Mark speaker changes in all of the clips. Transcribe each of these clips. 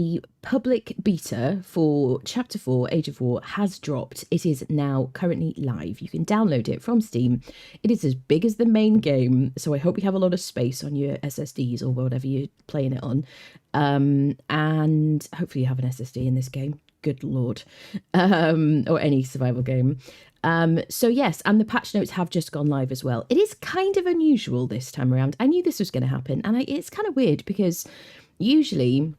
Speaker 1: The public beta for Chapter 4, Age of War, has dropped. It is now currently live. You can download it from Steam. It is as big as the main game, so I hope you have a lot of space on your SSDs or whatever you're playing it on. And hopefully you have an SSD in this game. Good lord. Or any survival game. So yes, and the patch notes have just gone live as well. It is kind of unusual this time around. I knew this was going to happen, and it's kind of weird because usually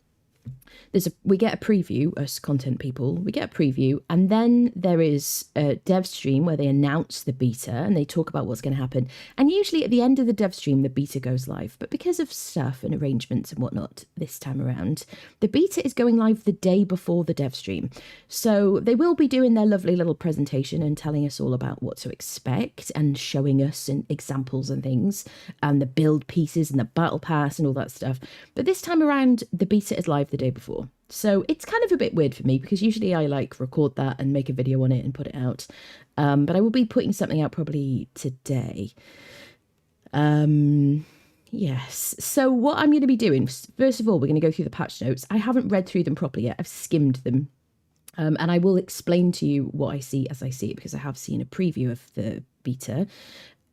Speaker 1: we get a preview, us content people, we get a preview, and then there is a dev stream where they announce the beta and they talk about what's going to happen. And usually at the end of the dev stream, the beta goes live. But because of stuff and arrangements and whatnot this time around, the beta is going live the day before the dev stream. So they will be doing their lovely little presentation and telling us all about what to expect and showing us examples and things and the build pieces and the battle pass and all that stuff. But this time around, the beta is live the day before. So it's kind of a bit weird for me because usually I record that and make a video on it and put it out. But I will be putting something out probably today. Yes. So what I'm going to be doing, first of all, we're going to go through the patch notes. I haven't read through them properly yet. I've skimmed them. And I will explain to you what I see as I see it because I have seen a preview of the beta.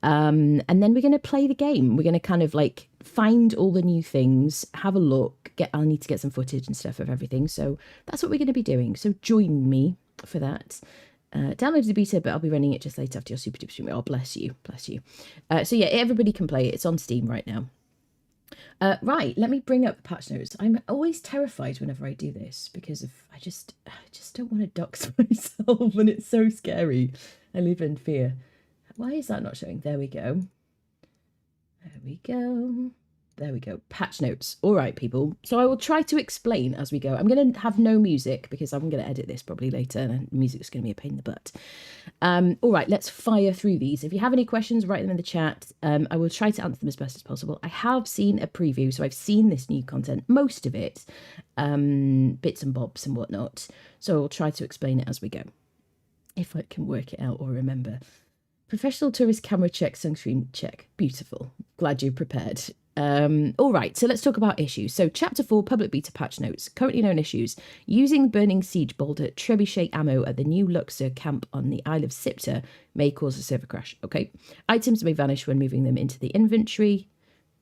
Speaker 1: And then we're going to play the game. We're going to kind of find all the new things, have a look, I'll need to get some footage and stuff of everything. So that's what we're going to be doing. So join me for that. Download the beta, but I'll be running it just later after your super duper stream. Oh, bless you. Bless you. So yeah, everybody can play it. It's on Steam right now. Right, let me bring up the patch notes. I'm always terrified whenever I do this because I just don't want to dox myself and it's so scary. I live in fear. Why is that not showing? There we go. There we go. There we go. Patch notes. All right, people. So I will try to explain as we go. I'm going to have no music because I'm going to edit this probably later and music's going to be a pain in the butt. All right, let's fire through these. If you have any questions, write them in the chat. I will try to answer them as best as possible. I have seen a preview, so I've seen this new content, most of it, bits and bobs and whatnot. So I'll try to explain it as we go, if I can work it out or remember. Professional tourist camera check, sunscreen check. Beautiful. Glad you're prepared. All right, so let's talk about issues. So Chapter 4, Public Beta Patch Notes. Currently known issues. Using Burning Siege Boulder Trebuchet ammo at the new Luxor camp on the Isle of Siptah may cause a server crash. Okay. Items may vanish when moving them into the inventory.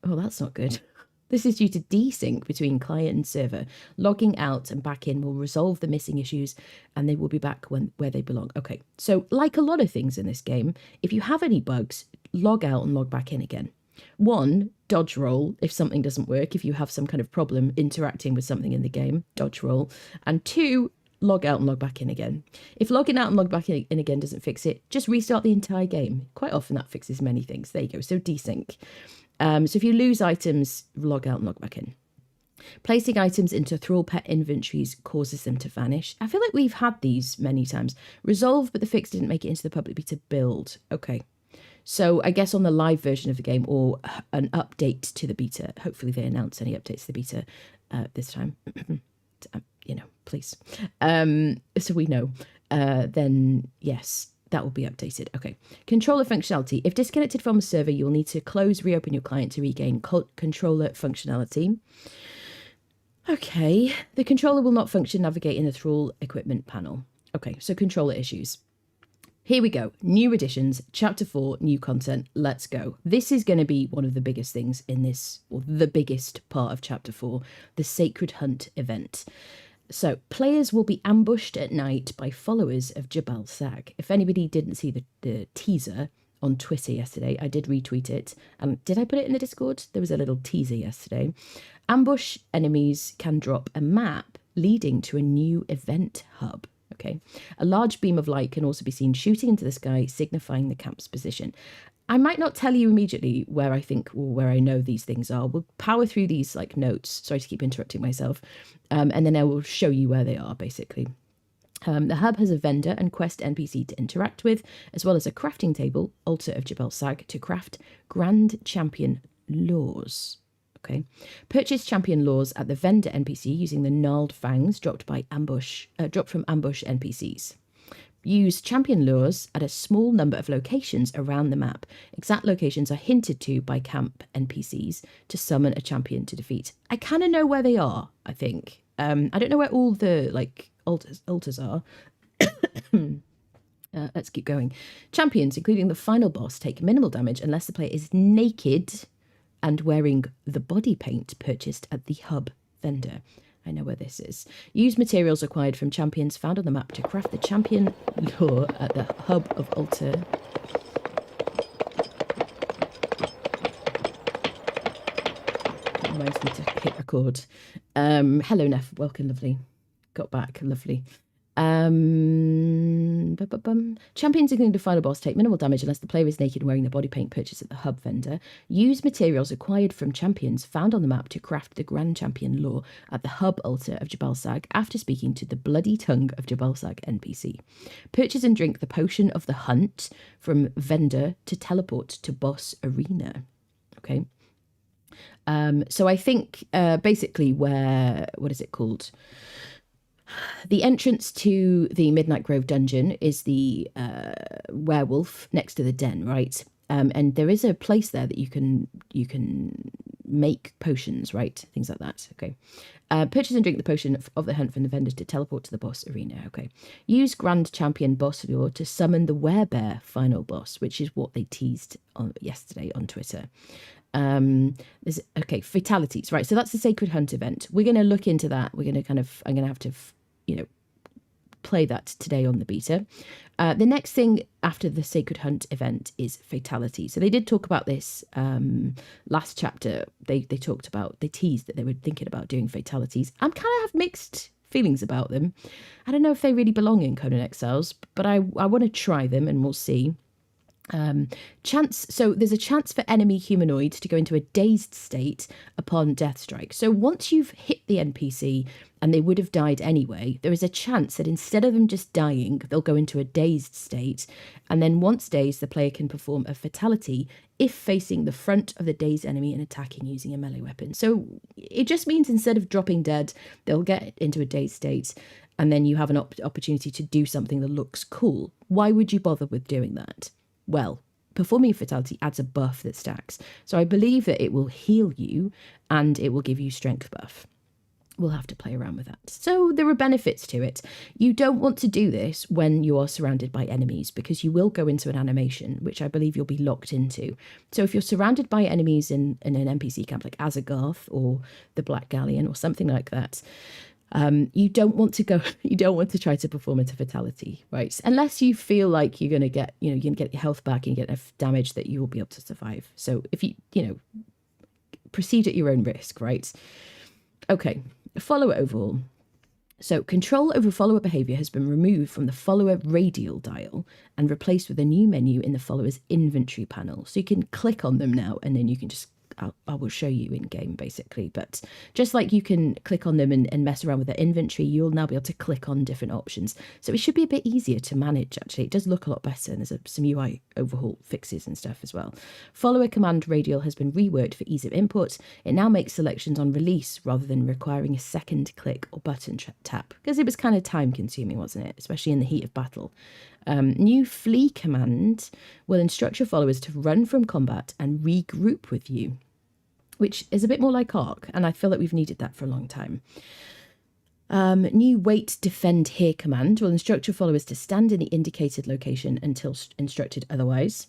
Speaker 1: Oh, that's not good. This is due to desync between client and server. Logging out and back in will resolve the missing issues and they will be back where they belong. Okay, so like a lot of things in this game, if you have any bugs, log out and log back in again. 1, dodge roll if something doesn't work, if you have some kind of problem interacting with something in the game, dodge roll. And 2, log out and log back in again. If logging out and log back in again doesn't fix it, just restart the entire game. Quite often that fixes many things. There you go, so desync. So if you lose items, log out and log back in. Placing items into thrall pet inventories causes them to vanish. I feel like we've had these many times. Resolve, but the fix didn't make it into the public beta build. Okay. So I guess on the live version of the game or an update to the beta, hopefully they announce any updates to the beta this time. Please. So we know. Then yes. That will be updated. Okay. Controller functionality. If disconnected from a server, you will need to reopen your client to regain controller functionality. Okay. The controller will not function navigating the thrall equipment panel. Okay. So controller issues. Here we go. New additions, Chapter 4, new content. Let's go. This is going to be one of the biggest things in this, or the biggest part of Chapter 4, the Sacred Hunt event. So, players will be ambushed at night by followers of Jebel Sag. If anybody didn't see the teaser on Twitter yesterday, I did retweet it. Did I put it in the Discord? There was a little teaser yesterday. Ambush enemies can drop a map leading to a new event hub. Okay. A large beam of light can also be seen shooting into the sky, signifying the camp's position. I might not tell you immediately where I think or where I know these things are. We'll power through these notes. Sorry to keep interrupting myself. And then I will show you where they are, basically. The hub has a vendor and quest NPC to interact with, as well as a crafting table, altar of Jebel Sag, to craft Grand Champion Laws. Okay. Purchase champion laws at the vendor NPC using the gnarled fangs dropped from ambush NPCs. Use champion lures at a small number of locations around the map. Exact locations are hinted to by camp NPCs to summon a champion to defeat. I kind of know where they are, I think. I don't know where all the altars are. Let's keep going. Champions, including the final boss, take minimal damage unless the player is naked and wearing the body paint purchased at the hub vendor. I know where this is. Use materials acquired from champions found on the map to craft the champion lore at the hub of altar. Reminds me to hit record. Hello, Neff. Welcome, lovely. Got back, lovely. Champions, including the final boss, take minimal damage unless the player is naked and wearing the body paint purchased at the hub vendor. Use materials acquired from champions found on the map to craft the Grand Champion lore at the hub altar of Jebel Sag after speaking to the bloody tongue of Jebel Sag NPC. Purchase and drink the potion of the hunt from vendor to teleport to boss arena. Okay. So I think basically what is it called? The entrance to the Midnight Grove dungeon is the werewolf next to the den, right? And there is a place there that you can make potions, right? Things like that. Okay. Purchase and drink the potion of the hunt from the vendors to teleport to the boss arena. Okay. Use Grand Champion boss lore to summon the werebear final boss, which is what they teased yesterday on Twitter. Fatalities, right? So that's the Sacred Hunt event. We're going to look into that. I'm going to have to, play that today on the beta. The next thing after the Sacred Hunt event is Fatality. So they did talk about this last chapter. They teased that they were thinking about doing Fatalities. I'm kind of have mixed feelings about them. I don't know if they really belong in Conan Exiles, but I want to try them and we'll see. So there's a chance for enemy humanoids to go into a dazed state upon death strike. So once you've hit the NPC and they would have died anyway, there is a chance that instead of them just dying, they'll go into a dazed state. And then once dazed, the player can perform a fatality if facing the front of the dazed enemy and attacking using a melee weapon. So it just means instead of dropping dead, they'll get into a dazed state and then you have an opportunity to do something that looks cool. Why would you bother with doing that? Well, performing Fatality adds a buff that stacks. So I believe that it will heal you and it will give you strength buff. We'll have to play around with that. So there are benefits to it. You don't want to do this when you are surrounded by enemies because you will go into an animation, which I believe you'll be locked into. So if you're surrounded by enemies in an NPC camp like Azagarth or the Black Galleon or something like that, you don't want to try to perform a fatality, right? Unless you feel like you're going to get, you're going to get your health back and get enough damage that you will be able to survive. So if you proceed at your own risk, right? Okay, follower overhaul. So control over follower behavior has been removed from the follower radial dial and replaced with a new menu in the follower's inventory panel. So you can click on them now and then you can just I will show you in game basically, but just like you can click on them and mess around with their inventory, you'll now be able to click on different options. So it should be a bit easier to manage actually. It does look a lot better and there's some UI overhaul fixes and stuff as well. Follower command radial has been reworked for ease of input. It now makes selections on release rather than requiring a second click or button tap because it was kind of time consuming, wasn't it? Especially in the heat of battle. New flee command will instruct your followers to run from combat and regroup with you, which is a bit more like Arc, and I feel like we've needed that for a long time. New wait, defend here command will instruct your followers to stand in the indicated location until instructed otherwise.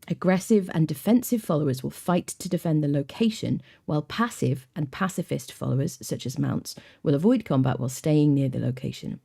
Speaker 1: Aggressive and defensive followers will fight to defend the location, while passive and pacifist followers, such as mounts, will avoid combat while staying near the location.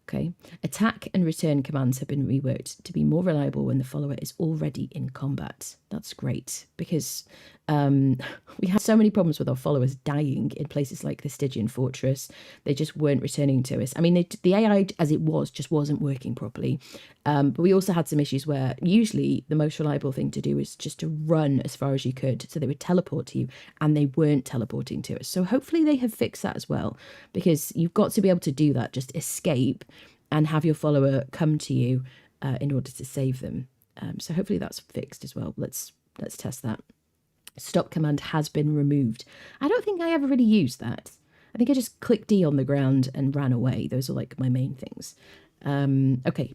Speaker 1: Okay. Attack and return commands have been reworked to be more reliable when the follower is already in combat. That's great because we had so many problems with our followers dying in places like the Stygian Fortress. They just weren't returning to us. I mean, the AI as it was just wasn't working properly. But we also had some issues where usually the most reliable thing to do is just to run as far as you could. So they would teleport to you and they weren't teleporting to us. So hopefully they have fixed that as well, because you've got to be able to do that, just escape and have your follower come to you in order to save them. So hopefully that's fixed as well. Let's test that. Stop command has been removed. I don't think I ever really used that. I think I just clicked D on the ground and ran away. Those are like my main things. Okay,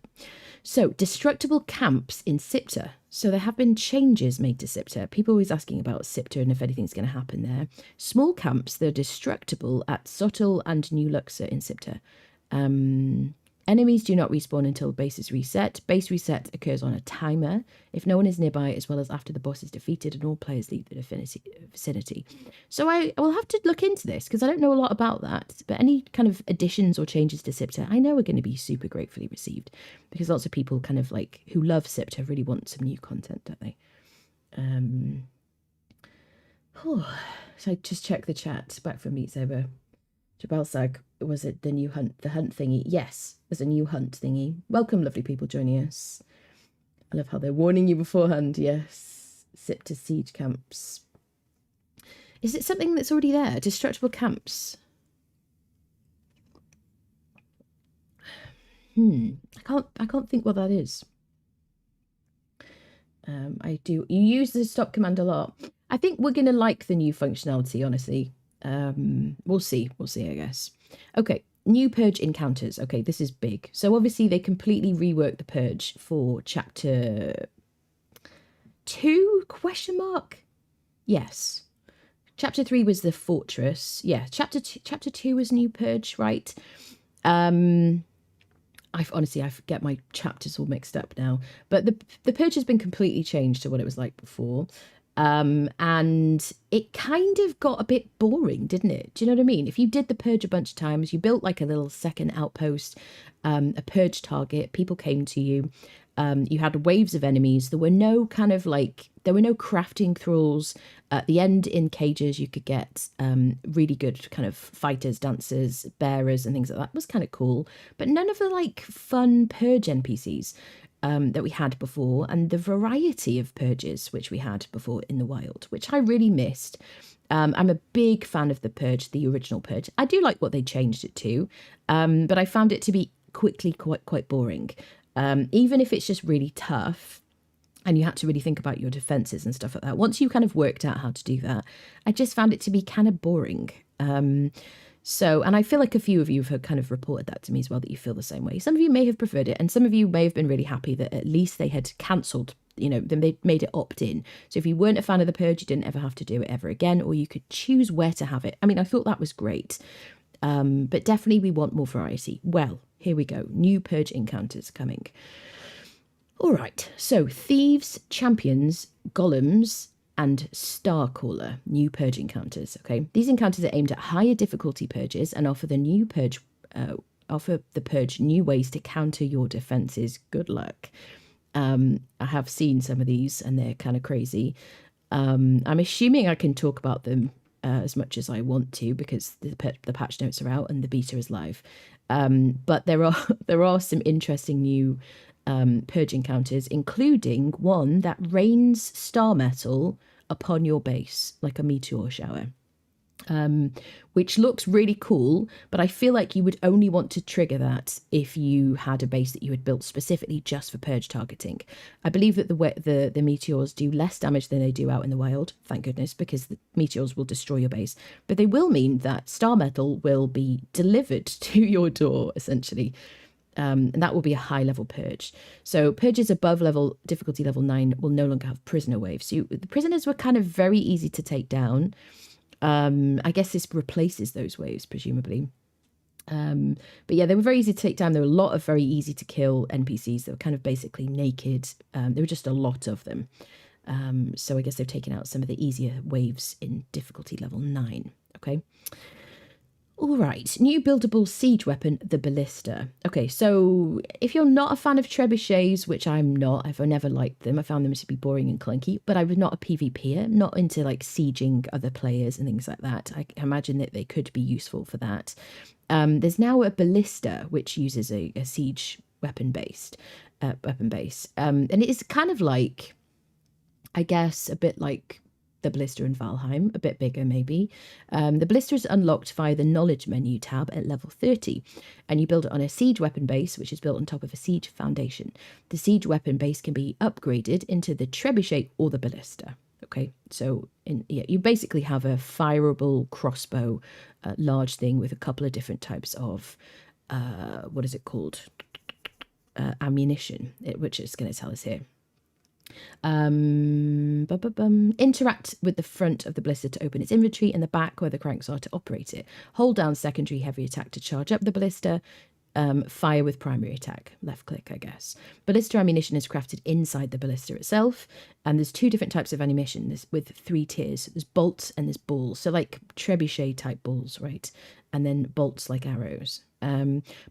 Speaker 1: so destructible camps in Siptah. So there have been changes made to Siptah. People are always asking about Siptah and if anything's going to happen there. Small camps, they're destructible at Xuthal and New Luxor in Siptah. Enemies do not respawn until base is reset. Base reset occurs on a timer if no one is nearby, as well as after the boss is defeated and all players leave the vicinity. So I will have to look into this because I don't know a lot about that. But any kind of additions or changes to Siptah, I know are going to be super gratefully received because lots of people kind of like who love Siptah really want some new content, don't they? So I just check the chat back from Meat Saber. Jebel Sag, was it the new hunt, the hunt thingy? Yes, there's a new hunt thingy. Welcome, lovely people joining us. I love how they're warning you beforehand. Yes, Siptah siege camps. Is it something that's already there? Destructible camps. I can't think what that is. I do. You use the stop command a lot. I think we're gonna like the new functionality, honestly. We'll see, I guess. Okay, new purge encounters. Okay, this is big. So obviously they completely reworked the purge for chapter 2 ? Yes. Chapter 3 was the fortress. Yeah, chapter 2 was new purge, right? I forget my chapters all mixed up now. But the purge has been completely changed to what it was like before. And it kind of got a bit boring, didn't it? Do you know what I mean? If you did the purge a bunch of times, you built like a little second outpost, a purge target, people came to you, you had waves of enemies. There were no crafting thralls. At the end in cages, you could get really good kind of fighters, dancers, bearers, and things like that. It was kind of cool, but none of the like fun purge NPCs that we had before, and the variety of purges which we had before in the wild, which I really missed. I'm a big fan of the purge, the original purge. I do like what they changed it to, but I found it to be quickly quite boring. Even if it's just really tough and you had to really think about your defenses and stuff like that. Once you kind of worked out how to do that, I just found it to be kind of boring. And I feel like a few of you have kind of reported that to me as well, that you feel the same way. Some of you may have preferred it, and some of you may have been really happy that at least they had cancelled, then they made it opt-in. So if you weren't a fan of the purge, you didn't ever have to do it ever again, or you could choose where to have it. I mean, I thought that was great. But definitely we want more variety. Well, here we go. New purge encounters coming. All right. So thieves, champions, golems, and Starcaller, new purge encounters. Okay, these encounters are aimed at higher difficulty purges and offer the purge new ways to counter your defenses. Good luck. I have seen some of these and they're kind of crazy. I'm assuming I can talk about them as much as I want to because the patch notes are out and the beta is live. But there are some interesting new purge encounters, including one that rains star metal upon your base like a meteor shower, which looks really cool, but I feel like you would only want to trigger that if you had a base that you had built specifically just for purge targeting. I believe that the meteors do less damage than they do out in the wild, thank goodness, because the meteors will destroy your base, but they will mean that star metal will be delivered to your door essentially. And that will be a high level purge. So purges above difficulty level 9 will no longer have prisoner waves. So the prisoners were kind of very easy to take down. I guess this replaces those waves, presumably. But yeah, they were very easy to take down. There were a lot of very easy to kill NPCs that were kind of basically naked. There were just a lot of them. So I guess they've taken out some of the easier waves in difficulty level 9. Okay. All right, new buildable siege weapon, the Ballista. Okay, so if you're not a fan of trebuchets, which I'm not, I've never liked them. I found them to be boring and clunky, but I was not a PvPer, not into like sieging other players and things like that. I imagine that they could be useful for that. There's now a Ballista, which uses a siege weapon base. And it is kind of like, I guess, a bit like the Ballista in Valheim, a bit bigger maybe. The Ballista is unlocked via the Knowledge menu tab at level 30, and you build it on a siege weapon base, which is built on top of a siege foundation. The siege weapon base can be upgraded into the trebuchet or the Ballista. Okay, so you basically have a fireable crossbow, large thing with a couple of different types of, what is it called? ammunition, which it's going to tell us here. Interact with the front of the ballista to open its inventory and the back where the cranks are to operate it. Hold down secondary heavy attack to charge up the ballista. Fire with primary attack. Left click, I guess. Ballista ammunition is crafted inside the ballista itself. And there's 2 different types of ammunition. There's with 3 tiers. There's bolts and there's balls. So like trebuchet type balls, right? And then bolts like arrows.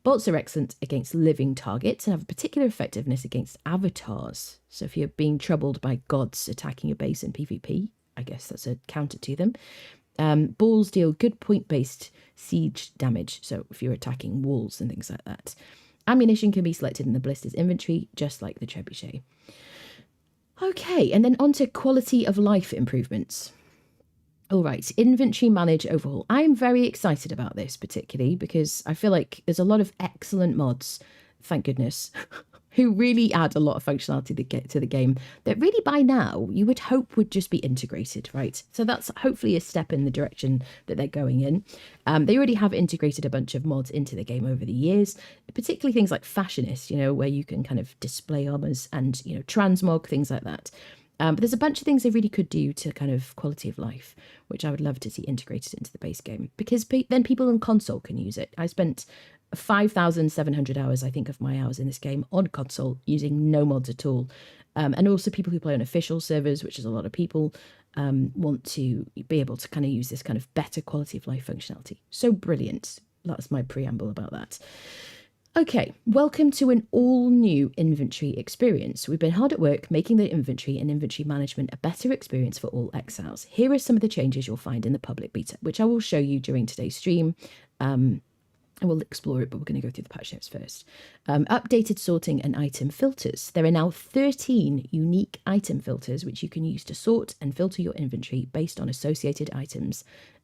Speaker 1: Bolts are excellent against living targets and have a particular effectiveness against avatars. So if you're being troubled by gods attacking your base in PvP, I guess that's a counter to them. Balls deal good point-based siege damage, so if you're attacking walls and things like that. Ammunition can be selected in the ballista's inventory, just like the trebuchet. Okay, and then on to quality of life improvements. All right, inventory manage overhaul. I'm very excited about this particularly because I feel like there's a lot of excellent mods, thank goodness, who really add a lot of functionality to the game that really by now you would hope would just be integrated, right? So that's hopefully a step in the direction that they're going in. They already have integrated a bunch of mods into the game over the years, particularly things like Fashionist, you know, where you can kind of display armors and, you know, transmog, things like that. But there's a bunch of things they really could do to kind of quality of life, which I would love to see integrated into the base game, because then people on console can use it. I spent 5,700 hours, I think, of my hours in this game on console using no mods at all. And also people who play on official servers, which is a lot of people, want to be able to kind of use this kind of better quality of life functionality. So brilliant. That's my preamble about that. Okay, welcome to an all-new inventory experience. We've been hard at work making the inventory and inventory management a better experience for all exiles. Here are some of the changes you'll find in the public beta, which I will show you during today's stream. And we'll explore it, but we're going to go through the patch notes first. Updated sorting and item filters. There are now 13 unique item filters which you can use to sort and filter your inventory based on associated items,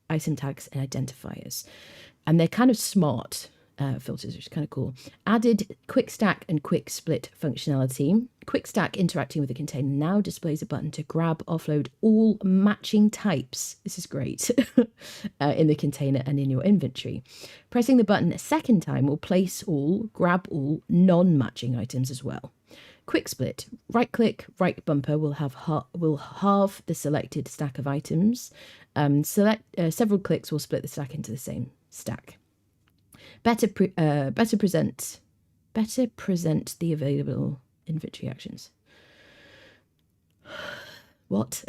Speaker 1: item tags, and identifiers. And they're kind of smart filters, which is kind of cool. Added quick stack and quick split functionality. Quick stack interacting with the container now displays a button to grab, offload all matching types. This is great. In the container and in your inventory. Pressing the button a second time will place all, grab all non-matching items as well. Quick split. Right click, right bumper will halve the selected stack of items. Several clicks will split the stack into the same stack. Better present the available inventory actions. What?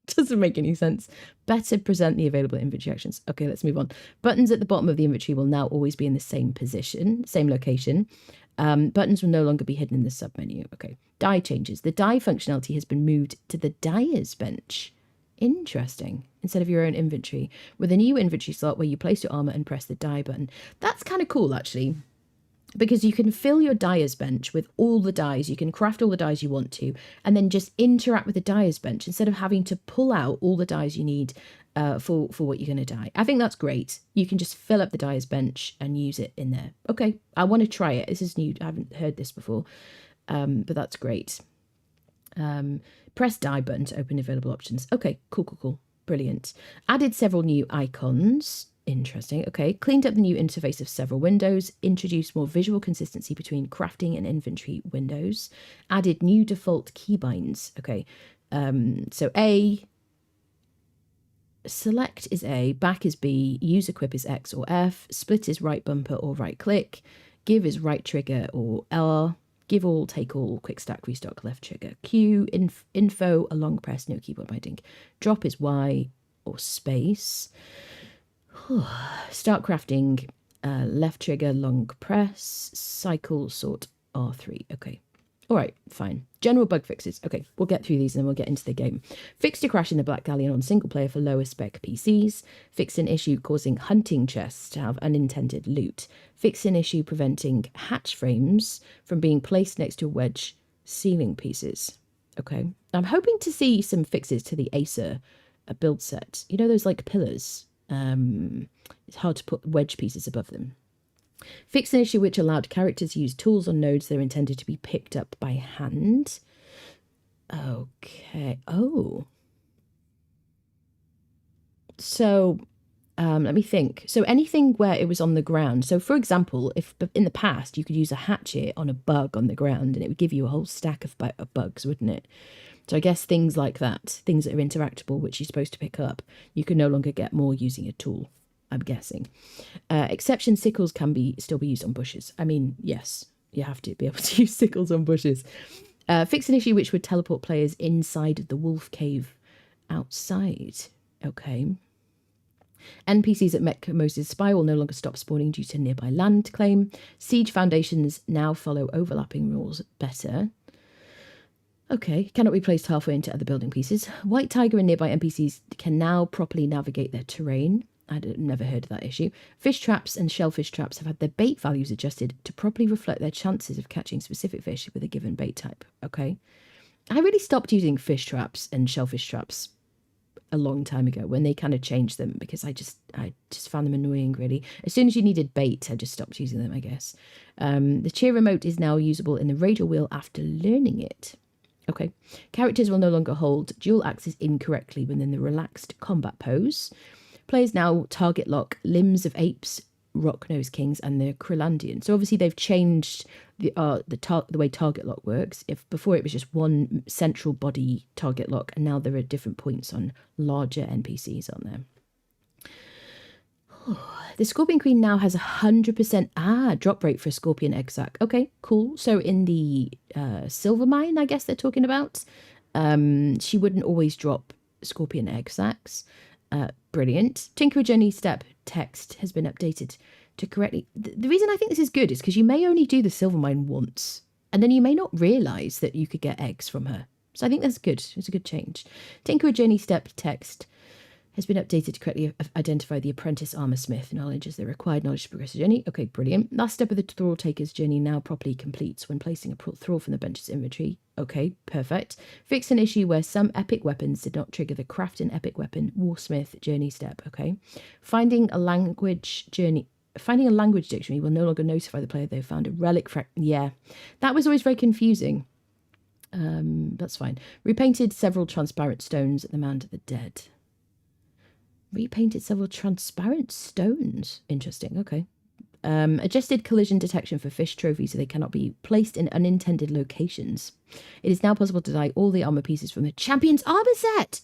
Speaker 1: Doesn't make any sense. Better present the available inventory actions. Okay, let's move on. Buttons at the bottom of the inventory will now always be in the same position, same location. Buttons will no longer be hidden in the submenu. Okay. Die changes. The die functionality has been moved to the dyer's bench. Interesting. Instead of your own inventory, with a new inventory slot where you place your armor and press the die button. That's kind of cool, actually, because you can fill your dyer's bench with all the dies. You can craft all the dies you want to, and then just interact with the dyer's bench instead of having to pull out all the dies you need for what you're going to dye. I think that's great. You can just fill up the dyer's bench and use it in there. Okay, I want to try it. This is new. I haven't heard this before, but that's great. Press die button to open available options. Okay, cool. Brilliant. Added several new icons. Interesting. Okay. Cleaned up the new interface of several windows. Introduced more visual consistency between crafting and inventory windows. Added new default keybinds. Okay. So A. Select is A. Back is B. Use equip is X or F. Split is right bumper or right click. Give is right trigger or R. Give all, take all, quick stack, restock, left trigger. Q, info, a long press, no keyboard binding. Drop is Y or space. Start crafting, left trigger, long press. Cycle, sort, R3. Okay. All right, fine. General bug fixes. Okay, we'll get through these and then we'll get into the game. Fixed a crash in the Black Galleon on single player for lower spec PCs. Fixed an issue causing hunting chests to have unintended loot. Fixed an issue preventing hatch frames from being placed next to wedge ceiling pieces. Okay. I'm hoping to see some fixes to the Acer build set. You know those like pillars? It's hard to put wedge pieces above them. Fixed an issue which allowed characters to use tools on nodes that are intended to be picked up by hand. Okay. Oh. So Let me think. So anything where it was on the ground. So for example, if in the past you could use a hatchet on a bug on the ground and it would give you a whole stack of bugs, wouldn't it? So I guess things like that, things that are interactable, which you're supposed to pick up, you can no longer get more using a tool, I'm guessing. Exception sickles can still be used on bushes. I mean, yes, you have to be able to use sickles on bushes. Fix an issue which would teleport players inside of the wolf cave outside. Okay. NPCs at Mech Moses' Spire will no longer stop spawning due to nearby land claim. Siege foundations now follow overlapping rules better. Okay, cannot be placed halfway into other building pieces. White Tiger and nearby NPCs can now properly navigate their terrain. I'd never heard of that issue. Fish traps and shellfish traps have had their bait values adjusted to properly reflect their chances of catching specific fish with a given bait type. Okay. I really stopped using fish traps and shellfish traps a long time ago when they kind of changed them because I just found them annoying, really. As soon as you needed bait, I just stopped using them, I guess. The cheer remote is now usable in the radio wheel after learning it. Okay. Characters will no longer hold dual axes incorrectly within the relaxed combat pose. Players now target lock limbs of apes, rock-nosed kings, and the Krillandian. So obviously they've changed the way target lock works. If before it was just one central body target lock, and now there are different points on larger NPCs on there. The Scorpion Queen now has 100% drop rate for a Scorpion egg sac. Okay, cool. So in the silver mine, I guess they're talking about, she wouldn't always drop Scorpion egg sacs. Brilliant. Tinkerer Journey Step text has been updated to correctly... The reason I think this is good is because you may only do the silver mine once, and then you may not realise that you could get eggs from her. So I think that's good. It's a good change. Tinkerer Journey Step text has been updated to correctly identify the apprentice armor smith. Knowledge is the required knowledge to progress the journey. Okay, brilliant. Last step of the thrall taker's journey now properly completes when placing a thrall from the bench's inventory. Okay, perfect. Fix an issue where some epic weapons did not trigger the craft an epic weapon warsmith journey step. Okay. Finding a language dictionary will no longer notify the player they've found a relic. Yeah, that was always very confusing. That's fine. Repainted several transparent stones at the Mound of the Dead. Repainted several transparent stones. Interesting. Okay. Adjusted collision detection for fish trophies so they cannot be placed in unintended locations. It is now possible to dye all the armor pieces from the champion's armor set.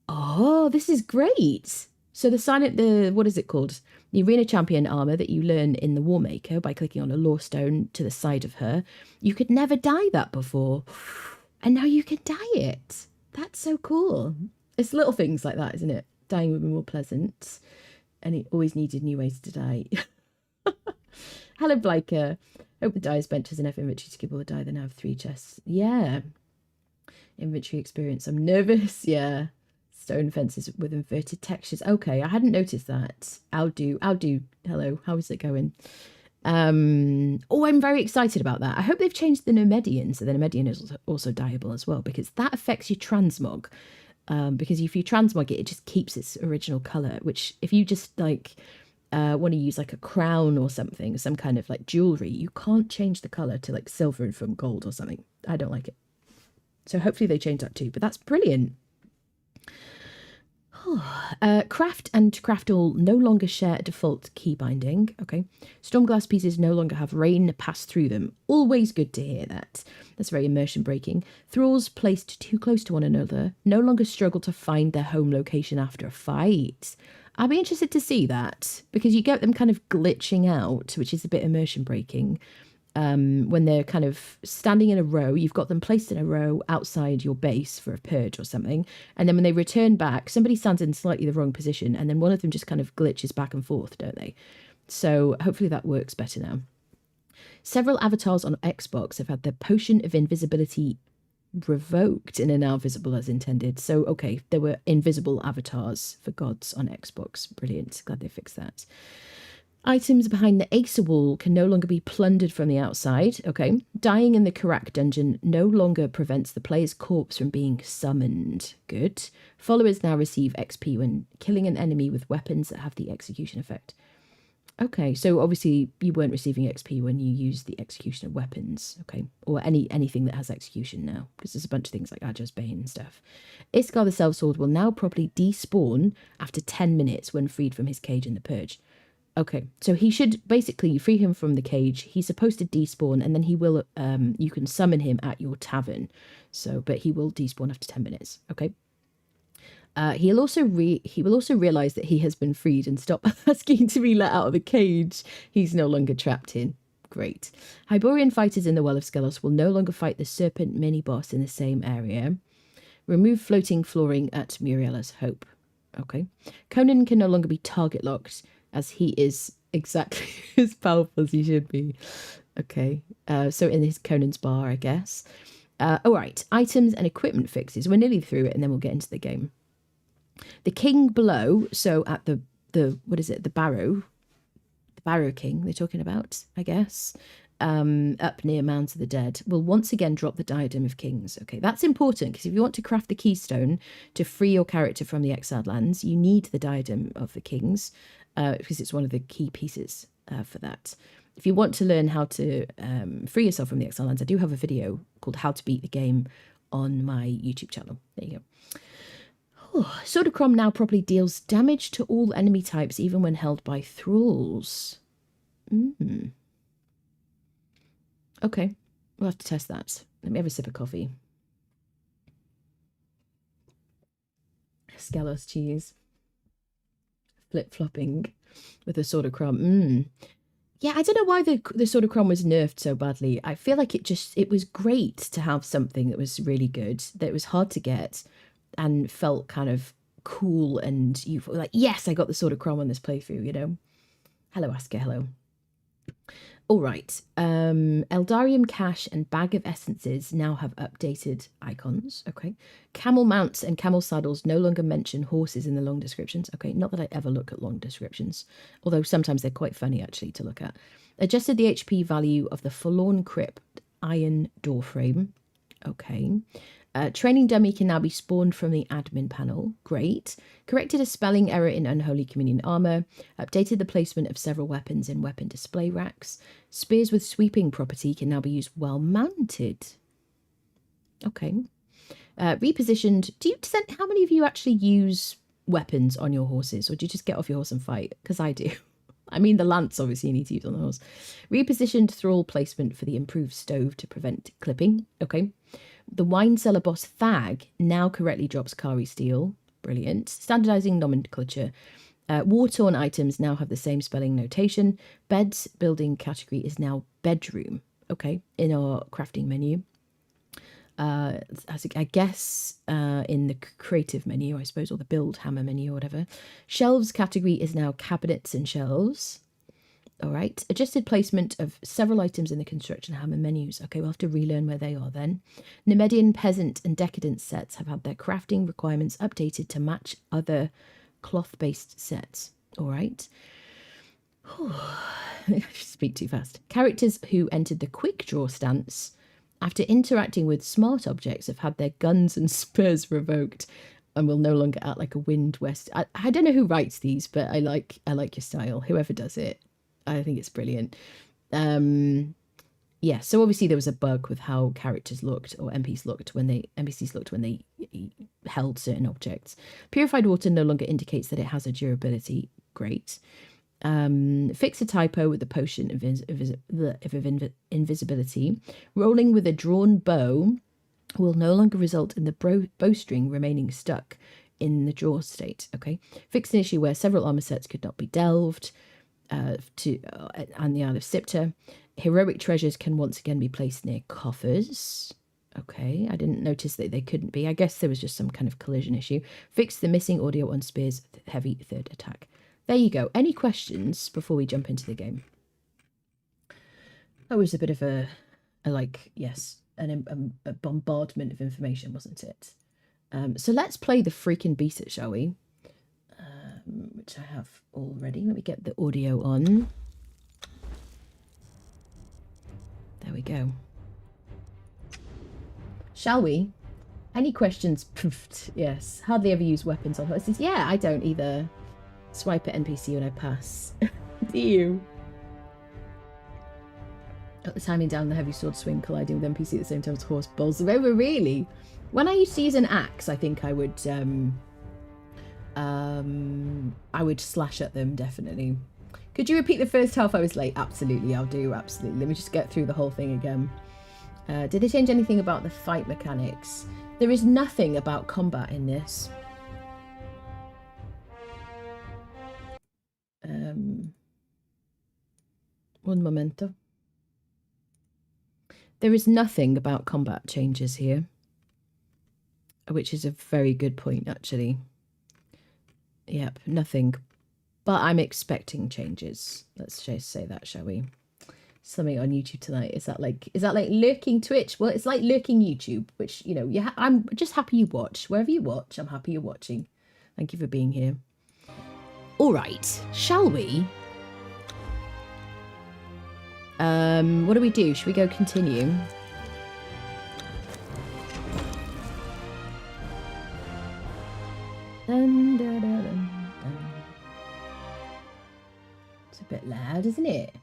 Speaker 1: Oh, this is great. So what is it called? The arena champion armor that you learn in the Warmaker by clicking on a lore stone to the side of her. You could never dye that before. And now you can dye it. That's so cool. It's little things like that, isn't it? Dyeing would be more pleasant. And it always needed new ways to dye. Hello, Bliker. Hope the dyer's bench has enough inventory to give all the dye. They now have 3 chests. Yeah. Inventory experience. I'm nervous. Yeah. Stone fences with inverted textures. Okay, I hadn't noticed that. I'll do. Hello, how is it going? I'm very excited about that. I hope they've changed the Nomedian, so the Nomedian is also dyeable as well, because that affects your transmog. Because if you transmog it, it just keeps its original colour, which if you just want to use like a crown or something, some kind of like jewellery, you can't change the colour to like silver from gold or something. I don't like it. So hopefully they change that too, but that's brilliant. Craft and Craftal no longer share a default key binding. Okay. Stormglass pieces no longer have rain pass through them. Always good to hear that. That's very immersion breaking. Thralls placed too close to one another no longer struggle to find their home location after a fight. I'll be interested to see that because you get them kind of glitching out, which is a bit immersion breaking. When they're kind of standing in a row, you've got them placed in a row outside your base for a purge or something, and then when they return back, somebody stands in slightly the wrong position, and then one of them just kind of glitches back and forth, don't they? So hopefully that works better now. Several avatars on Xbox have had their potion of invisibility revoked and are now visible as intended. So okay, there were invisible avatars for gods on Xbox. Brilliant. Glad they fixed that. Items behind the Acer wall can no longer be plundered from the outside. Okay. Dying in the Karak dungeon no longer prevents the player's corpse from being summoned. Good. Followers now receive XP when killing an enemy with weapons that have the execution effect. Okay, so obviously you weren't receiving XP when you used the execution of weapons, okay, or anything that has execution now, because there's a bunch of things like Ajah's Bane and stuff. Iskar the Sellsword will now properly despawn after 10 minutes when freed from his cage in the purge. Okay, so he should basically, you free him from the cage, he's supposed to despawn, and then he will, you can summon him at your tavern. So, but he will despawn after 10 minutes, okay? He will also realize that he has been freed and stop asking to be let out of the cage he's no longer trapped in. Great. Hyborian fighters in the Well of Skelos will no longer fight the serpent mini-boss in the same area. Remove floating flooring at Muriela's Hope. Okay. Conan can no longer be target locked, as he is exactly as powerful as he should be. Okay. So in his Conan's bar, I guess. All right. Items and equipment fixes. We're nearly through it, and then we'll get into the game. The king below, so at the what is it, the Barrow King they're talking about, I guess, up near Mounds of the Dead, will once again drop the Diadem of Kings. Okay, that's important, because if you want to craft the keystone to free your character from the exiled lands, you need the Diadem of the Kings, because it's one of the key pieces for that. If you want to learn how to free yourself from the exiled lands, I do have a video called How to Beat the Game on my YouTube channel. There you go. Oh, Sword of Crom now properly deals damage to all enemy types, even when held by thralls. Okay, we'll have to test that. Let me have a sip of coffee. Skelos cheese. Flip-flopping with the Sword of Crom. Yeah, I don't know why the Sword of Crom was nerfed so badly. I feel like it was great to have something that was really good, that was hard to get, and felt kind of cool, and you were like, yes, I got the Sword of Crom on this playthrough, you know? Hello, Asker, hello. All right. Eldarium Cache and Bag of Essences now have updated icons. Okay. Camel mounts and camel saddles no longer mention horses in the long descriptions. Okay. Not that I ever look at long descriptions, although sometimes they're quite funny actually to look at. Adjusted the HP value of the Forlorn Crypt iron door frame. Okay. Training dummy can now be spawned from the admin panel. Great. Corrected a spelling error in Unholy Communion armor. Updated the placement of several weapons in weapon display racks. Spears with sweeping property can now be used while mounted. Okay. Repositioned. How many of you actually use weapons on your horses, or do you just get off your horse and fight? Because I do. I mean, the lance obviously you need to use on the horse. Repositioned thrall placement for the improved stove to prevent clipping. Okay. The wine cellar boss Thag now correctly drops Kari steel. Brilliant. Standardizing nomenclature. War-torn items now have the same spelling notation. Beds building category is now bedroom. Okay, in our crafting menu. I guess in the creative menu, I suppose, or the build hammer menu or whatever. Shelves category is now cabinets and shelves. All right. Adjusted placement of several items in the construction hammer menus. Okay, we'll have to relearn where they are then. Nemedian, Peasant, and Decadent sets have had their crafting requirements updated to match other cloth-based sets. All right. I speak too fast. Characters who entered the quick draw stance after interacting with smart objects have had their guns and spurs revoked and will no longer act like a wind west. I don't know who writes these, but I like your style. Whoever does it. I think it's brilliant. Yeah, so obviously there was a bug with how characters looked, or NPCs looked when they held certain objects. Purified water no longer indicates that it has a durability. Great. Fix a typo with the potion of invisibility. Rolling with a drawn bow will no longer result in the bowstring remaining stuck in the draw state. Okay. Fix an issue where several armor sets could not be delved. On the Isle of Siptah. Heroic treasures can once again be placed near coffers. Okay, I didn't notice that they couldn't be. I guess there was just some kind of collision issue. Fix the missing audio on Spear's heavy third attack. There you go. Any questions before we jump into the game? That was a bit of a bombardment of information, wasn't it? So let's play the freaking beat it, shall we? Which I have already. Let me get the audio on. There we go. Shall we? Any questions? Yes. Hardly ever use weapons on horses. Yeah, I don't either. Swipe at NPC when I pass. see you. Got the timing down, the heavy sword swing colliding with NPC at the same time as horse bowls them over. Really? When I used to use an axe, I think I would slash at them, definitely. Could you repeat the first half? I was late. Absolutely, I'll do. Absolutely. Let me just get through the whole thing again. Did they change anything about the fight mechanics? There is nothing about combat in this. Un momento. There is nothing about combat changes here, which is a very good point, actually. Yep, nothing. But I'm expecting changes. Let's just say that, shall we? Something on YouTube tonight. Is that like lurking Twitch? Well, it's like lurking YouTube, which, you know, I'm just happy you watch. Wherever you watch, I'm happy you're watching. Thank you for being here. All right, shall we? What do we do? Should we go continue? Dun, dun, dun, dun, dun. It's a bit loud, isn't it?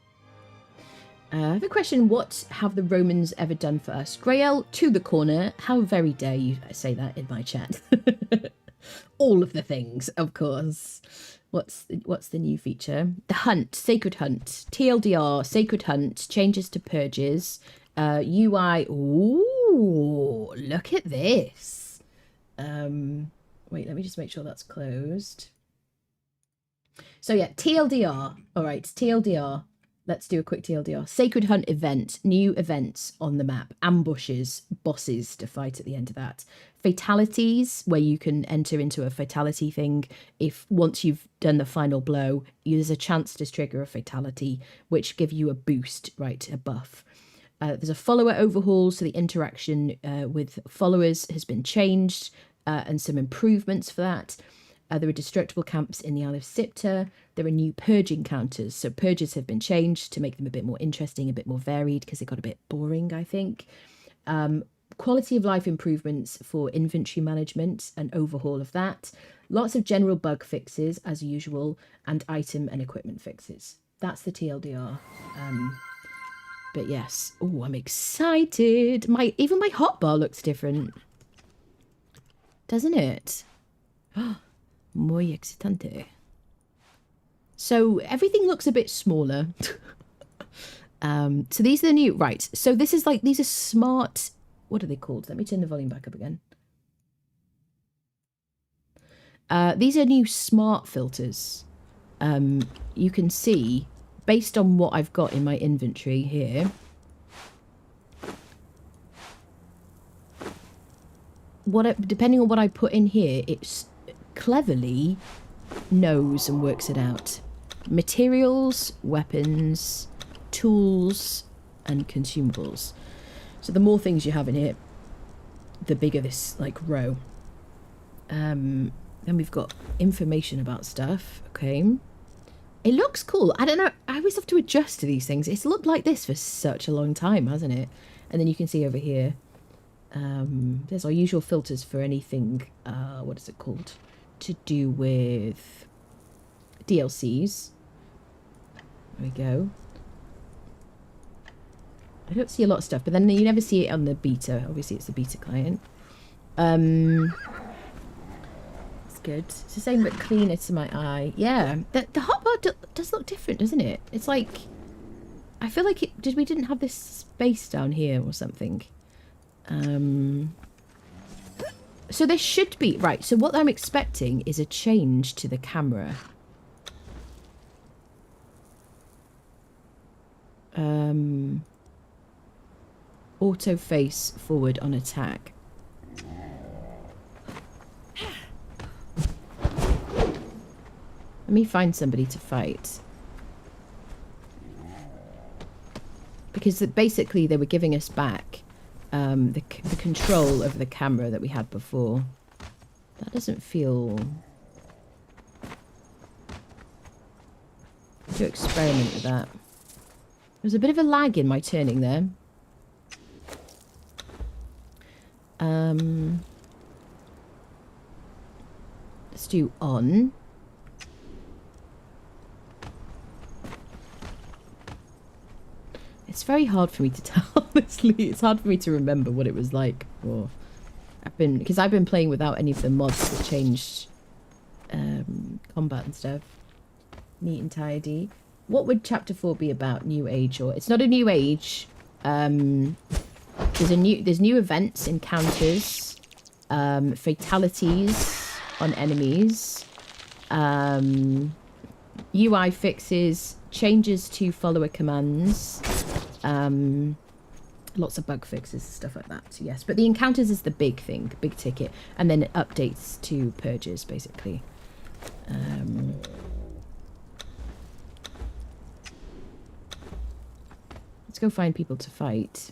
Speaker 1: I have a question. What have the Romans ever done for us? Grael, to the corner. How very dare you say that in my chat? All of the things, of course. What's the new feature? The hunt, sacred hunt, TLDR, sacred hunt, changes to purges, UI. Ooh, look at this. Wait, let me just make sure that's closed. So yeah, TLDR. All right, TLDR. Let's do a quick TLDR. Sacred Hunt event, new events on the map, ambushes, bosses to fight at the end of that. Fatalities, where you can enter into a fatality thing. If once you've done the final blow, there's a chance to trigger a fatality, which give you a boost, right, a buff. There's a follower overhaul, so the interaction with followers has been changed, and some improvements for that. There are destructible camps in the Isle of Siptah. There are new purge encounters. So purges have been changed to make them a bit more interesting, a bit more varied, because they got a bit boring, I think. Quality of life improvements for inventory management, an overhaul of that. Lots of general bug fixes, as usual, and item and equipment fixes. That's the TLDR. But yes. Oh, I'm excited. Even my hotbar looks different. Doesn't it? Muy excitante. So everything looks a bit smaller. So these are the new, right. So this is like, these are smart, what are they called? Let me turn the volume back up again. These are new smart filters. You can see, based on what I've got in my inventory here, depending on what I put in here, it's cleverly knows and works it out. Materials, weapons, tools, and consumables. So the more things you have in here, the bigger this like row. Then we've got information about stuff. Okay, it looks cool. I don't know, I always have to adjust to these things. It's looked like this for such a long time, hasn't it? And then you can see over here, there's our usual filters for anything, what is it called, to do with DLCs. There we go. I don't see a lot of stuff, but then you never see it on the beta. Obviously it's the beta client. It's good. It's the same but cleaner to my eye. Yeah, the hotbar does look different, doesn't it? It's like, I feel like we didn't have this space down here or something. So there should be, right, so what I'm expecting is a change to the camera. Auto face forward on attack. Let me find somebody to fight. Because basically they were giving us back the control over the camera that we had before. That doesn't feel... To experiment with that. There's a bit of a lag in my turning there. Let's do on. It's very hard for me to tell, honestly. It's hard for me to remember what it was like before. Because I've been playing without any of the mods that changed combat and stuff. Neat and tidy. What would chapter 4 be about? New age or it's not a new age. There's new events, encounters, fatalities on enemies, UI fixes, changes to follower commands, lots of bug fixes and stuff like that. So yes, but the encounters is the big thing, big ticket, and then updates to purges basically. Let's go find people to fight.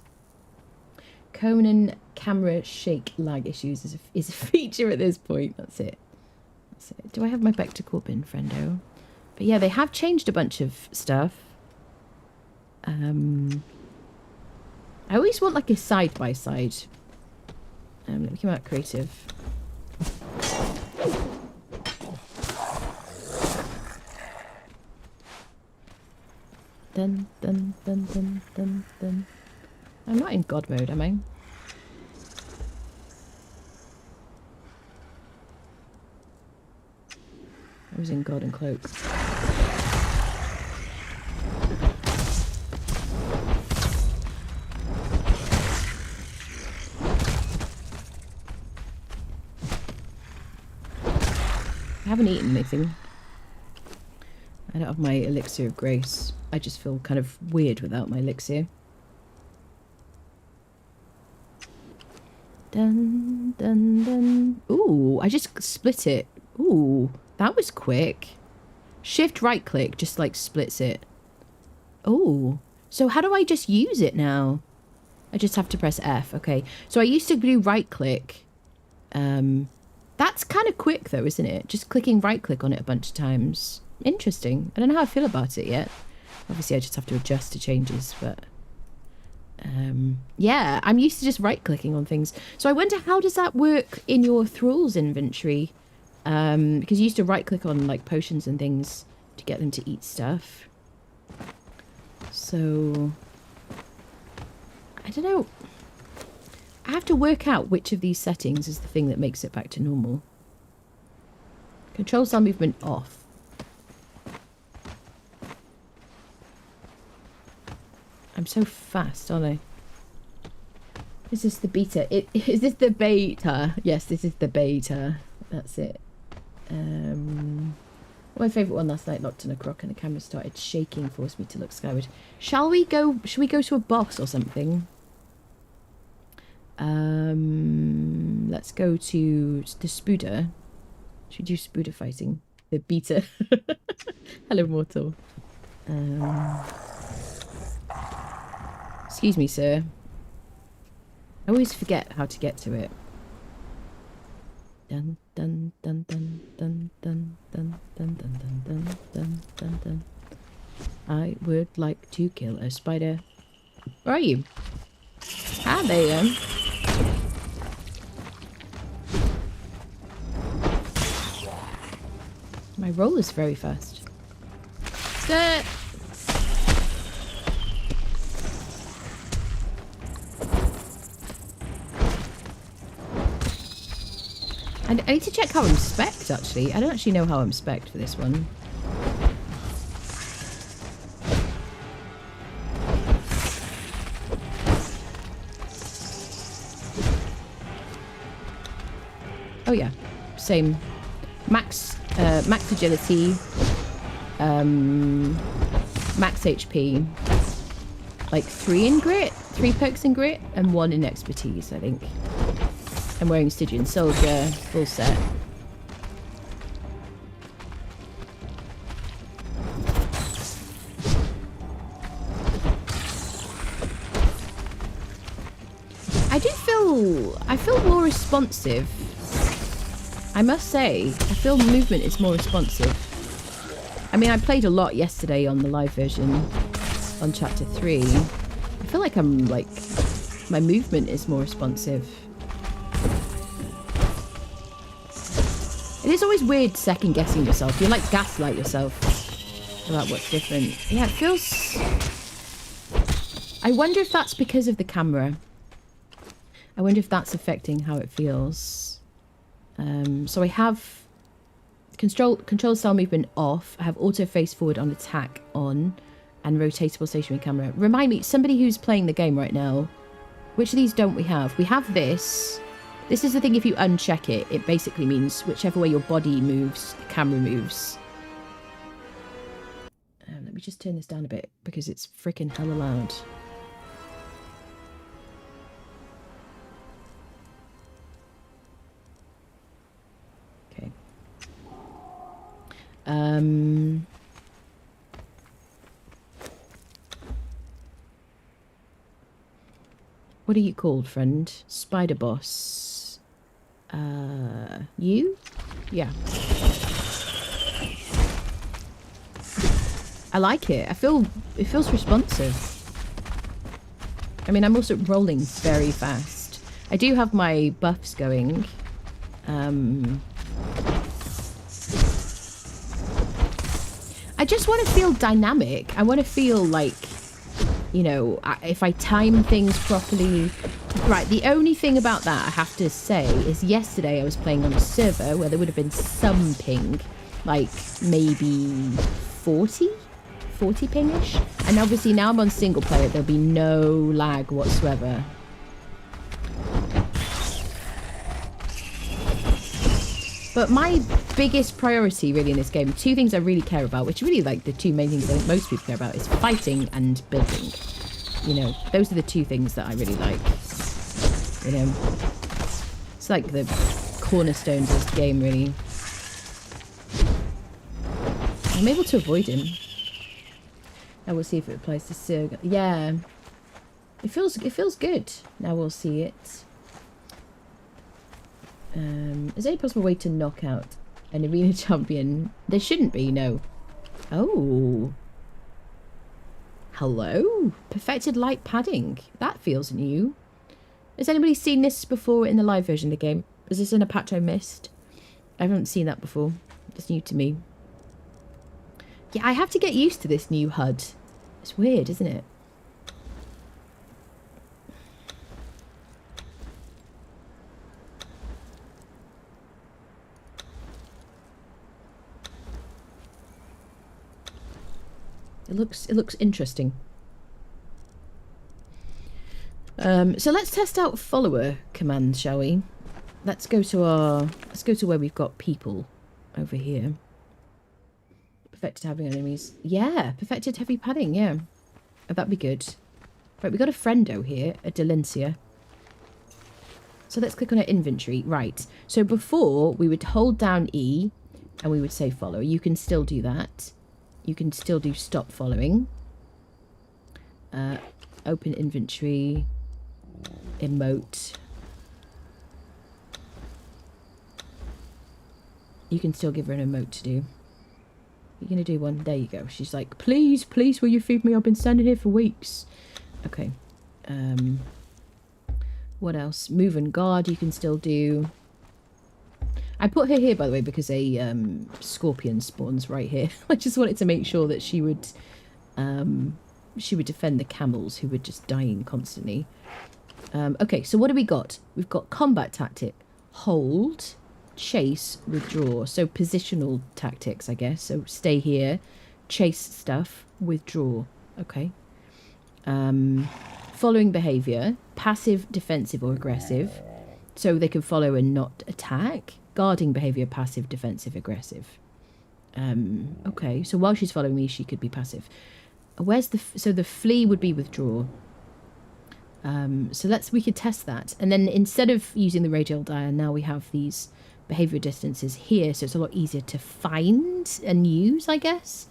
Speaker 1: Conan camera shake lag issues is a feature at this point. That's it. That's it. Do I have my Bector bin, friendo? But yeah, they have changed a bunch of stuff. I always want like a side by side. Let me come out creative. Dun dun dun dun dun dun. I'm not in God mode, am I? I was in God and Cloak. I haven't eaten anything. I don't have my elixir of grace. I just feel kind of weird without my elixir. Dun, dun, dun. Ooh, I just split it. Ooh, that was quick. Shift right click just like splits it. Ooh, so how do I just use it now? I just have to press F. Okay, so I used to do right click. That's kind of quick though, isn't it? Just clicking right click on it a bunch of times. Interesting. I don't know how I feel about it yet. Obviously I just have to adjust to changes, but yeah, I'm used to just right clicking on things. So I wonder, how does that work in your thralls inventory? Because you used to right click on like potions and things to get them to eat stuff. So I don't know. I have to work out which of these settings is the thing that makes it back to normal. Control cell movement off. I'm so fast, aren't I? Is this the beta? Is this the beta? Yes, this is the beta. That's it. My favourite one last night, knocked on a crock and the camera started shaking, forced me to look skyward. Should we go to a boss or something? Let's go to the Spuda. Should we do Spuda fighting? The beta. Hello, mortal. Excuse me, sir. I always forget how to get to it. Dun dun dun dun dun dun dun dun dun dun dun dun dun. I would like to kill a spider. Where are you? Ah, there you are. My roll is very fast. Sir! I need to check how I'm spec'd, actually. I don't actually know how I'm spec'd for this one. Oh yeah, same. Max agility, max HP, like 3 in grit, 3 perks in grit, and 1 in expertise, I think. I'm wearing Stygian Soldier, full set. I feel more responsive. I must say, I feel movement is more responsive. I mean, I played a lot yesterday on the live version on chapter 3. I feel like my movement is more responsive. It is always weird second guessing yourself. You like gaslight yourself about what's different. Yeah, it feels... I wonder if that's because of the camera. I wonder if that's affecting how it feels. So I have control cell movement off. I have auto face forward on attack on, and rotatable stationary camera. Remind me, somebody who's playing the game right now, which of these don't we have? We have this. This is the thing, if you uncheck it, it basically means whichever way your body moves, the camera moves. Let me just turn this down a bit because it's freaking hella loud. Okay. What are you called, friend? Spider boss. You? Yeah. I like it. It feels responsive. I mean, I'm also rolling very fast. I do have my buffs going. I just want to feel dynamic. I want to feel like, you know, if I time things properly. Right, the only thing about that I have to say is yesterday I was playing on a server where there would have been some ping, like maybe 40 ping-ish. And obviously now I'm on single player, there'll be no lag whatsoever. But my biggest priority really in this game, two things I really care about, which are really like the two main things I think most people care about, is fighting and building. You know, those are the two things that I really like. You know, it's like the cornerstones of this game, really. I'm able to avoid him. Now we'll see if it applies to Sirg. Yeah, it feels good. Now we'll see it. Is there any possible way to knock out an arena champion? There shouldn't be, no. Oh. Hello. Perfected light padding. That feels new. Has anybody seen this before in the live version of the game? Is this in a patch I missed? I haven't seen that before. It's new to me. Yeah, I have to get used to this new HUD. It's weird, isn't it? It looks interesting. So let's test out follower command, shall we? Let's go to where we've got people over here. Perfected having enemies. Yeah, perfected heavy padding, yeah. Oh, that'd be good. Right, we got a friendo here, a Delencia. So let's click on our inventory. Right, so before we would hold down E and we would say follow. You can still do that. You can still do stop following. Open inventory. Emote. You can still give her an emote to do. You're going to do one. There you go. She's like, please, please, will you feed me? I've been standing here for weeks. Okay. What else? Move and guard you can still do. I put her here, by the way, because a scorpion spawns right here. I just wanted to make sure that she would defend the camels who were just dying constantly. Okay, so what do we got? We've got combat tactic, hold, chase, withdraw. So positional tactics, I guess. So stay here, chase stuff, withdraw. Okay. Following behavior, passive, defensive, or aggressive. So they can follow and not attack. Guarding behavior, passive, defensive, aggressive. Okay, so while she's following me, she could be passive. Where's the... So the flee would be withdraw. So we could test that. And then instead of using the radial dial, now we have these behavior distances here. So it's a lot easier to find and use, I guess.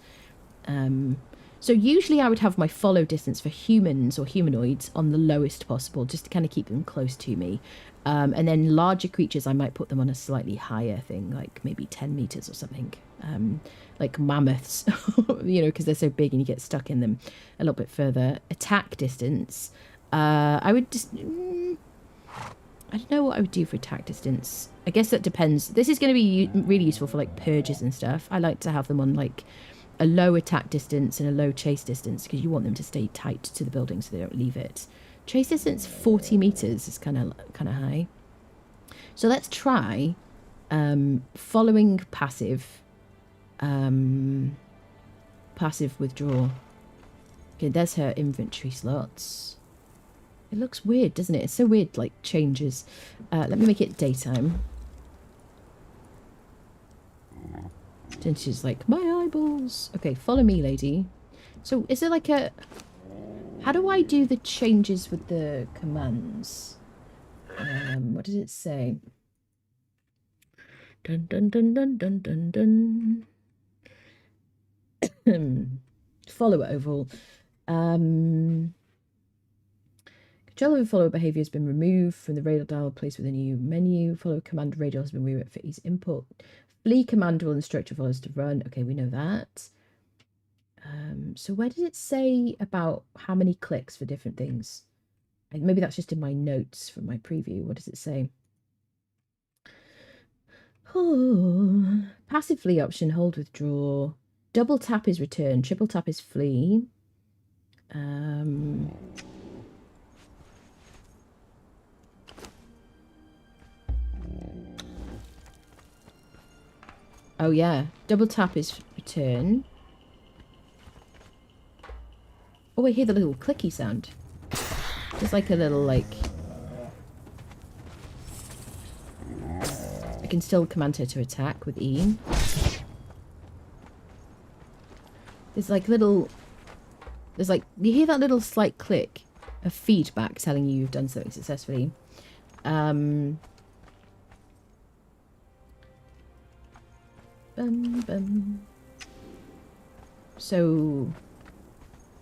Speaker 1: So usually I would have my follow distance for humans or humanoids on the lowest possible, just to kind of keep them close to me. And then larger creatures, I might put them on a slightly higher thing, like maybe 10 meters or something. Like mammoths, you know, because they're so big and you get stuck in them. A little bit further. Attack distance. I would just... I don't know what I would do for attack distance. I guess that depends. This is going to be really useful for like purges and stuff. I like to have them on like a low attack distance and a low chase distance because you want them to stay tight to the building so they don't leave it. Chase distance 40 meters is kind of high. So let's try following passive. Passive withdraw. Okay, there's her inventory slots. It looks weird, doesn't it? It's so weird, like, changes. Let me make it daytime. Then she's like, my eyeballs. Okay, follow me, lady. So, is there like a... How do I do the changes with the commands? What does it say? Dun dun dun dun dun dun dun. Follow it overall. Control over follower behavior has been removed from the radar dial placed with a new menu. Follow command radar has been removed for easy input. Flee command will instruct your followers to run. Okay, we know that. So where did it say about how many clicks for different things? Maybe that's just in my notes from my preview. What does it say? Oh, passive flee option, hold withdraw. Double tap is return, triple tap is flee. Oh yeah, double tap is return. Oh, I hear the little clicky sound. There's like a little, like... I can still command her to attack with E. There's like little... There's like... You hear that little slight click of feedback telling you you've done something successfully. Bum, bum. So...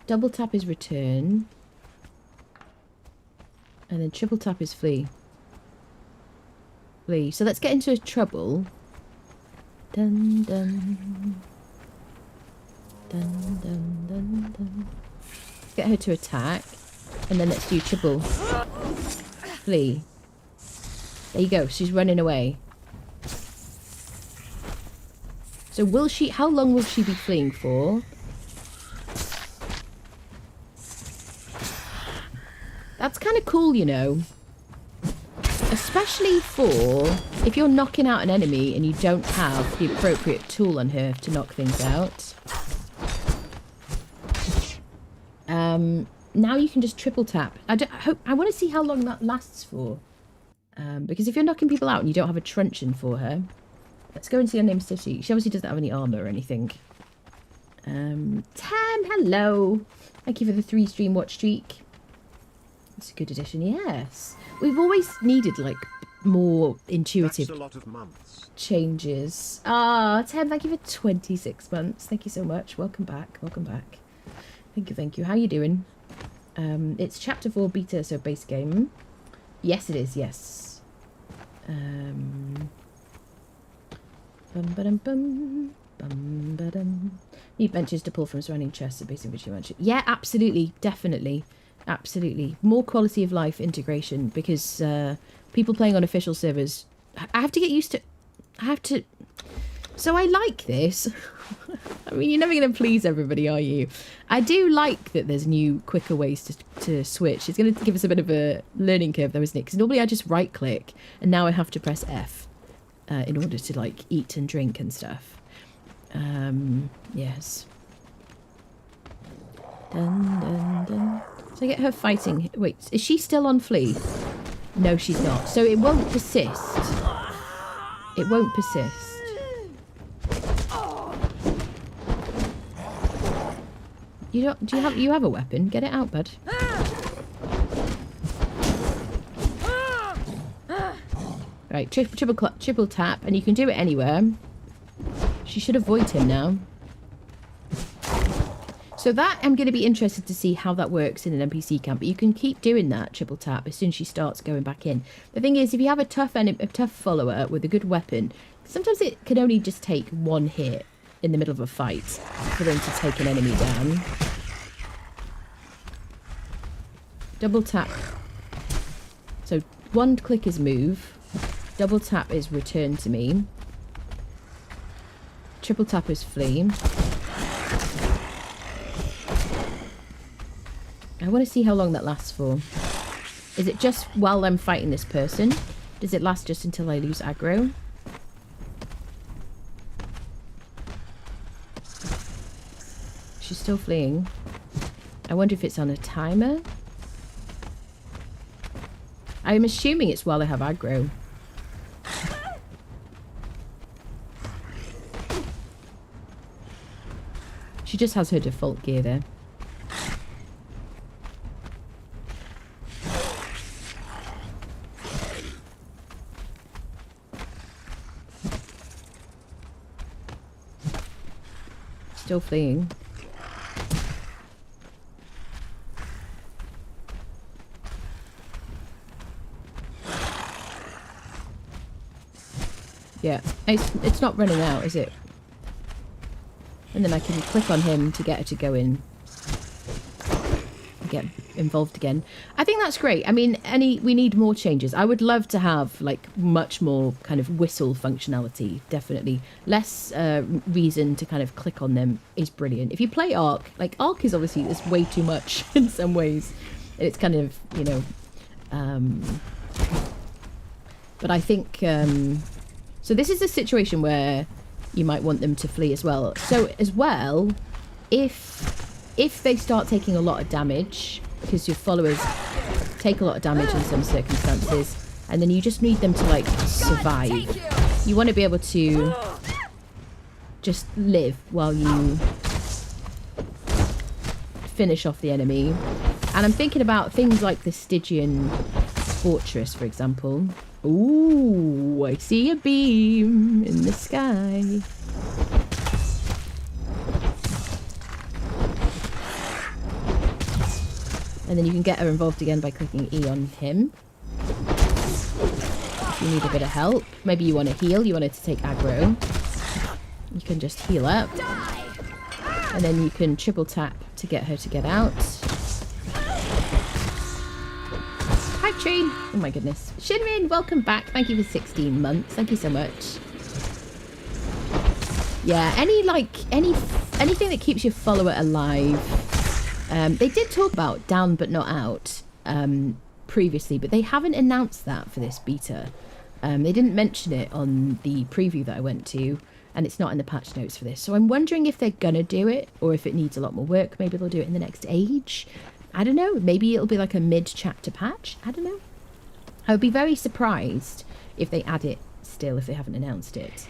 Speaker 1: Double tap is return. And then triple tap is flee. Flee. So let's get into trouble. Dun dun. Dun dun dun dun. Let's get her to attack. And then let's do triple. Flee. There you go. She's running away. So will she... How long will she be fleeing for? That's kind of cool, you know. Especially for if you're knocking out an enemy and you don't have the appropriate tool on her to knock things out. Now you can just triple tap. I want to see how long that lasts for. Because if you're knocking people out and you don't have a truncheon for her. Let's go and see her name City. She obviously doesn't have any armor or anything. Tam, hello. Thank you for the 3-stream watch streak. It's a good addition, yes. We've always needed, like, more intuitive changes. Ah, Tem, thank you for 26 months. Thank you so much. Welcome back. Welcome back. Thank you. How you doing? It's Chapter 4 beta, so base game. Yes, it is, yes. Need benches to pull from surrounding chests at base inventory mansion. Yeah, absolutely. Definitely. Absolutely. More quality of life integration because people playing on official servers, I have to get used to... So I like this. I mean, you're never going to please everybody, are you? I do like that there's new, quicker ways to switch. It's going to give us a bit of a learning curve though, isn't it? Because normally I just right-click and now I have to press F in order to, like, eat and drink and stuff. Yes. Dun, dun, dun. So I get her fighting. Wait, is she still on flee? No, she's not. So it won't persist. It won't persist. You have a weapon? Get it out, bud. Right, triple tap, and you can do it anywhere. She should avoid him now. So that, I'm going to be interested to see how that works in an NPC camp. But you can keep doing that triple tap as soon as she starts going back in. The thing is, if you have a tough follower with a good weapon, sometimes it can only just take one hit in the middle of a fight for them to take an enemy down. Double tap. So one click is move. Double tap is return to me. Triple tap is flee. I want to see how long that lasts for. Is it just while I'm fighting this person? Does it last just until I lose aggro? She's still fleeing. I wonder if it's on a timer. I'm assuming it's while I have aggro. She just has her default gear there. Still fleeing. Yeah, it's not running out, is it? And then I can click on him to get her to go in and get involved again. I think that's great. I mean, we need more changes. I would love to have like much more kind of whistle functionality. Definitely less reason to kind of click on them is brilliant. If you play Ark, like Ark is obviously it's way too much in some ways. It's kind of, you know, but I think so this is a situation where you might want them to flee as well. So as well, if they start taking a lot of damage, because your followers take a lot of damage in some circumstances, and then you just need them to like survive. You want to be able to just live while you finish off the enemy. And I'm thinking about things like the Stygian Fortress, for example. Ooh, I see a beam in the sky. And then you can get her involved again by clicking E on him. If you need a bit of help. Maybe you want to heal, you want her to take aggro. You can just heal up. And then you can triple tap to get her to get out. Hi, Tree. Oh my goodness. Shinrin, welcome back. Thank you for 16 months. Thank you so much. Yeah, anything that keeps your follower alive. They did talk about down but not out previously, but they haven't announced that for this beta. They didn't mention it on the preview that I went to, and it's not in the patch notes for this. So I'm wondering if they're gonna do it, or if it needs a lot more work. Maybe they'll do it in the next age. I don't know. Maybe it'll be like a mid-chapter patch. I don't know. I would be very surprised if they add it still, if they haven't announced it.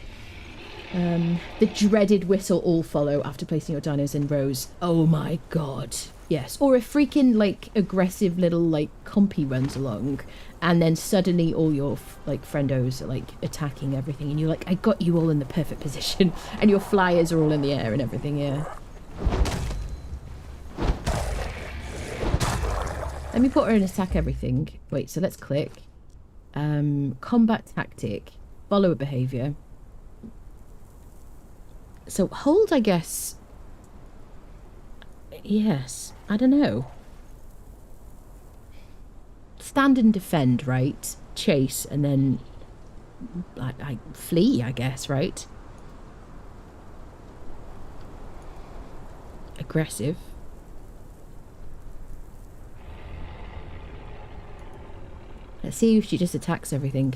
Speaker 1: The dreaded whistle all follow after placing your dinos in rows. Oh my god. Yes. Or a freaking like aggressive little like compy runs along, and then suddenly all your like friendos are like attacking everything, and you're like, I got you all in the perfect position, and your flyers are all in the air and everything. Yeah. Let me put her in attack everything. Wait, so let's click. Combat tactic. Follower behavior. So hold, I guess. Yes. I don't know. Stand and defend, right? Chase, and then I flee, I guess, right? Aggressive. Let's see if she just attacks everything.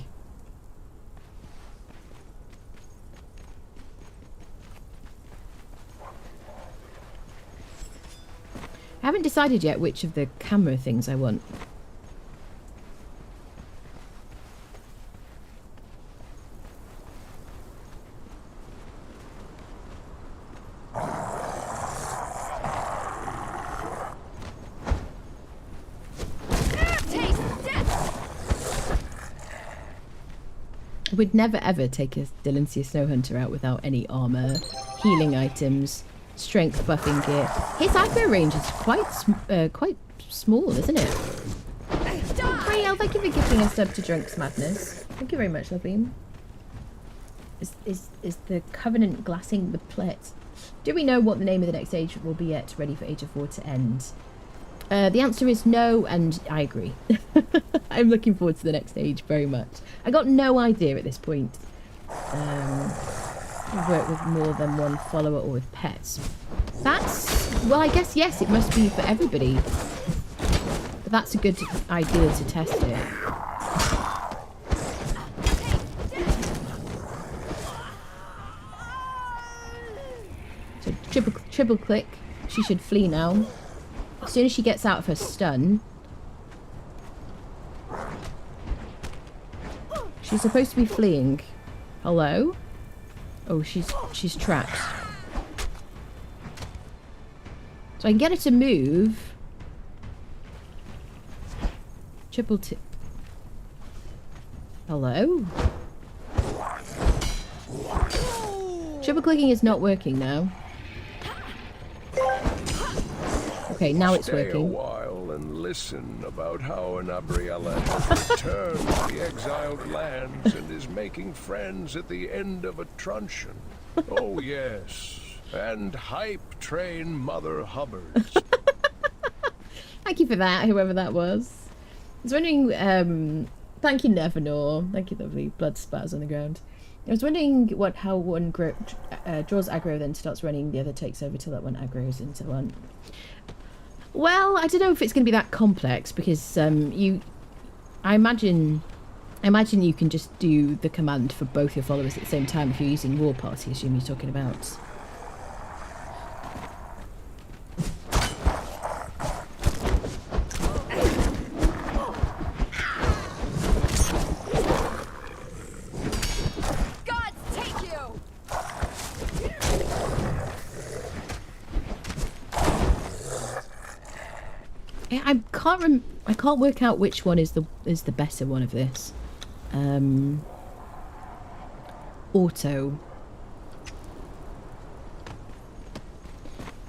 Speaker 1: I haven't decided yet which of the camera things I want. I would never ever take a Delancia Snow Hunter out without any armor, healing items, strength buffing gear. His aggro range is quite small, isn't it? Hi, thank you for gifting a sub to Drunk's Madness. Thank you very much, lovely. Is the Covenant glassing the plate? Do we know what the name of the next age will be yet, ready for Age of War to end? The answer is no, and I agree. I'm looking forward to the next age very much. I got no idea at this point. Work with more than one follower or with pets. That's, well, I guess yes, it must be for everybody. But that's a good idea to test it. So triple click. She should flee now. As soon as she gets out of her stun. She's supposed to be fleeing. Hello? Oh, she's trapped. So I can get her to move. Triple tip. Hello? Triple clicking is not working now. Okay, now it's working.
Speaker 2: Stay a while and listen about how an Abriella has returned to the exiled lands and is making friends at the end of a truncheon. Oh yes, and hype train Mother Hubbards.
Speaker 1: Thank you for that, whoever that was. I was wondering, thank you Nevanor. Thank you, lovely. Blood spatters on the ground. I was wondering how one draws aggro, then starts running, the other takes over till that one aggroes into one. Well, I don't know if it's going to be that complex because I imagine you can just do the command for both your followers at the same time if you're using War Party, assume you're talking about. I can't work out which one is the better one of this. Auto.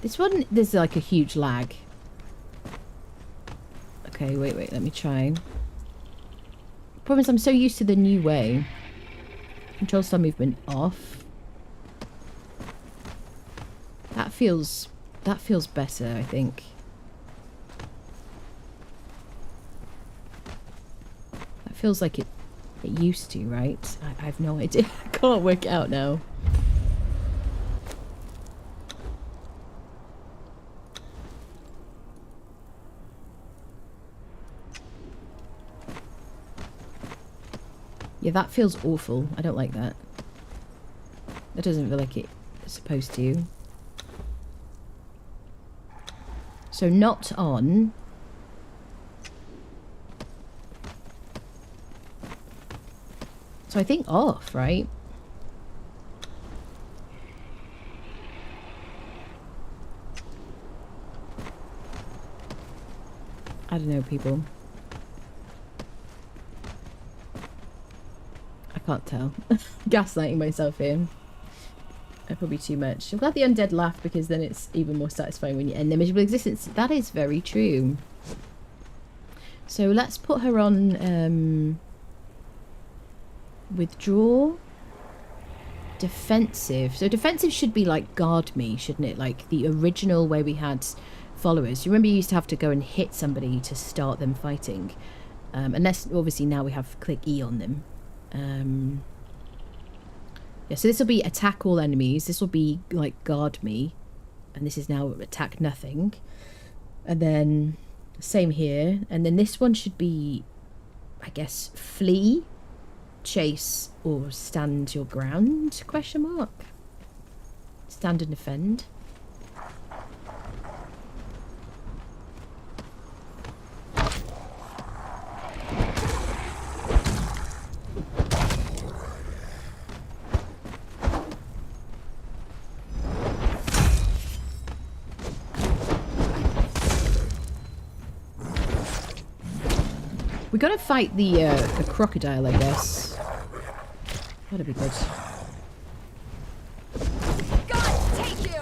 Speaker 1: This one, there's like a huge lag. Okay, wait, let me try. Problem is I'm so used to the new way. Control star movement off. That feels better, I think. Feels like it used to, right? I have no idea. I can't work it out now. Yeah, that feels awful. I don't like that. That doesn't feel like it's supposed to. So not on. So I think off, right? I don't know, people. I can't tell. Gaslighting myself here. Probably too much. I'm glad the undead laugh because then it's even more satisfying when you end their miserable existence. That is very true. So let's put her on... withdraw. Defensive. So defensive should be like guard me, shouldn't it? Like the original way we had followers. You remember you used to have to go and hit somebody to start them fighting. Unless obviously now we have click E on them. Yeah, so this will be attack all enemies. This will be like guard me. And this is now attack nothing. And then same here. And then this one should be, I guess, flee. Chase or stand your ground? Question mark. Stand and defend. We gotta fight the crocodile, I guess. That'd be good. God, take you!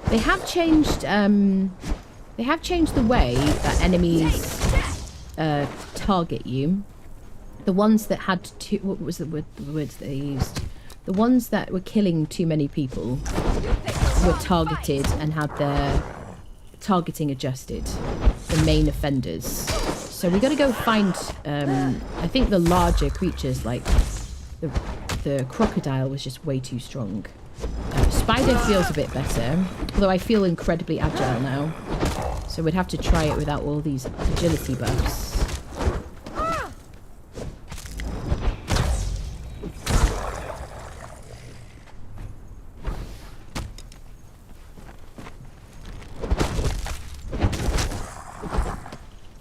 Speaker 1: They have changed. They have changed the way that enemies target you. The ones that had too. What was the words that they used? The ones that were killing too many people were targeted and had their targeting adjusted. The main offenders. So we got to go find, I think, the larger creatures like the the crocodile was just way too strong. Spider feels a bit better, although I feel incredibly agile now. So we'd have to try it without all these agility buffs.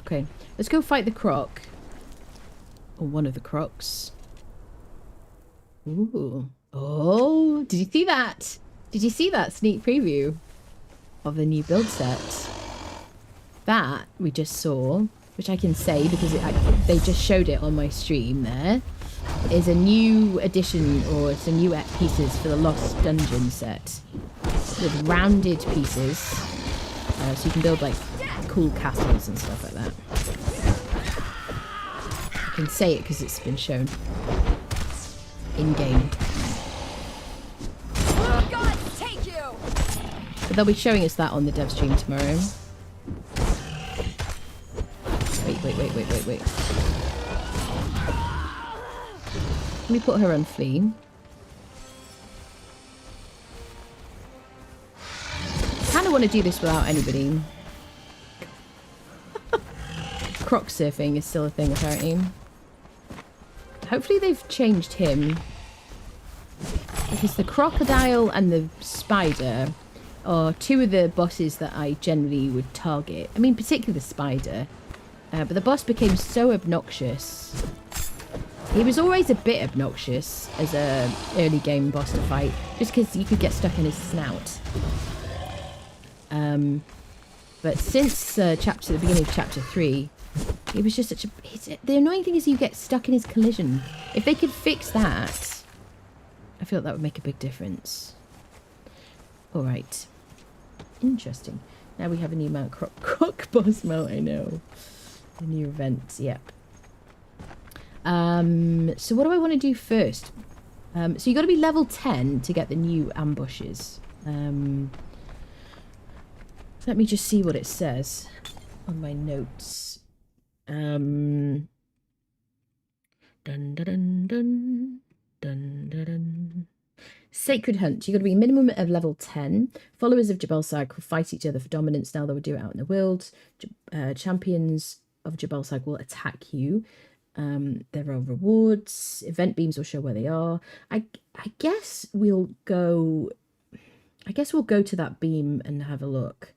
Speaker 1: Okay, let's go fight the croc. Or one of the crocs. Ooh. Oh, did you see that? Did you see that sneak preview of the new build set? That we just saw, which I can say because they just showed it on my stream there, is a new addition, or it's a new pieces for the Lost Dungeon set. With rounded pieces. So you can build like cool castles and stuff like that. I can say it because it's been shown in-game.
Speaker 3: God, take you!
Speaker 1: But they'll be showing us that on the dev stream tomorrow. Wait. Let me put her on flee. Kind of want to do this without anybody. Croc surfing is still a thing apparently. Hopefully they've changed him. Because the crocodile and the spider are two of the bosses that I generally would target. I mean, particularly the spider. But the boss became so obnoxious. He was always a bit obnoxious as a early game boss to fight. Just because you could get stuck in his snout. But since the beginning of chapter 3, he was just such a... The annoying thing is you get stuck in his collision. If they could fix that, I feel like that would make a big difference. Alright. Interesting. Now we have a new Mount Croc boss mount, I know. A new event, yep. So what do I want to do first? So you got to be level 10 to get the new ambushes. Let me just see what it says on my notes. Dun dun dun dun dun dun dun. Sacred Hunt. You've got to be a minimum of level 10. Followers of Jebel Sag will fight each other for dominance. Now they will do it out in the world. Champions of Jebel Sag will attack you. There are rewards. Event beams will show where they are. I guess we'll go... to that beam and have a look.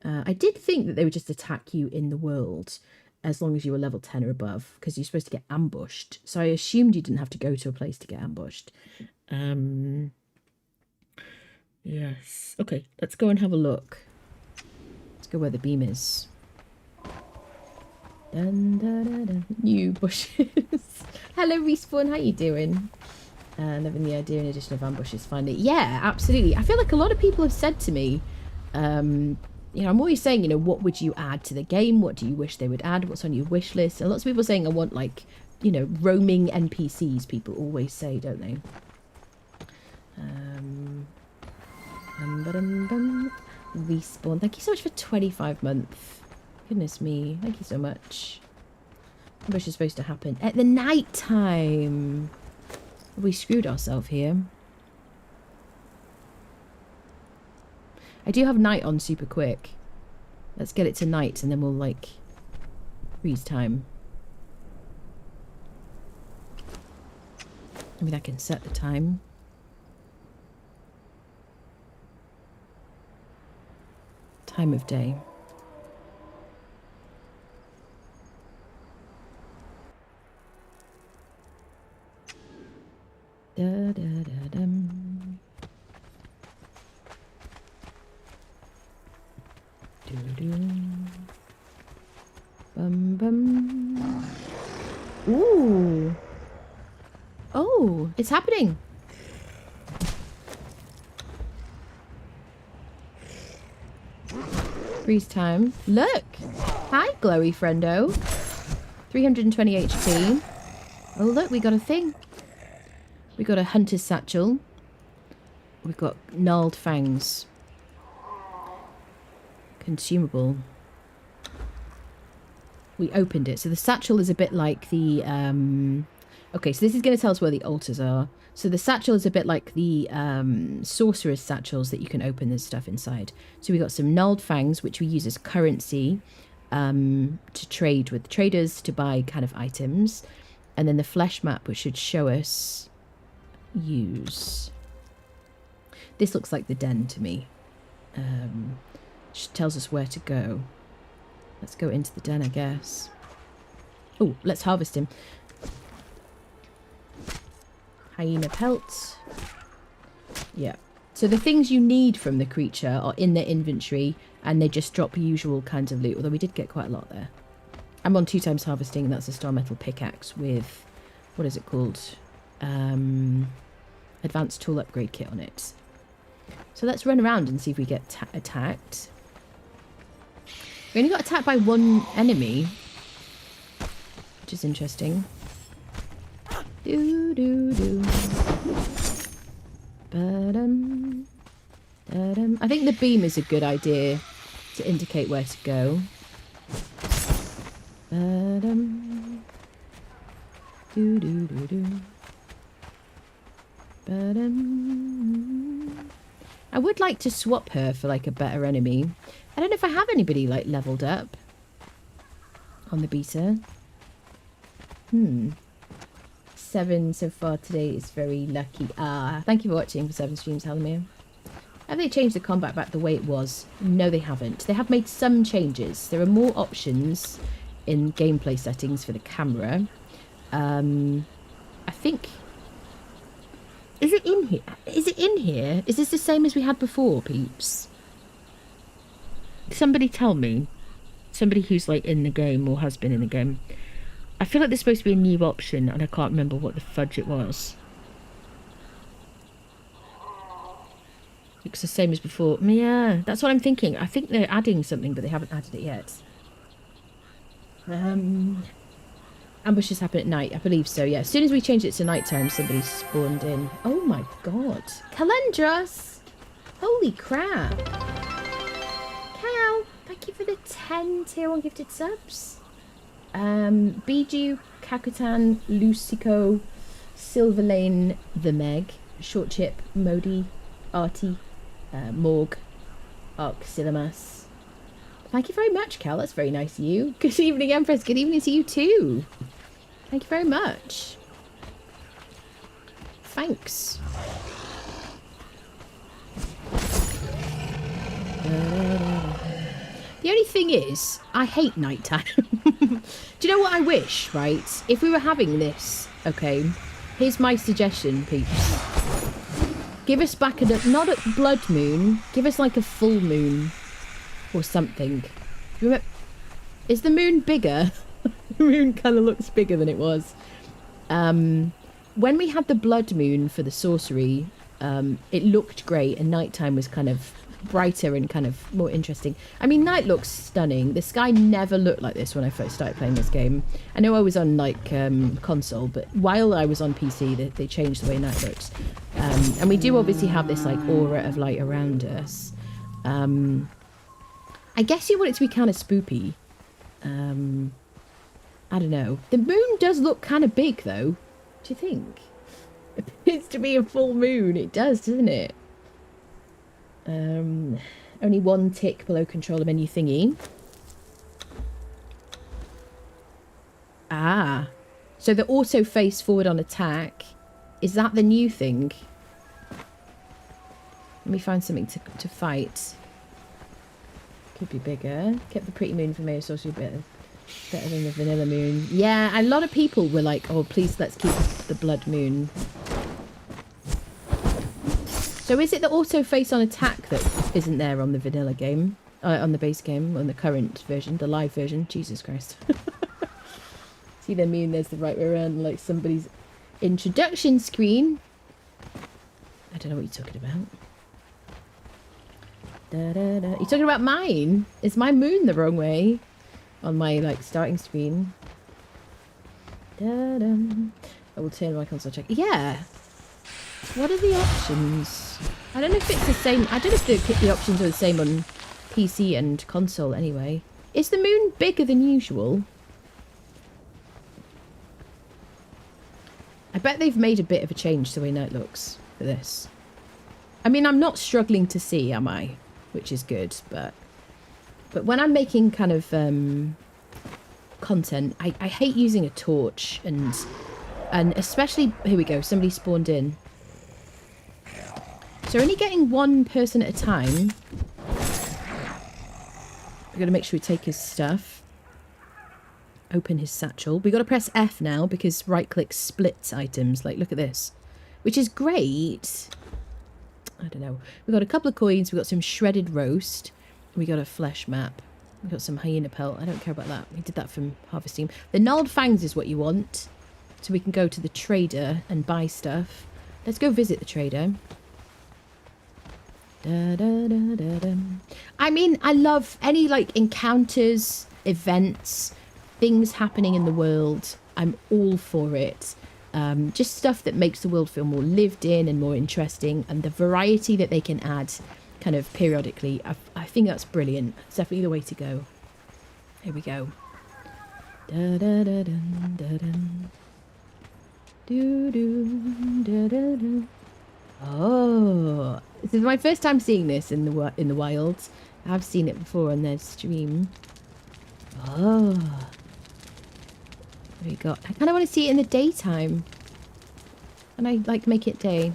Speaker 1: I did think that they would just attack you in the world as long as you were level 10 or above, because you're supposed to get ambushed. So I assumed you didn't have to go to a place to get ambushed. Yes. Okay, let's go and have a look. Let's go where the beam is. Dun, dun, dun, dun. New bushes. Hello, Respawn. How you doing? Loving the idea and addition of ambushes finally. Yeah, absolutely. I feel like a lot of people have said to me, you know, I'm always saying, you know, what would you add to the game? What do you wish they would add? What's on your wish list? And lots of people are saying I want, like, you know, roaming NPCs. People always say, don't they? Respawn. Thank you so much for 25 months. Goodness me. Thank you so much. Ambush is supposed to happen at the night time. We screwed ourselves here. I do have night on super quick. Let's get it to night and then we'll, like, freeze time. Maybe I can set the time. Time of day. Da, da, da, dum. Do, do. Bum, bum. Ooh. Oh, it's happening. Freeze time. Look. Hi, glowy friendo. 320 HP. Oh, look, we got a thing. We got a hunter's satchel. We've got gnarled fangs. Consumable. We opened it. So the satchel is a bit like the... Okay, so this is going to tell us where the altars are. So the satchel is a bit like the sorcerer's satchels that you can open. There's stuff inside. So we got some gnarled fangs, which we use as currency to trade with traders to buy kind of items. And then the flesh map, which should show us use. This looks like the den to me. Which tells us where to go. Let's go into the den, I guess. Oh, let's harvest him. Hyena pelt. Yeah. So the things you need from the creature are in their inventory, and they just drop usual kinds of loot, although we did get quite a lot there. I'm on 2 times harvesting, and that's a star metal pickaxe with, what is it called? Advanced tool upgrade kit on it. So let's run around and see if we get attacked. We only got attacked by 1 enemy, which is interesting. Do do do. Ba-dum. Da-dum. I think the beam is a good idea to indicate where to go. Ba-dum. Do do do do. Ba-dum. I would like to swap her for like a better enemy. I don't know if I have anybody like leveled up on the beta. 7 so far today is very lucky. Thank you for watching for 7 streams, Halamir. Have they changed the combat back the way it was? No, they haven't. They have made some changes. There are more options in gameplay settings for the camera. I think... Is it in here? Is it in here? Is this the same as we had before, peeps? Somebody tell me. Somebody who's like in the game or has been in the game. I feel like there's supposed to be a new option and I can't remember what the fudge it was. Looks the same as before. Yeah, that's what I'm thinking. I think they're adding something, but they haven't added it yet. Ambushes happen at night. I believe so, yeah. As soon as we change it to nighttime, somebody spawned in. Oh my god. Calendros! Holy crap. Cal, thank you for the 10 tier 1 gifted subs. Biju, Kakutan, Lucico, Silverlane, The Meg, Short Chip, Modi, Artie, Morg, Arc Silamas. Thank you very much, Cal. That's very nice of you. Good evening, Empress. Good evening to you too. Thank you very much. Thanks. The only thing is, I hate nighttime. Do you know what I wish, right? If we were having this, okay, here's my suggestion, peeps. Give us back not a blood moon, give us like a full moon or something. Remember, is the moon bigger? The moon kind of looks bigger than it was. When we had the blood moon for the sorcery, it looked great and nighttime was kind of brighter and kind of more interesting. I mean, night looks stunning. The sky never looked like this when I first started playing this game. I know I was on like console, but while I was on PC, they changed the way night looks. And we do obviously have this like aura of light around us. I guess you want it to be kind of spoopy. I don't know. The moon does look kind of big though. Do you think? It appears to be a full moon. It does, doesn't it? Only 1 tick below controller menu thingy. So the auto face forward on attack, is that the new thing? Let me find something to fight. Could be bigger. Kept the pretty moon for me, it's also better than the vanilla moon. Yeah, a lot of people were like, oh please let's keep the blood moon. So is it the auto face on attack that isn't there on the vanilla game? On the base game, on the current version, the live version? Jesus Christ. See what I mean? There's the right way around, like somebody's introduction screen. I don't know what you're talking about. You're talking about mine? Is my moon the wrong way? On my, like, starting screen. I will turn my console check. Yeah. What are the options? I don't know if it's the same. I don't know if the options are the same on PC and console anyway. Is the moon bigger than usual? I bet they've made a bit of a change to the way night looks for this. I mean, I'm not struggling to see, am I? Which is good, but when I'm making kind of content, I hate using a torch and especially, here we go, somebody spawned in. So only getting one person at a time. We've got to make sure we take his stuff. Open his satchel. We've got to press F now because right-click splits items. Like, look at this. Which is great. I don't know. We've got a couple of coins. We've got some shredded roast. We got a flesh map. We've got some hyena pelt. I don't care about that. We did that from harvesting. The gnarled fangs is what you want. So we can go to the trader and buy stuff. Let's go visit the trader. Da, da, da, da, da. I mean, I love any like encounters, events, things happening in the world. I'm all for it. Just stuff that makes the world feel more lived in and more interesting, and the variety that they can add kind of periodically. I think that's brilliant. It's definitely the way to go. Here we go. Da, da, da, dun, da, dun. Do, do, da, da, da. Oh, this is my first time seeing this in the wild. I've seen it before on their stream. Oh, there we go. I kind of want to see it in the daytime. And I like make it day.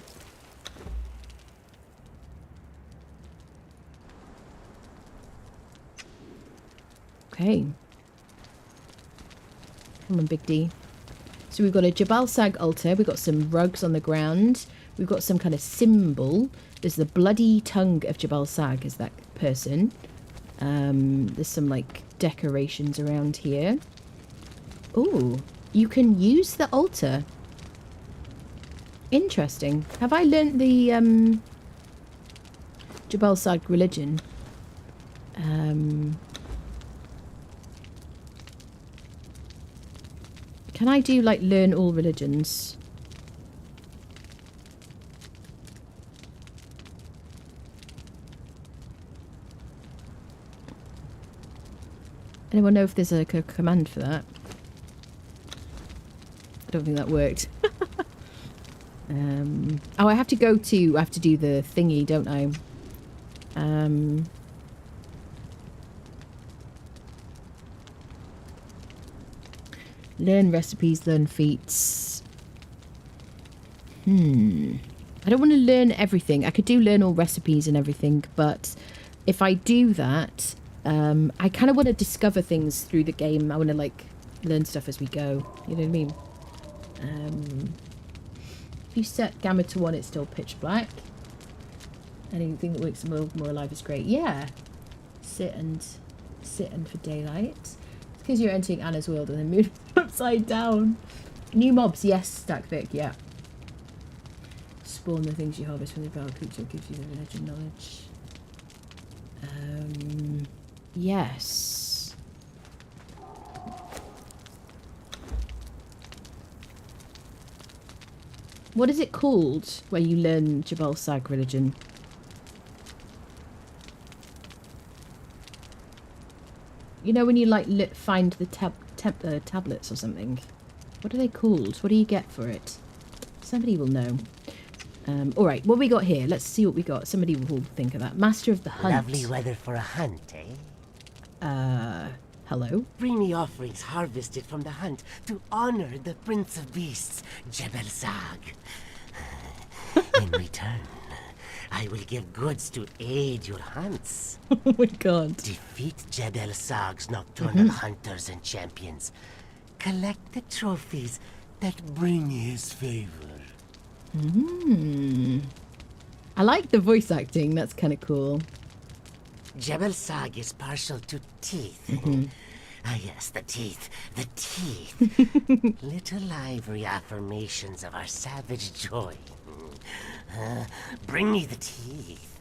Speaker 1: Okay. Come on, Big D. So we've got a Jebel Sag altar. We've got some rugs on the ground. We've got some kind of symbol. There's the bloody tongue of Jebel Sag as that person. There's some like decorations around here. Oh, you can use the altar. Interesting. Have I learnt the Jebel Sag religion? Can I do like learn all religions? Anyone know if there's a command for that? I don't think that worked. Oh, I have to do the thingy, don't I? Learn recipes, learn feats. I don't want to learn everything. I could do learn all recipes and everything, but if I do that, I kind of want to discover things through the game. I want to like learn stuff as we go. You know what I mean? If you set gamma to 1, it's still pitch black. Anything that makes the world more alive is great. Yeah. Sit and for daylight. It's because you're entering Anna's world and then moving upside down. New mobs, yes, Stack Vic, yeah. Spawn the things you harvest from the battle creature gives you the religion knowledge. Yes. What is it called where you learn Jebel Sag religion? You know when you like find the tablets or something? What are they called? What do you get for it? Somebody will know. Alright, what we got here? Let's see what we got. Somebody will think of that. Master of the Hunt.
Speaker 3: Lovely weather for a hunt, eh?
Speaker 1: Hello?
Speaker 3: Bring me offerings harvested from the hunt to honor the Prince of Beasts, Jebel Sag. In return, I will give goods to aid your hunts.
Speaker 1: Oh my god.
Speaker 3: Defeat Jebel Sag's nocturnal hunters and champions. Collect the trophies that bring his favor.
Speaker 1: I like the voice acting. That's kind of cool.
Speaker 3: Jebel Sag is partial to teeth. Ah yes, the teeth. The teeth. Little ivory affirmations of our savage joy. Bring me the teeth.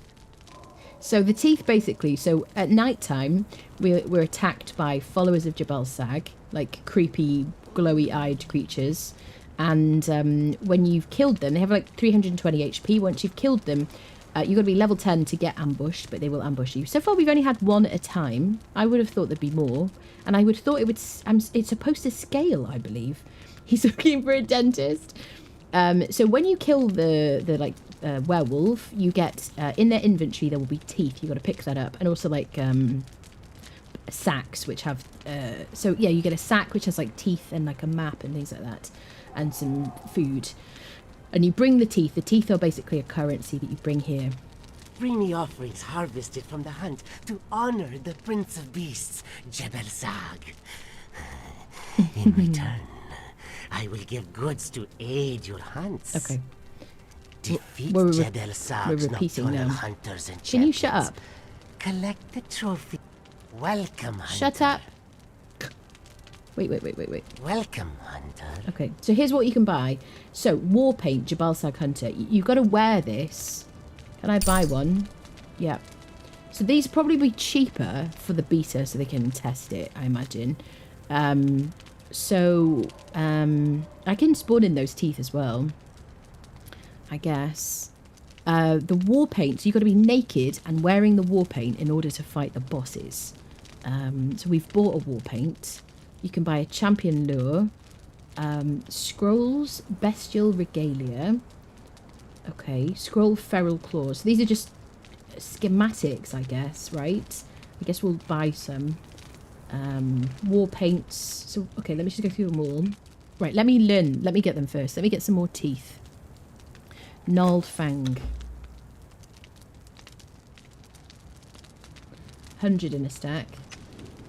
Speaker 1: So the teeth basically, so at night time, we're attacked by followers of Jebel Sag, like creepy, glowy-eyed creatures. And when you've killed them, they have like 320 HP. Once you've killed them, you've got to be level 10 to get ambushed, but they will ambush you. So far, we've only had one at a time. I would have thought there'd be more. And I would have thought it would... it's supposed to scale, I believe. He's looking for a dentist. So when you kill the werewolf, you get in their inventory there will be teeth. You got to pick that up, and also like sacks which have. So yeah, you get a sack which has like teeth and like a map and things like that, and some food. And you bring the teeth. The teeth are basically a currency that you bring here.
Speaker 3: Bring me offerings harvested from the hunt to honor the Prince of Beasts, Jebel Sag. In return, I will give goods to aid your hunts.
Speaker 1: Okay.
Speaker 3: Defeat
Speaker 1: We're
Speaker 3: Jebel Sag's
Speaker 1: repeating
Speaker 3: nocturnal
Speaker 1: now.
Speaker 3: hunters and
Speaker 1: Can you shut
Speaker 3: champions.
Speaker 1: up?
Speaker 3: Collect the trophy. Welcome, hunter.
Speaker 1: Shut up. Wait.
Speaker 3: Welcome, hunter.
Speaker 1: Okay, so here's what you can buy. So, war paint, Jebel Sag Hunter. You've got to wear this. Can I buy one? Yeah. So these probably be cheaper for the beta so they can test it, I imagine. I can spawn in those teeth as well, I guess. The war paint, so you've got to be naked and wearing the war paint in order to fight the bosses. So we've bought a war paint. You can buy a champion lure, scrolls, bestial regalia. Okay, scroll feral claws. These are just schematics, I guess, right? I guess we'll buy some. War paints. So, okay, let me just go through them all. Right, let me get them first. Let me get some more teeth. Gnarled fang. 100 in a stack.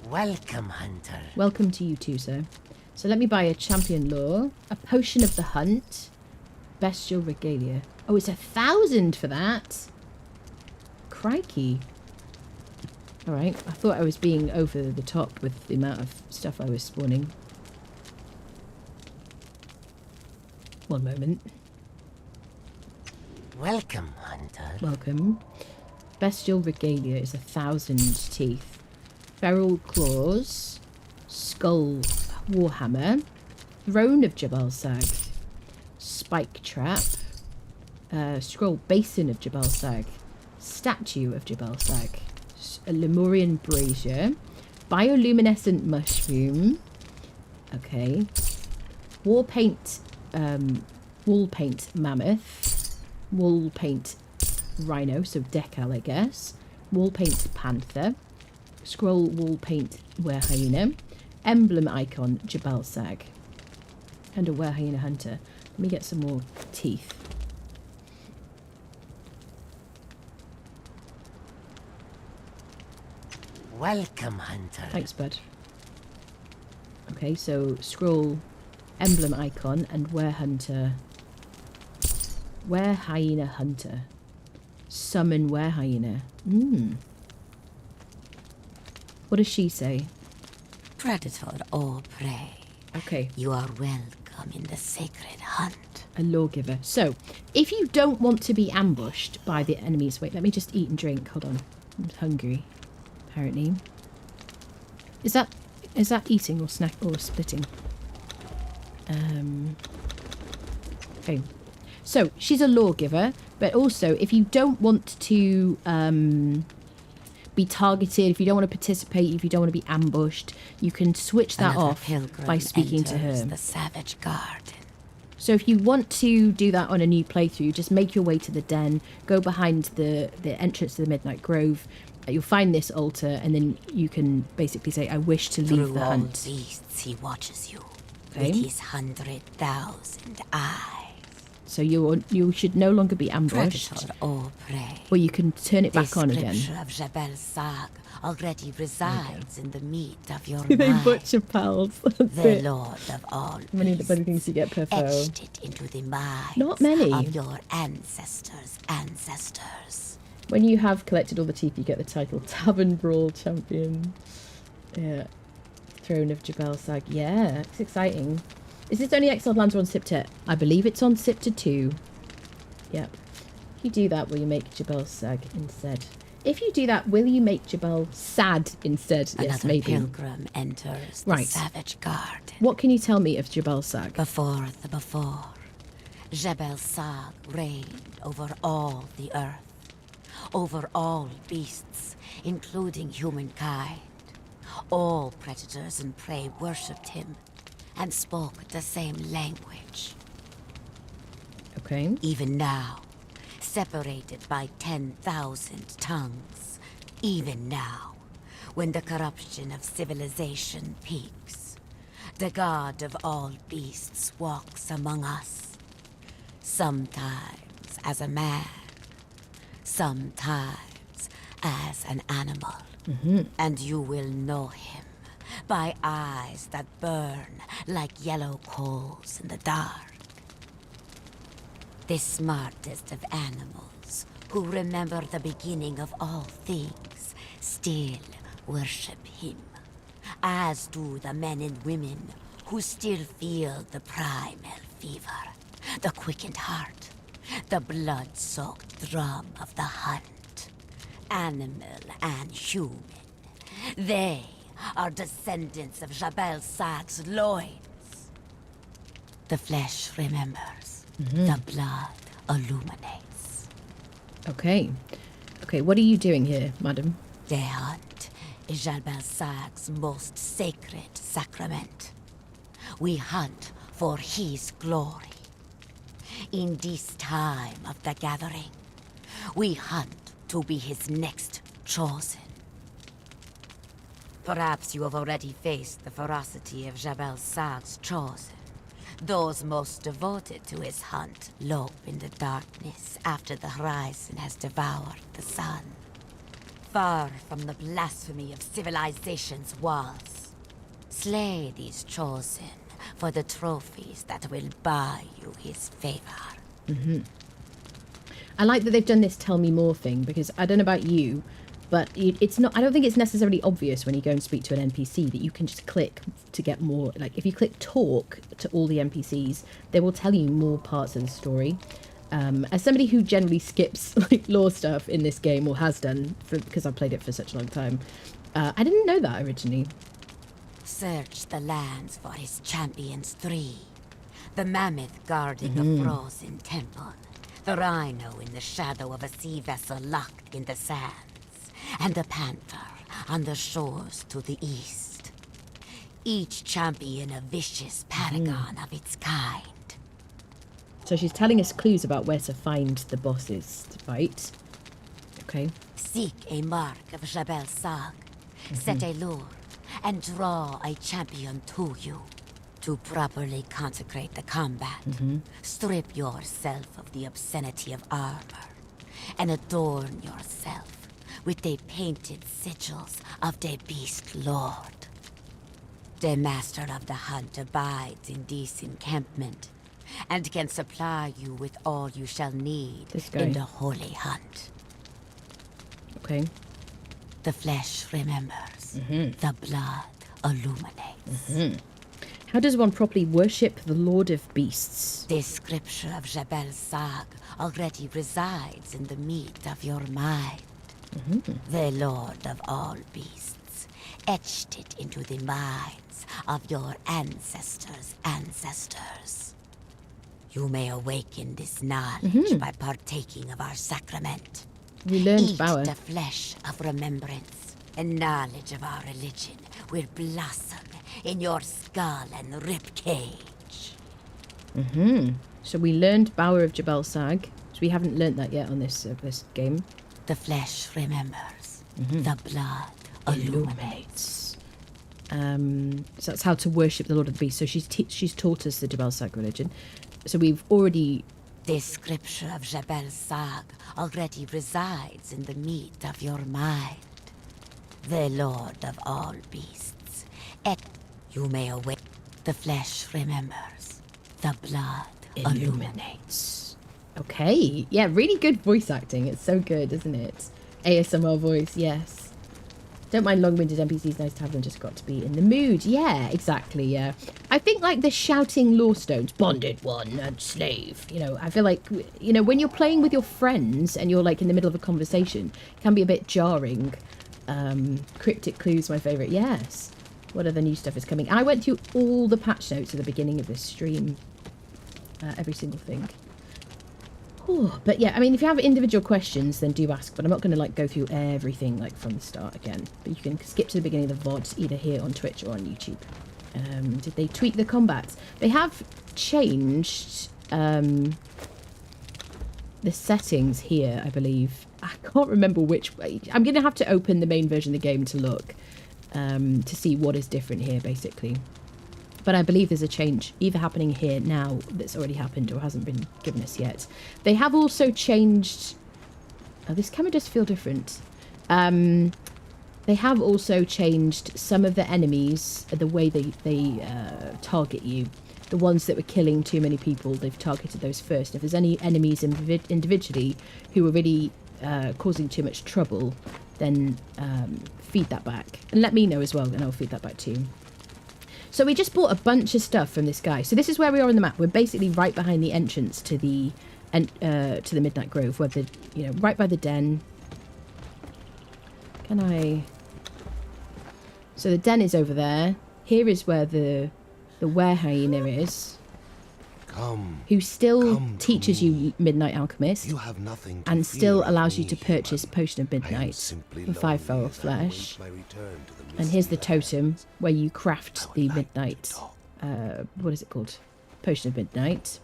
Speaker 3: Welcome, hunter.
Speaker 1: Welcome to you too, sir. So let me buy a champion lore, a potion of the hunt, bestial regalia. Oh, it's 1,000 for that. Crikey. All right, I thought I was being over the top with the amount of stuff I was spawning. One moment.
Speaker 3: Welcome, hunter.
Speaker 1: Welcome. Bestial regalia is 1,000 teeth. Feral claws. Skull warhammer. Throne of Jebel Sag. Spike trap. Scroll basin of Jebel Sag. Statue of Jebel Sag. A Lemurian brazier. Bioluminescent mushroom. Okay. Wall paint mammoth. Wall paint rhino, so decal I guess. Wall paint panther. Scroll wall paint were-hyena. Emblem icon Jebel Sag. And a were-hyena hunter. Let me get some more teeth.
Speaker 3: Welcome, hunter.
Speaker 1: Thanks, bud. Okay, so scroll emblem icon and were-hunter. Were-hyena hunter. Summon were-hyena. What does she say?
Speaker 4: Predator or prey,
Speaker 1: Okay,
Speaker 4: you are welcome in the sacred hunt.
Speaker 1: a lawgiver. So, if you don't want to be ambushed by the enemies... Wait, let me just eat and drink. Hold on. I'm hungry, apparently. Is that eating or snack or splitting? Okay. So, she's a lawgiver, but also, if you don't want to be targeted, if you don't want to participate, if you don't want to be ambushed, you can switch that
Speaker 4: Another
Speaker 1: off
Speaker 4: pilgrim
Speaker 1: by speaking to
Speaker 4: enters
Speaker 1: her.
Speaker 4: the savage garden.
Speaker 1: So if you want to do that on a new playthrough, just make your way to the den, go behind the entrance to the Midnight Grove, you'll find this altar, and then you can basically say, I wish to leave
Speaker 4: Through
Speaker 1: the
Speaker 4: all
Speaker 1: hunt.
Speaker 4: beasts he watches you
Speaker 1: Okay.
Speaker 4: with his 100,000 eyes.
Speaker 1: So you should no longer be ambushed,
Speaker 4: Predator or prey.
Speaker 1: or you can turn it back
Speaker 4: This
Speaker 1: on again.
Speaker 4: scripture of Jebel Sag already resides in the meat of your
Speaker 1: They
Speaker 4: mind.
Speaker 1: butcher pals. That's
Speaker 4: The
Speaker 1: it.
Speaker 4: Lord of all
Speaker 1: Many of the
Speaker 4: beasts
Speaker 1: better things you get per foe.
Speaker 4: etched it into the minds
Speaker 1: Not many.
Speaker 4: of your ancestors' ancestors.
Speaker 1: When you have collected all the teeth, you get the title Tavern Brawl Champion. Yeah. Throne of Jebel Sag. Yeah, it's exciting. Is this only Exiled Lands on Siptah? I believe it's on Siptah 2. Yep. If you do that, will you make Jebel Sag instead? If you do that, will you make Jebel Sad instead? Yes,
Speaker 4: Another
Speaker 1: maybe.
Speaker 4: pilgrim enters
Speaker 1: Right.
Speaker 4: the savage garden.
Speaker 1: What can you tell me of Jebel Sag?
Speaker 4: Before the before, Jebel Sag reigned over all the earth, over all beasts, including humankind. All predators and prey worshipped him and spoke the same language.
Speaker 1: Okay.
Speaker 4: Even now, separated by 10,000 tongues, even now, when the corruption of civilization peaks, the god of all beasts walks among us. Sometimes as a man, sometimes as an animal. And you will know him by eyes that burn like yellow coals in the dark. The smartest of animals, who remember the beginning of all things, still worship him, as do the men and women who still feel the primal fever, the quickened heart, the blood-soaked drum of the hunt, animal and human. They are descendants of Jebel Sag's loins. The flesh remembers, the blood illuminates.
Speaker 1: Okay. Okay, what are you doing here, madam?
Speaker 4: The hunt is Jebel Sag's most sacred sacrament. We hunt for his glory. In this time of the gathering, we hunt to be his next chosen. Perhaps you have already faced the ferocity of Jebel Sag's chosen. Those most devoted to his hunt lope in the darkness after the horizon has devoured the sun. Far from the blasphemy of civilization's walls. Slay these chosen for the trophies that will buy you his favor.
Speaker 1: I like that they've done this tell me more thing, because I don't know about you, but it's not, I don't think it's necessarily obvious when you go and speak to an NPC that you can just click to get more. Like, if you click talk to all the NPCs, they will tell you more parts of the story. As somebody who generally skips like lore stuff in this game, or has done, because I've played it for such a long time, I didn't know that originally.
Speaker 4: Search the lands for his champions 3. The mammoth guarding a frozen temple. The rhino in the shadow of a sea vessel locked in the sands. And the panther on the shores to the east. Each champion a vicious paragon of its kind.
Speaker 1: So she's telling us clues about where to find the bosses to fight. Okay.
Speaker 4: Seek a mark of Jebel Sag. Set a lure and draw a champion to you. To properly consecrate the combat, strip yourself of the obscenity of armor and adorn yourself with the painted sigils of the Beast Lord. The master of the hunt abides in this encampment and can supply you with all you shall need in the holy hunt.
Speaker 1: Okay.
Speaker 4: The flesh remembers, the blood illuminates.
Speaker 1: How does one properly worship the Lord of Beasts?
Speaker 4: The scripture of Jebel Sag already resides in the meat of your mind. The Lord of all beasts etched it into the minds of your ancestors' ancestors. You may awaken this knowledge by partaking of our sacrament.
Speaker 1: We learned
Speaker 4: Eat
Speaker 1: Bauer.
Speaker 4: the flesh of remembrance, and knowledge of our religion will blossom in your skull and ribcage.
Speaker 1: So we learned Bauer of Jebel Sag. So we haven't learnt that yet on this game.
Speaker 4: The flesh remembers. The blood illuminates.
Speaker 1: So that's how to worship the Lord of the Beast. So she's taught us the Jebel Sag religion. So we've already...
Speaker 4: The scripture of Jebel Sag already resides in the meat of your mind. The Lord of all beasts. You may awake. The flesh remembers. The blood illuminates.
Speaker 1: Okay. Yeah, really good voice acting. It's so good, isn't it? ASMR voice, yes. Don't mind long-winded NPCs, nice to have them, just got to be in the mood. Yeah, exactly, yeah. I think, like, the shouting lore stones, bonded one and slave, you know, I feel like, you know, when you're playing with your friends and you're, like, in the middle of a conversation, it can be a bit jarring. Cryptic clues, my favourite, yes. What other new stuff is coming? I went through all the patch notes at the beginning of this stream. Every single thing. Oh, but yeah, I mean, if you have individual questions, then do ask. But I'm not going to like go through everything like from the start again. But you can skip to the beginning of the VOD, either here on Twitch or on YouTube. Did they tweak the combats? They have changed the settings here, I believe. I can't remember which way. I'm going to have to open the main version of the game to look to see what is different here, basically. But I believe there's a change either happening here now that's already happened or hasn't been given us yet. They have also changed... Oh, this camera does feel different. They have also changed some of the enemies, the way they target you. The ones that were killing too many people, they've targeted those first. If there's any enemies individually who are really causing too much trouble, then feed that back. And let me know as well, and I'll feed that back too. So we just bought a bunch of stuff from this guy. So this is where we are on the map. We're basically right behind the entrance to the Midnight Grove, where the, you know, right by the den. Can I... So the den is over there. Here is where the were-hyena is. Who still teaches you Midnight Alchemist.
Speaker 3: You have nothing to
Speaker 1: and still
Speaker 3: fear
Speaker 1: allows
Speaker 3: of
Speaker 1: you
Speaker 3: me,
Speaker 1: to purchase Potion of Midnight and 5 feral flesh. And here's the totem where you craft the Midnight. What is it called? Potion of Midnight.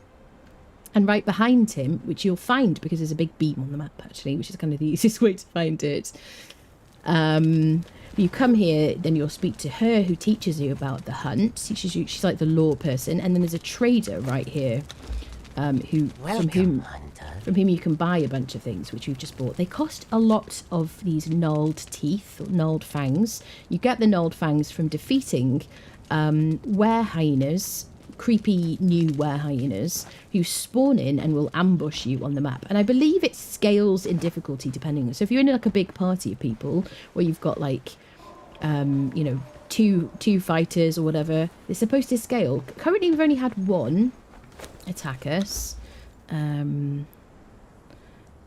Speaker 1: And right behind him, which you'll find because there's a big beam on the map actually, which is kind of the easiest way to find it. You come here, then you'll speak to her who teaches you about the hunt. Teaches you, she's like the law person, and then there's a trader right here, from whom you can buy a bunch of things, which we've just bought. They cost a lot of these gnarled teeth, or gnarled fangs. You get the gnarled fangs from defeating were-hyenas, creepy new were-hyenas, who spawn in and will ambush you on the map. And I believe it scales in difficulty depending. So if you're in like a big party of people, where you've got like, you know, two fighters or whatever, it's supposed to scale. Currently we've only had one attack us. Let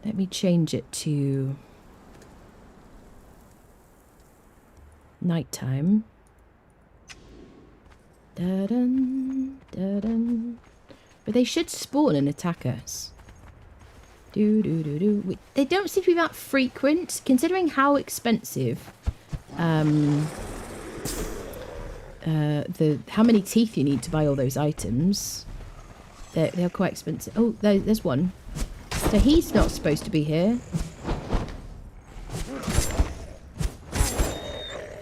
Speaker 1: me change it to nighttime. Da-dun, da-dun. But they should spawn and attack us. They don't seem to be that frequent, considering how expensive how many teeth you need to buy all those items. They're quite expensive. Oh, there's one. So he's not supposed to be here.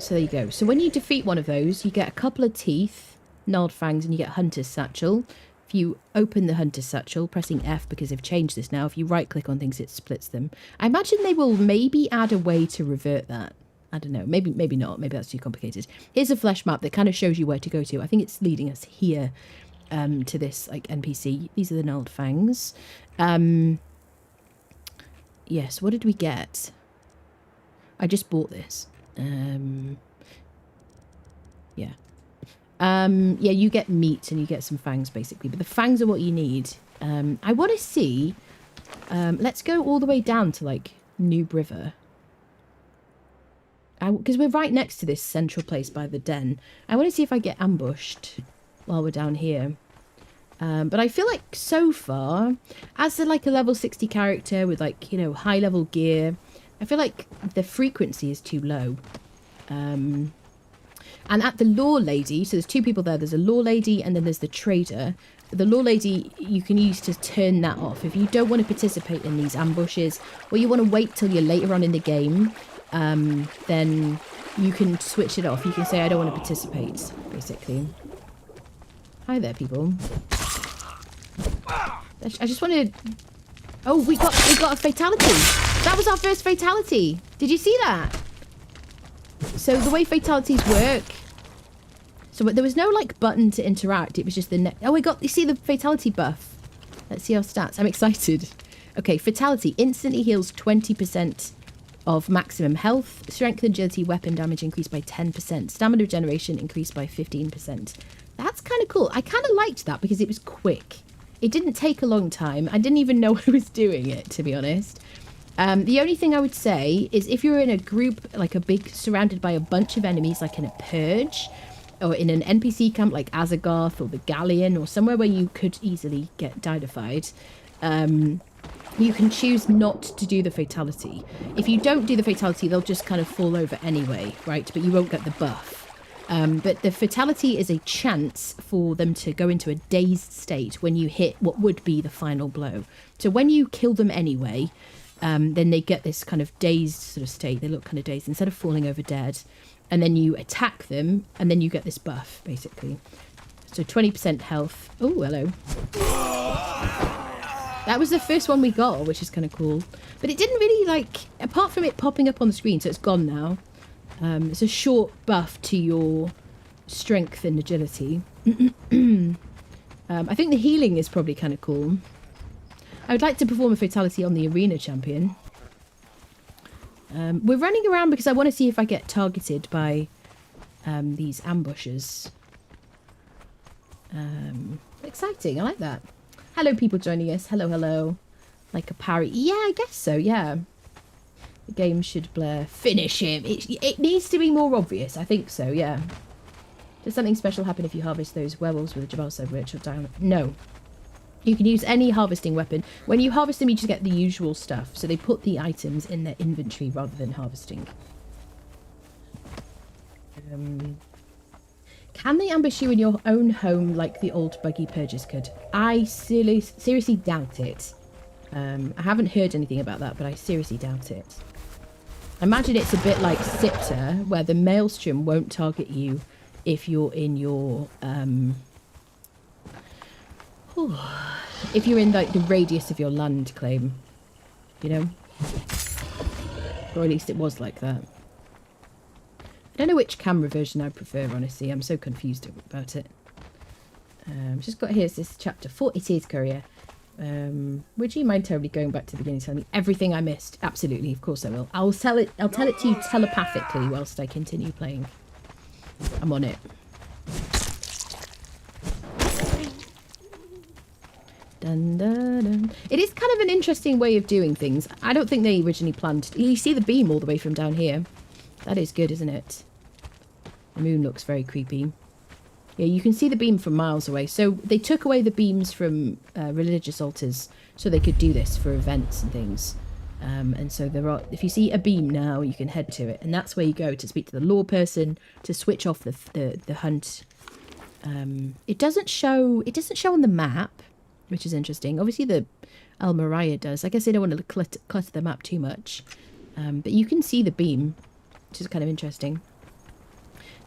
Speaker 1: So there you go. So when you defeat one of those, you get a couple of teeth, gnarled fangs, and you get Hunter's Satchel. If you open the Hunter's Satchel, pressing F because they've changed this now, if you right click on things, it splits them. I imagine they will maybe add a way to revert that. I don't know. Maybe not. Maybe that's too complicated. Here's a flesh map that kind of shows you where to go to. I think it's leading us here to this like NPC. These are the gnarled fangs. Yes, what did we get? I just bought this. Yeah. Yeah, you get meat and you get some fangs basically, but the fangs are what you need. I want to see, let's go all the way down to like Noob River. Because we're right next to this central place by the den. I want to see if I get ambushed while we're down here. But I feel like so far, as like a level 60 character with like, you know, high level gear, I feel like the frequency is too low. And at the law lady, so there's two people there. There's a law lady and then there's the trader. The law lady, you can use to turn that off. If you don't want to participate in these ambushes, or you want to wait till you're later on in the game, then you can switch it off. You can say, I don't want to participate, basically. Hi there, people. I just wanted... Oh, we got a fatality. That was our first fatality. Did you see that? So the way fatalities work... So there was no, like, button to interact. It was just the... Oh, you see the fatality buff. Let's see our stats. I'm excited. Okay, fatality. Instantly heals 20% of maximum health. Strength, agility, weapon damage increased by 10%. Stamina regeneration increased by 15%. That's kind of cool. I kind of liked that because it was quick. It didn't take a long time. I didn't even know I was doing it, to be honest. The only thing I would say is if you're in a group, like a big, surrounded by a bunch of enemies, like in a purge, or in an NPC camp like Azagarth or the Galleon, or somewhere where you could easily get diedified, you can choose not to do the fatality. If you don't do the fatality, they'll just kind of fall over anyway, right? But you won't get the buff. But the fatality is a chance for them to go into a dazed state when you hit what would be the final blow. So when you kill them anyway, then they get this kind of dazed sort of state. They look kind of dazed instead of falling over dead. And then you attack them, and then you get this buff, basically. So 20% health. Oh, hello. That was the first one we got, which is kind of cool. But it didn't really, like, apart from it popping up on the screen, so it's gone now. It's a short buff to your strength and agility. I think the healing is probably kind of cool. I would like to perform a fatality on the arena champion. We're running around because I want to see if I get targeted by these ambushes. Exciting, I like that. Hello, people joining us. Hello, hello. Like a parry. Yeah, I guess so, yeah. The game should blur. Finish him. It needs to be more obvious. I think so, yeah. Does something special happen if you harvest those werewolves with a Jebel Sag rich or down? No. You can use any harvesting weapon. When you harvest them, you just get the usual stuff. So they put the items in their inventory rather than harvesting. Can they ambush you in your own home like the old buggy purges could? I seriously doubt it. I haven't heard anything about that, but I seriously doubt it. I imagine it's a bit like Siptah, where the maelstrom won't target you if you're in your... if you're in like the radius of your land claim, you know, or at least it was like that. I don't know which camera version I prefer, honestly. I'm so confused about it. Just got here's this chapter 4. It is Courier. Would you mind terribly going back to the beginning, telling me everything I missed? Absolutely, of course I will. I'll tell it to you telepathically whilst I continue playing. I'm on it. Dun, dun, dun. It is kind of an interesting way of doing things. I don't think they originally planned... You see the beam all the way from down here. That is good, isn't it? The moon looks very creepy. Yeah, you can see the beam from miles away. So they took away the beams from religious altars so they could do this for events and things. And so there are... If you see a beam now, you can head to it. And that's where you go to speak to the law person, to switch off the hunt. It doesn't show on the map, which is interesting. Obviously, the Al Mariah does. I guess they don't want to clutter the map too much. But you can see the beam, which is kind of interesting.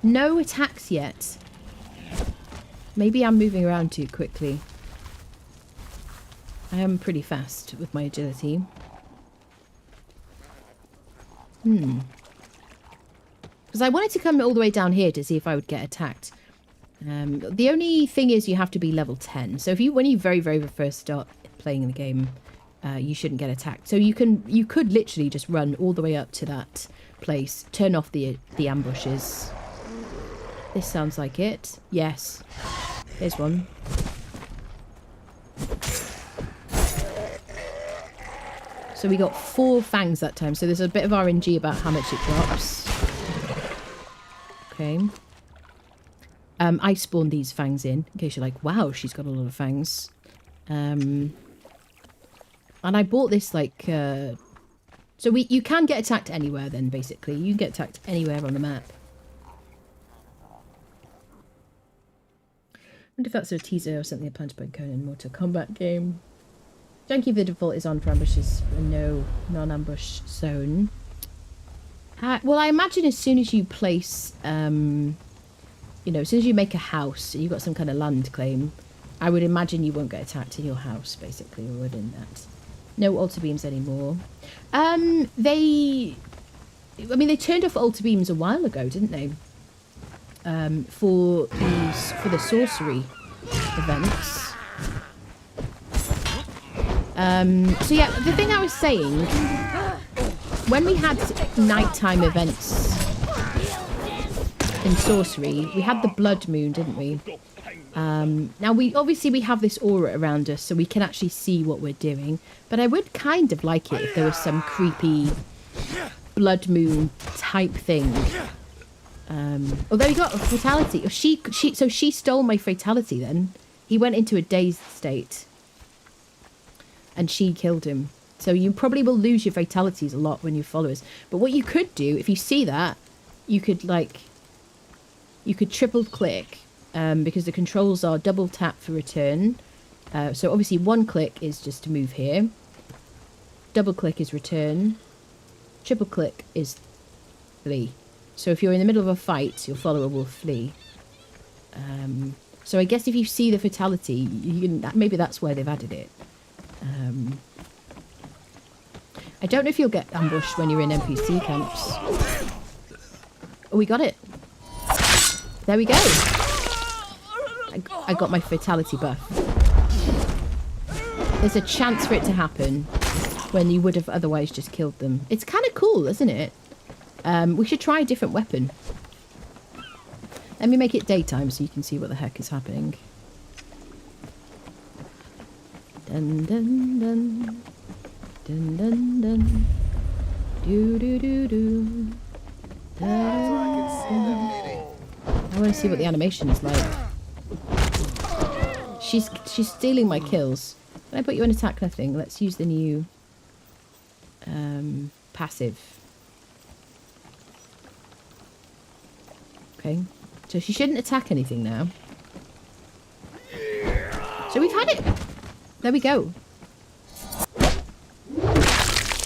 Speaker 1: No attacks yet. Maybe I'm moving around too quickly. I am pretty fast with my agility. Because I wanted to come all the way down here to see if I would get attacked. The only thing is you have to be level 10. So when you very, very first start playing the game, you shouldn't get attacked. So you could literally just run all the way up to that place, turn off the ambushes. This sounds like it. Yes. There's one. So we got 4 fangs that time. So there's a bit of RNG about how much it drops. Okay. I spawned these fangs in case you're like, wow, she's got a lot of fangs. And I bought this like... So you can get attacked anywhere then, basically. You can get attacked anywhere on the map. I wonder if that's a teaser or something I plan to put in Conan Mortal Kombat game. Junkie, the default is on for ambushes and no non-ambush zone. Well, I imagine as soon as you place... you know, as soon as you make a house and you've got some kind of land claim, I would imagine you won't get attacked in your house, basically, or within that. No altar beams anymore. They turned off altar beams a while ago, didn't they? For the sorcery events. So yeah, the thing I was saying, when we had nighttime events in sorcery, we had the blood moon, didn't we? Now we have this aura around us, so we can actually see what we're doing. But I would kind of like it if there was some creepy blood moon type thing. Although he got a fatality. So she stole my fatality then. He went into a dazed state. And she killed him. So you probably will lose your fatalities a lot when you follow us. But what you could do, if you see that, you could like... you could triple click because the controls are double tap for return. So obviously 1 click is just to move here. Double click is return. Triple click is flee. So if you're in the middle of a fight, your follower will flee. So I guess if you see the fatality, you can, maybe that's where they've added it. I don't know if you'll get ambushed when you're in NPC camps. Oh, we got it. There we go. I got my fatality buff. There's a chance for it to happen when you would have otherwise just killed them. It's kind of cool, isn't it? We should try a different weapon. Let me make it daytime so you can see what the heck is happening. Dun dun dun. Dun dun dun. Do do do do. Dun, dun. I want to see what the animation is like. She's stealing my kills. Can I put you in attack nothing? Let's use the new passive. Okay. So she shouldn't attack anything now. So we've had it. There we go.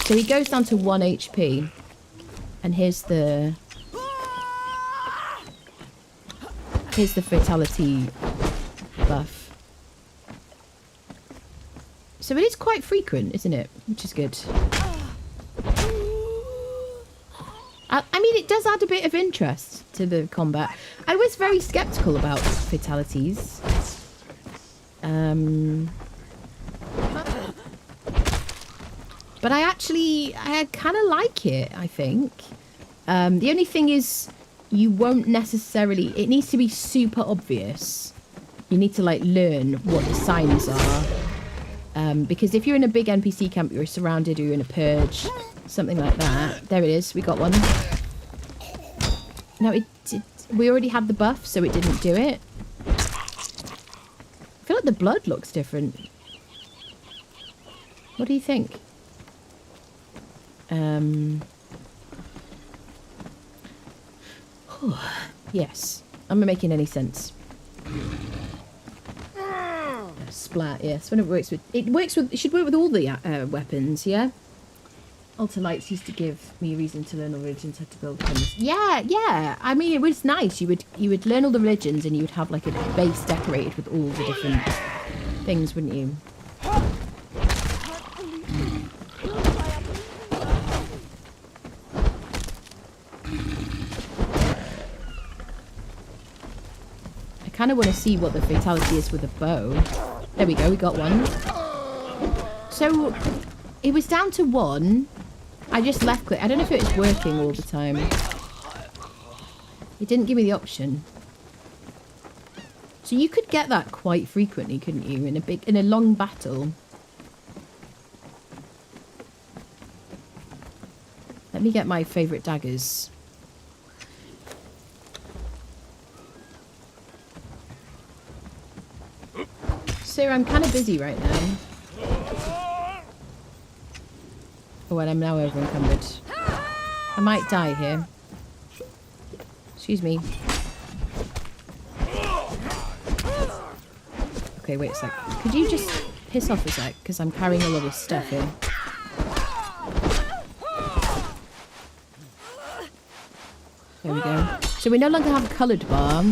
Speaker 1: So he goes down to 1 HP. And here's the fatality buff. So it is quite frequent, isn't it? Which is good. I mean, it does add a bit of interest to the combat. I was very skeptical about fatalities. But I kind of like it, I think. The only thing is, you won't necessarily... It needs to be super obvious. You need to, like, learn what the signs are. Because if you're in a big NPC camp, you're surrounded, or you're in a purge, something like that. There it is. We got one. No, we already had the buff, so it didn't do it. I feel like the blood looks different. What do you think? Yes. Am I making any sense? Splat, yes. When it works with... It should work with all the weapons, yeah? Ultralights used to give me a reason to learn all religions, had to build things. Yeah. I mean, it was nice. You would learn all the religions and you would have like a base decorated with all the different things, wouldn't you? I kind of want to see what the fatality is with a bow. There we go, we got one. So, it was down to 1. I just left click. I don't know if it was working all the time. It didn't give me the option. So you could get that quite frequently, couldn't you? In a long battle. Let me get my favourite daggers. Sir, I'm kind of busy right now. Oh, and I'm now over encumbered. I might die here. Excuse me. Okay, wait a sec. Could you just piss off a sec? Because I'm carrying a lot of stuff here. There we go. So we no longer have a coloured bar.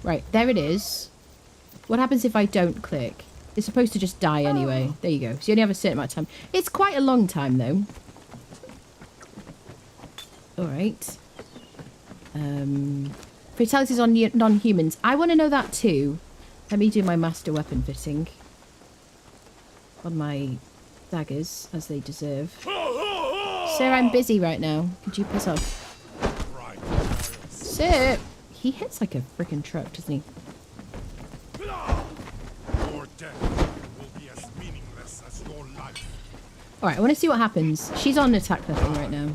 Speaker 1: Right, there it is. What happens if I don't click? It's supposed to just die anyway. There you go. So you only have a certain amount of time. It's quite a long time, though. Alright. Fatalities on non-humans. I want to know that too. Let me do my master weapon fitting. On my daggers, as they deserve. Sir, I'm busy right now. Could you piss off? Sir! He hits like a freaking truck, doesn't he? Alright, I want to see what happens. She's on attack nothing right now.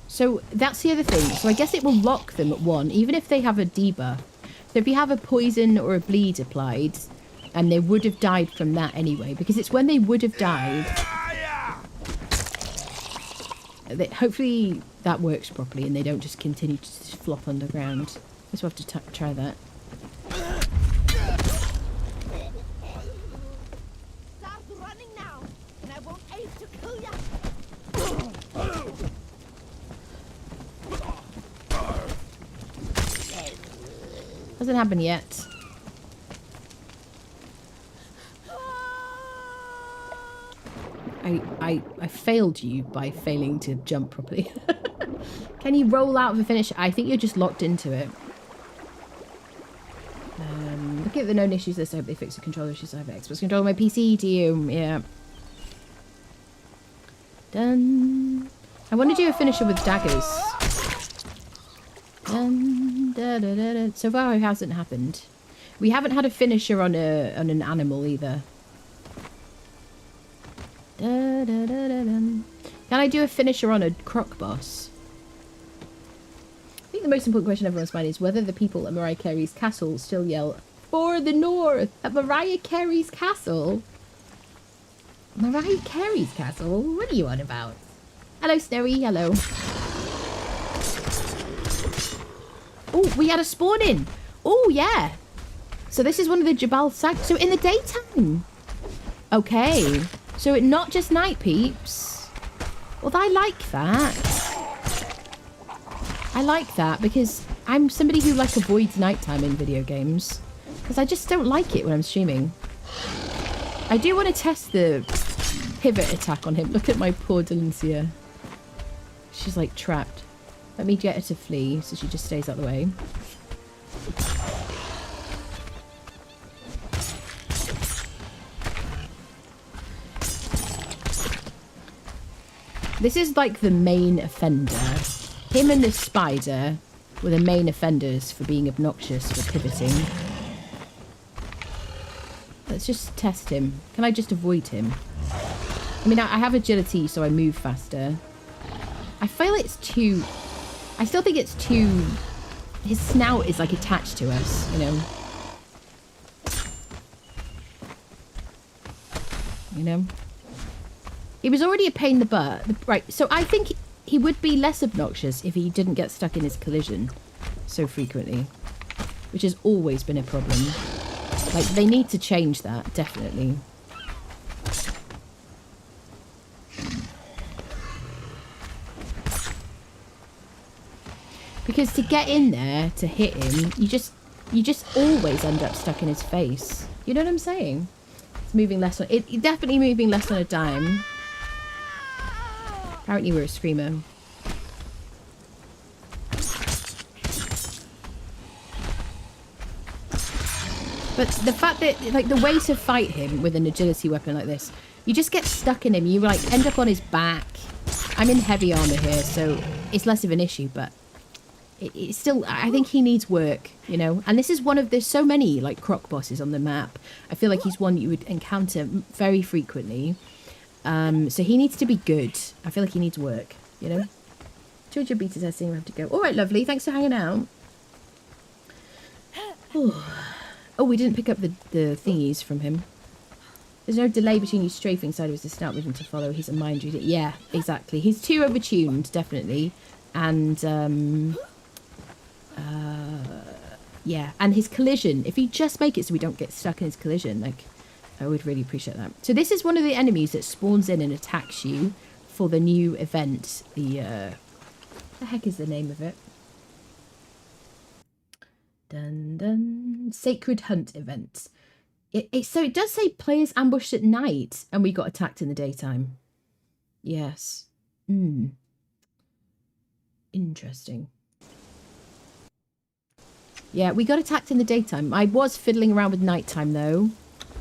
Speaker 1: So that's the other thing. So I guess it will lock them at 1, even if they have a debuff. So if you have a poison or a bleed applied, And they would have died from that anyway, because it's when they would have died that hopefully that works properly and they don't just continue to flop underground. Guess we'll have to try that.
Speaker 5: Start running now, and I won't aim to kill ya.
Speaker 1: Hasn't happened yet. I failed you by failing to jump properly. Can you roll out of a finish? I think you're just locked into it. Looking at the known issues list, I hope they fix the controller issues. I have experts control my PC. Do you? Yeah. Done. I want to do a finisher with daggers. Dun, da, da, da, da. So far it hasn't happened. We haven't had a finisher on an animal either. Da, da, da, da, dun. Can I do a finisher on a croc boss? I think the most important question in everyone's mind is whether the people at Mariah Carey's castle still yell, "For the North!" At Mariah Carey's castle? Mariah Carey's castle? What are you on about? Hello, Snowy. Hello. Oh, we had a spawn in. Oh, yeah. So this is one of the Jebel Sag. So in the daytime. Okay. So it not just night peeps. Well, I like that. I like that because I'm somebody who like avoids nighttime in video games. Because I just don't like it when I'm streaming. I do want to test the pivot attack on him. Look at my poor Delencia. She's like trapped. Let me get her to flee so she just stays out of the way. This is like the main offender. Him and the spider were the main offenders for being obnoxious for pivoting. Let's just test him. Can I just avoid him? I mean, I have agility, so I move faster. I feel it's too... I still think it's too... His snout is like attached to us, you know? You know? He was already a pain in the butt. Right, so I think he would be less obnoxious if he didn't get stuck in his collision so frequently. Which has always been a problem. Like, they need to change that, definitely. Because to get in there, to hit him, you just always end up stuck in his face. You know what I'm saying? It's moving less on... It definitely moving less on a dime. Apparently we're a screamer. But the fact that, like, the way to fight him with an agility weapon like this, you just get stuck in him. You, like, end up on his back. I'm in heavy armor here, so it's less of an issue, but it's still... I think he needs work, you know? And this is one of... There's so many, like, croc bosses on the map. I feel like he's one you would encounter very frequently. So he needs to be good. I feel like he needs work, you know? 200 beta testing, we have to go. All right, lovely. Thanks for hanging out. Oh, we didn't pick up the thingies from him. There's no delay between you strafing sideways to start moving to follow. He's a mind reader. Yeah, exactly. He's too overtuned, definitely. And, yeah. And his collision. If you just make it so we don't get stuck in his collision, like... I would really appreciate that. So this is one of the enemies that spawns in and attacks you for the new event. The heck is the name of it? Dun dun. Sacred Hunt event. So it does say players ambushed at night and we got attacked in the daytime. Yes. Interesting. Yeah, we got attacked in the daytime. I was fiddling around with nighttime though.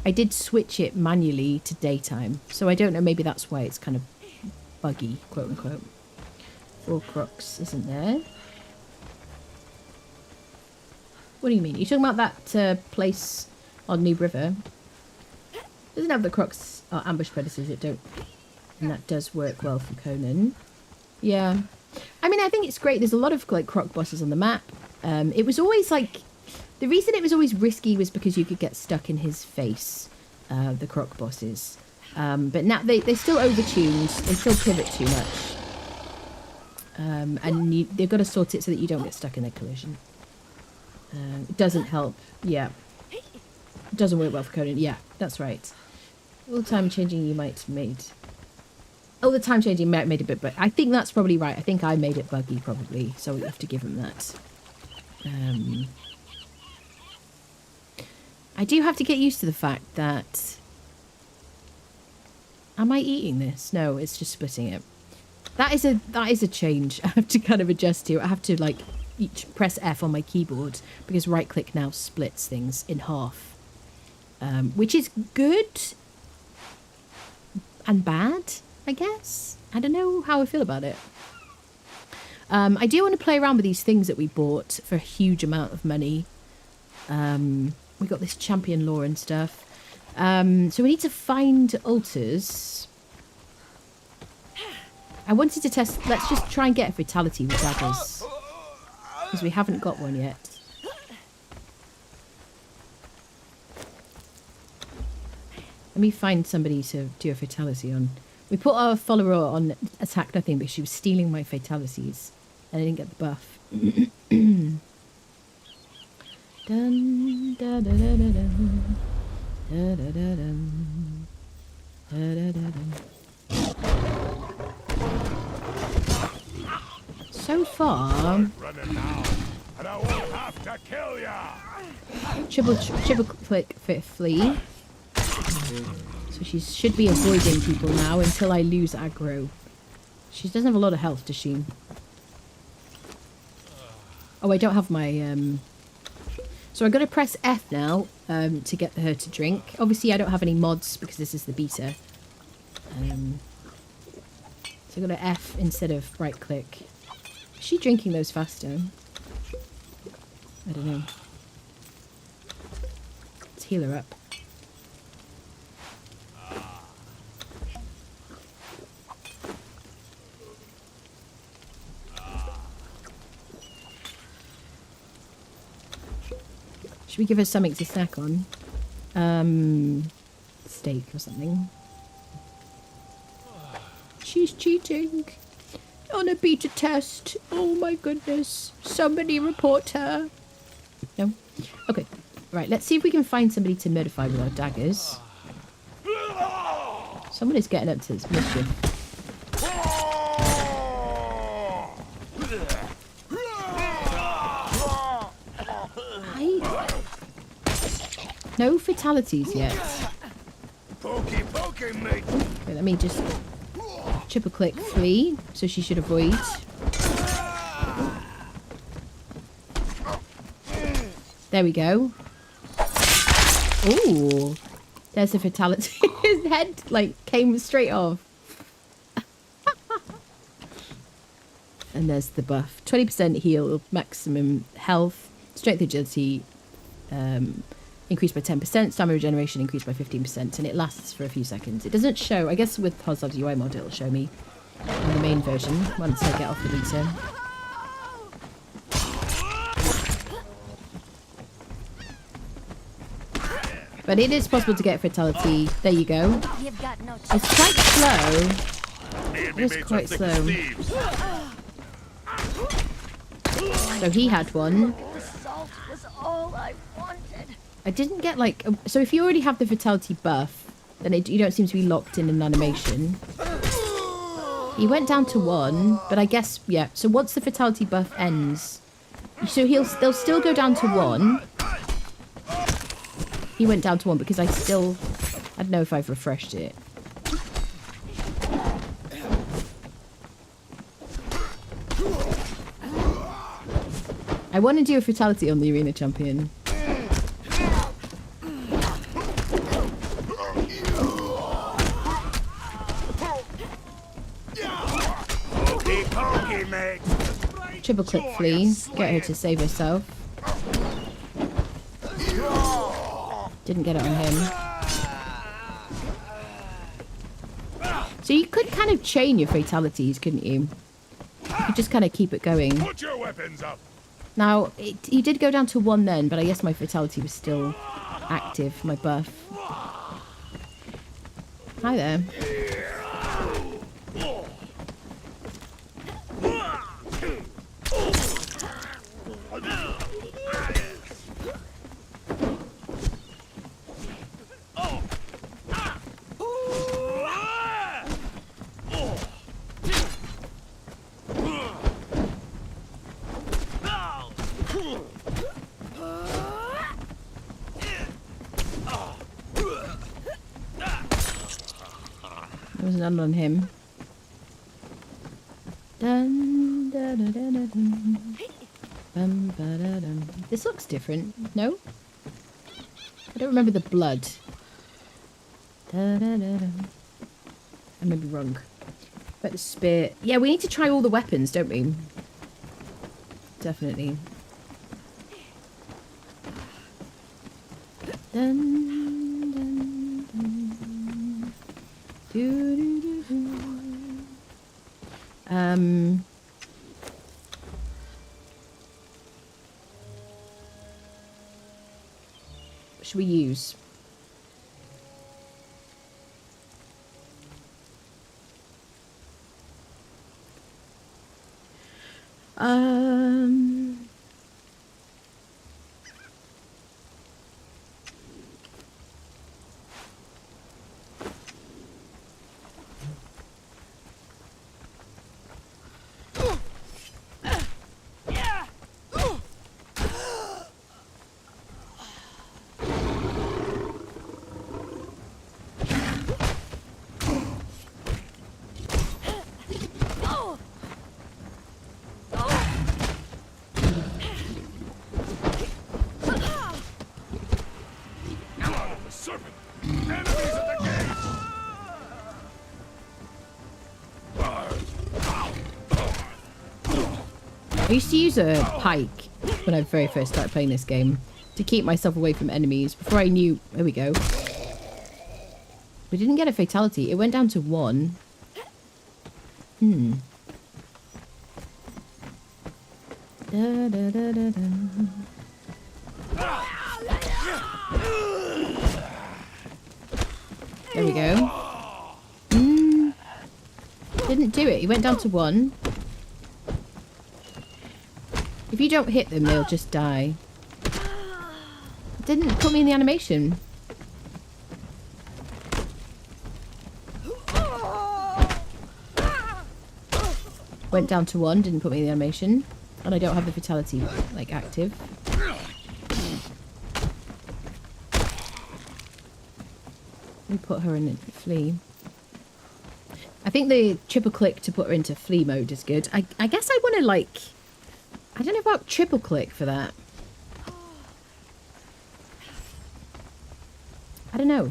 Speaker 1: I did switch it manually to daytime, so I don't know, maybe that's why it's kind of buggy, quote unquote. 4 crocs isn't there. What do you mean? Are you talking about that place on New River? Doesn't have the crocs or ambush predators, it don't, and that does work well for Conan. Yeah. I mean, I think it's great. There's a lot of like croc bosses on the map. It was always like The reason it was always risky was because you could get stuck in his face, the croc bosses. But now they still overtuned. They still pivot too much. And they've got to sort it so that you don't get stuck in a collision. It doesn't help. Yeah. It doesn't work well for Conan. Yeah, that's right. All the time changing you might have made... All the time changing might have made a bit... But I think that's probably right. I think I made it buggy, probably. So we have to give him that. I do have to get used to the fact that... Am I eating this? No, it's just splitting it. That is a change I have to kind of adjust to. I have to like press F on my keyboard because right click now splits things in half, which is good and bad, I guess. I don't know how I feel about it. I do want to play around with these things that we bought for a huge amount of money. We got this champion lore and stuff. So we need to find altars. I wanted to test... Let's just try and get a Fatality with daggers. Because we haven't got one yet. Let me find somebody to do a Fatality on. We put our follower on attack nothing because she was stealing my Fatalities. And I didn't get the buff. Dun, da, da, da, da, dun. Da, da, da, dun. Da, da, da, dun. So far, triple click flee. So she should be avoiding people now until I lose aggro. She doesn't have a lot of health, does she? Oh, I don't have my... So I'm going to press F now to get her to drink. Obviously, I don't have any mods because this is the beta. So I'm going to F instead of right click. Is she drinking those faster? I don't know. Let's heal her up. Should we give her something to snack on? Steak or something. She's cheating on a beta test. Oh my goodness. Somebody report her. No? Okay. Right, let's see if we can find somebody to notify with our daggers. Someone is getting up to this mischief. No fatalities yet. Okay, let me just triple click flee, so she should avoid. There we go. Ooh, there's a fatality. His head like came straight off. And there's the buff. 20% heal, maximum health, strength, agility, increased by 10%, stamina regeneration increased by 15%, and it lasts for a few seconds. It doesn't show, I guess with Hozlab's UI mod it'll show me in the main version once I get off the beta. But it is possible to get fatality. There you go. It's quite slow. It is quite slow. So he had one. I didn't get like... So if you already have the fatality buff, then you don't seem to be locked in an animation. He went down to 1, but I guess, yeah. So once the fatality buff ends... So they'll still go down to 1. He went down to 1 because I don't know if I've refreshed it. I want to do a fatality on the arena champion. Triple click flee, get her to save herself. Didn't get it on him. So you could kind of chain your fatalities, couldn't you? You could just kind of keep it going.
Speaker 2: Put your weapons up.
Speaker 1: Now, he did go down to 1 then, but I guess my Fatality was still active, my buff. Hi there. There was none on him. Dun, da, da, da, da, dun. Bum, ba, da, dun. This looks different. No? I don't remember the blood. Da, da, da, da. I may be wrong. But the spear. Yeah, we need to try all the weapons, don't we? Definitely. Dun, dun, dun. Do, do, do, do. What should we use? I used to use a pike when I very first started playing this game to keep myself away from enemies before I knew... There we go. We didn't get a fatality. It went down to 1. Da, da, da, da, da. There we go. Didn't do it. He went down to 1. If you don't hit them, they'll just die. It didn't put me in the animation. Went down to 1, didn't put me in the animation. And I don't have the fatality, like, active. We put her in flee. I think the triple click to put her into flee mode is good. I guess I want to, like... I don't know about triple click for that. I don't know.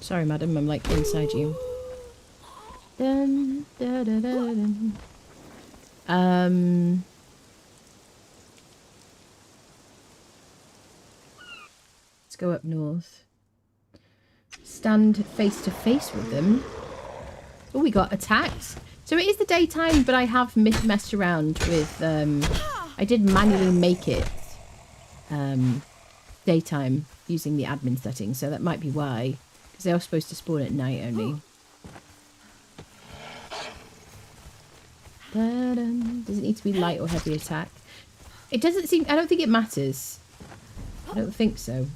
Speaker 1: Sorry, madam, I'm like inside you. Dun, da, da, da, dun. Let's go up north. Stand face to face with them. Oh, we got attacked. So it is the daytime, but I have messed around with... I did manually make it daytime using the admin settings, so that might be why. Because they are supposed to spawn at night only. Da-dum. Does it need to be light or heavy attack? It doesn't seem... I don't think it matters. I don't think so.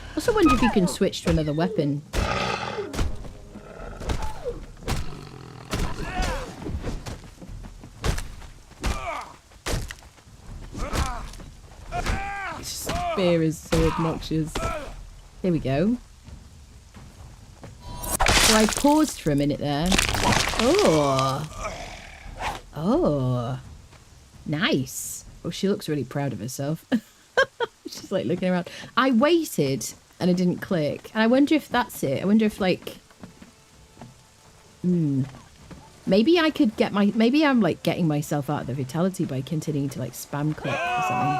Speaker 1: I also wonder if you can switch to another weapon. This spear is so obnoxious. There we go. So I paused for a minute there. Oh. Oh. Nice. Oh, she looks really proud of herself. She's like looking around. I waited and it didn't click. And I wonder if that's it. I wonder if like... Maybe I could get my... Maybe I'm, like, getting myself out of the Fatality by continuing to, like, spam click or something.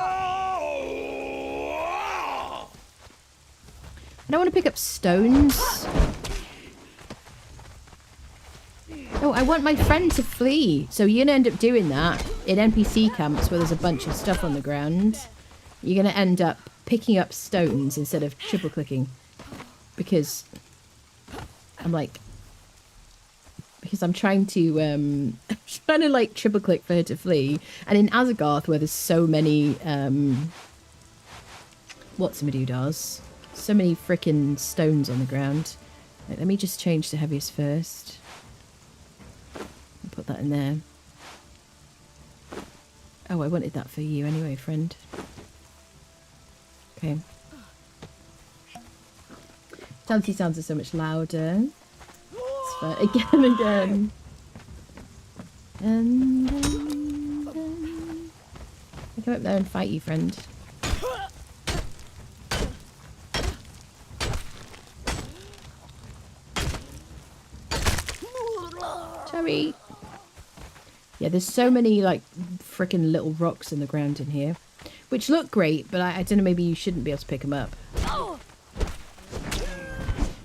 Speaker 1: I don't want to pick up stones. Oh, I want my friend to flee. So you're going to end up doing that in NPC camps where there's a bunch of stuff on the ground. You're going to end up picking up stones instead of triple clicking. Because I'm like... Because I'm trying to like triple click for her to flee. And in Azagarth where there's so many what's-a-madoo-dahs, so many frickin' stones on the ground. Right, let me just change to heaviest first. Put that in there. Oh, I wanted that for you anyway, friend. Okay. Fatality sounds are so much louder. It's fun. Again and again. And I come up there and fight you, friend. Sorry. Yeah, there's so many, like, freaking little rocks in the ground in here. Which look great, but I don't know, maybe you shouldn't be able to pick them up.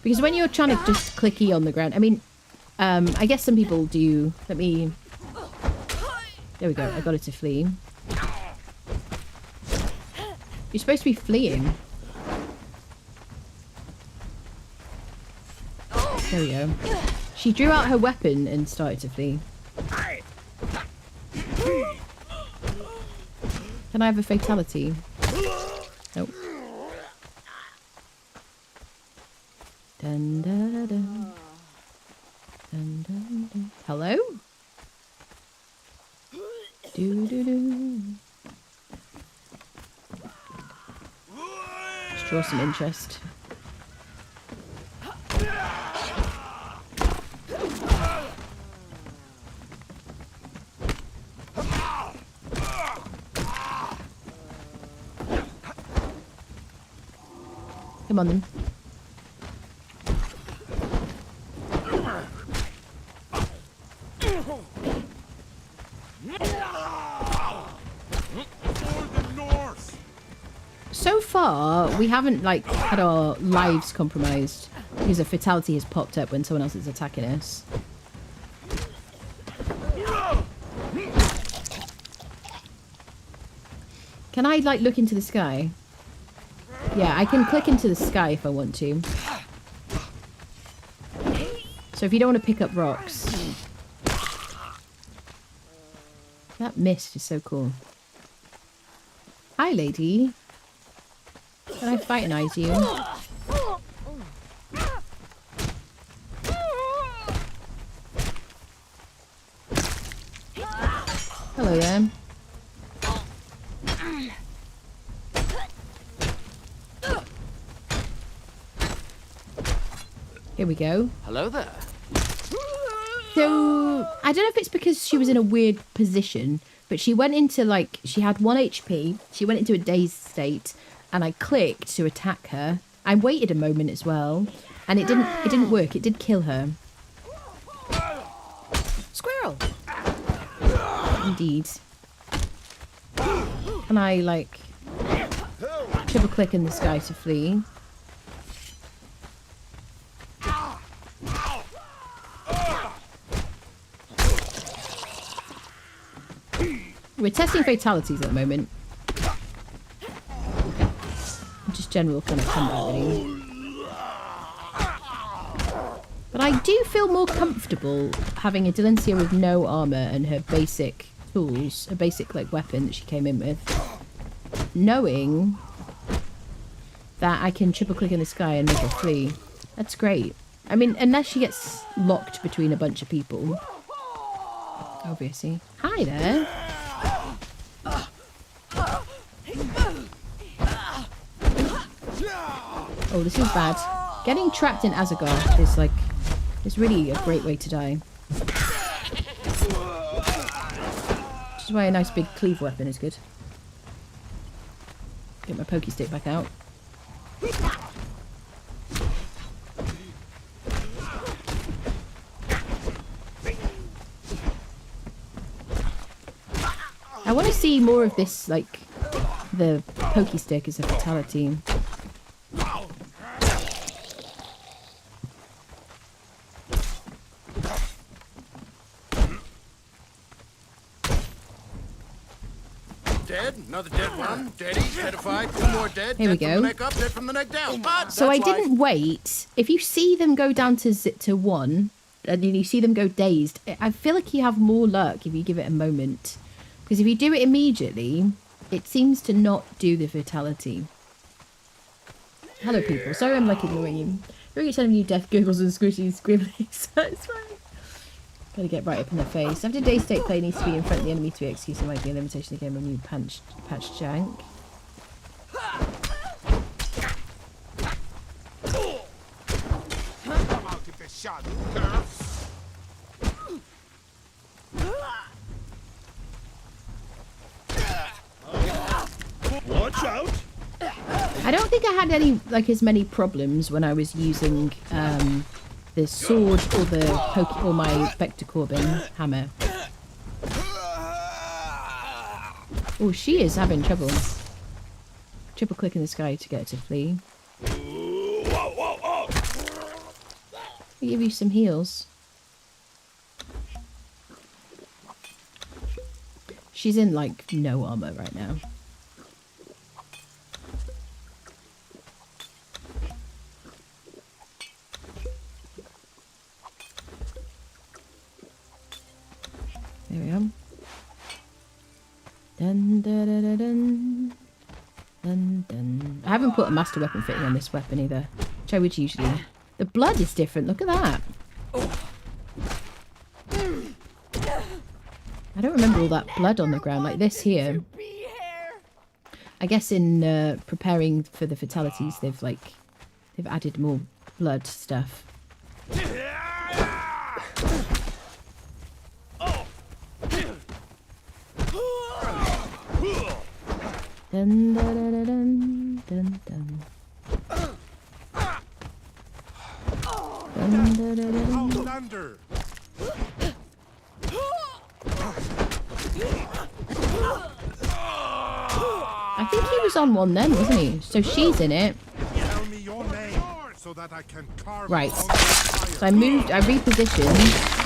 Speaker 1: Because when you're trying to just click E on the ground... I mean, I guess some people do... Let me... There we go, I got it to flee. You're supposed to be fleeing. There we go. She drew out her weapon and started to flee. Can I have a fatality? Nope. Dun, dun, dun, dun. Dun, dun, dun. Hello? Do, do, do. Let's draw some interest. Come on then. So far, we haven't like had our lives compromised because a fatality has popped up when someone else is attacking us. Can I like look into the sky? Yeah, I can click into the sky if I want to. So if you don't want to pick up rocks. That mist is so cool. Hi, lady. Can I Fightinize you? Hello there. Here we go.
Speaker 6: Hello there.
Speaker 1: So, I don't know if it's because she was in a weird position, but she went into, like, she had 1 HP, she went into a dazed state, and I clicked to attack her. I waited a moment as well, and it didn't work, it did kill her. Squirrel! Indeed. And I, like, triple click in the sky to flee. We're testing fatalities at the moment. Just general kind of combat, really. But I do feel more comfortable having a Delencia with no armor and her basic tools, a basic like weapon that she came in with, knowing that I can triple click in the sky and make her flee. That's great. I mean, unless she gets locked between a bunch of people, obviously. Hi there. Oh, this is bad. Getting trapped in Azagarth is like, it's really a great way to die. Which is why a nice big cleave weapon is good. Get my pokey stick back out. I want to see more of this, like, the pokey stick as a fatality.
Speaker 6: Dead, another dead one, deady, deadified, two more dead.
Speaker 1: Here we
Speaker 6: dead
Speaker 1: go.
Speaker 6: From the neck up, dead from the neck down. But
Speaker 1: So I
Speaker 6: that's life.
Speaker 1: didn't wait. If you see them go down to 1, and then you see them go dazed, I feel like you have more luck if you give it a moment. Because if you do it immediately, it seems to not do the fatality. Hello, people. Sorry I'm like ignoring you. You're telling me death gurgles and squishy scribblies. That's fine. Gotta get right up in the face. After day state play needs to be in front of the enemy to be executed. Might be a limitation again when you patch jank.
Speaker 2: Watch out!
Speaker 1: I don't think I had any, like, as many problems when I was using the sword or the poke or my Vector Corbin hammer. Oh, she is having trouble. Triple click in the sky to get her to flee. I'll give you some heals. She's in, like, no armor right now. There we go. Dun, dun, dun, dun, dun. Dun, dun. I haven't put a master weapon fitting on this weapon either, which I would usually. The blood is different. Look at that. I don't remember all that blood on the ground like this here. I guess in preparing for the fatalities, they've added more blood stuff. Dun, dun, dun, dun, dun, dun. Dun, dun, dun, dun, dun.
Speaker 6: Thunder.
Speaker 1: I think he was on one then, wasn't he? So she's in it.
Speaker 6: Tell me your name so that I can carve
Speaker 1: Right.
Speaker 6: out the fire.
Speaker 1: So I moved, I repositioned.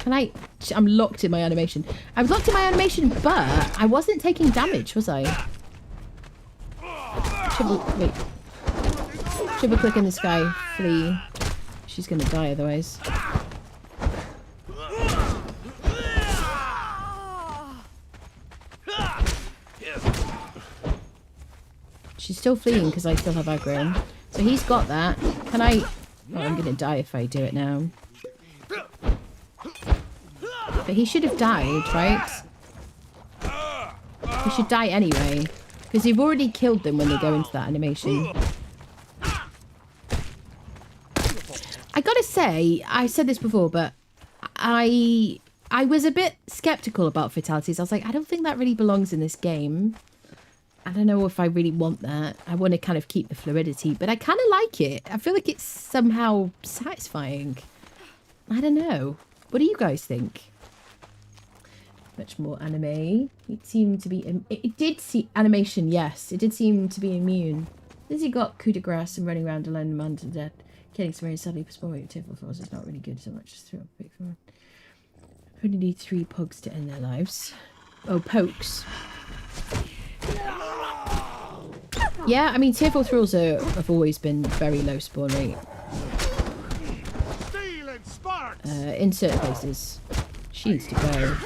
Speaker 1: Can I'm locked in my animation. I was locked in my animation, but I wasn't taking damage, was I? Wait. Triple click in the sky, flee. She's gonna die otherwise. She's still fleeing because I still have aggro. So he's got that. Can I... Oh, I'm gonna die if I do it now. But he should have died, right? He should die anyway. Because you've already killed them when they go into that animation. I gotta say, I said this before, but I was a bit skeptical about fatalities. I was like, I don't think that really belongs in this game. I don't know if I really want that. I want to kind of keep the fluidity, but I kind of like it. I feel like it's somehow satisfying. I don't know. What do you guys think? Much more anime. It seemed to be... It did see... Animation, yes. It did seem to be immune. Lizzie got coup de grace and running around alone, man to death. Killing somebody suddenly postponing tearful force is not really good so much. Just throw a pick for one. Only need 3 pugs to end their lives. Oh, pokes. Yeah, I mean, tearful thralls have always been very low spawn rate. In certain places. She needs to go.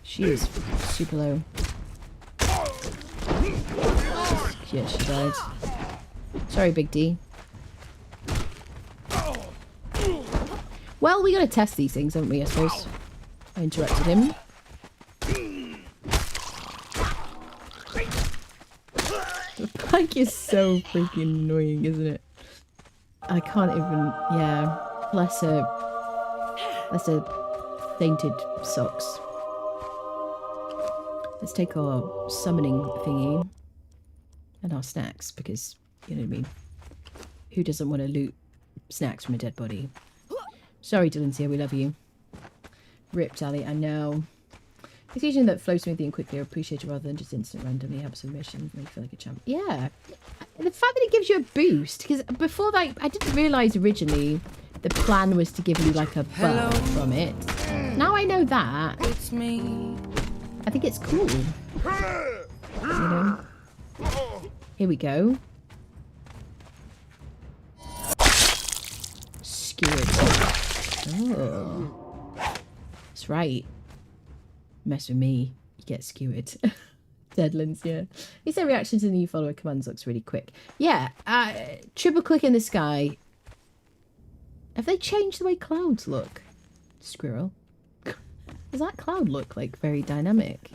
Speaker 1: She is super low. Yeah, she died. Sorry, Big D. Well, we gotta test these things, haven't we, I suppose? I interrupted him. The pike is so freaking annoying, isn't it? I can't even... Yeah. Bless her. Bless her fainted socks. Let's take our summoning thingy. And our snacks, because, you know what I mean? Who doesn't want to loot snacks from a dead body? Sorry, Delancia, we love you. Ripped Ali, I know. Execution that flows smoothly and quickly are appreciated rather than just instant randomly helps with missions, make you feel like a champ. Yeah. The fact that it gives you a boost, because before that, I didn't realise originally the plan was to give you like a buff from it. Now I know that.
Speaker 7: It's me.
Speaker 1: I think it's cool. You know? Here we go. Skewered. Oh. That's right. Mess with me, you get skewered. Deadlands, yeah. He said reaction to the new follower commands looks really quick. Yeah, triple click in the sky. Have they changed the way clouds look? Squirrel. Does that cloud look like very dynamic?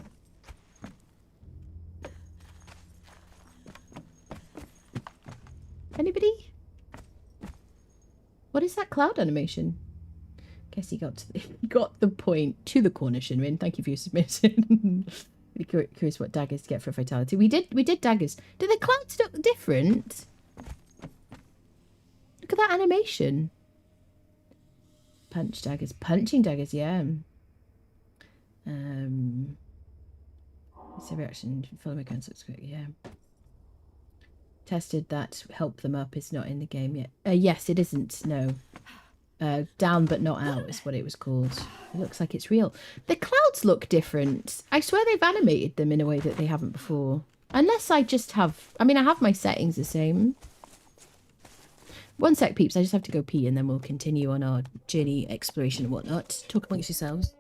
Speaker 1: Anybody? What is that cloud animation? Guess he got the point to the corner, Shinrin. Thank you for your submission. Really curious what daggers to get for a fatality. We did daggers. Do the clouds look different? Look at that animation. Punch daggers. Punching daggers, yeah. It's a reaction. Follow my guns looks quick, yeah. Tested that help them up is not in the game yet. Yes, it isn't, no. Down but not out is what it was called. It looks like it's real. The clouds look different. I swear they've animated them in a way that they haven't before. Unless I just have... I mean, I have my settings the same. One sec, peeps. I just have to go pee and then we'll continue on our journey, exploration and whatnot. Talk amongst yourselves.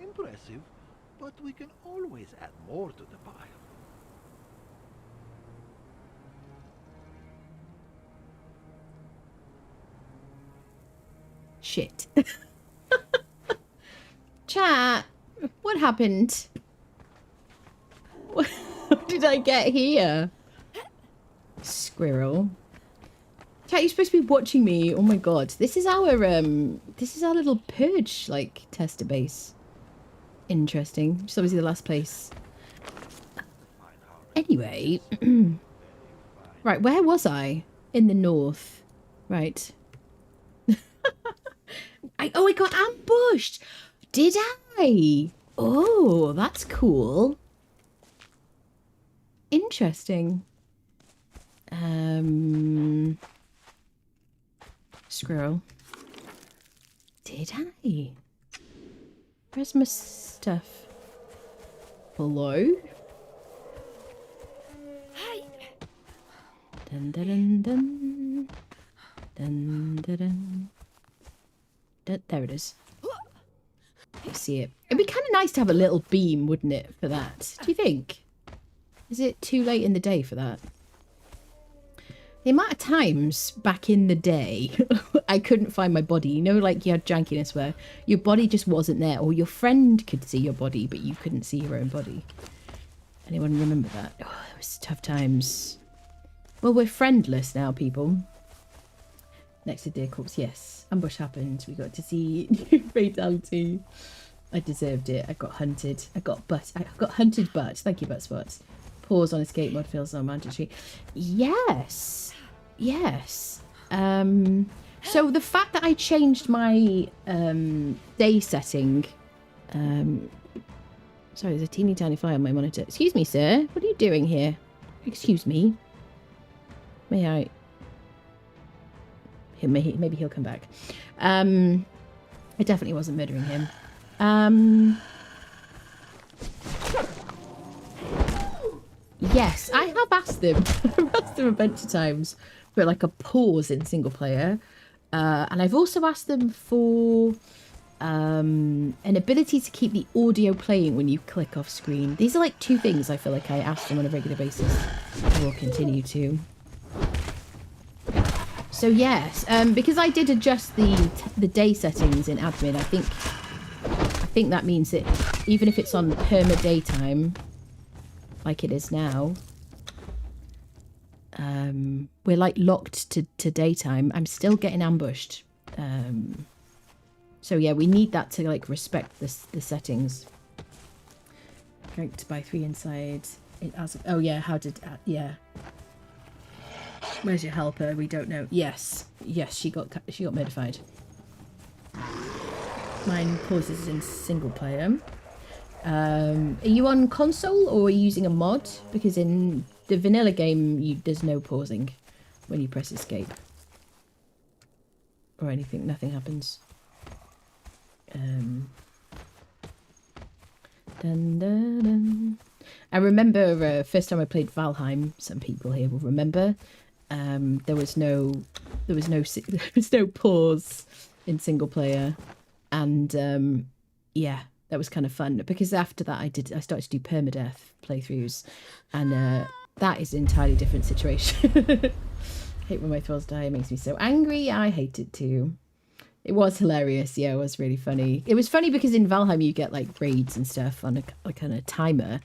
Speaker 8: Impressive, but we can always add more to the pile.
Speaker 1: Shit. Chat, what happened? What did I get here? Squirrel. Chat, you're supposed to be watching me. Oh my god. This is our little purge, like, tester base. Interesting. Just obviously the last place. Anyway. Right, where was I? In the north. Right. I got ambushed! Did I? Oh, that's cool. Interesting. Squirrel. Did I? Where's my stuff? Hello?
Speaker 5: Hi.
Speaker 1: Dun dun dun dun. Dun dun dun. There it is. I see it. It'd be kind of nice to have a little beam, wouldn't it, for that? Do you think? Is it too late in the day for that? The amount of times back in the day I couldn't find my body. You know, like you had jankiness where your body just wasn't there, or your friend could see your body, but you couldn't see your own body. Anyone remember that? Oh, it was tough times. Well, we're friendless now, people. Next to Deer Corpse, yes. Ambush happened. We got to see Fatality. I deserved it. I got hunted. I got hunted, but thank you, Buttspots. Pause on escape mode feels so mandatory. Yes. Yes. So the fact that I changed my day setting. Sorry, there's a teeny tiny fly on my monitor. Excuse me, sir. What are you doing here? Excuse me. May I? Maybe he'll come back. I definitely wasn't murdering him. Yes, I have asked them. I've asked them a bunch of times for like a pause in single player. And I've also asked them for an ability to keep the audio playing when you click off screen. These are like two things I feel like I ask them on a regular basis. I will continue to. So yes, because I did adjust the day settings in admin, I think that means that even if it's on perma daytime, like it is now, we're like locked to daytime. I'm still getting ambushed. So yeah, we need that to like respect the settings. Ranked by 3 inside. Oh yeah, how did yeah. Where's your helper? We don't know. Yes, she got modified. Mine pauses in single player. Are you on console or are you using a mod? Because in the vanilla game, there's no pausing when you press escape or anything. Nothing happens. Dun, dun, dun. I remember first time I played Valheim. Some people here will remember. There was no pause in single player, and yeah, that was kind of fun because after that I started to do permadeath playthroughs, and that is an entirely different situation. I hate when my thralls die. It makes me so angry. I hate it too. It was hilarious. Yeah, it was really funny. It was funny because in Valheim you get like raids and stuff on a kind of timer.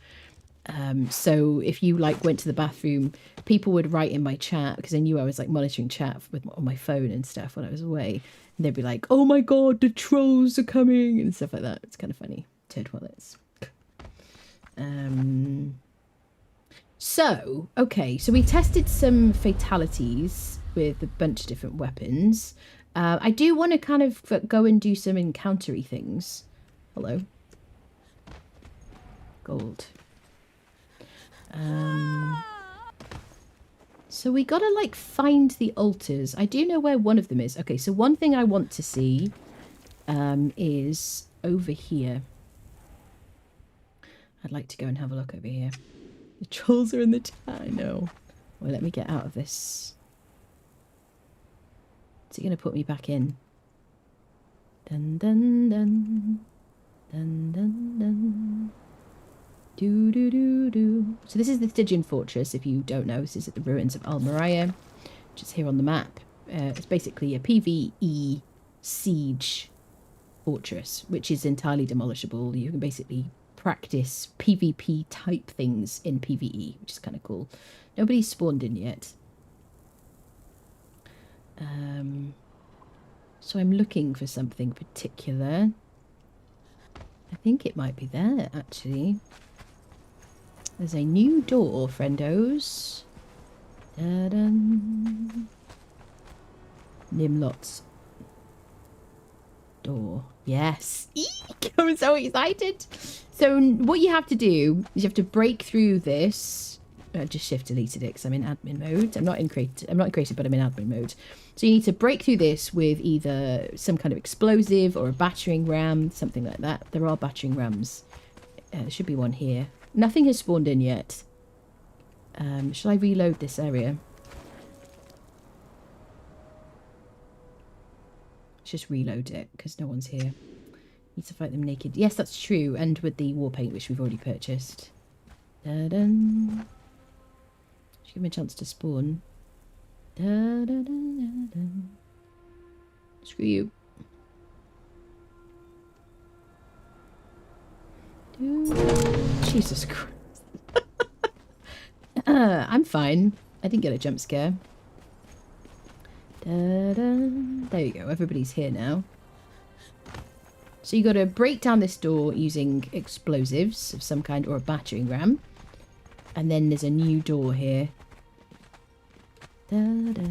Speaker 1: So if you like went to the bathroom, people would write in my chat because they knew I was like monitoring chat on my phone and stuff when I was away, and they'd be like, "Oh my god, the trolls are coming" and stuff like that. It's kind of funny. Turd wallets. So okay, so we tested some fatalities with a bunch of different weapons. I do want to kind of go and do some encountery things. Hello. Gold. So we gotta like find the altars. I do know where one of them is. Okay, so one thing I want to see is over here. I'd like to go and have a look over here. The trolls are in the chat. I know. Well, let me get out of this. Is it gonna put me back in? Dun dun dun dun dun dun. Do do do do. So this is the Stygian Fortress. If you don't know, this is at the ruins of Al Mariah, which is here on the map. It's basically a PvE siege fortress, which is entirely demolishable. You can basically practice PvP type things in PvE, which is kind of cool. Nobody's spawned in yet. So I'm looking for something particular. I think it might be there, actually. There's a new door, friendos. Da-dum. Nimlot's door. Yes. Eek! I'm so excited. So what you have to do is you have to break through this. Just shift deleted it because I'm in admin mode. I'm not in creative, but I'm in admin mode. So you need to break through this with either some kind of explosive or a battering ram, something like that. There are battering rams. There should be one here. Nothing has spawned in yet. Shall I reload this area? just reload it because no one's here. Need to fight them naked. Yes, that's true. And with the war paint, which we've already purchased. Da-dun. Just give him a chance to spawn. Da-da-da-da-da. Screw you. Jesus Christ. I'm fine. I didn't get a jump scare. Da-da. There you go. Everybody's here now. So you got to break down this door using explosives of some kind or a battering ram. And then there's a new door here. Da-da-da.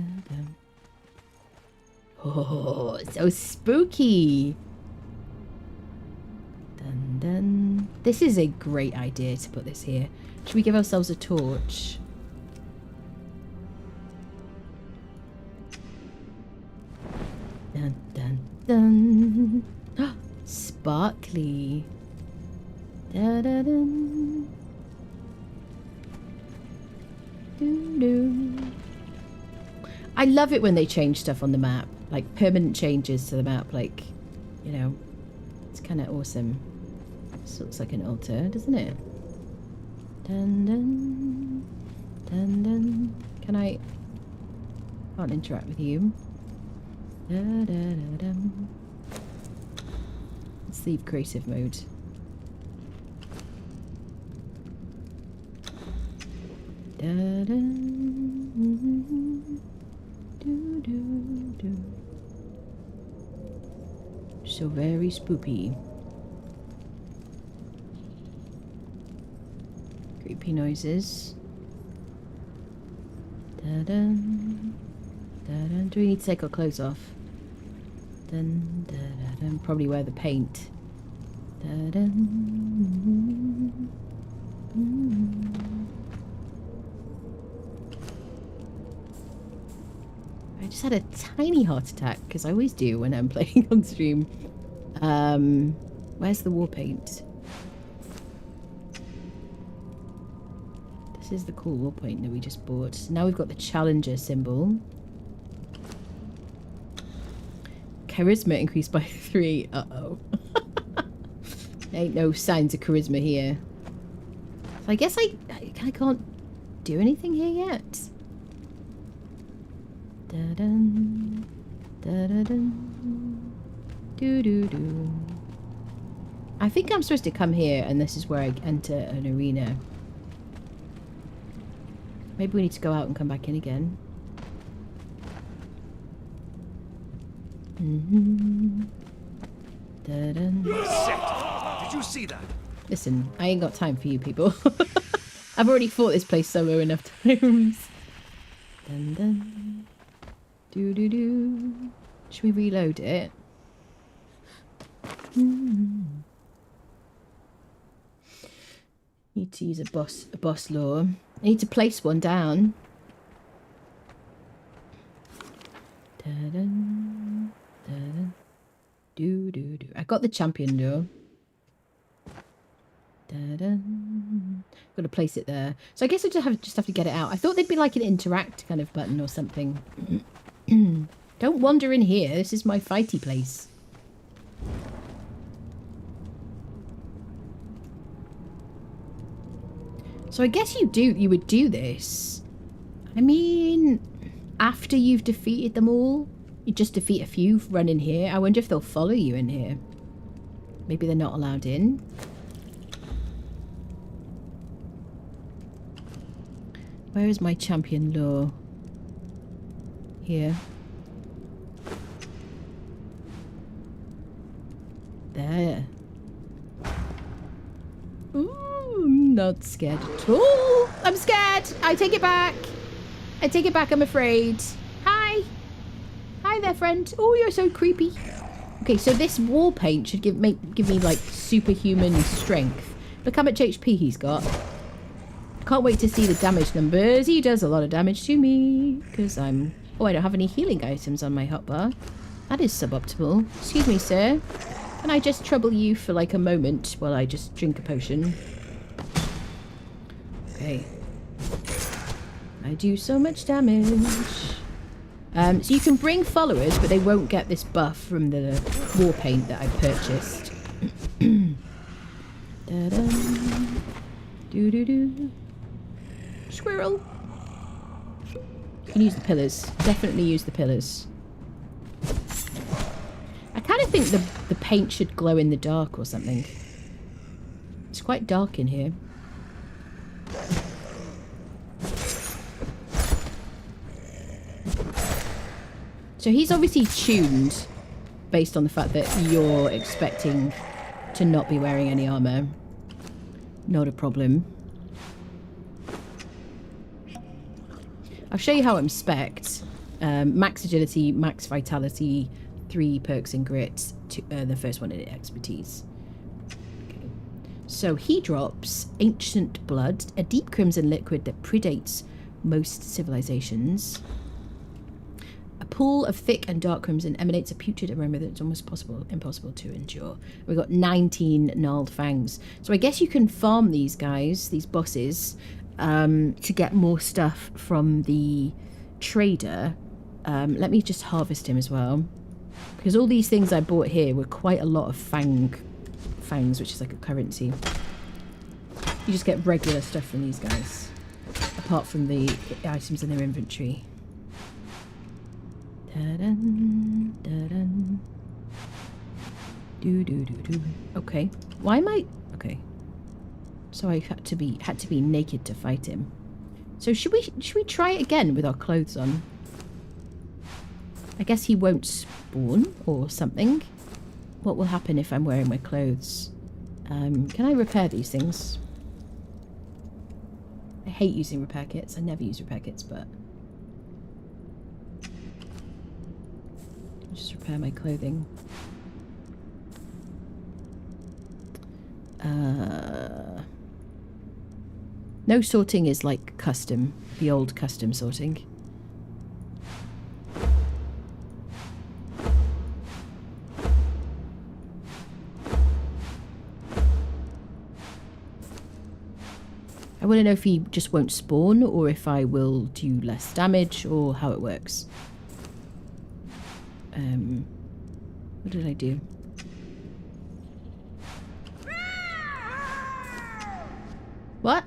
Speaker 1: Oh, so spooky. Dun, dun. This is a great idea to put this here. Should we give ourselves a torch? Dun, dun, dun. Sparkly. Da, da, dun. Doo, doo. I love it when they change stuff on the map. Like permanent changes to the map. Like, you know, it's kind of awesome. This looks like an altar, doesn't it? Dun, dun, dun, dun. Can I... Can't interact with you. Da, da, da, dum. Let's leave creative mode. Da, da, do, do, do. So very spoopy. Creepy noises. Da-dun, da-dun. Do we need to take our clothes off? Dun, da-dun. Probably wear the paint. Da-dun. I just had a tiny heart attack, because I always do when I'm playing on stream. Where's the war paint? This is the cool war paint that we just bought. Now we've got the challenger symbol. Charisma increased by 3. Uh-oh. Ain't no signs of charisma here. So I guess I can't do anything here yet. Da-dun, da-da-dun, doo-doo-doo. I think I'm supposed to come here and this is where I enter an arena. Maybe we need to go out and come back in again. Mm-hmm. Da-dun.
Speaker 6: Did you see that?
Speaker 1: Listen, I ain't got time for you people. I've already fought this place solo enough times. Dun dun. Do do do. Should we reload it? Need to use a boss lore. I need to place one down. Da dun, da dun. Do do do. I got the champion though. Da dun. Got to place it there. So I guess I just have to get it out. I thought there'd be like an interact kind of button or something. Don't wander in here. This is my fighty place. So I guess you would do this. I mean, after you've defeated them all, you just defeat a few, run in here. I wonder if they'll follow you in here. Maybe they're not allowed in. Where is my champion lore? Here. There. Ooh, I'm not scared at all. I'm scared. I take it back. I take it back, I'm afraid. Hi. Hi there, friend. Oh, you're so creepy. Okay, so this wall paint should give me like superhuman strength. Look how much HP he's got. Can't wait to see the damage numbers. He does a lot of damage to me because I'm... Oh, I don't have any healing items on my hotbar. That is suboptimal. Excuse me, sir. Can I just trouble you for like a moment while I just drink a potion? Okay. I do so much damage. So you can bring followers, but they won't get this buff from the war paint that I purchased. Da-dum. Doo-doo-doo. Squirrel. You can use the pillars. Definitely use the pillars. I kind of think the paint should glow in the dark or something. It's quite dark in here. So he's obviously tuned based on the fact that you're expecting to not be wearing any armor. Not a problem. I'll show you how I'm spec'd. Max agility, max vitality, 3 perks in grit, the first one in expertise. Okay. So he drops ancient blood, a deep crimson liquid that predates most civilizations. A pool of thick and dark crimson emanates a putrid aroma that's almost impossible to endure. We've got 19 gnarled fangs. So I guess you can farm these guys, these bosses, to get more stuff from the trader. Let me just harvest him as well. Because all these things I bought here were quite a lot of fangs, which is like a currency. You just get regular stuff from these guys. Apart from the items in their inventory. Da-dun, da-dun. Do-do-do-do. Okay. Why am I... Okay. So I had to be naked to fight him. So should we try it again with our clothes on? I guess he won't spawn or something. What will happen if I'm wearing my clothes? Can I repair these things? I hate using repair kits. I never use repair kits, but... Just repair my clothing. No sorting is like custom. The old custom sorting. I want to know if he just won't spawn or if I will do less damage or how it works. What did I do? What?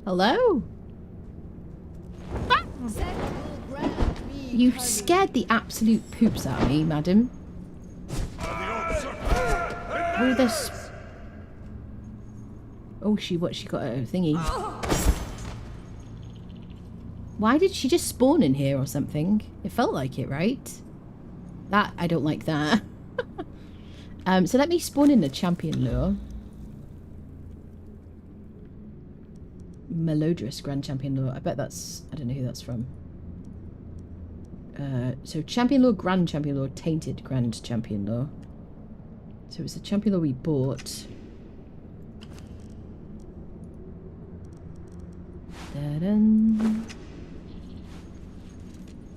Speaker 1: Hello? You scared the absolute poops out of me, madam. Oh, this. Oh, she got a thingy. Why did she just spawn in here or something? It felt like it, right? That, I don't like that. So let me spawn in the champion lure. Melodrous Grand Champion Lure. I bet that's... I don't know who that's from. So Champion Lure, Grand Champion Lure, Tainted Grand Champion Lure. So it's the Champion Lure we bought. Da-dun.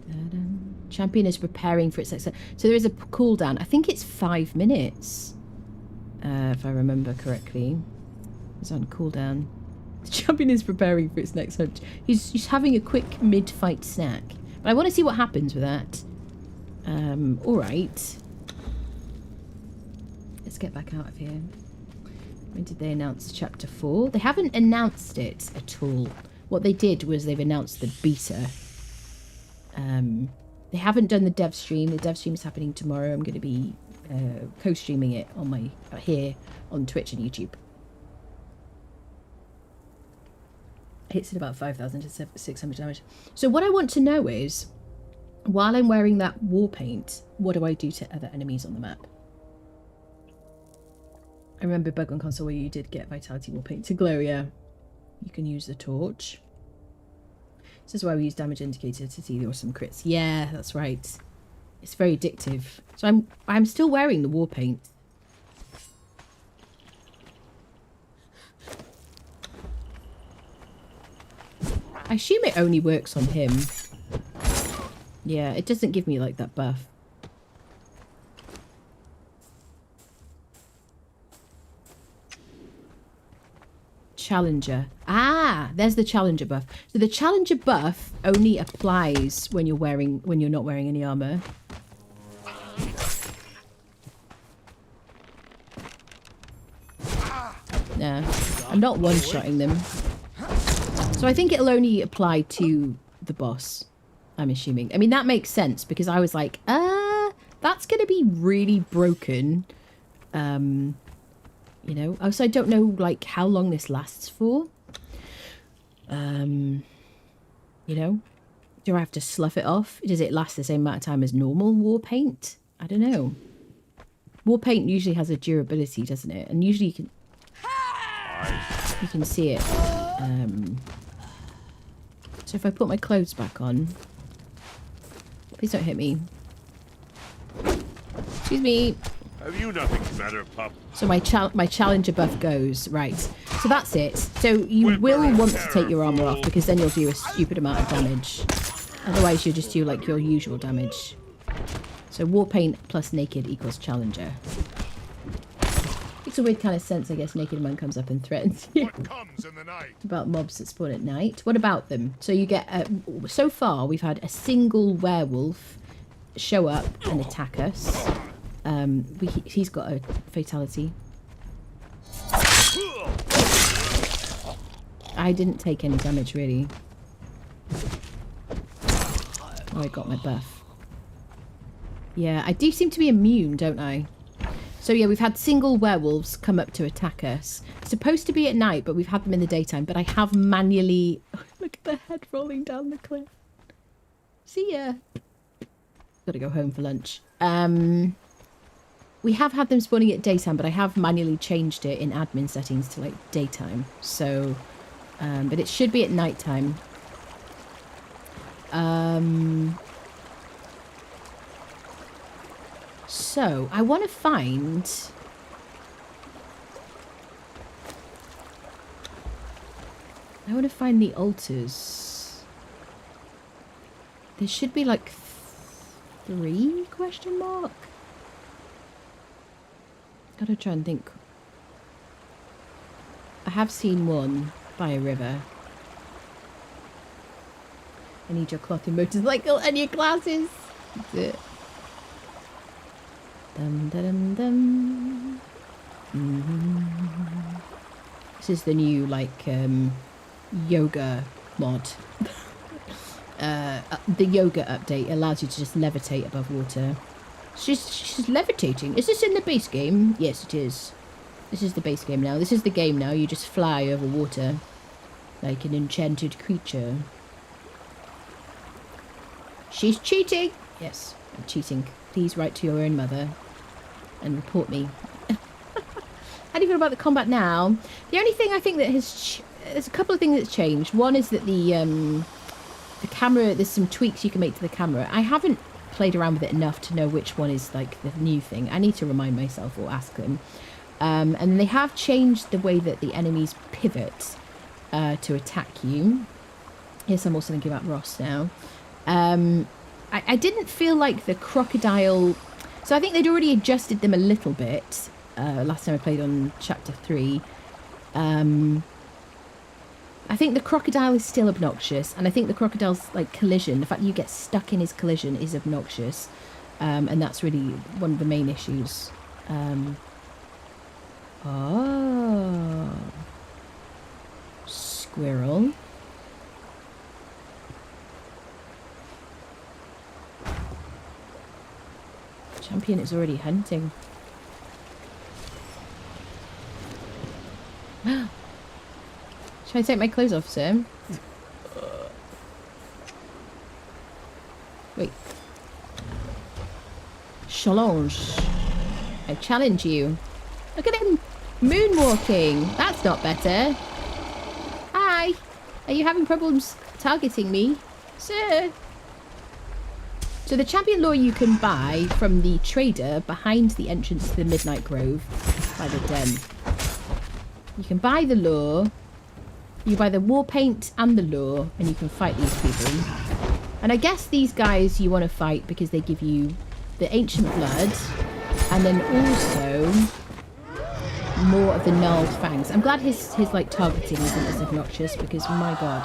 Speaker 1: Da-dun. Champion is preparing for its next... So there is a cooldown. I think it's 5 minutes. If I remember correctly. It's on cooldown. The champion is preparing for its next hunt. He's having a quick mid-fight snack. But I want to see what happens with that. Alright. Let's get back out of here. When did they announce Chapter 4? They haven't announced it at all. What they did was they've announced the beta. They haven't done the dev stream. The dev stream is happening tomorrow. I'm going to be co-streaming it on my here on Twitch and YouTube. Hits at about 5,000 to 600 damage. So what I want to know is, while I'm wearing that war paint, what do I do to other enemies on the map? I remember Bug on Console where you did get Vitality war paint to glow, yeah. You can use the torch. This is why we use damage indicator to see the awesome crits. Yeah, that's right. It's very addictive. So I'm still wearing the war paint. I assume it only works on him. Yeah, it doesn't give me like that buff. Challenger. Ah, there's the Challenger buff. So the Challenger buff only applies when you're not wearing any armor. Nah, I'm not one-shotting them. So I think it'll only apply to the boss, I'm assuming. I mean, that makes sense because I was like, that's going to be really broken. You know, also I don't know like how long this lasts for. You know, do I have to slough it off? Does it last the same amount of time as normal war paint? I don't know. War paint usually has a durability, doesn't it? And usually you can see it. So if I put my clothes back on, please don't hit me. Excuse me.
Speaker 7: Have you nothing better, pup?
Speaker 1: So my Challenger buff goes, right. So that's it. So you will want to take your armor off because then you'll do a stupid amount of damage. Otherwise you'll just do like your usual damage. So war paint plus naked equals Challenger. It's a weird kind of sense, I guess. Naked man comes up and threatens you.
Speaker 7: What comes in the night?
Speaker 1: About mobs that spawn at night. What about them? So you get, so far we've had a single werewolf show up and attack us. He's got a fatality. I didn't take any damage really. Oh, I got my buff. Yeah, I do seem to be immune, don't I? So yeah, we've had single werewolves come up to attack us. It's supposed to be at night, but we've had them in the daytime. But I have manually... Look at the head rolling down the cliff. See ya. Gotta go home for lunch. We have had them spawning at daytime, but I have manually changed it in admin settings to like daytime. So, but it should be at nighttime. So, I want to find... the altars. There should be like 3 question mark? Gotta try and think. I have seen one by a river. I need your clothing motorcycle and your glasses. That's it. Dum dum dum. This is the new like yoga mod. The yoga update allows you to just levitate above water. She's levitating. Is this in the base game? Yes, it is. This is the base game now. This is the game now. You just fly over water like an enchanted creature. She's cheating. Yes, I'm cheating. Please write to your own mother and report me. How do you feel about the combat now? The only thing I think that there's a couple of things that's changed. One is that the camera, there's some tweaks you can make to the camera. I haven't played around with it enough to know which one is like the new thing. I need to remind myself or ask them. And they have changed the way that the enemies pivot to attack you. Yes, I'm also thinking about Ross now. I didn't feel like the crocodile... So I think they'd already adjusted them a little bit last time I played on Chapter 3. I think the crocodile is still obnoxious, and I think the crocodile's like collision, the fact that you get stuck in his collision is obnoxious, and that's really one of the main issues. Oh, squirrel. Champion is already hunting. Should I take my clothes off, sir? Wait. Challenge. I challenge you. Look at him moonwalking. That's not better. Hi. Are you having problems targeting me, sir? So the champion lore you can buy from the trader behind the entrance to the Midnight Grove by the den. You can buy the lore. You buy the war paint and the lore, and you can fight these people. And I guess these guys you want to fight because they give you the ancient blood, and then also more of the gnarled fangs. I'm glad his like targeting isn't as obnoxious because my god,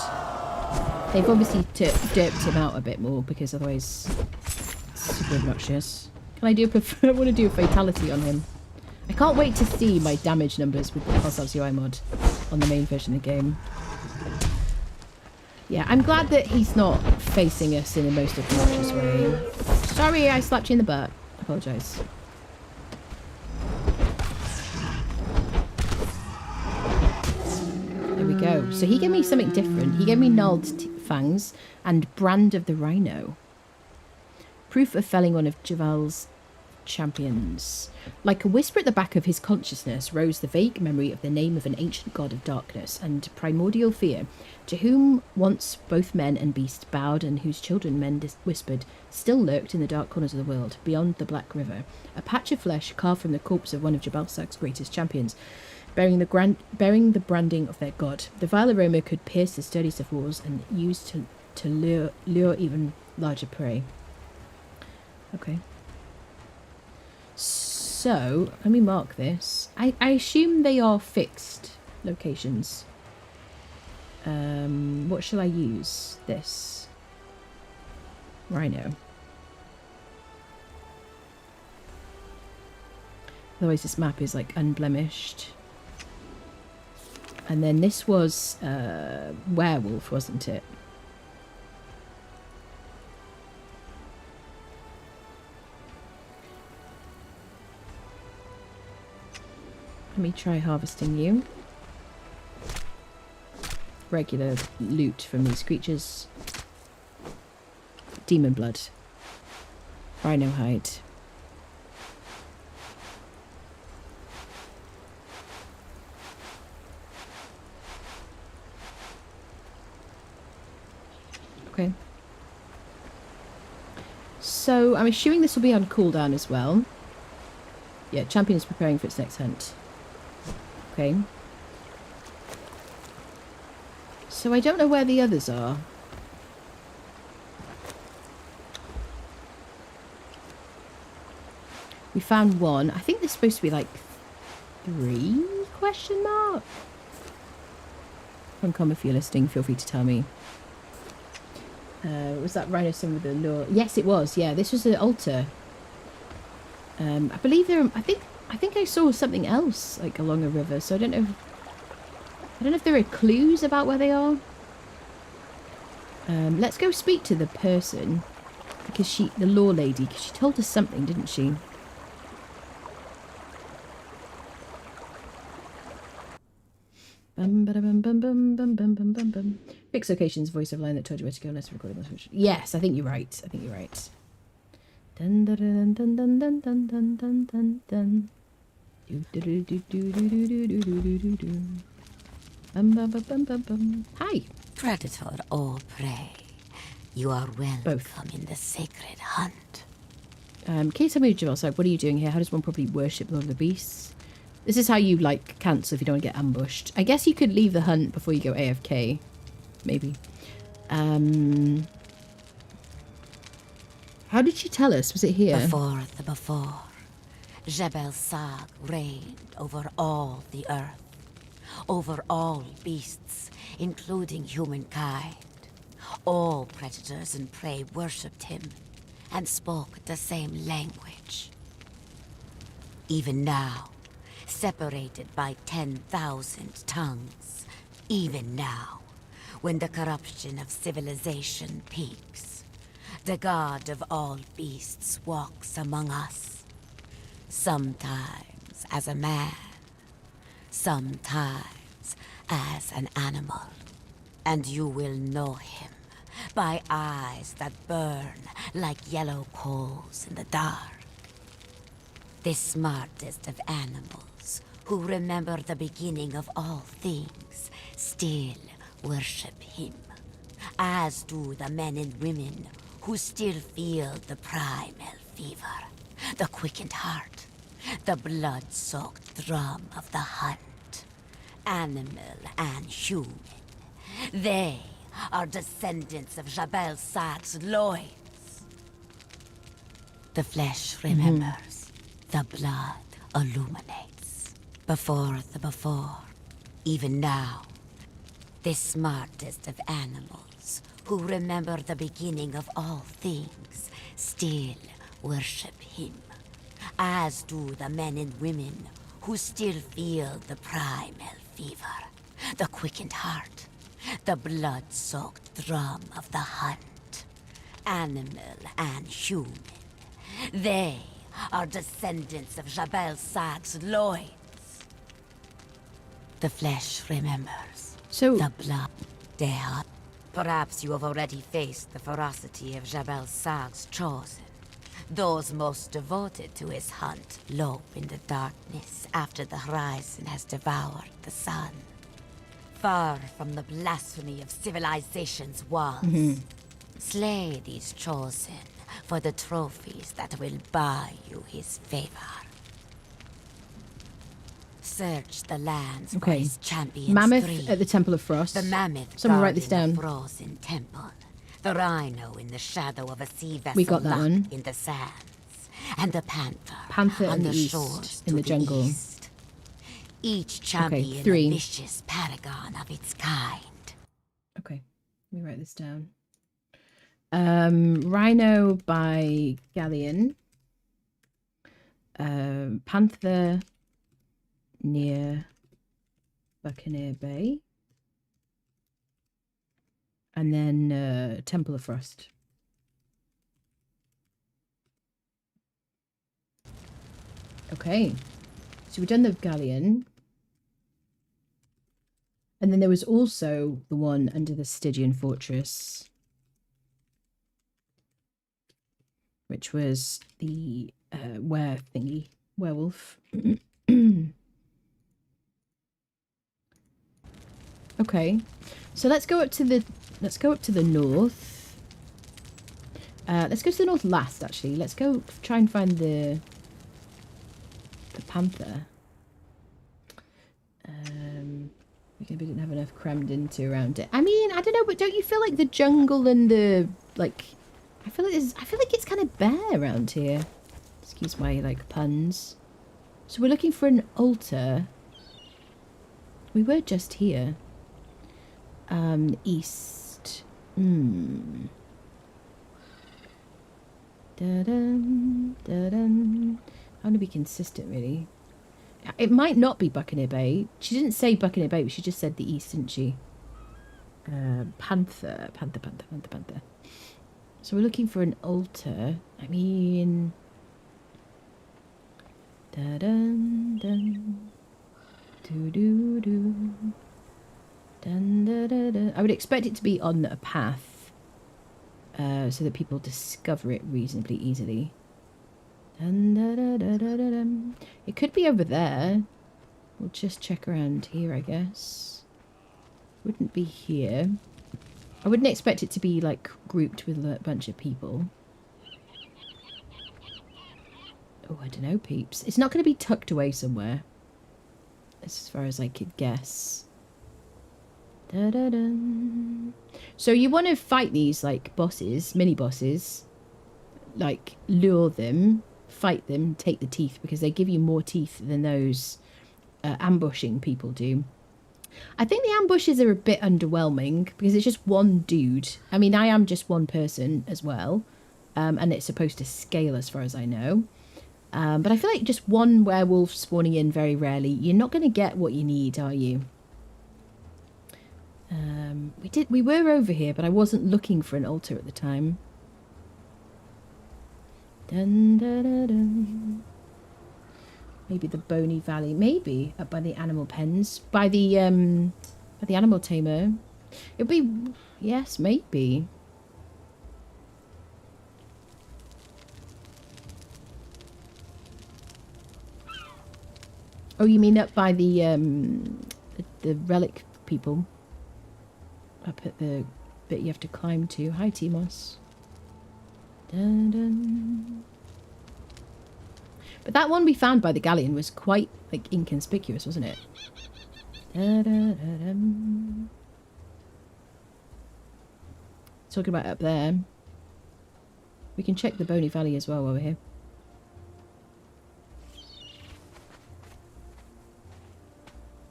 Speaker 1: they've obviously derped him out a bit more because otherwise it's super obnoxious. Can I do I want to do a fatality on him. I can't wait to see my damage numbers with the Pulsar's UI mod on the main version of the game. Yeah, I'm glad that he's not facing us in the most obnoxious way. Sorry, I slapped you in the butt. I apologise. There we go. So he gave me something different. He gave me gnarled fangs and brand of the rhino. Proof of felling one of Jebal's champions. Like a whisper at the back of his consciousness rose the vague memory of the name of an ancient god of darkness and primordial fear, to whom once both men and beasts bowed and whose children men whispered, still lurked in the dark corners of the world, beyond the Black River, a patch of flesh carved from the corpse of one of Jebel Sag's greatest champions, bearing the branding of their god. The vile aroma could pierce the sturdiest of walls and used to lure even larger prey. Okay. So, let me mark this. I assume they are fixed locations. What shall I use? This. Rhino. Otherwise this map is like unblemished. And then this was werewolf, wasn't it? Let me try harvesting you. Regular loot from these creatures. Demon blood. Rhino hide. Okay. So I'm assuming this will be on cooldown as well. Yeah, champion is preparing for its next hunt. Okay. So I don't know where the others are. We found one. I think there's supposed to be like 3 question mark. Funcom, if you're listening, feel free to tell me. Was that rhino sim with the lure? Yes, it was. Yeah, this was an altar. I believe there. I think I saw something else like along a river. So I don't know. I don't know if there are clues about where they are. Let's go speak to the person because the law lady, because she told us something, didn't she? Bum, bum, bum, bum, bum, bum, bum, bum, bum. Fixed locations, voice of line that told you where to go. Let's record this. Yes, I think you're right. I think you're right. Dun dun dun dun dun dun dun dun dun dun dun. Do do do do do do do do do do do. Bum bum bum bum bum bum. Hi.
Speaker 4: Predator or prey, you are welcome
Speaker 1: Both.
Speaker 4: in the sacred hunt.
Speaker 1: Can you tell me, Jebel Sag, what are you doing here? How does one properly worship Lord of the Beasts? This is how you, like, cancel if you don't want to get ambushed. I guess you could leave the hunt before you go AFK. Maybe. How did she tell us? Was it here?
Speaker 4: Before, Jebel Sag reigned over all the earth, over all beasts, including humankind. All predators and prey worshipped him and spoke the same language. Even now, separated by 10,000 tongues, even now, when the corruption of civilization peaks, the god of all beasts walks among us, sometimes as a man, sometimes as an animal, and you will know him by eyes that burn like yellow coals in the dark. The smartest of animals, who remember the beginning of all things, still worship him, as do the men and women who still feel the primal fever, the quickened heart, the blood-soaked drum of the hunt, animal and human. They are descendants of Jebel Sag's loins. The flesh remembers, the blood illuminates. Before, even now, the smartest of animals, who remember the beginning of all things, still worship him, as do the men and women who still feel the primal fever, the quickened heart, the blood-soaked drum of the hunt, animal and human. They are descendants of Jebel Sag's loins. The flesh remembers.
Speaker 1: So
Speaker 4: The blood, they are. Perhaps you have already faced the ferocity of Jebel Sag's chosen. Those most devoted to his hunt low in the darkness after the horizon has devoured the sun. Far from the blasphemy of civilization's walls. Slay these chosen for the trophies that will buy you his favor. Search the lands for
Speaker 1: okay,
Speaker 4: his champions.
Speaker 1: mammoth
Speaker 4: 3.
Speaker 1: at the Temple of Frost.
Speaker 4: The mammoth
Speaker 1: Someone write this
Speaker 4: guarding
Speaker 1: down.
Speaker 4: the frozen temple. The rhino in the shadow of a sea vessel
Speaker 1: We got that
Speaker 4: locked
Speaker 1: one.
Speaker 4: in the sands. And the
Speaker 1: Panther
Speaker 4: on
Speaker 1: in the east,
Speaker 4: shores
Speaker 1: in
Speaker 4: to
Speaker 1: the jungle.
Speaker 4: east. Each champion
Speaker 1: 3.
Speaker 4: a vicious paragon of its kind.
Speaker 1: Okay, let me write this down. Rhino by Galleon. Panther near Buccaneer Bay. And then Temple of Frost. Okay, so we've done the Galleon. And then there was also the one under the Stygian Fortress, which was the werewolf. Okay, so let's go up to the north. Let's go to the north last. Actually, let's go try and find the panther. Maybe didn't have enough crammed into around it. I mean, I don't know, but don't you feel like the jungle and the like? I feel like it's kind of bare around here. Excuse my like puns. So we're looking for an altar. We were just here. East. Da-dum, da-dum. I want to be consistent, really. It might not be Buccaneer Bay. She didn't say Buccaneer Bay, but she just said the east, didn't she? Panther. So we're looking for an altar. I mean... Dun-dun-dun. Do-do-do. Dun-da-da-da. I would expect it to be on a path. So that people discover it reasonably easily. Dun-da-da-da-da-da-dum. It could be over there. We'll just check around here, I guess. Wouldn't be here. I wouldn't expect it to be like grouped with a bunch of people. Oh, I don't know, peeps. It's not going to be tucked away somewhere. As far as I could guess. Da-da-dum. So you want to fight these like bosses, mini bosses. Like lure them, fight them, take the teeth, because they give you more teeth than those ambushing people do. I think the ambushes are a bit underwhelming because it's just one dude. I mean, I am just one person as well, and it's supposed to scale as far as I know. But I feel like just one werewolf spawning in very rarely, you're not going to get what you need, are you? We were over here, but I wasn't looking for an altar at the time. Dun, dun, dun, dun. Maybe the Bony Valley. Maybe up by the animal pens. By the animal tamer. It'd be... Yes, maybe. Oh, you mean up by the relic people? Up at the bit you have to climb to. Hi, Timos. Dun, dun. But that one we found by the galleon was quite like inconspicuous, wasn't it? Da, da, da, dum. Talking about up there. We can check the Bony Valley as well over here.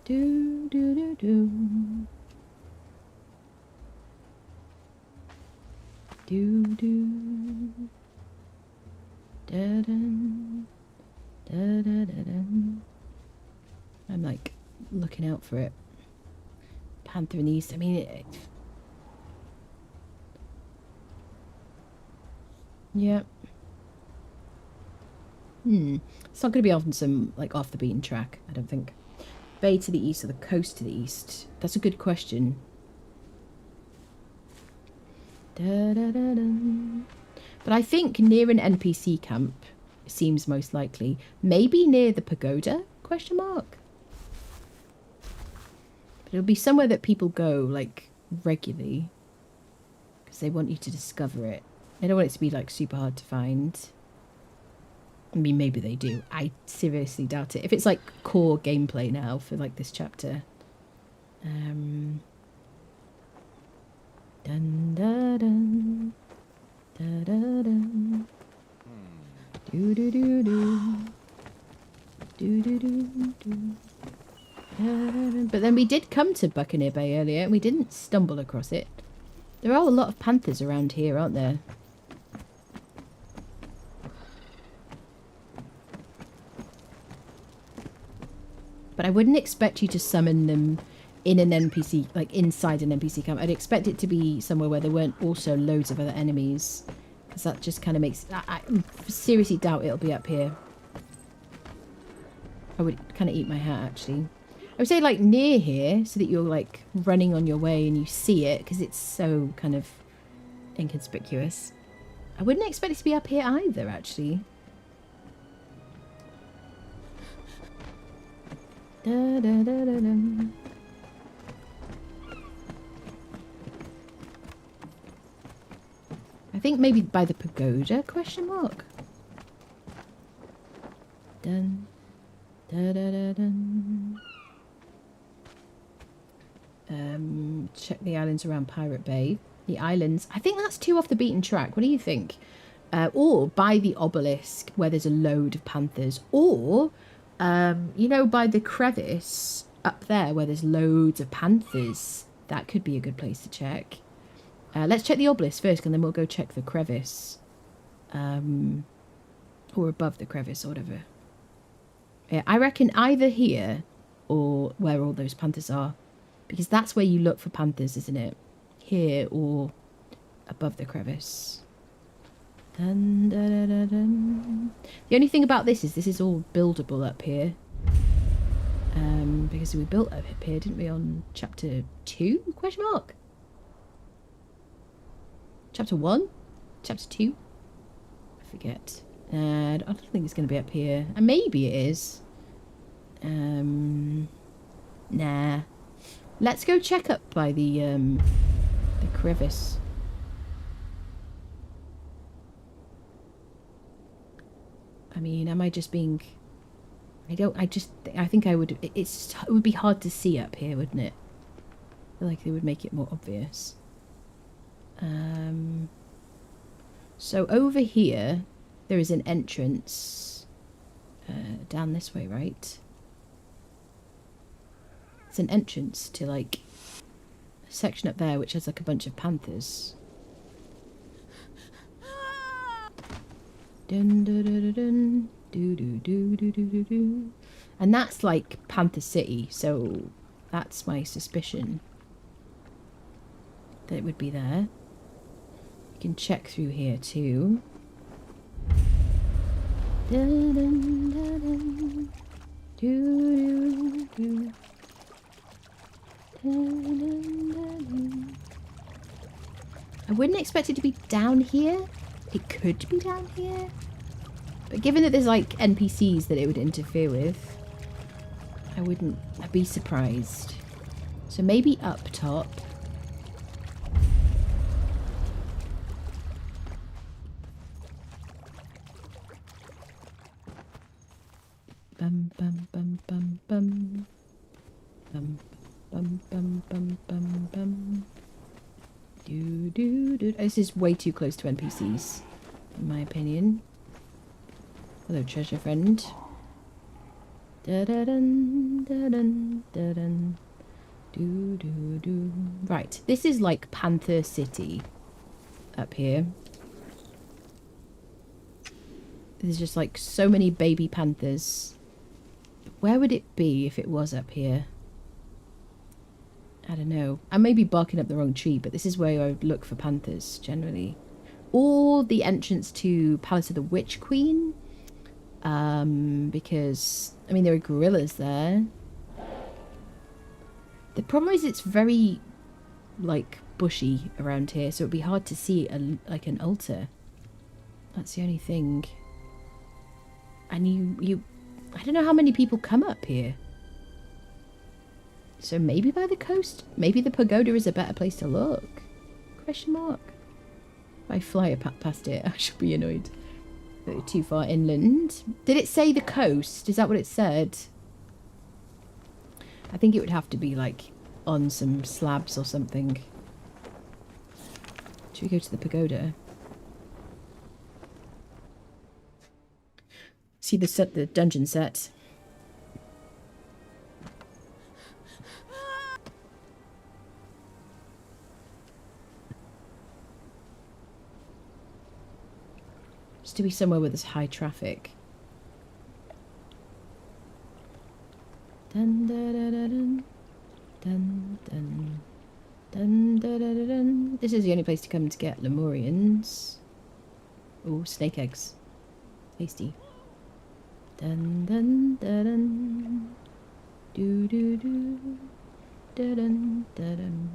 Speaker 1: Do do do do. Do do. Da dun. Da da da dun. I'm like looking out for it. Panther in the east. I mean, yeah. It's not going to be on some like off the beaten track, I don't think. Bay to the east or the coast to the east? That's a good question. Da, da, da, da. But I think near an NPC camp seems most likely. Maybe near the pagoda? Question mark. But it'll be somewhere that people go like regularly because they want you to discover it. They don't want it to be like super hard to find. I mean, maybe they do. I seriously doubt it. If it's like core gameplay now for like this chapter. Dun da dun. Da da dun. Do do do do. Do do do do. But then we did come to Buccaneer Bay earlier and we didn't stumble across it. There are a lot of panthers around here, aren't there? But I wouldn't expect you to summon them in an NPC, like inside an NPC camp. I'd expect it to be somewhere where there weren't also loads of other enemies. Because that just kind of makes... I seriously doubt it'll be up here. I would kind of eat my hat, actually. I would say, like, near here, so that you're, like, running on your way and you see it, because it's so kind of inconspicuous. I wouldn't expect it to be up here either, actually. Da, da, da, da, da. I think maybe by the pagoda, question mark? Dun, da, da, da, dun. Check the islands around Pirate Bay. The islands, I think that's too off the beaten track. What do you think? Or by the obelisk where there's a load of panthers. Or, you know, by the crevice up there where there's loads of panthers. That could be a good place to check. Let's check the obelisk first and then we'll go check the crevice. Or above the crevice or whatever. Yeah, I reckon either here or where all those panthers are. Because that's where you look for panthers, isn't it? Here or above the crevice. Dun, dun, dun, dun, dun. The only thing about this is all buildable up here. Because we built up here, didn't we, on chapter 2? Question mark? Chapter 1? Chapter 2? I forget. I don't think it's going to be up here. And maybe it is. Nah. Let's go check up by the crevice. I mean, am I just being... I think I would... It would be hard to see up here, wouldn't it? I feel like they would make it more obvious. So over here, there is an entrance. Down this way, right? It's an entrance to, like, a section up there which has, like, a bunch of panthers. Dun, dun, dun, dun, dun. Do, do, do, do, do, do, do. And that's, like, Panther City, so that's my suspicion. That it would be there. You can check through here, too. Dun, dun, dun, dun. Do, do, do. I wouldn't expect it to be down here. It could be down here. But given that there's like NPCs that it would interfere with, I'd be surprised. So maybe up top. Bum bum bum bum bum. Bum bum bum bum bum bum. Do do do. This is way too close to NPCs, in my opinion. Hello, treasure friend. Da-da-dun, da-dun, da-dun. Do. Right, this is like Panther City up here. There's just like so many baby panthers. Where would it be if it was up here? I don't know. I may be barking up the wrong tree, but this is where I would look for panthers generally. Or the entrance to Palace of the Witch Queen. Because, I mean, there are gorillas there. The problem is it's very, like, bushy around here, so it'd be hard to see, like, an altar. That's the only thing. And you... I don't know how many people come up here. So maybe by the coast? Maybe the pagoda is a better place to look? Question mark. If I fly past it, I should be annoyed. Too far inland. Did it say the coast? Is that what it said? I think it would have to be like on some slabs or something. Should we go to the pagoda? See the dungeon set. Just to be somewhere where there's high traffic. Dun dun dun dun dun dun dun dun dun dun. This is the only place to come to get Lemurians. Oh, snake eggs. Tasty. Dun dun dun dun. Do do do. Dun dun dun.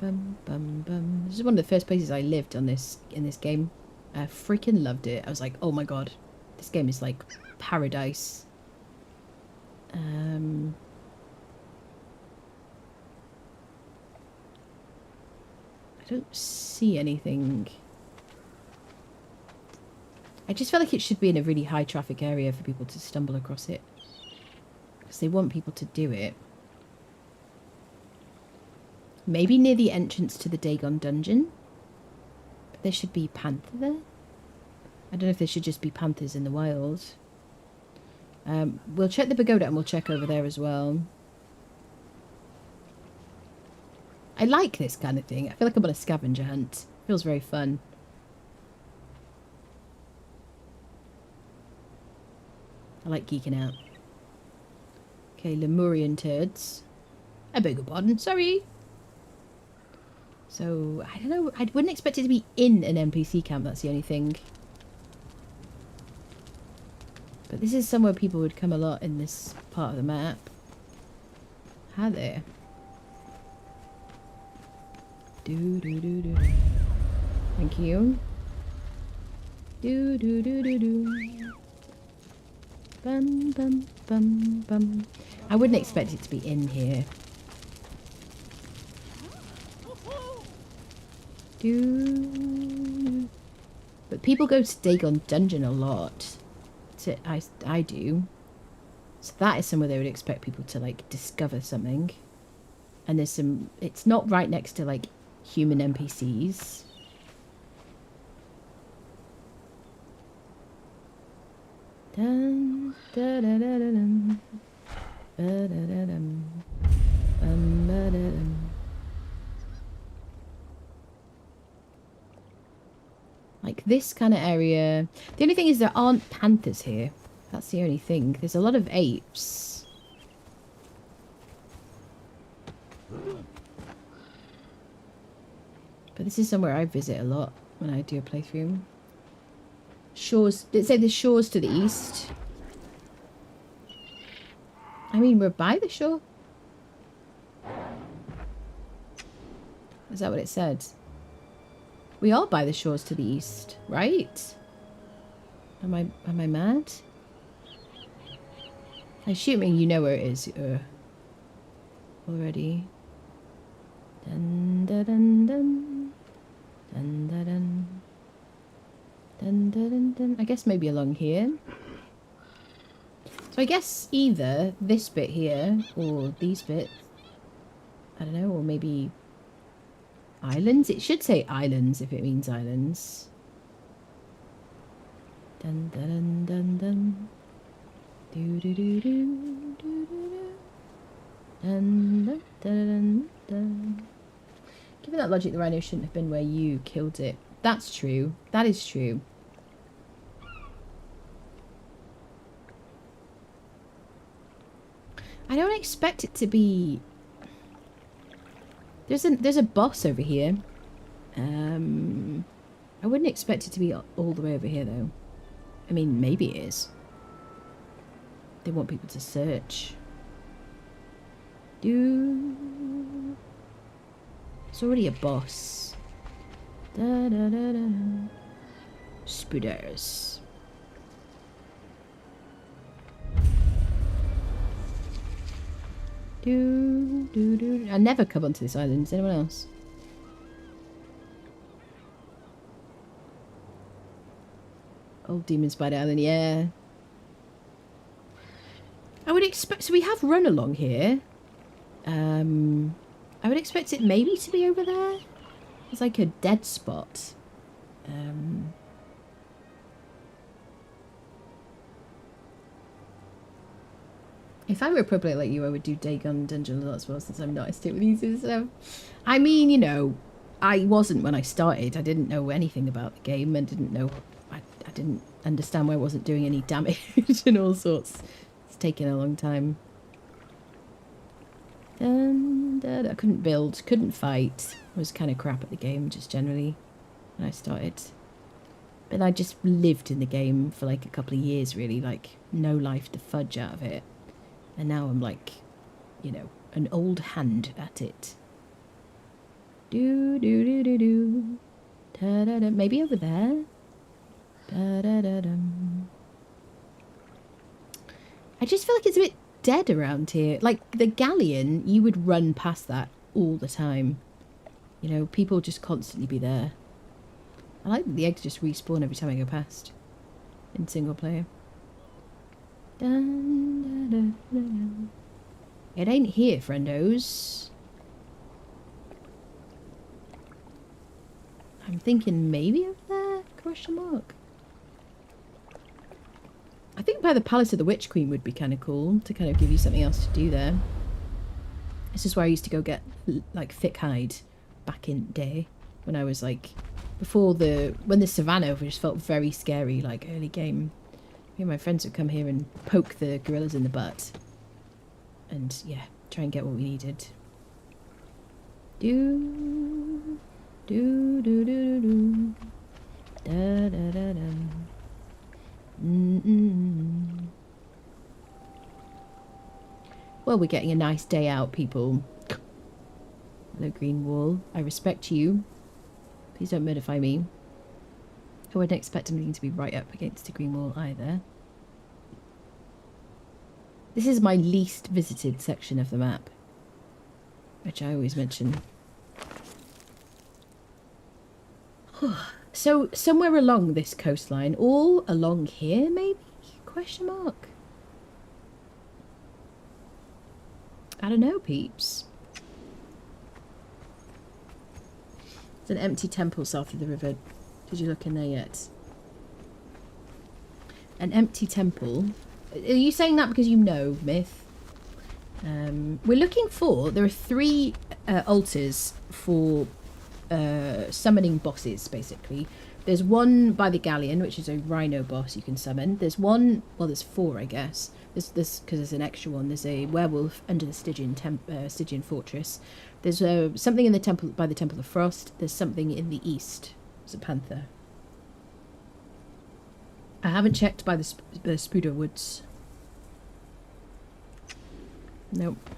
Speaker 1: Bum bum bum. This is one of the first places I lived on this in this game. I freaking loved it. I was like, oh my god, this game is like paradise. I don't see anything. I just feel like it should be in a really high traffic area for people to stumble across it. Because they want people to do it. Maybe near the entrance to the Dagon dungeon. But there should be panther there. I don't know if there should just be panthers in the wild. We'll check the pagoda and we'll check over there as well. I like this kind of thing. I feel like I'm on a scavenger hunt. Feels very fun. I like geeking out. Okay, Lemurian turds. I beg your pardon, sorry. So, I don't know. I wouldn't expect it to be in an NPC camp, that's the only thing. But this is somewhere people would come a lot in this part of the map. Hi there. Do do do do. Thank you. Do do do do do. Bum bum bum bum. I wouldn't expect it to be in here. Do. But people go to Dagon Dungeon a lot. I do. So that is somewhere they would expect people to like discover something. And there's some. It's not right next to like human NPCs. Dun, da, da, da, da, dum. Ba, da, da, dum. Ba, da, dum. Like this kind of area. The only thing is there aren't panthers here. That's the only thing. There's a lot of apes. But this is somewhere I visit a lot when I do a playthrough. Shores. Did it say the shores to the east? I mean, we're by the shore. Is that what it said? We are by the shores to the east, right? Am I mad? I'm assuming you know where it is already. Dun dun dun dun dun dun dun dun dun dun. I guess maybe along here. So I guess either this bit here or these bits. I don't know, or maybe islands? It should say islands if it means islands. Dun dun dun dun Do do do do do do do. Dun, dun, dun, dun. Given that logic, the rhino shouldn't have been where you killed it. That's true. That is true. I don't expect it to be... There's a boss over here. I wouldn't expect it to be all the way over here, though. I mean, maybe it is. They want people to search. It's already a boss. Da da da da. Spooders. I never come onto this island. Is anyone else? Old Demon Spider Island, yeah. I would expect... So we have run along here. I would expect it maybe to be over there. It's like a dead spot. If I were a pro player like you, I would do Dagon Dungeon a lot as well, since I'm not a student with these stuff. I mean, you know, I wasn't when I started. I didn't know anything about the game and didn't know... I didn't understand why I wasn't doing any damage and all sorts. It's taken a long time. I couldn't build, couldn't fight. I was kind of crap at the game, just generally, when I started. But I just lived in the game for like a couple of years, really, like no life to fudge out of it. And now I'm like, you know, an old hand at it. Do do do do do. Da da da. Maybe over there. Da da da dum. I just feel like it's a bit dead around here. Like the galleon, you would run past that all the time. You know, people just constantly be there. I like that the eggs just respawn every time I go past in single player. Dun, da, da, da, da. It ain't here, friendos. I'm thinking maybe over there? Question mark. I think by the Palace of the Witch Queen would be kind of cool to kind of give you something else to do there. This is where I used to go get like thick hide back in the day when I was like when the savannah just felt very scary, like early game. Me and my friends would come here and poke the gorillas in the butt and yeah, try and get what we needed. Do do do do do da da da da. Well, we're getting a nice day out, people. Hello, green wall. I respect you. Please don't modify me. I wouldn't expect anything to be right up against a green wall either. This is my least visited section of the map, which I always mention. So, somewhere along this coastline, all along here, maybe? Question mark. I don't know, peeps. There's an empty temple south of the river. Did you look in there yet? An empty temple. Are you saying that because you know, Myth? We're looking for... There are 3 altars for summoning bosses, basically. There's one by the galleon, which is a rhino boss you can summon. There's one... Well, there's 4, I guess. There's this because there's an extra one. There's a werewolf under the Stygian Fortress. There's something in the temple by the Temple of Frost. There's something in the east. It's a panther. I haven't checked by the Spuder Woods. Nope.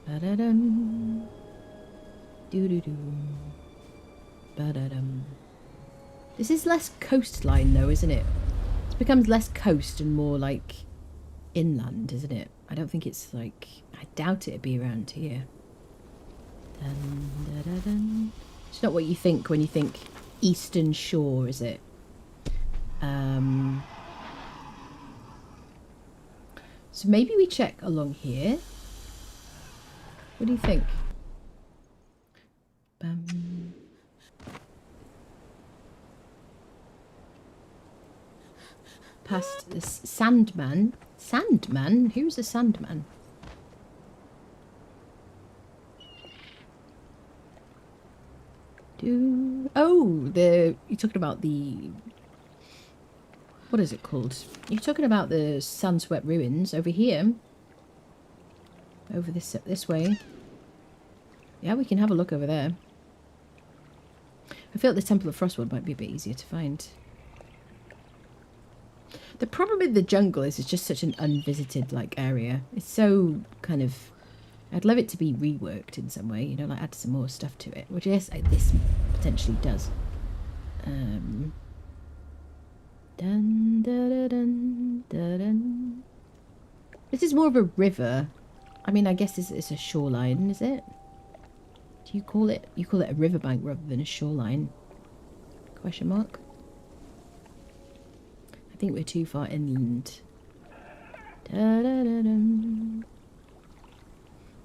Speaker 1: Ba-da-dum. Doo-doo-doo. Ba-da-dum. This is less coastline though, isn't it? It becomes less coast and more like inland, isn't it? I don't think it's like... I doubt it'd be around here. Dun, da, da, dun. It's not what you think when you think Eastern Shore, is it? So maybe we check along here. What do you think? Bum. past this Sandman. Sandman? Who's a Sandman? Oh, you're talking about the... What is it called? You're talking about the Sunswept Ruins over here. Over this way. Yeah, we can have a look over there. I feel like the Temple of Frostwood might be a bit easier to find. The problem with the jungle is it's just such an unvisited like area. It's so kind of... I'd love it to be reworked in some way, you know, like add some more stuff to it, which yes, this potentially does. Dun, dun, dun, dun, dun. This is more of a river. I mean, I guess it's a shoreline, is it? Do you call it? You call it a riverbank rather than a shoreline? Question mark. I think we're too far inland. Da, da, da, dum.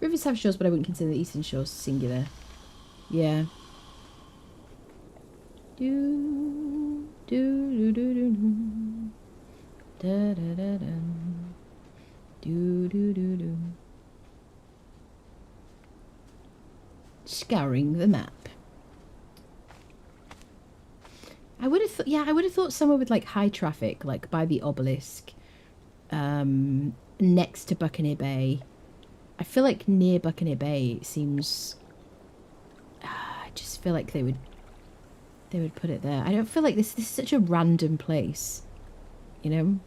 Speaker 1: Rivers have shores, but I wouldn't consider the eastern shores singular. Yeah. Do do do do do. Da da da da. Do do do do. Scouring the map. I would have thought, yeah, I would have thought somewhere with like high traffic, like by the obelisk, next to Buccaneer Bay. I feel like near Buccaneer Bay seems. I just feel like they would put it there. I don't feel like this is such a random place, you know.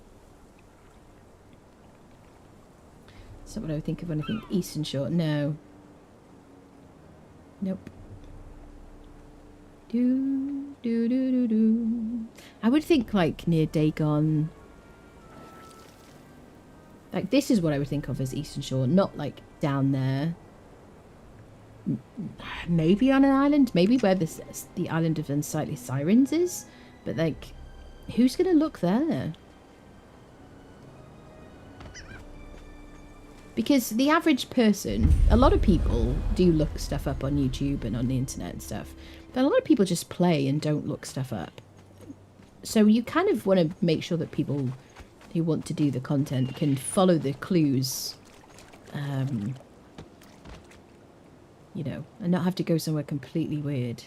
Speaker 1: It's not what I would think of when I think Eastern Shore. No. Nope. Do do do do do. I would think like near Dagon. Like this is what I would think of as Eastern Shore, not like down there. Maybe on an island, maybe where the island of Unsightly Sirens is, but like, who's gonna look there? Because the average person, a lot of people do look stuff up on YouTube and on the internet and stuff, but a lot of people just play and don't look stuff up. So you kind of want to make sure that people who want to do the content can follow the clues, you know, and not have to go somewhere completely weird.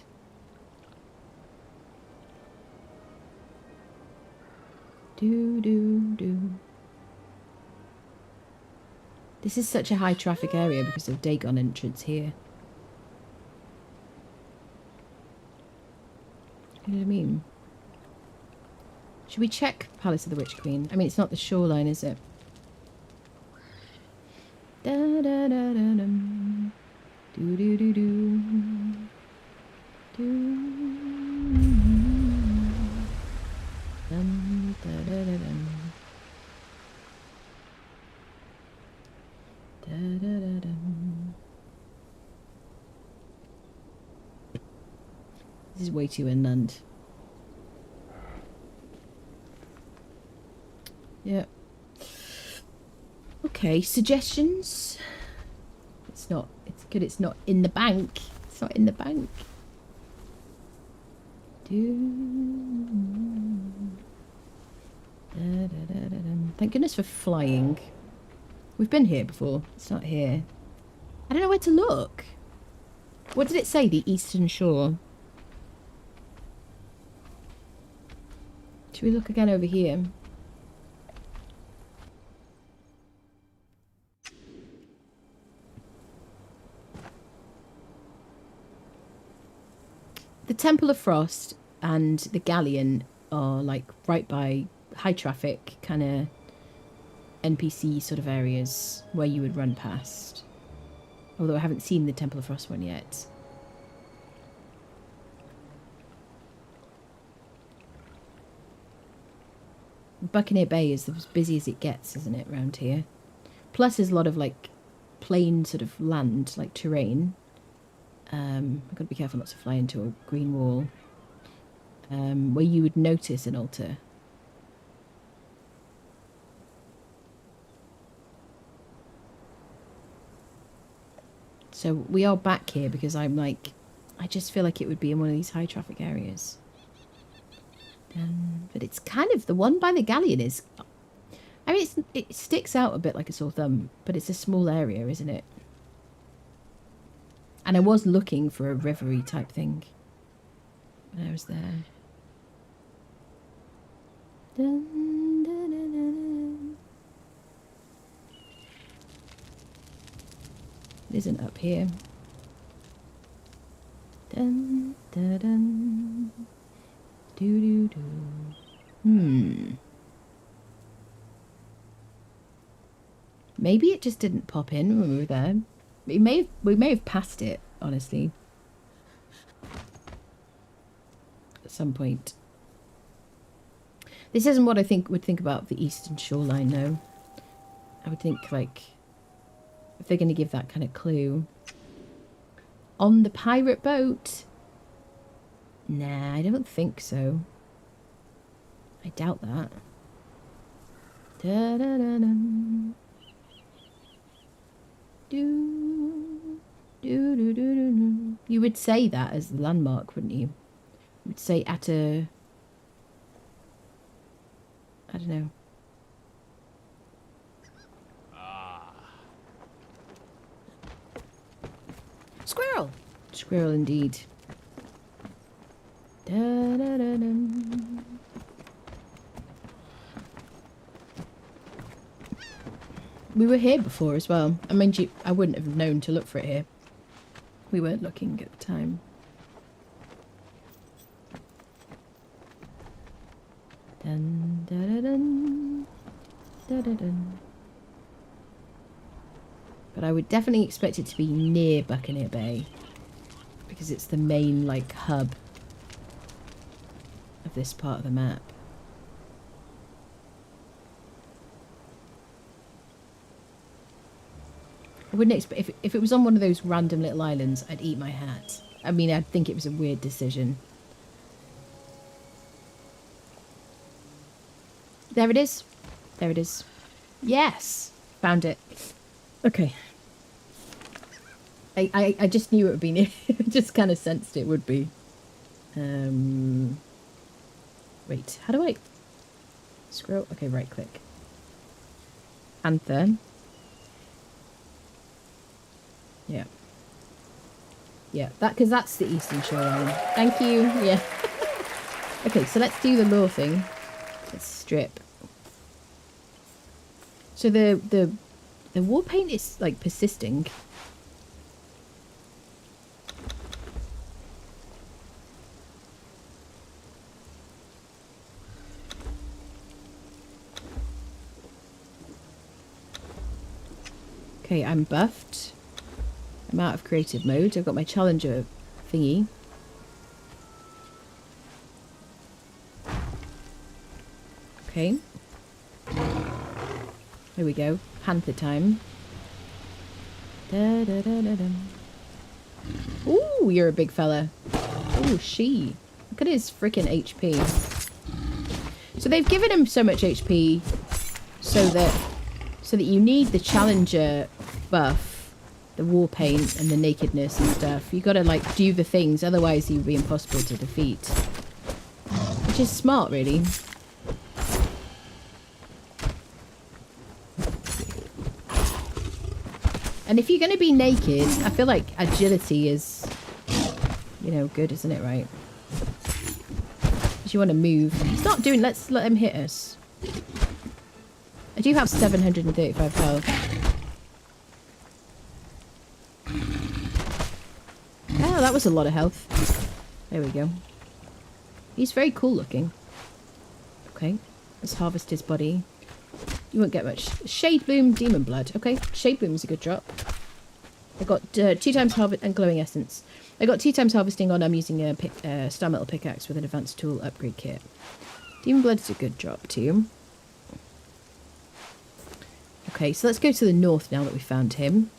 Speaker 1: Do do do. This is such a high traffic area because of Dagon entrance here. You know what I mean? Should we check Palace of the Witch Queen? I mean, it's not the shoreline, is it? Da da da da dum. Do do do do. Do. Dum da da da dum. Da da da dum. This is way too inland. Yeah. Okay, suggestions? It's good it's not in the bank. It's not in the bank. Thank goodness for flying. We've been here before. It's not here. I don't know where to look. What did it say? The Eastern Shore. Should we look again over here? The Temple of Frost and the Galleon are like right by high traffic kind of NPC sort of areas where you would run past. Although I haven't seen the Temple of Frost one yet. Buccaneer Bay is as busy as it gets, isn't it, around here? Plus there's a lot of like plain sort of land, like terrain. I've got to be careful not to fly into a green wall. Where you would notice an altar. So we are back here because I'm like, I just feel like it would be in one of these high traffic areas. But it's kind of, the one by the galleon is, I mean, it sticks out a bit like a sore thumb, but it's a small area, isn't it? And I was looking for a rivery type thing when I was there. Dun, dun, dun, dun. It isn't up here. Dun, dun, dun. Do, do, do. Maybe it just didn't pop in when we were there. We may have passed it, honestly. At some point. This isn't what I would think about the eastern shoreline, though. I would think, like, if they're going to give that kind of clue. On the pirate boat? Nah, I don't think so. I doubt that. Da-da-da-dum. Do. You would say that as the landmark, wouldn't you? You would say at a... I don't know.
Speaker 4: Squirrel!
Speaker 1: Squirrel indeed. Da-da-da-dum. We were here before as well. I mean, I wouldn't have known to look for it here. We weren't looking at the time. Dun, da, da, dun, da, da, dun. But I would definitely expect it to be near Buccaneer Bay, because it's the main, like, hub of this part of the map. I wouldn't expect, if it was on one of those random little islands, I'd eat my hat. I mean, I'd think it was a weird decision. There it is. There it is. Yes! Found it. Okay. I just knew it would be near. I just kind of sensed it would be. Wait, how do I... Scroll? Okay, right click. Panther. Yeah. Yeah, because that's the eastern shoreline. Thank you. Yeah. Okay, so let's do the lore thing. Let's strip. So the war paint is like persisting. Okay, I'm buffed. I'm out of creative mode. I've got my challenger thingy. Okay. Here we go. Panther time. Da, da, da, da, da. Ooh, you're a big fella. Ooh, she. Look at his freaking HP. So they've given him so much HP so that you need the challenger buff. The war paint and the nakedness and stuff. You gotta like do the things, otherwise he would be impossible to defeat. Which is smart, really. And if you're gonna be naked, I feel like agility is, you know, good, isn't it, right? Because you want to move. He's not doing, let's let him hit us. I do have 735 health. Oh, that was a lot of health. There we go. He's very cool looking. Okay, let's harvest his body. You won't get much. Shade Bloom, Demon Blood. Okay, Shade Bloom is a good drop. I got 2 times harvest and glowing essence. I got 2 times harvesting on. I'm using a star metal pickaxe with an advanced tool upgrade kit. Demon Blood is a good drop too. Okay, so let's go to the north now that we found him.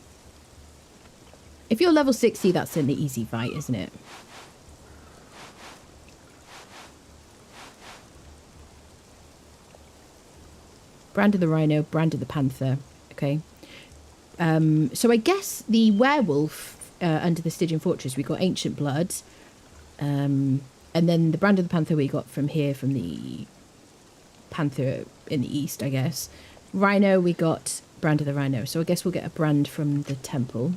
Speaker 1: If you're level 60, that's an easy fight, isn't it? Brand of the Rhino, Brand of the Panther. Okay. So I guess the werewolf under the Stygian Fortress, we got Ancient Blood. And then the Brand of the Panther we got from here, from the panther in the east, I guess. Rhino, we got brand of the rhino. So I guess we'll get a brand from the temple.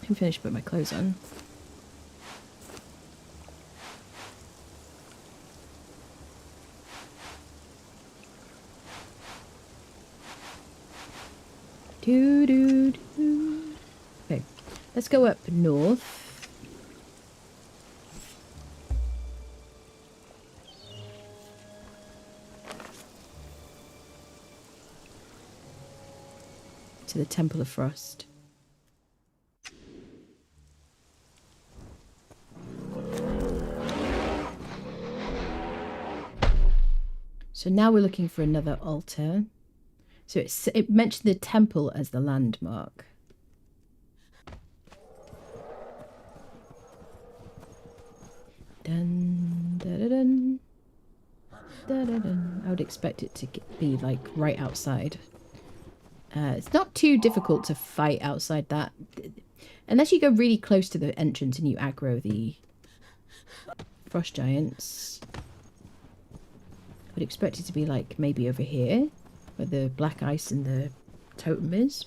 Speaker 1: I'm finished putting my clothes on. Okay, let's go up north. To the Temple of Frost. So now we're looking for another altar. So it mentioned the temple as the landmark. Dun, da, da, dun. Da, da, dun. I would expect it to be like right outside. It's not too difficult to fight outside that. Unless you go really close to the entrance and you aggro the frost giants. I would expect it to be like maybe over here. Where the black ice and the totem is.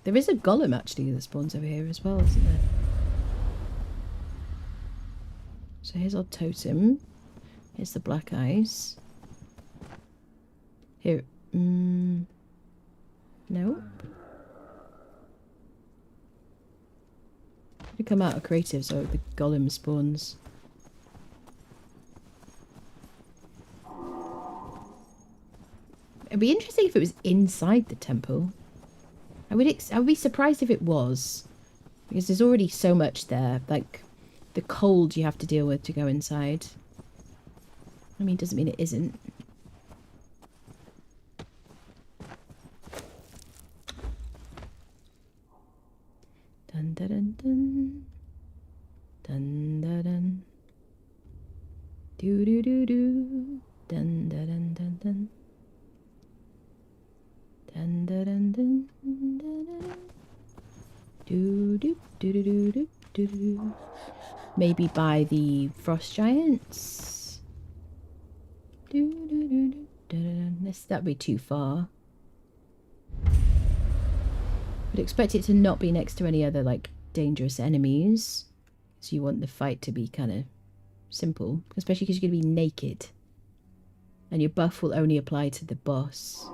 Speaker 1: There is a golem actually that spawns over here as well, isn't there? So here's our totem. Here's the black ice. Here. Nope. We come out of creative so the golem spawns. It'd be interesting if it was inside the temple. I would be surprised if it was. Because there's already so much there. Like, the cold you have to deal with to go inside. I mean, doesn't mean it isn't. Dun dun dun dun. Dun dun dun. Do do do do. Dun dun dun dun dun. Dun dun dun dun dun dun. Do do do do do do do do. Maybe by the frost giants. Do do do do do. That'd be too far. I'd expect it to not be next to any other like dangerous enemies. So you want the fight to be kind of simple, especially because you're going to be naked, and your buff will only apply to the boss.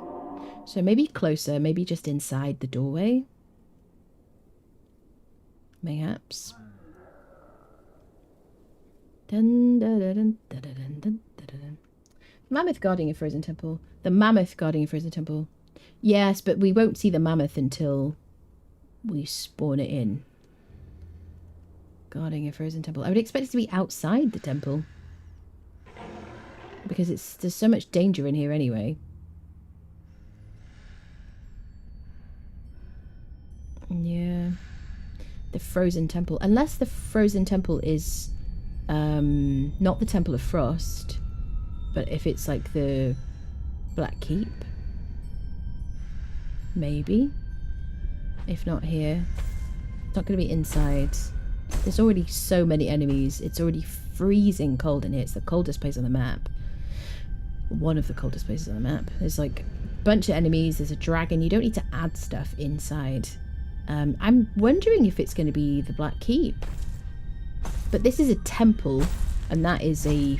Speaker 1: So maybe closer, maybe just inside the doorway. Mayhaps. Dun, dun, dun, dun, dun, dun, dun, dun, dun. Mammoth guarding a frozen temple. The mammoth guarding a frozen temple. Yes, but we won't see the mammoth until we spawn it in. Guarding a frozen temple. I would expect it to be outside the temple. Because there's so much danger in here anyway. Yeah. The frozen temple. Unless the frozen temple is not the Temple of Frost, but if it's like the Black Keep. Maybe. If not here. It's not going to be inside. There's already so many enemies. It's already freezing cold in here. It's the coldest place on the map. One of the coldest places on the map. There's like a bunch of enemies. There's a dragon. You don't need to add stuff inside. I'm wondering if it's going to be the Black Keep. But this is a temple, and that is a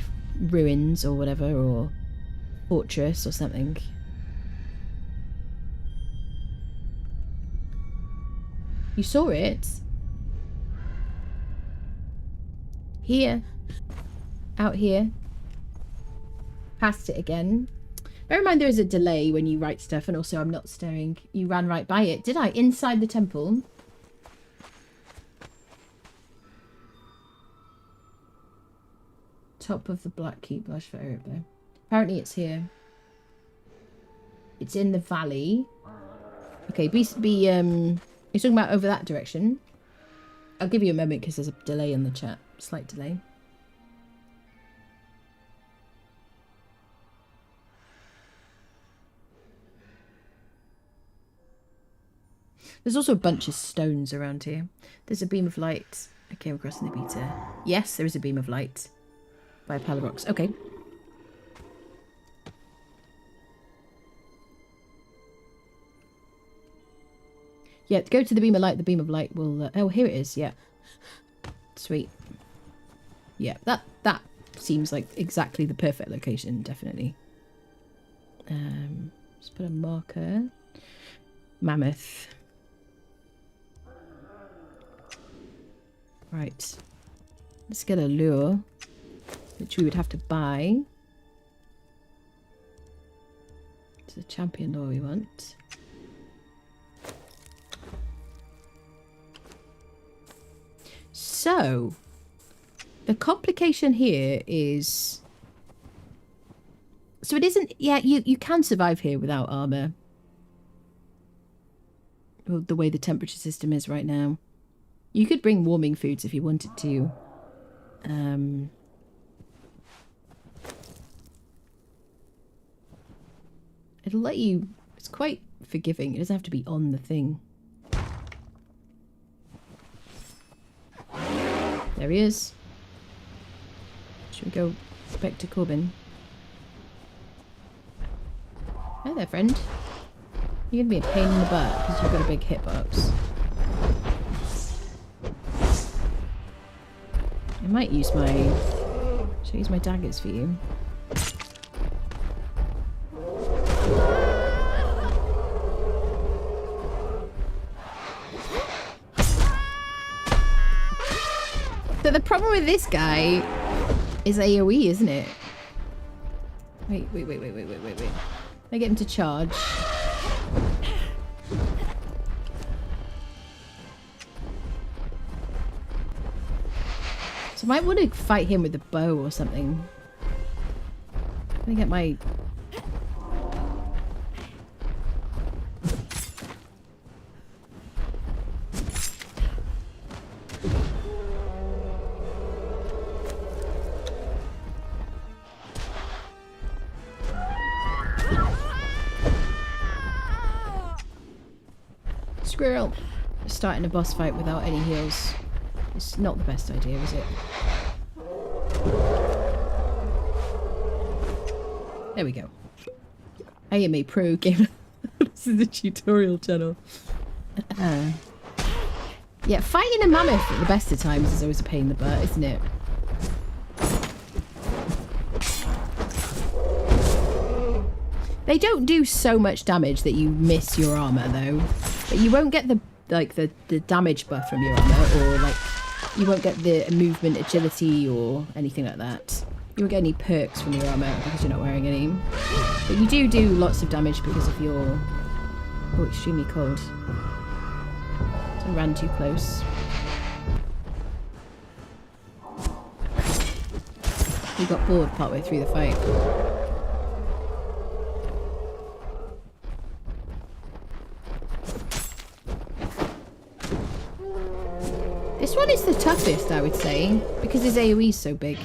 Speaker 1: ruins or whatever, or fortress or something. You saw it? Here. Out here. Past it again. Bear in mind there is a delay when you write stuff, and also I'm not staring. You ran right by it. Did I? Inside the temple. Top of the Black Keep. Lush for Eric there. Apparently it's here. It's in the valley. Okay, you're talking about over that direction. I'll give you a moment because there's a delay in the chat. Slight delay. There's also a bunch of stones around here. There's a beam of light. Came across in the beta. Yes, there is a beam of light. By a pile of rocks. Okay. Yeah, go to the beam of light. The beam of light will... oh, here it is. Yeah. Sweet. Yeah, that seems like exactly the perfect location, definitely. Let's put a marker. Mammoth. Right. Let's get a lure, which we would have to buy. It's the champion lure we want. So, the complication here is... So it isn't... Yeah, you can survive here without armor. Well, the way the temperature system is right now. You could bring warming foods if you wanted to. It'll let you... It's quite forgiving. It doesn't have to be on the thing. There he is. Should we go back to Corbin? Hi there, friend. You're going to be a pain in the butt because you've got a big hitbox. I might use my... Should I use my daggers for you? So the problem with this guy is AoE, isn't it? Wait. I get him to charge. So I might want to fight him with a bow or something. I'm gonna get my... Squirrel. Starting a boss fight without any heals. It's not the best idea, is it? There we go. AMA Pro Gamer. This is the tutorial channel. Yeah, fighting a mammoth at the best of times is always a pain in the butt, isn't it? They don't do so much damage that you miss your armor, though. But you won't get the damage buff from your armor, or like you won't get the movement agility or anything like that. You won't get any perks from your armor because you're not wearing any. But you do lots of damage because of your... Oh, extremely cold. So I ran too close. We got bored partway through the fight. This one is the toughest, I would say, because his AoE is so big.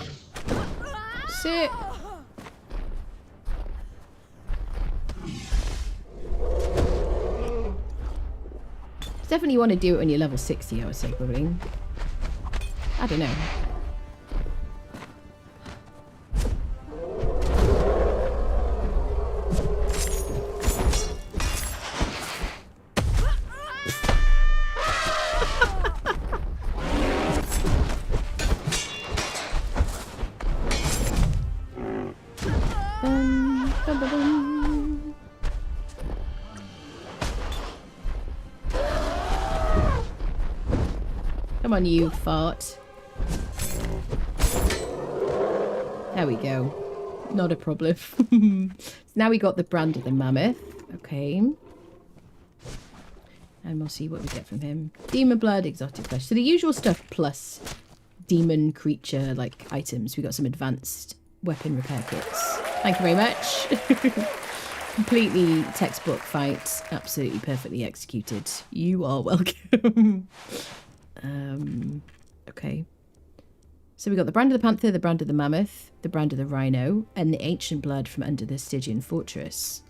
Speaker 1: Sit. Definitely want to do it when you're level 60, I would say, probably. I don't know. Come on, you fart. There we go. Not a problem. Now we got the brand of the mammoth. Okay. And we'll see what we get from him. Demon blood, exotic flesh. So the usual stuff plus demon creature like items. We got some advanced weapon repair kits. Thank you very much. Completely textbook fight. Absolutely perfectly executed. You are welcome. Okay. So we got the brand of the panther, the brand of the mammoth, the brand of the rhino, and the ancient blood from under the Stygian Fortress.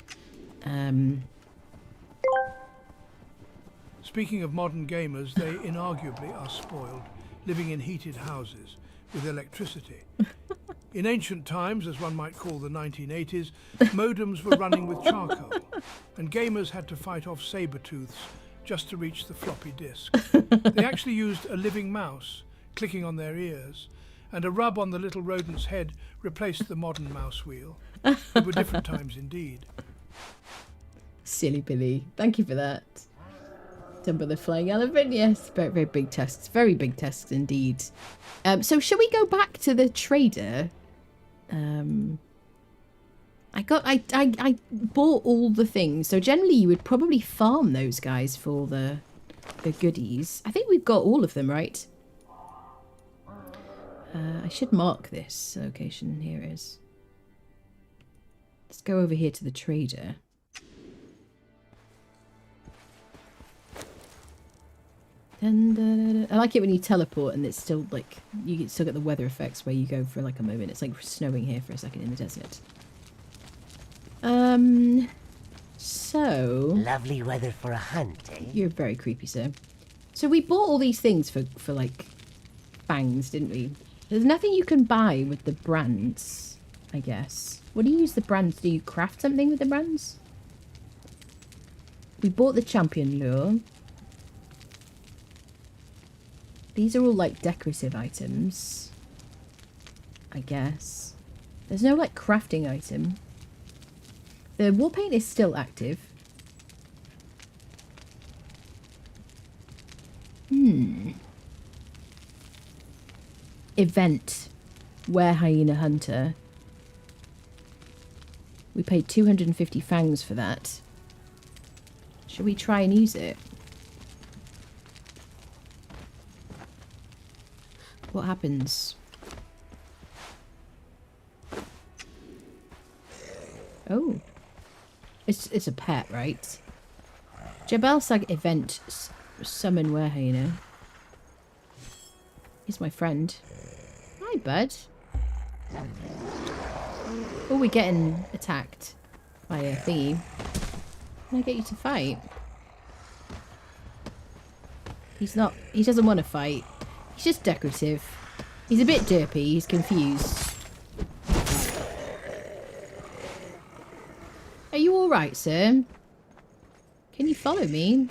Speaker 9: Speaking of modern gamers, they inarguably are spoiled. living in heated houses with electricity. In ancient times, as one might call the 1980s, modems were running with charcoal, and gamers had to fight off saber-tooths just to reach the floppy disk. They actually used a living mouse, clicking on their ears, and a rub on the little rodent's head replaced the modern mouse wheel. They were different times indeed.
Speaker 1: Silly Billy. Thank you for that. Done by the flying elephant. Yes, very, very big tests. Very big tests indeed. So shall we go back to the trader? I bought all the things. So generally you would probably farm those guys for the goodies. I think we've got all of them, right? I should mark this location. Here it is. Let's go over here to the trader. Dun, dun, dun. I like it when you teleport and it's still like you still get the weather effects where you go for like a moment. It's like snowing here for a second in the desert. So
Speaker 3: Lovely weather for a hunt, eh?
Speaker 1: you're very creepy, sir. So we bought all these things for like fangs, didn't we? There's nothing you can buy with the brands, I guess. What do you use the brands? Do you craft something with the brands? We bought the champion lure. These are all like decorative items, I guess. There's no like crafting item. The war paint is still active. Event. Were hyena hunter. We paid 250 fangs for that. Shall we try and use it? What happens? Oh. It's a pet, right? Jebel Sag event summon werehyena. He's my friend. Hi, bud. Oh, we're getting attacked by a thingy. Can I get you to fight? He's not... He doesn't want to fight. He's just decorative. He's a bit derpy. He's confused. Are you alright, sir? Can you follow me?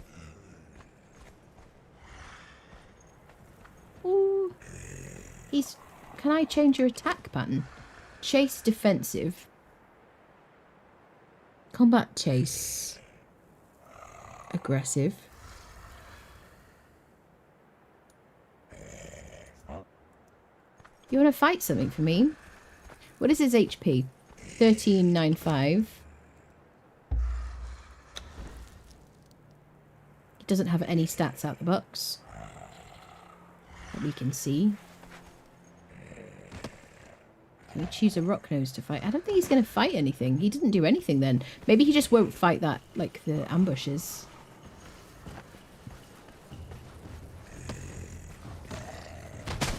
Speaker 1: Ooh. He's... Can I change your attack pattern? Chase defensive. Combat chase. Aggressive. You want to fight something for me? What is his HP? 1395. He doesn't have any stats out the box that we can see. Can we choose a rock nose to fight? I don't think he's going to fight anything. He didn't do anything then. Maybe he just won't fight that, like the ambushes.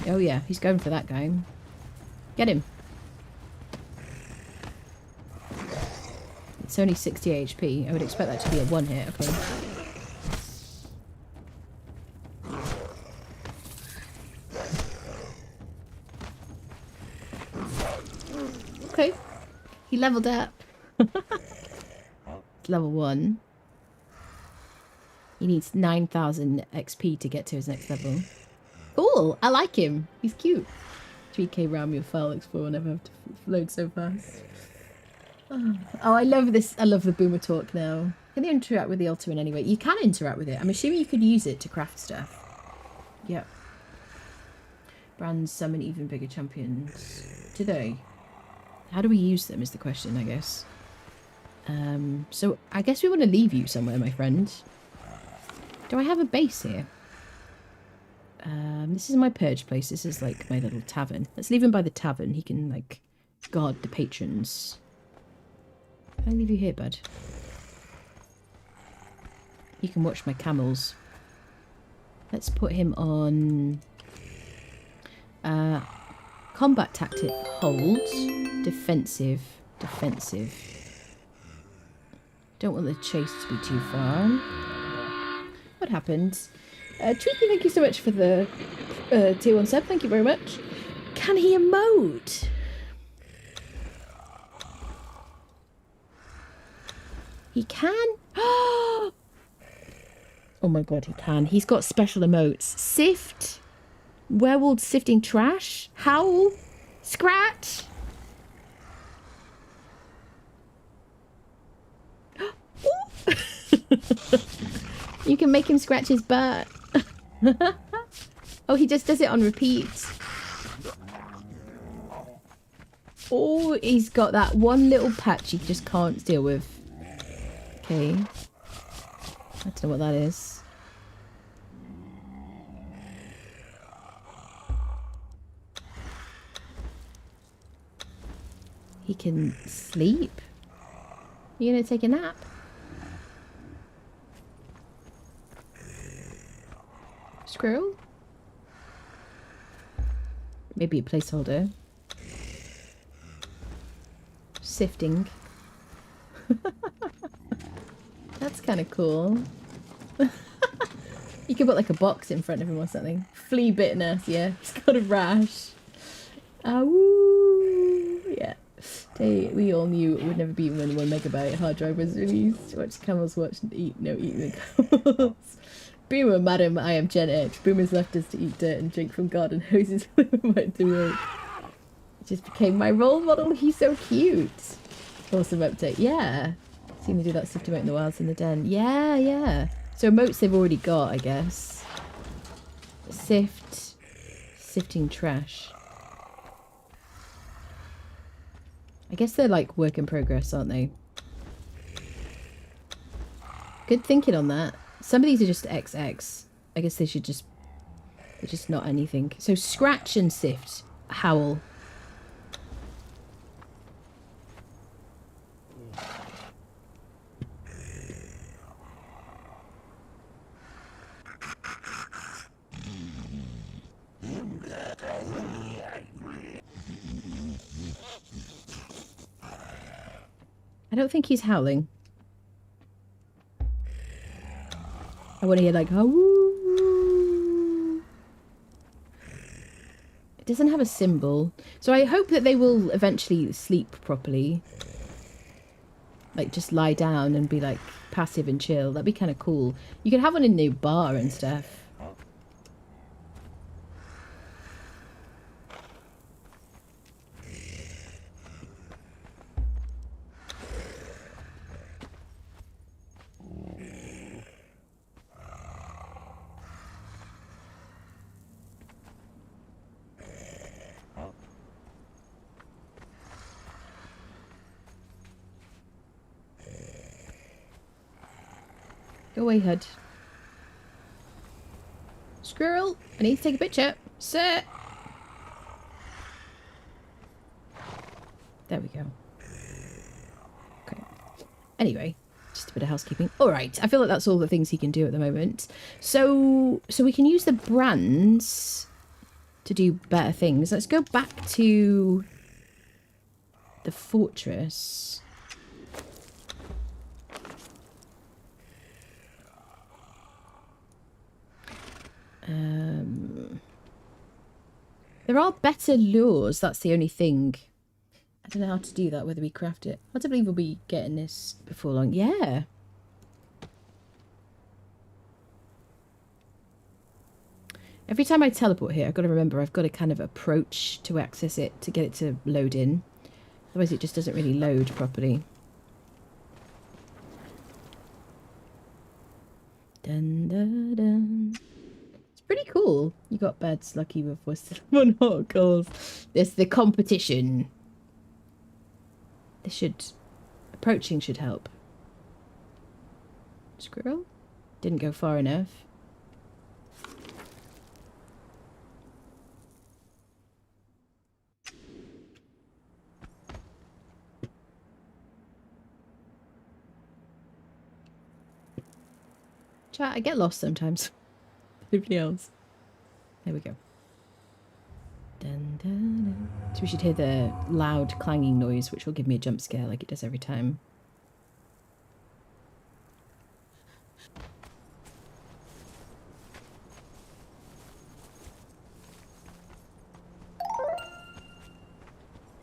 Speaker 1: Oh yeah, he's going for that guy. Get him. It's only 60 HP. I would expect that to be a one hit. Okay. Okay. He leveled up. It's level 1. He needs 9,000 XP to get to his next level. Cool, I like him. He's cute. 3k RAM your file explorer, never have to load so fast. Oh, I love this. I love the boomer talk now. Can you interact with the altar in any way? You can interact with it. I'm assuming you could use it to craft stuff. Yep. Brands summon even bigger champions. Do they? How do we use them is the question, I guess. So I guess we want to leave you somewhere, my friend. Do I have a base here? This is my purge place. This is like my little tavern. Let's leave him by the tavern. He can like guard the patrons. Can I leave you here, bud? You can watch my camels. Let's put him on combat tactic, hold, defensive, defensive. Don't want the chase to be too far. What happened? Tweety, thank you so much for the tier 1 sub. Thank you very much. Can he emote? He can? Oh my god, he can. He's got special emotes. Sift. Werewolf sifting trash. Howl. Scratch. You can make him scratch his butt. Oh, he just does it on repeat. Oh, he's got that one little patch he just can't deal with. Okay. I don't know what that is. He can sleep. You gonna take a nap? Squirrel? Maybe a placeholder. Sifting. That's kind of cool. You could put like a box in front of him or something. Flea bitterness, yeah. He's got a rash. Woo! Yeah. We all knew it would never be when the 1 megabyte hard drive was released. Watch camels watch and eat, no eating the camels. Boomer, madam, I am Gen X. Boomer's left us to eat dirt and drink from garden hoses went to work. It just became my role model. He's so cute. Awesome update. Yeah. Seen they do that sift emote in the wilds in the den. Yeah, yeah. So emotes they've already got, I guess. Sift. Sifting trash. I guess they're like work in progress, aren't they? Good thinking on that. Some of these are just XX. I guess they should just... They're just not anything. So scratch and sift. Howl. I don't think he's howling. I want to hear like, oh. It doesn't have a symbol. So I hope that they will eventually sleep properly. Like just lie down and be like passive and chill. That'd be kind of cool. You could have one in the bar and stuff. Go away, Hood. Squirrel, I need to take a picture. Sir. There we go. Okay. Anyway, just a bit of housekeeping. All right, I feel like that's all the things he can do at the moment. So we can use the brands to do better things. Let's go back to the fortress. There are better lures, that's the only thing. I don't know how to do that, whether we craft it. I don't believe we'll be getting this before long. Yeah. Every time I teleport here, I've got to remember I've got to kind of approach to access it to get it to load in. Otherwise it just doesn't really load properly. Dun, dun, dun. Pretty cool. You got beds lucky with one hot calls. There's the competition. This should... Approaching should help. Squirrel? Didn't go far enough. Chat, I get lost sometimes. Nobody else. There we go. Dun, dun, dun. So we should hear the loud clanging noise, which will give me a jump scare like it does every time.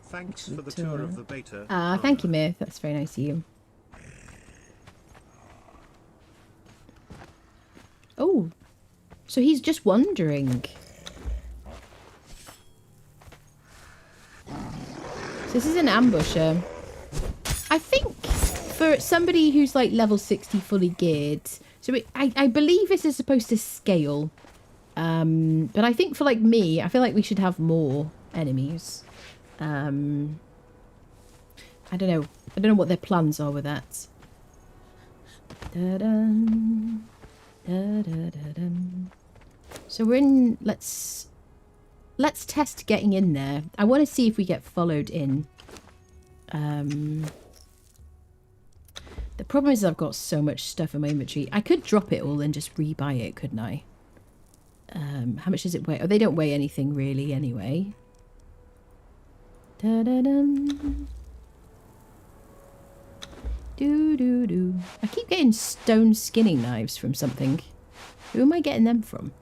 Speaker 10: Thanks for the tour of the beta.
Speaker 1: Thank you, Myth. That's very nice of you. Oh, so he's just wandering. So this is an ambusher. I think for somebody who's like level 60 fully geared, so I believe this is supposed to scale. But I think for like me, I feel like we should have more enemies. I don't know. I don't know what their plans are with that. Da-dum, da-da-da-dum. So we're in. Let's test getting in there. I want to see if we get followed in. The problem is I've got so much stuff in my inventory. I could drop it all and just rebuy it, couldn't I? How much does it weigh? Oh, they don't weigh anything really anyway. Da-da-dum. Do-do-do. I keep getting stone skinning knives from something. Who am I getting them from?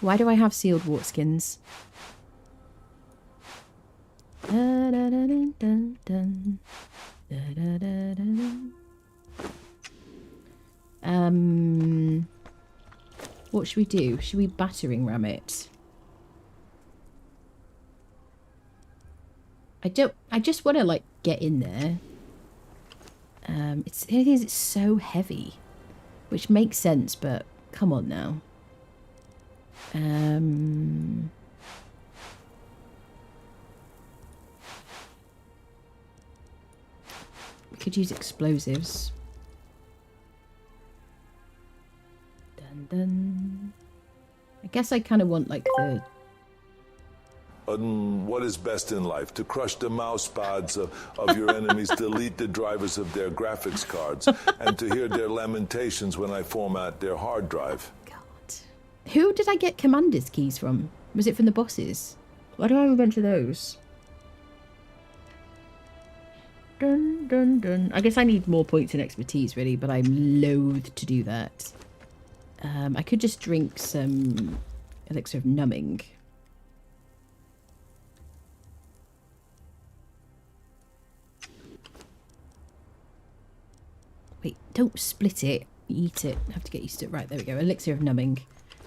Speaker 1: Why do I have sealed wart skins? Da-da-da-dun-dun-dun. Da-da-da-da-dun. What should we do? Should we battering ram it? I just want to like get in there. The thing is, it's so heavy, which makes sense, but come on now. We could use explosives. Dun dun. I guess I kind of want like the.
Speaker 11: What is best in life? To crush the mouse pads of your enemies, delete the drivers of their graphics cards, and to hear their lamentations when I format their hard drive.
Speaker 1: God. Who did I get commander's keys from? Was it from the bosses? Why do I have a bunch of those? Dun dun dun. I guess I need more points and expertise really, but I'm loath to do that. I could just drink some elixir of numbing. Wait, don't split it. Eat it. I have to get used to it. Right, there we go. Elixir of numbing.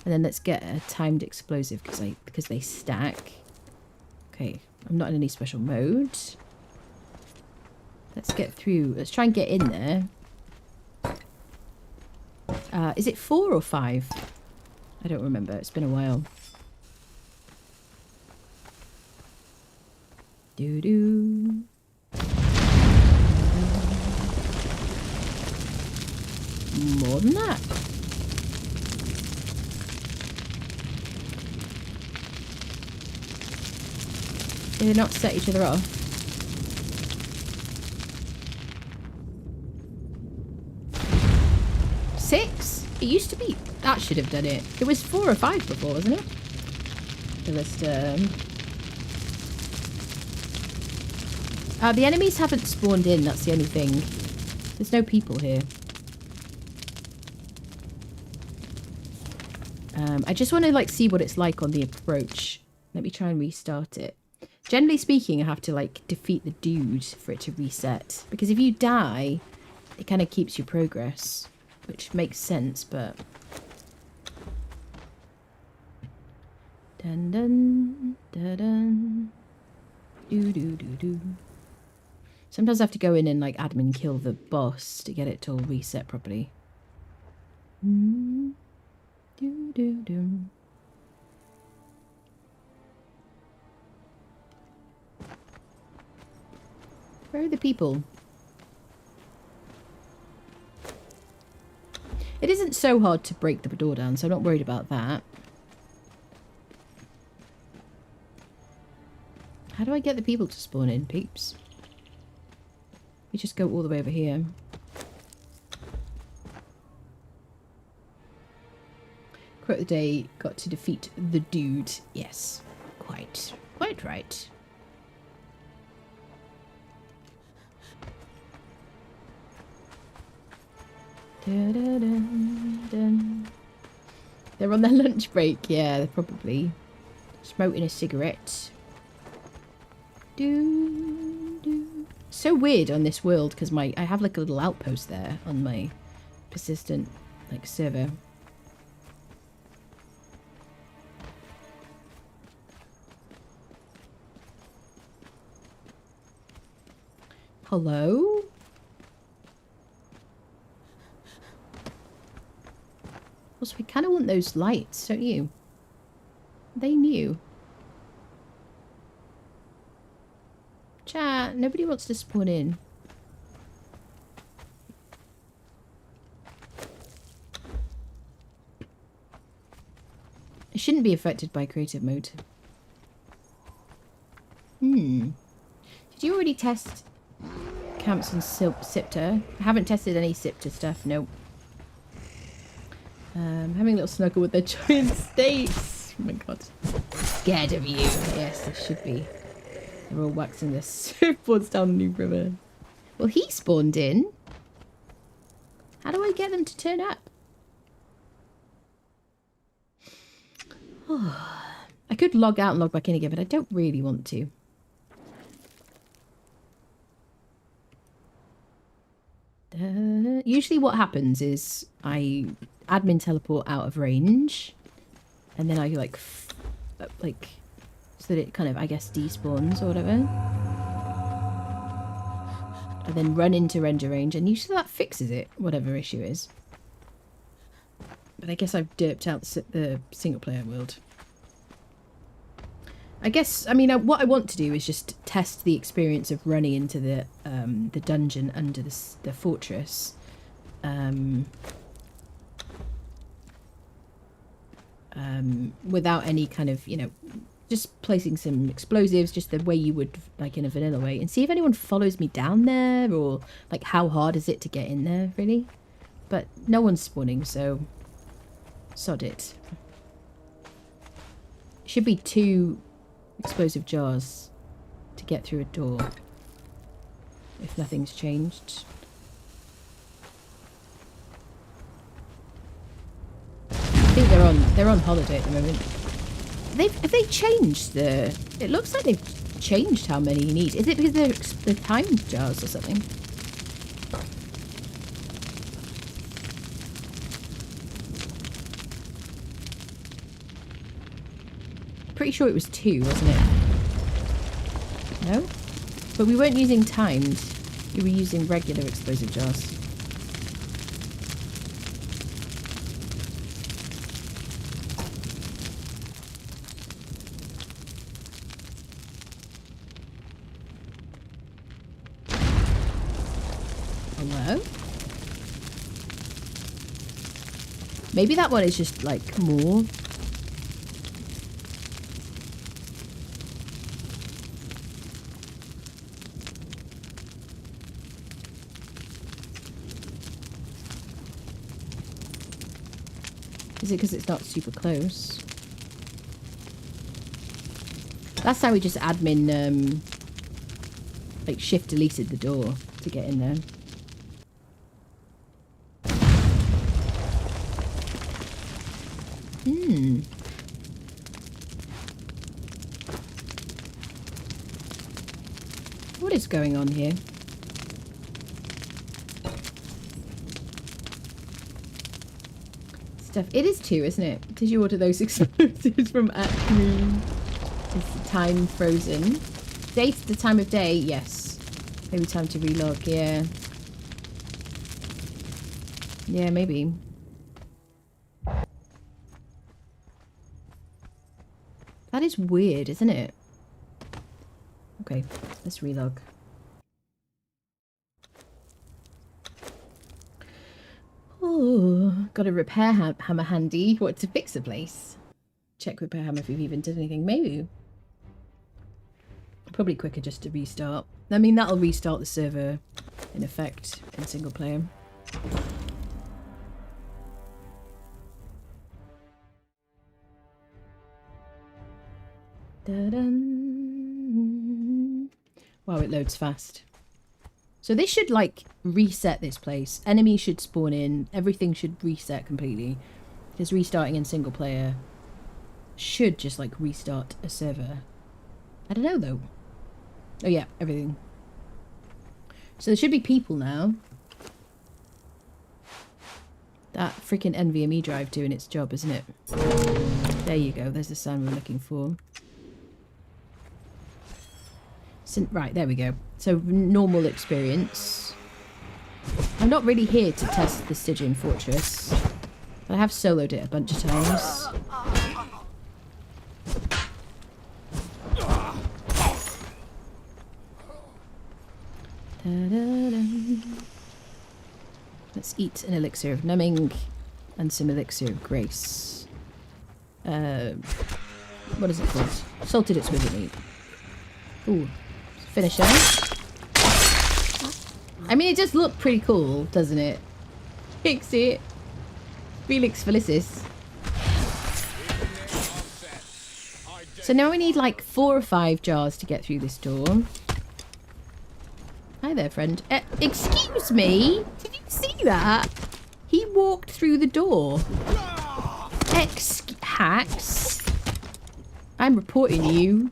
Speaker 1: And then let's get a timed explosive because they stack. Okay, I'm not in any special mode. Let's get through. Let's try and get in there. Is it 4 or 5? I don't remember. It's been a while. Doo-doo. More than that. Did they not set each other off? Six? It used to be. That should have done it. It was 4 or 5 before, wasn't it? Ballista. The enemies haven't spawned in. That's the only thing. There's no people here. I just want to like see what it's like on the approach. Let me try and restart it. Generally speaking, I have to like defeat the dude for it to reset. Because if you die, it kind of keeps your progress. Which makes sense, but... Dun dun dun dun. Doo doo doo doo. Sometimes I have to go in and like admin kill the boss to get it to all reset properly. Doo doo doo. Where are the people? It isn't so hard to break the door down, so I'm not worried about that. How do I get the people to spawn in, peeps? We just go all the way over here. Quote of the day, got to defeat the dude. Yes, quite right. Dun, dun, dun, dun. They're on their lunch break. Yeah, they're probably smoking a cigarette. So weird on this world because I have like a little outpost there on my persistent like server. Hello? Also, we kind of want those lights, don't you? They new. Chat, nobody wants to spawn in. It shouldn't be affected by creative mode. Did you already test camps in Siptah? I haven't tested any Siptah stuff, nope. Having a little snuggle with their giant steaks. Oh my god. Scared of you. Yes, they should be. They're all waxing their surfboards down the New River. Well, he spawned in. How do I get them to turn up? I could log out and log back in again, but I don't really want to. Usually what happens is I admin teleport out of range and then I like so that it kind of, I guess, despawns or whatever. And then run into render range and usually that fixes it, whatever issue is. But I guess I've derped out the single player world. I guess, I mean, what I want to do is just test the experience of running into the dungeon under the fortress. Without any kind of, you know, just placing some explosives, just the way you would, like, in a vanilla way. And see if anyone follows me down there, or, like, how hard is it to get in there, really? But no one's spawning, so sod it. Should be 2 explosive jars to get through a door if nothing's changed. I think they're on holiday at the moment. Have they changed the? It looks like they've changed how many you need. Is it because they're timed jars or something? Pretty sure it was 2, wasn't it? No? But we weren't using timed. We were using regular explosive jars. Hello? Maybe that one is just, like, more. Is it because it's not super close? Last time we just admin, like, shift deleted the door to get in there. What is going on here? It is 2, isn't it? Did you order those explosives from Acme? Is the time frozen? Date, the time of day? Yes. Maybe time to relog, yeah. Yeah, maybe. That is weird, isn't it? Okay, let's relog. Oh, got a repair hammer handy. What, to fix a place? Check repair hammer if we've even done anything. Maybe. Probably quicker just to restart. I mean, that'll restart the server in effect in single player. Da-dun. Wow, it loads fast. So this should, like, reset this place. Enemies should spawn in. Everything should reset completely. Because restarting in single player should just, like, restart a server. I don't know, though. Oh yeah, everything. So there should be people now. That freaking NVMe drive doing its job, isn't it? There you go. There's the sound we're looking for. So, right, there we go. So normal experience. I'm not really here to test the Stygian Fortress. But I have soloed it a bunch of times. Let's eat an elixir of numbing and some elixir of grace. What is it called? Salted exquisite meat. Ooh, finisher. I mean, it does look pretty cool, doesn't it? Fix it. Felix Felicis. So now we need like 4 or 5 jars to get through this door. Hi there, friend. Excuse me? Did you see that? He walked through the door. Hacks. I'm reporting you.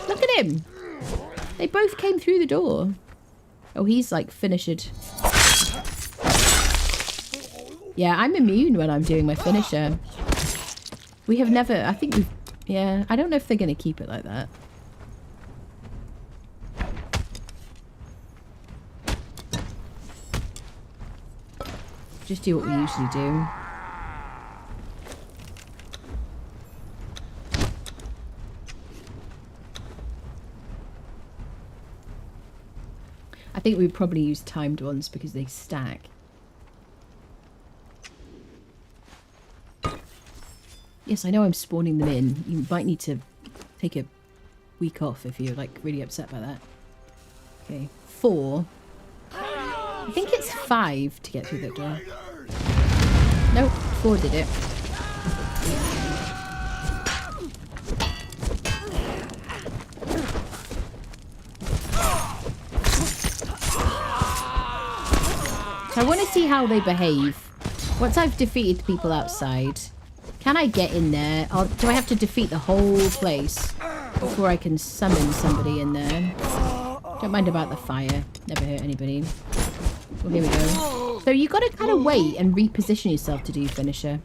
Speaker 1: Look at him. They both came through the door. Oh, he's like finished. Yeah, I'm immune when I'm doing my finisher. We have never... I think we've... Yeah, I don't know if they're going to keep it like that. Just do what we usually do. I think we'd probably use timed ones because they stack. Yes, I know I'm spawning them in. You might need to take a week off if you're like really upset by that. Okay, 4. I think it's 5 to get through that door. Nope, 4 did it. So I want to see how they behave. Once I've defeated people outside, can I get in there? Or do I have to defeat the whole place before I can summon somebody in there? Don't mind about the fire. Never hurt anybody. Well, here we go. So you got to kind of wait and reposition yourself to do finisher.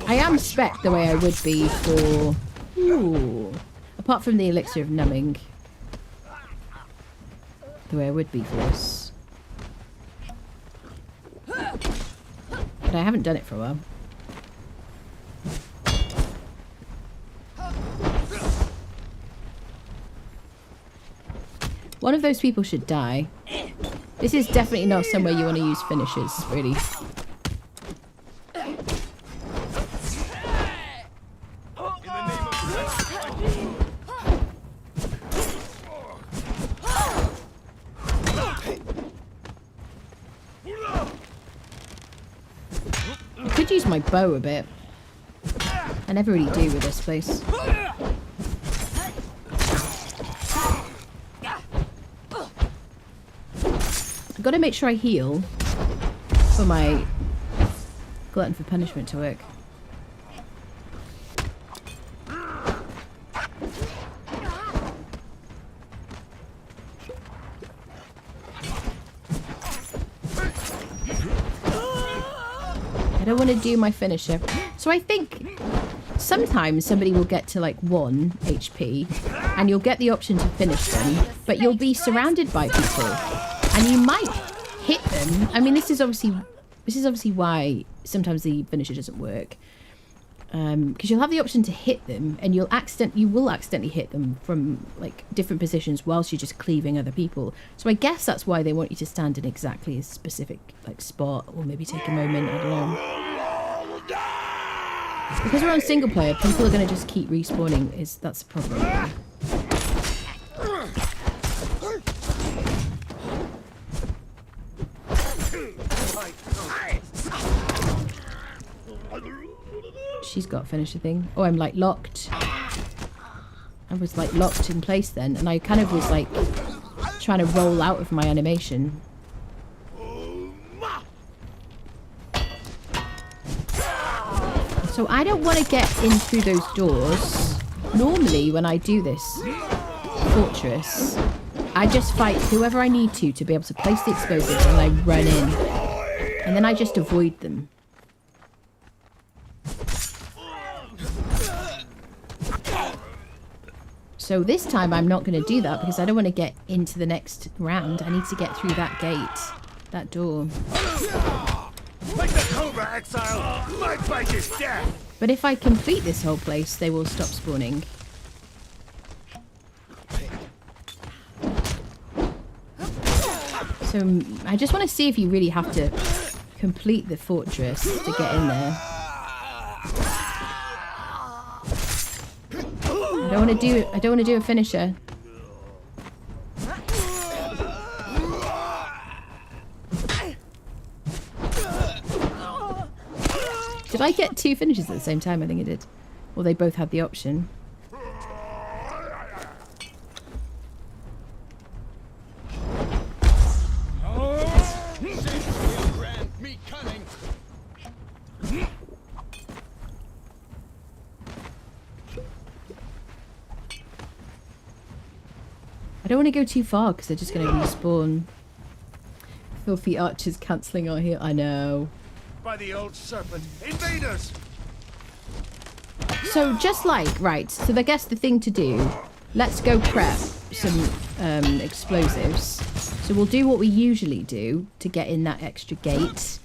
Speaker 1: I am spec the way I would be for... Ooh. Apart from the elixir of numbing. The way I would be for this. But I haven't done it for a while. One of those people should die. This is definitely not somewhere you want to use finishers, really. I could use my bow a bit. I never really do with this place. I've got to make sure I heal for my glutton for punishment to work. I don't want to do my finisher. So I think sometimes somebody will get to like 1 HP and you'll get the option to finish them, but you'll be surrounded by people and you might hit them. I mean, this is obviously why sometimes the finisher doesn't work. Because you'll have the option to hit them and you will accidentally hit them from like different positions whilst you're just cleaving other people. So I guess that's why they want you to stand in exactly a specific like spot, or maybe take a moment, I don't know. Because we're on single player, people are going to just keep respawning. That's the problem. She's got finisher thing. Oh, I'm like locked. I was like locked in place then, and I kind of was like trying to roll out of my animation. So I don't want to get in through those doors. Normally when I do this fortress, I just fight whoever I need to be able to place the explosives, and I run in. And then I just avoid them. So this time I'm not going to do that because I don't want to get into the next round. I need to get through that gate, that door.
Speaker 7: Like the Cobra Exile, my bike is death!
Speaker 1: But if I complete this whole place, they will stop spawning. So I just want to see if you really have to complete the fortress to get in there. I don't want to do a finisher. Did I get 2 finishes at the same time? I think I did. Or they both had the option. I don't want to go too far because they're just going to respawn. Filthy archers cancelling our heal. I know.
Speaker 7: By the old serpent, invaders!
Speaker 1: So just like, right, so I guess the thing to do, let's go prep some explosives. So we'll do what we usually do to get in that extra gate.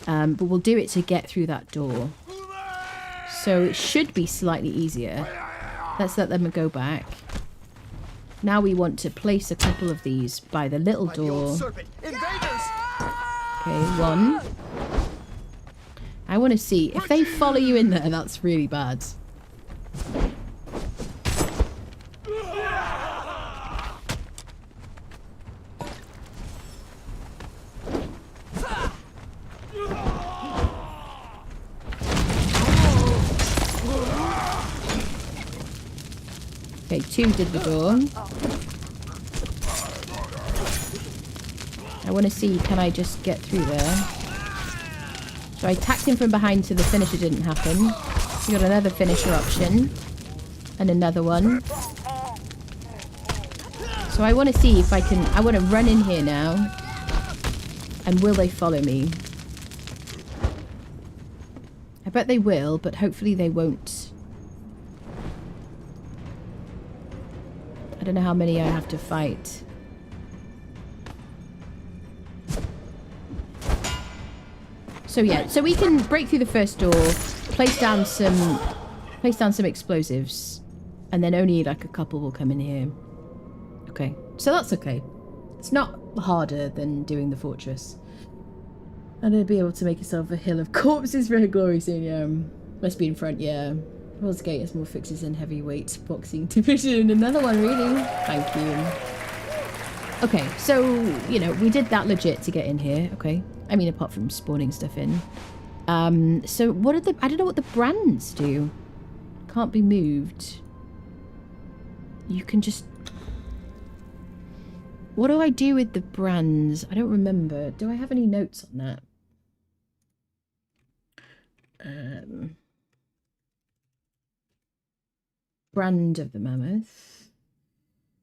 Speaker 1: But we'll do it to get through that door. So it should be slightly easier. Let's let them go back. Now we want to place a couple of these by the little door. Okay, 1. I want to see if they follow you in there. That's really bad. Okay, 2 did the door. I want to see, can I just get through there? So I attacked him from behind so the finisher didn't happen. We got another finisher option. And another one. So I want to see if I can... I want to run in here now. And will they follow me? I bet they will, but hopefully they won't. I don't know how many I have to fight. So yeah, so we can break through the first door, place down some explosives, and then only like a couple will come in here. Okay, so that's okay. It's not harder than doing the fortress. And then be able to make yourself a hill of corpses for a glory soon, yeah. Must be in front, yeah. World's Gate has more fixes in heavyweight boxing division. Another one, really. Thank you. Okay, so, you know, we did that legit to get in here, okay. I mean, apart from spawning stuff in. So what are the... I don't know what the brands do. Can't be moved. You can just... What do I do with the brands? I don't remember. Do I have any notes on that? Brand of the mammoth.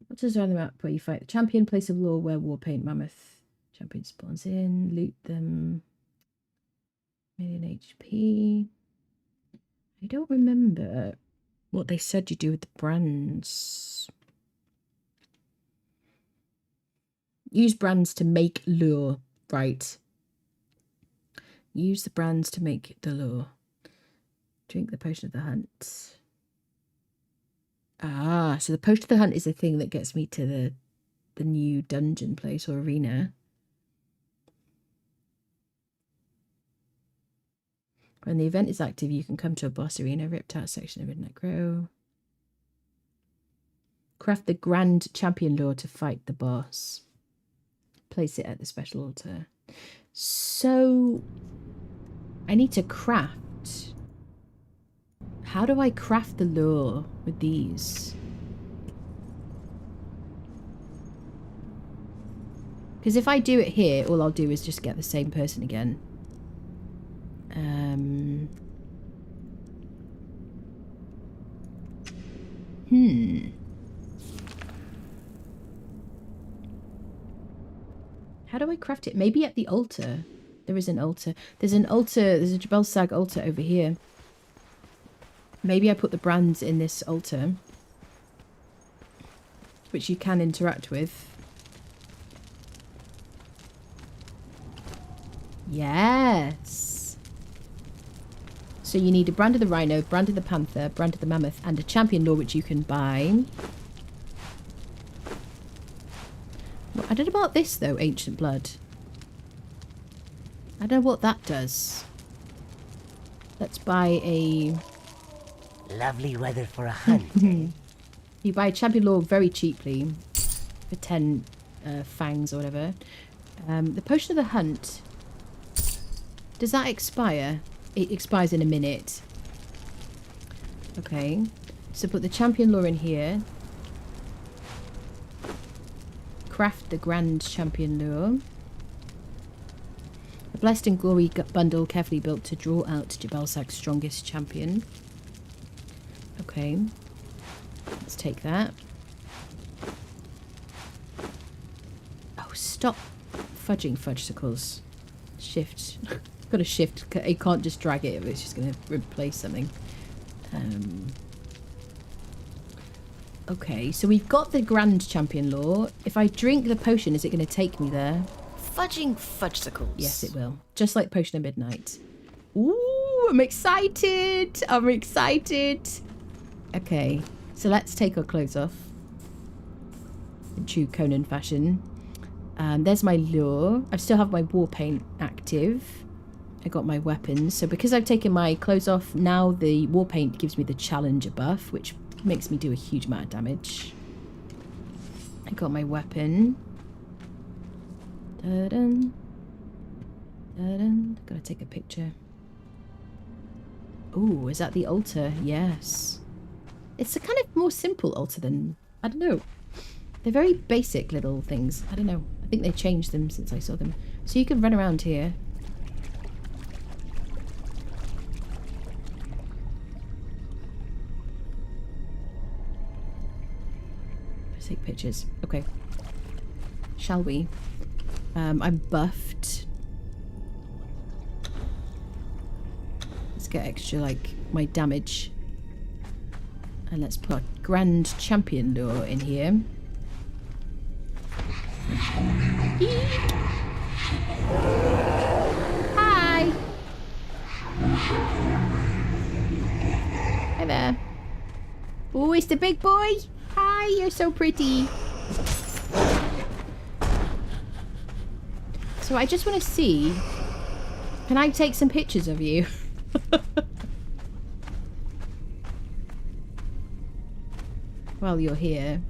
Speaker 1: What does around the map where you fight the champion? Place of law where war paint mammoth. Champion spawns in. Loot them. Million HP. I don't remember what they said you do with the brands. Use brands to make lure. Right. Use the brands to make the lure. Drink the potion of the hunt. Ah, so the potion of the hunt is the thing that gets me to the new dungeon place or arena. When the event is active, you can come to a boss arena, ripped out section of Midnight Crow. Craft the Grand Champion Lure to fight the boss. Place it at the special altar. So I need to craft Right. How do I craft the lure with these? Because if I do it here, all I'll do is just get the same person again. How do I craft it? Maybe at the altar. There is an altar. There's an altar. There's a Jebel Sag altar over here. Maybe I put the brands in this altar, which you can interact with. Yes. So you need a brand of the rhino, brand of the panther, brand of the mammoth, and a champion lore, which you can buy. Well, I don't know about this though, ancient blood. I don't know what that does. Let's buy a...
Speaker 3: Lovely weather for a hunt.
Speaker 1: You buy a champion lore very cheaply for 10 fangs or whatever. The potion of the hunt, does that expire? It expires in a minute. Okay, so put the champion lore in here. Craft the grand champion lure. A blessed and glory bundle carefully built to draw out Jebel Sag's strongest champion. Okay, let's take that. Oh, stop fudging fudgesicles. Shift. Got to shift. You can't just drag it. It's just going to replace something. Okay, so we've got the grand champion lore. If I drink the potion, is it going to take me there?
Speaker 4: Fudging fudgesicles.
Speaker 1: Yes, it will. Just like Potion of Midnight. Ooh, I'm excited. I'm excited. Okay, so let's take our clothes off. In true Conan fashion. There's my lure. I still have my war paint active. I got my weapons. So because I've taken my clothes off, now the war paint gives me the challenger buff, which makes me do a huge amount of damage. I got my weapon. Da-dun. Da-dun. Gotta take a picture. Ooh, is that the altar? Yes. It's a kind of more simple altar than... I don't know. They're very basic little things. I don't know. I think they changed them since I saw them. So you can run around here. Let's take pictures. Okay. Shall we? I'm buffed. Let's get extra, like, my damage. And let's put Grand Champion lure in here. Hi! Hi there. Oh, it's the big boy! Hi, you're so pretty. So I just want to see, can I take some pictures of you? While you're here.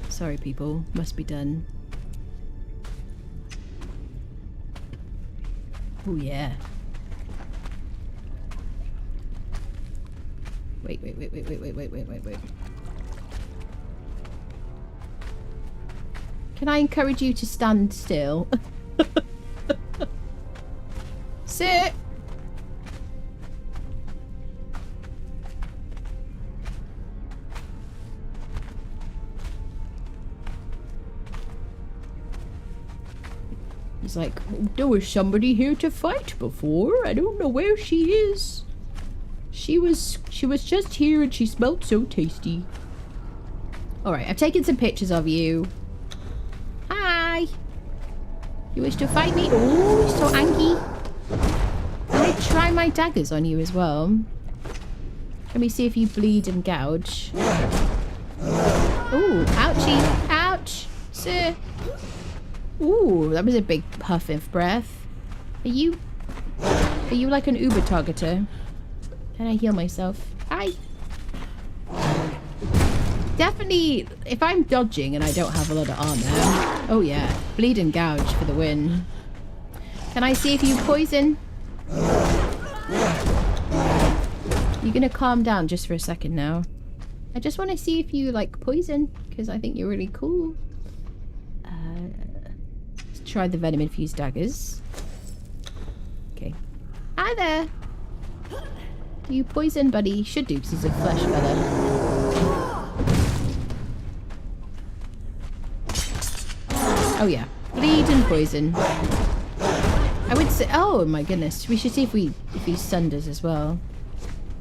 Speaker 1: Sorry people, must be done. Oh yeah. Wait. Can I encourage you to stand still? Sit! He's like, there was somebody here to fight before. I don't know where she is. She was just here and she smelled so tasty. Alright, I've taken some pictures of you. Hi! You wish to fight me? Oh, so angry. Let me try my daggers on you as well. Let me see if you bleed and gouge. Ooh, ouchie! Ouch! Sir! Ooh, that was a big puff of breath. Are you like an Uber targeter? Can I heal myself? Hi! Definitely, if I'm dodging and I don't have a lot of armor. Oh yeah, bleed and gouge for the win. Can I see if you poison? You're gonna calm down just for a second now. I just want to see if you like poison, because I think you're really cool. Let's try the venom infused daggers. Okay. Hi there! You poison, buddy. Should do, because he's a flesh fella. Oh yeah. Bleed and poison. I would say... Oh my goodness. We should see if he stunned us as well.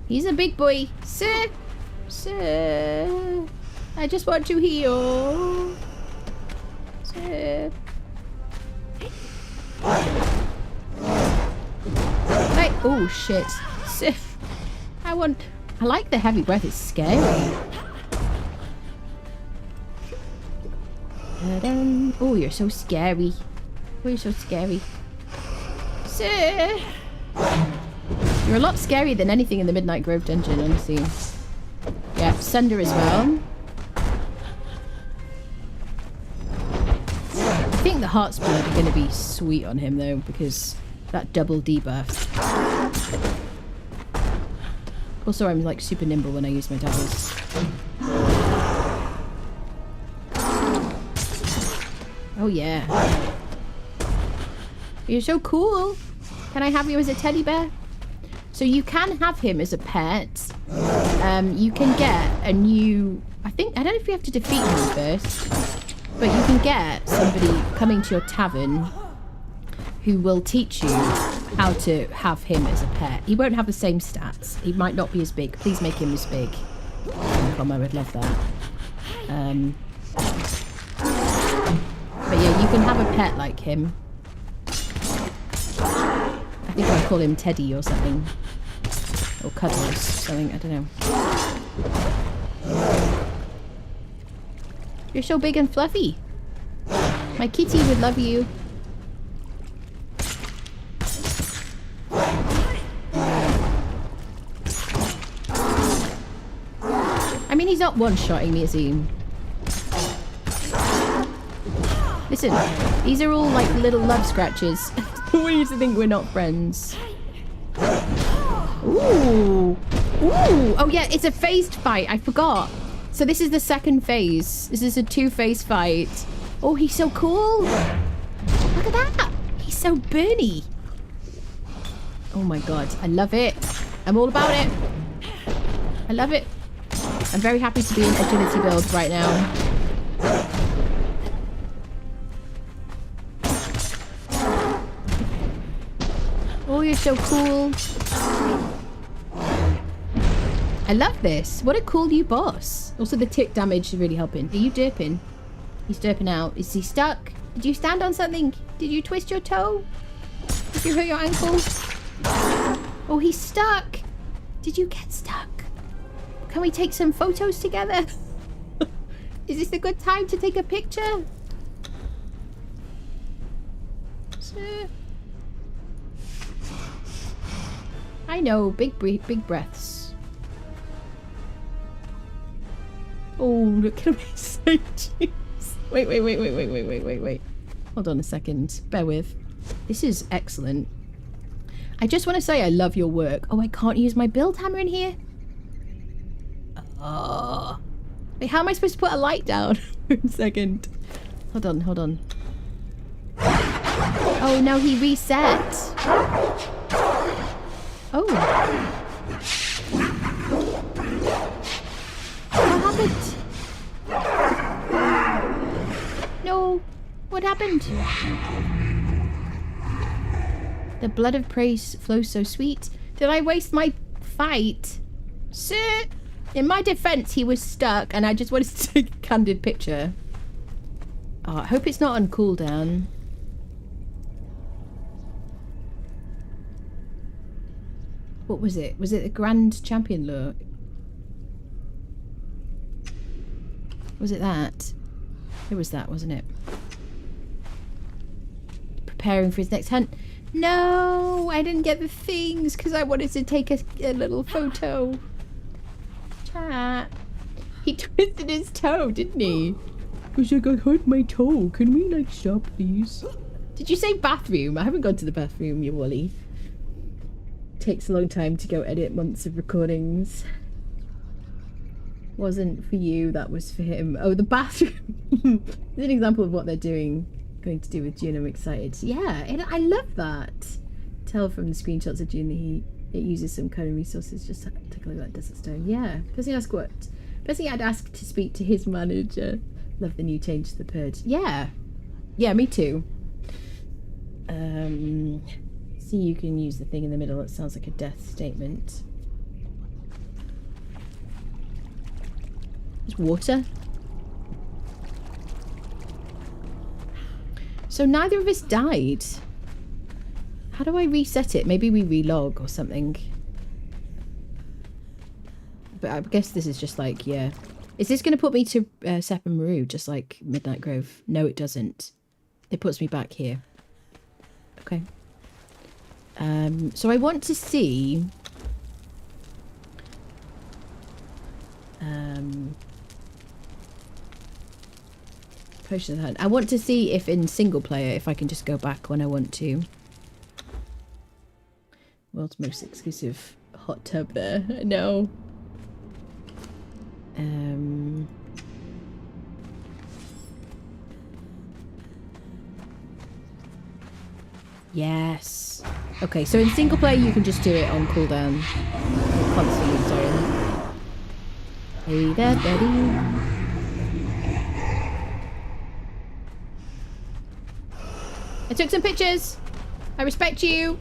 Speaker 1: He's a big boy. Sir! Sir! I just want to heal. Sir! Right. Oh shit. Sir! I like the heavy breath. It's scary. Oh, you're so scary. Oh, you're so scary. Sir! You're a lot scarier than anything in the Midnight Grove dungeon, honestly. Yeah, Sunder as well. I think the Heart's Blood are going to be sweet on him, though, because that double debuff. Also, I'm like super nimble when I use my daggers. Oh yeah. You're so cool. Can I have you as a teddy bear? So you can have him as a pet. You can get a new... I don't know if you have to defeat him first, but you can get somebody coming to your tavern who will teach you how to have him as a pet. He won't have the same stats. He might not be as big. Please make him as big. Funcom, I would love that. But yeah, you can have a pet like him. I think I'll call him Teddy or something. Or Cuddles, something, I don't know. You're so big and fluffy. My kitty would love you. I mean, he's not one-shotting me, is he? Listen, these are all like little love scratches. We used to think we're not friends. Ooh. Ooh. Oh yeah, it's a phased fight. I forgot. So this is the second phase. This is a 2-phase fight. Oh, he's so cool. Look at that. He's so burny. Oh my god. I love it. I'm all about it. I love it. I'm very happy to be in agility build right now. Oh, you're so cool. I love this. What a cool new boss. Also, the tick damage is really helping. Are you derping? He's derping out. Is he stuck? Did you stand on something? Did you twist your toe? Did you hurt your ankle? Oh, he's stuck. Did you get stuck? Can we take some photos together? Is this a good time to take a picture? Sir. I know, big breaths. Oh, look at me say cheese. Wait. Hold on a second. Bear with. This is excellent. I just want to say I love your work. Oh, I can't use my build hammer in here? Oh. Wait, how am I supposed to put a light down? 1 second. Hold on. Oh, no, he reset. Oh. What happened? No. What happened? The blood of praise flows so sweet. Did I waste my fight? Sir, in my defense, he was stuck and I just wanted to take a candid picture. Oh, I hope it's not on cooldown. What was it? Was it a Grand Champion look? Was it that? It was that, wasn't it? Preparing for his next hunt. No, I didn't get the things because I wanted to take a little photo. Chat. He twisted his toe, didn't he? He's like, I hurt my toe. Can we, like, stop, please? Did you say bathroom? I haven't gone to the bathroom, you Wally. takes a long time to go edit months of recordings. Wasn't for you, that was for him. Oh, the bathroom. It's an example of what they're going to do with June. I'm excited. Yeah, I love that. Tell from the screenshots of June that it uses some kind of resources. Just take a look at that desert stone. Yeah. Personally I'd ask to speak to his manager. Love the new change to the purge. Yeah. Yeah, me too. See, you can use the thing in the middle. It sounds like a death statement. There's water. So neither of us died. How do I reset it? Maybe we relog or something. But I guess this is just like, yeah. Is this going to put me to Sepp and Maru, just like Midnight Grove? No, it doesn't. It puts me back here. Okay. So I want to see... Potion of the Hunt. I want to see if in single player, if I can just go back when I want to. World's most exclusive hot tub there. I know. Yes. Okay, so in single player you can just do it on cooldown. Constantly, sorry. Hey there, buddy. I took some pictures. I respect you.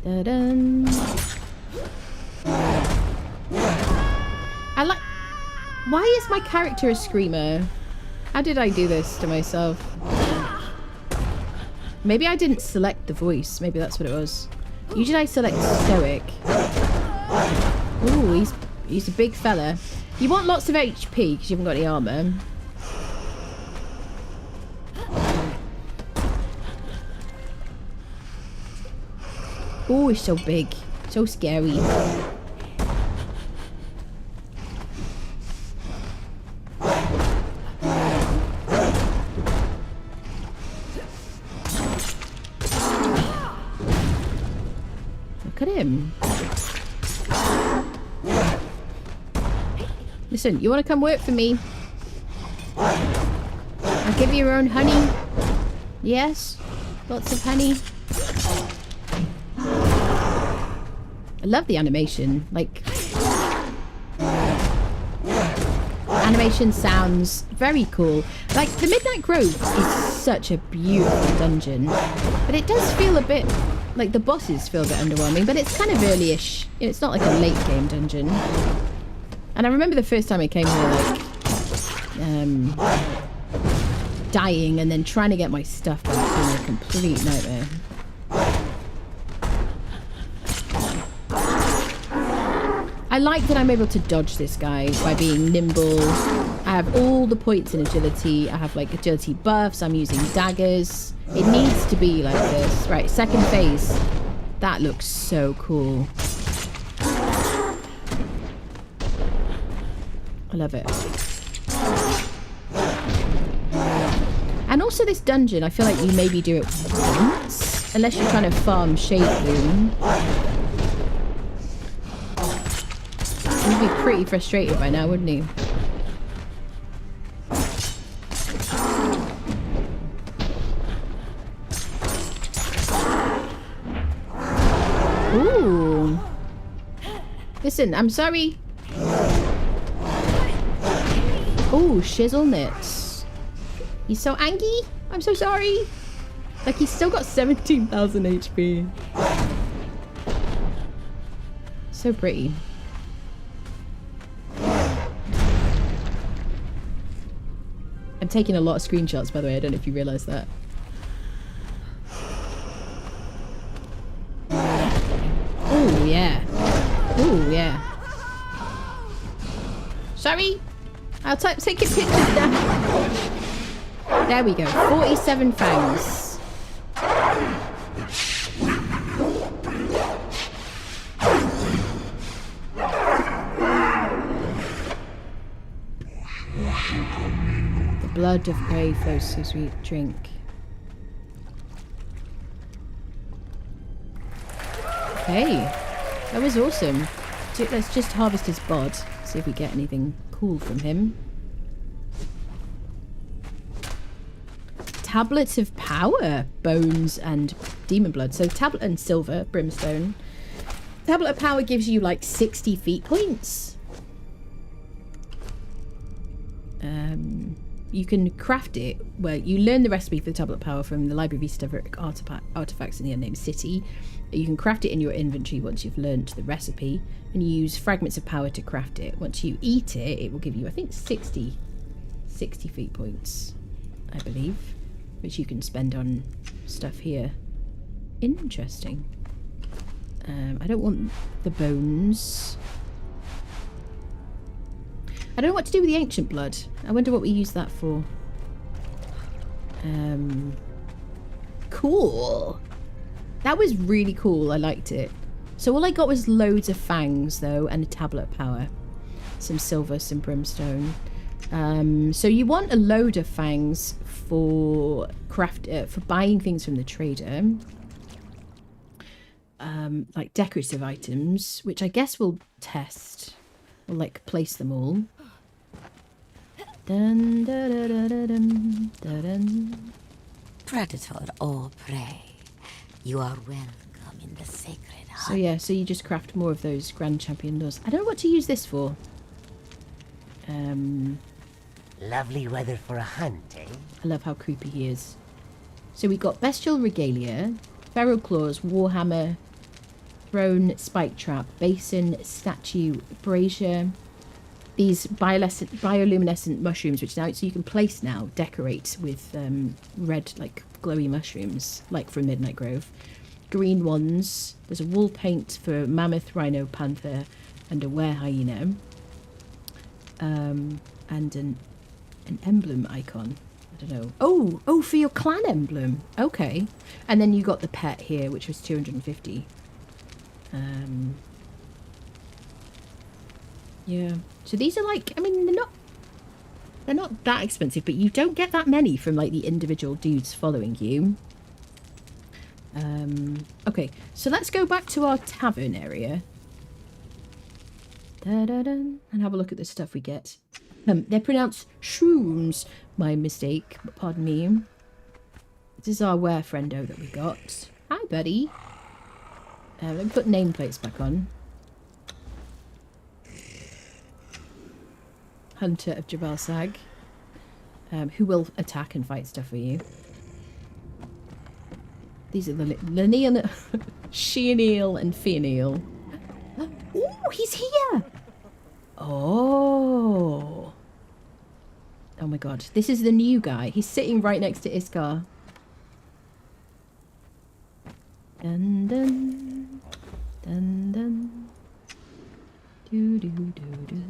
Speaker 1: Da-dum. I like... Why is my character a screamer? How did I do this to myself? Maybe I didn't select the voice. Maybe that's what it was. Usually I select stoic. Ooh, he's a big fella. You want lots of HP because you haven't got any armor. Oh, he's so big. So scary. Look at him. Listen, you want to come work for me? I'll give you your own honey. Yes? Lots of honey. I love the animation. Like... Animation sounds very cool. Like, the Midnight Grove is such a beautiful dungeon. But it does feel a bit... Like, the bosses feel a bit underwhelming. But it's kind of early-ish. It's not like a late-game dungeon. And I remember the first time I came here, like, dying and then trying to get my stuff back being a complete nightmare. I like that I'm able to dodge this guy by being nimble. I have all the points in agility. I have, like, agility buffs. I'm using daggers. It needs to be like this. Right, second phase. That looks so cool. I love it. And also this dungeon, I feel like you maybe do it once. Unless you're trying to farm Shade Bloom. You'd be pretty frustrated by now, wouldn't you? Ooh. Listen, I'm sorry. Oh, shizzle knits. He's so angry. I'm so sorry. Like, he's still got 17,000 HP. So pretty. I'm taking a lot of screenshots, by the way. I don't know if you realise that. Oh, yeah. Oh, yeah. Sorry. I'll take your pictures down. There we go. 47 fangs. blood of prey flows so sweet. Drink. Okay, that was awesome. Let's just harvest his bod, see if we get anything cool from him. Tablets of power, bones and demon blood. So tablet and silver, brimstone. Tablet of power gives you like 60 feet points. You can craft it. Well, you learn the recipe for the tablet of power from the Library of Esoteric Artifacts in the Unnamed City. You can craft it in your inventory once you've learned the recipe, and you use fragments of power to craft it. Once you eat it, it will give you, I think, 60 feet points, I believe, which you can spend on stuff here. Interesting. I don't want the bones. I don't know what to do with the ancient blood. I wonder what we use that for. Cool. That was really cool. I liked it. So all I got was loads of fangs, though, and a tablet of power. Some silver, some brimstone. So you want a load of fangs for for buying things from the trader. Like decorative items, which I guess we'll test. We'll like place them all. Dun, dun, dun, dun, dun, dun, dun.
Speaker 4: Predator or prey, you are welcome in the sacred heart.
Speaker 1: So yeah, so you just craft more of those Grand Champion laws. I don't know what to use this for.
Speaker 3: Lovely weather for a hunt, eh?
Speaker 1: I love how creepy he is. So we got Bestial Regalia, Feral Claws, Warhammer, Throne, Spike Trap, Basin, Statue, Brazier. These bioluminescent mushrooms, which now so you can place now, decorate with red, like glowy mushrooms, like from Midnight Grove. Green ones. There's a wool paint for mammoth, rhino, panther, and a were hyena. And an emblem icon. I don't know. Oh, for your clan emblem. Okay. And then you got the pet here, which was 250. Yeah. So these are like, I mean, they're not that expensive, but you don't get that many from like the individual dudes following you. Okay, so let's go back to our tavern area. And have a look at the stuff we get. They're pronounced shrooms. My mistake, but pardon me. This is our were friendo that we got. Hi, buddy. Let me put nameplates back on. Hunter of Jebel Sag, who will attack and fight stuff for you. These are the Lineal, Sheanil and Fianil. Oh, he's here! Oh my god, this is the new guy. He's sitting right next to Iskar. Dun dun dun dun. Do do do do.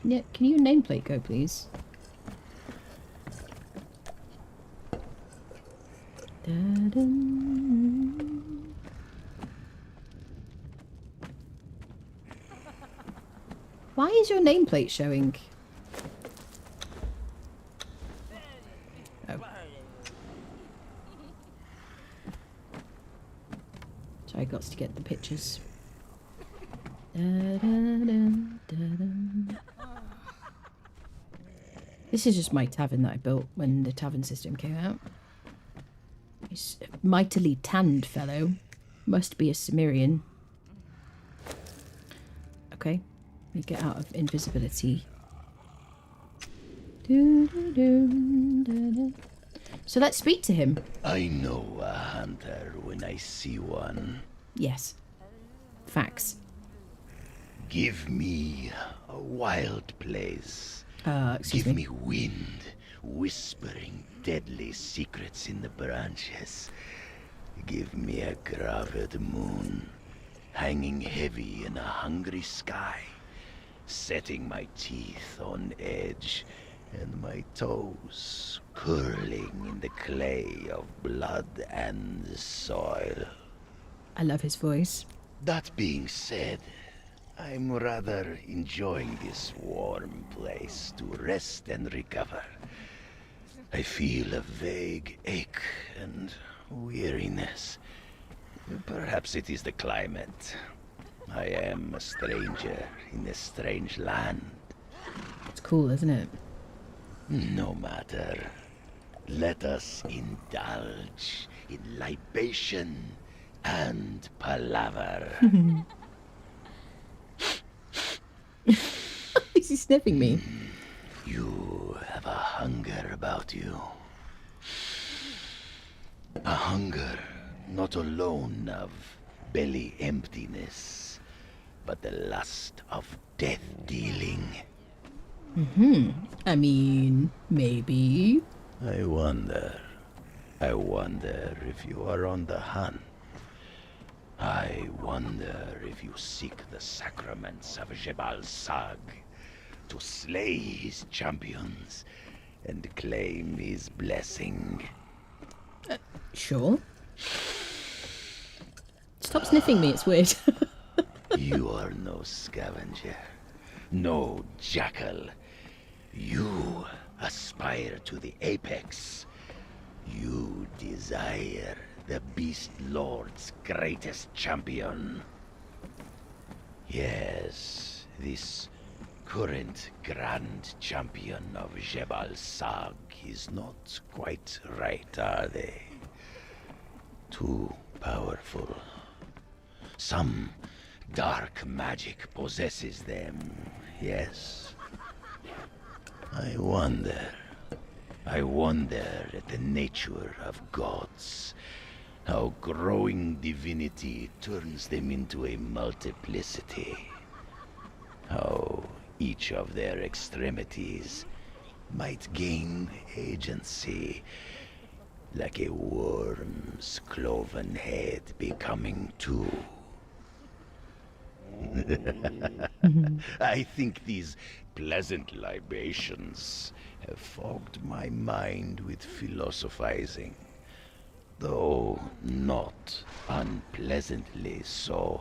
Speaker 1: Yeah, can you nameplate go, please? Da-dum. Why is your nameplate showing? Oh. So I got to get the pictures. Da-da-dum, da-dum. This is just my tavern that I built when the tavern system came out. He's a mightily tanned fellow. Must be a Cimmerian. Okay, let me get out of invisibility. So let's speak to him.
Speaker 12: I know a hunter when I see one.
Speaker 1: Yes. Facts.
Speaker 12: Give me a wild place.
Speaker 1: Excuse
Speaker 12: Give me wind, whispering deadly secrets in the branches. Give me a graved moon, hanging heavy in a hungry sky, setting my teeth on edge and my toes curling in the clay of blood and soil.
Speaker 1: I love his voice.
Speaker 12: That being said, I'm rather enjoying this warm place to rest and recover. I feel a vague ache and weariness. Perhaps it is the climate. I am a stranger in a strange land.
Speaker 1: It's cool, isn't it?
Speaker 12: No matter. Let us indulge in libation and palaver.
Speaker 1: Is he sniffing me?
Speaker 12: You have a hunger about you. A hunger not alone of belly emptiness, but the lust of death dealing.
Speaker 1: I mean, maybe.
Speaker 12: I wonder if you are on the hunt. I wonder if you seek the sacraments of Jebel Sag to slay his champions and claim his blessing.
Speaker 1: Sure. Stop sniffing me, it's weird.
Speaker 12: You are no scavenger, no jackal. You aspire to the apex. You desire the Beast Lord's greatest champion. Yes, this current Grand Champion of Jebel Sag is not quite right, are they? Too powerful. Some dark magic possesses them, yes. I wonder at the nature of gods. How growing divinity turns them into a multiplicity. How each of their extremities might gain agency, like a worm's cloven head becoming two. I think these pleasant libations have fogged my mind with philosophizing, though not unpleasantly so.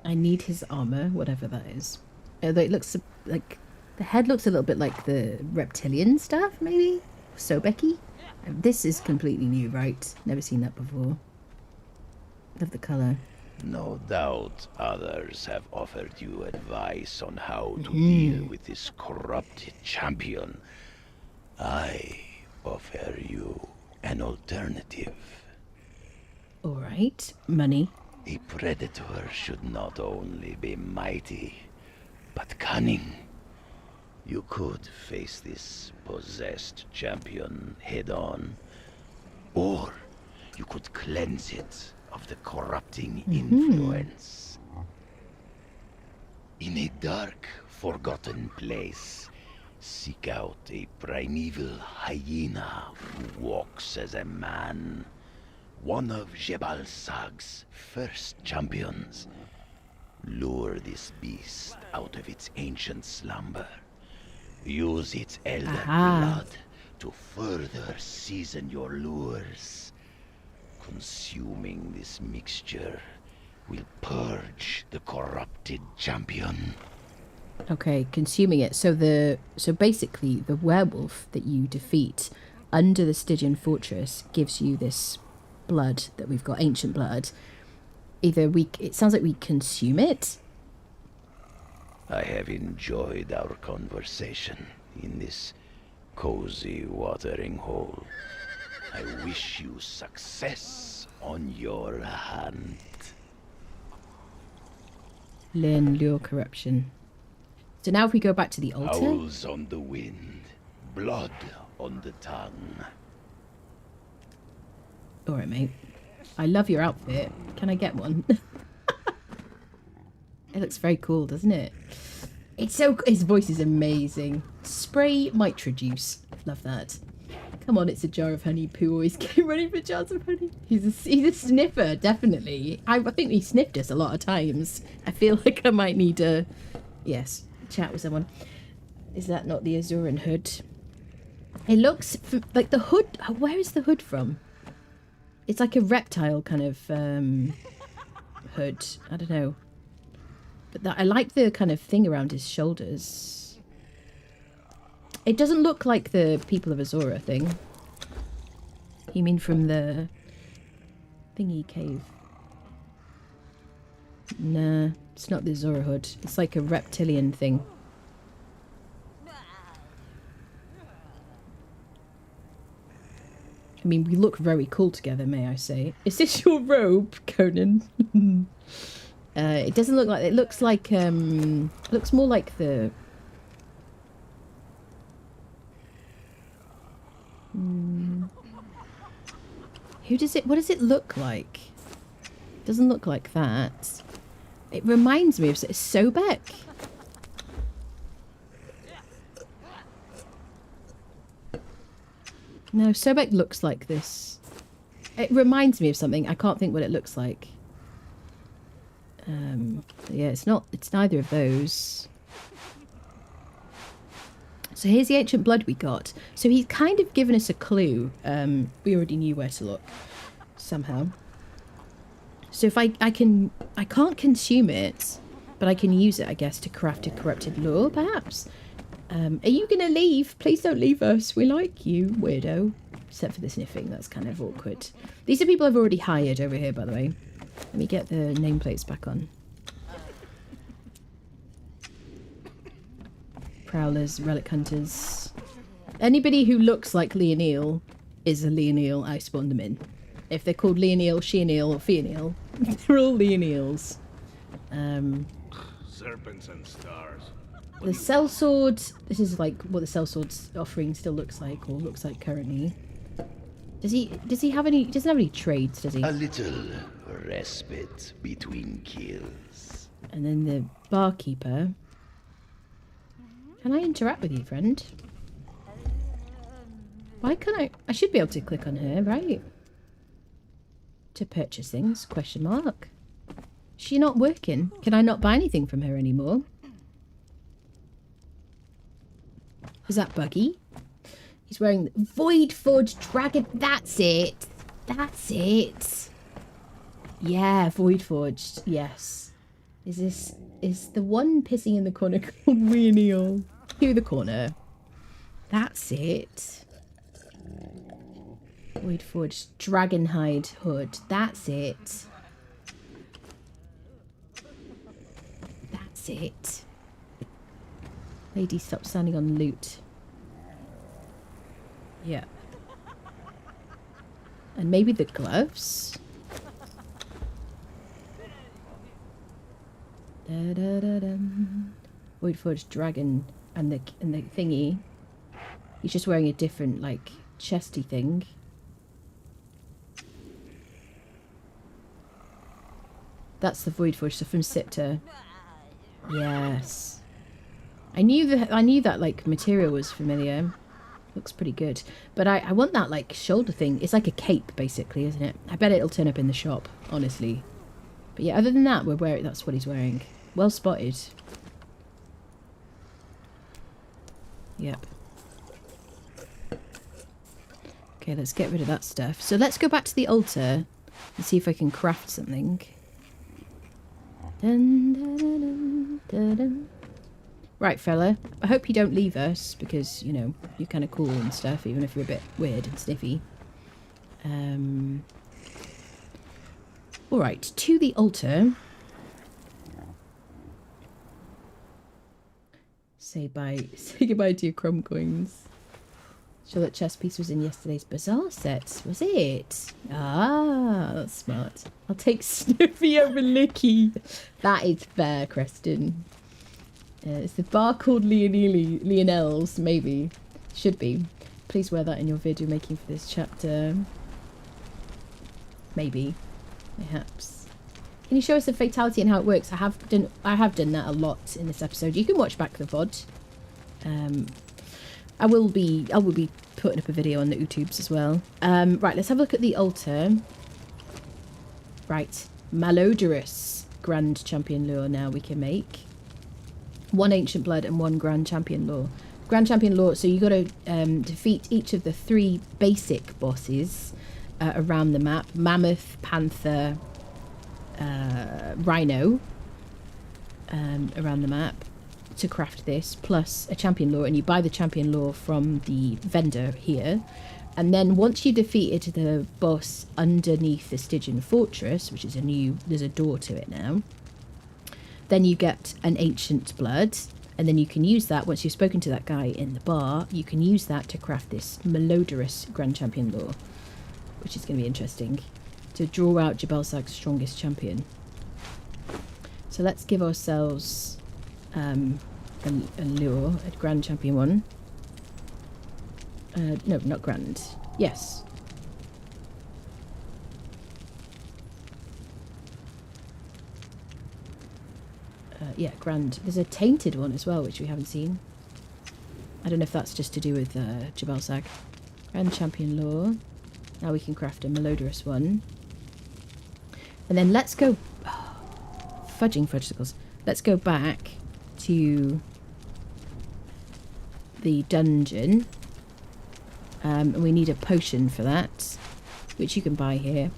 Speaker 1: I need his armor, whatever that is. Although it looks like the head looks a little bit like the reptilian stuff, maybe? Sobeki? This is completely new, right? Never seen that before. Love the colour.
Speaker 12: No doubt others have offered you advice on how to deal with this corrupted champion. I offer you an alternative.
Speaker 1: Alright, money.
Speaker 12: A predator should not only be mighty, but cunning. You could face this possessed champion head-on, or you could cleanse it of the corrupting influence. In a dark, forgotten place, seek out a primeval hyena who walks as a man. One of Jebel Sag's first champions. Lure this beast out of its ancient slumber. Use its elder blood to further season your lures. Consuming this mixture will purge the corrupted champion.
Speaker 1: Okay, consuming it. So basically the werewolf that you defeat under the Stygian Fortress gives you this blood that we've got, ancient blood. It sounds like we consume it.
Speaker 12: I have enjoyed our conversation in this cozy watering hole. I wish you success on your hunt.
Speaker 1: Learn lure corruption. So now if we go back to the altar.
Speaker 12: Howls on the wind, blood on the tongue.
Speaker 1: Alright, mate. I love your outfit. Can I get one? It looks very cool, doesn't it? His voice is amazing. Spray mitra juice. Love that. Come on, it's a jar of honey. Pooh always came running for jars of honey. He's a sniffer, definitely. I think he sniffed us a lot of times. I feel like I might need to, chat with someone. Is that not the Azuran hood? It looks like the hood. Where is the hood from? It's like a reptile kind of hood. I don't know. But I like the kind of thing around his shoulders. It doesn't look like the People of Azora thing. You mean from the thingy cave? Nah, it's not the Azora hood. It's like a reptilian thing. I mean, we look very cool together, may I say. Is this your robe, Conan? It doesn't look like... It looks like... looks more like the... Who does it... What does it look like? It doesn't look like that. It reminds me of Sobek. No, Sobek looks like this. It reminds me of something. I can't think what it looks like. Yeah, it's not. It's neither of those. So here's the ancient blood we got. So he's kind of given us a clue. We already knew where to look somehow. So if I can't consume it, but I can use it, I guess, to craft a corrupted lore, perhaps. Are you gonna leave? Please don't leave us. We like you, weirdo. Except for the sniffing, that's kind of awkward. These are people I've already hired over here, by the way. Let me get the nameplates back on. Prowlers, relic hunters. Anybody who looks like Leonil is a Leonil. I spawned them in. If they're called Leonil, Sheonil, or Fionil, they're all Leonils.
Speaker 7: Serpents and stars.
Speaker 1: The sellsword. This is like what the sellsword's offering still looks like, or looks like currently. Does he have any? He doesn't have any trades, does he?
Speaker 12: A little respite between kills.
Speaker 1: And then the barkeeper. Can I interact with you, friend? Why can't I? I should be able to click on her, right? To purchase things? Question mark. Is she not working? Can I not buy anything from her anymore? Is that Buggy? He's wearing the Void Forge Dragon. That's it. That's it. Yeah, Void Forged. Yes. Is the one pissing in the corner called Weirneal? To the corner. That's it. Void Forged Dragonhide Hood. That's it. That's it. Lady, stop standing on loot. Yeah. And maybe the gloves? Da, da, da, da. Void Forged Dragon and the thingy. He's just wearing a different, like, chesty thing. That's the Void Forged stuff from Siptah. Yes. I knew that like material was familiar. Looks pretty good. But I want that like shoulder thing. It's like a cape basically, isn't it? I bet it'll turn up in the shop, honestly. But yeah, other than that, that's what he's wearing. Well spotted. Yep. Okay, let's get rid of that stuff. So let's go back to the altar and see if I can craft something. Dun, dun, dun, dun, dun. Right, fella. I hope you don't leave us because, you know, you're kind of cool and stuff, even if you're a bit weird and sniffy. Alright, to the altar. Say goodbye to your chrome coins. Sure that chess piece was in yesterday's Bazaar set, was it? Ah, that's smart. I'll take Sniffy over Licky. That is fair, Creston. It's the bar called Leonel's, maybe. Should be. Please wear that in your video making for this chapter. Maybe. Perhaps. Can you show us the fatality and how it works? I have done that a lot in this episode. You can watch back the VOD. I will be putting up a video on the YouTubes as well. Right, let's have a look at the altar. Right. Malodorous Grand Champion Lure now we can make. 1 Ancient Blood and 1 Grand Champion Lore. Grand Champion Lore, so you got to defeat each of the 3 basic bosses around the map. Mammoth, Panther, Rhino. around the map to craft this, plus a champion lore, and you buy the champion lore from the vendor here. And then once you defeated the boss underneath the Stygian Fortress, which is there's a door to it now, then you get an ancient blood, and then you can use that, once you've spoken to that guy in the bar, you can use that to craft this malodorous Grand Champion lore, which is going to be interesting, to draw out Jebel Sag's strongest champion. So let's give ourselves a lure, a Grand Champion one. No, not Grand. Yes. Yeah, Grand. There's a tainted one as well, which we haven't seen. I don't know if that's just to do with Jebel Sag. Grand Champion lore. Now we can craft a malodorous one. And then let's go... fudging fudgesicles. Let's go back to the dungeon. And we need a potion for that, which you can buy here.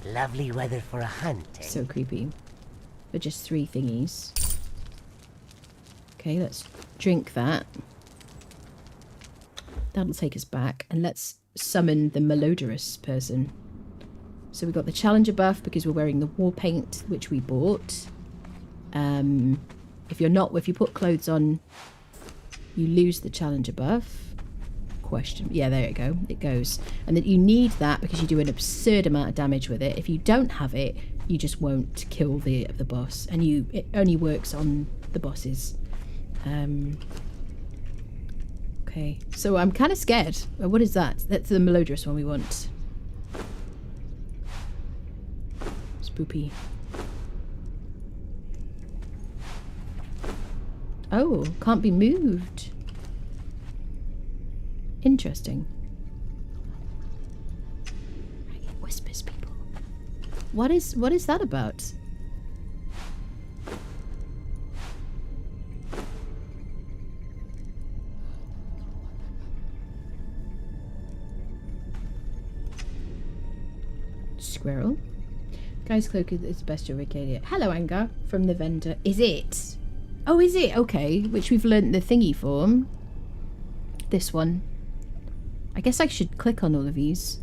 Speaker 3: Lovely weather for a hunt, eh?
Speaker 1: So creepy. For just 3 thingies. Okay, let's drink that. That'll take us back. And let's summon the malodorous person. So we've got the challenger buff because we're wearing the war paint, which we bought. If you put clothes on, you lose the challenger buff. Yeah, there you go. It goes. And then you need that because you do an absurd amount of damage with it. If you don't have it, you just won't kill the boss. And it only works on the bosses. Okay, so I'm kind of scared. What is that? That's the malodorous one we want. Spoopy. Oh, can't be moved. Interesting. It whispers people. What is that about? Squirrel. Guy's cloak is best of Arcadia. Hello, Anger, from the vendor. Is it? Oh, is it? Okay, which we've learnt the thingy form. This one. I guess I should click on all of these.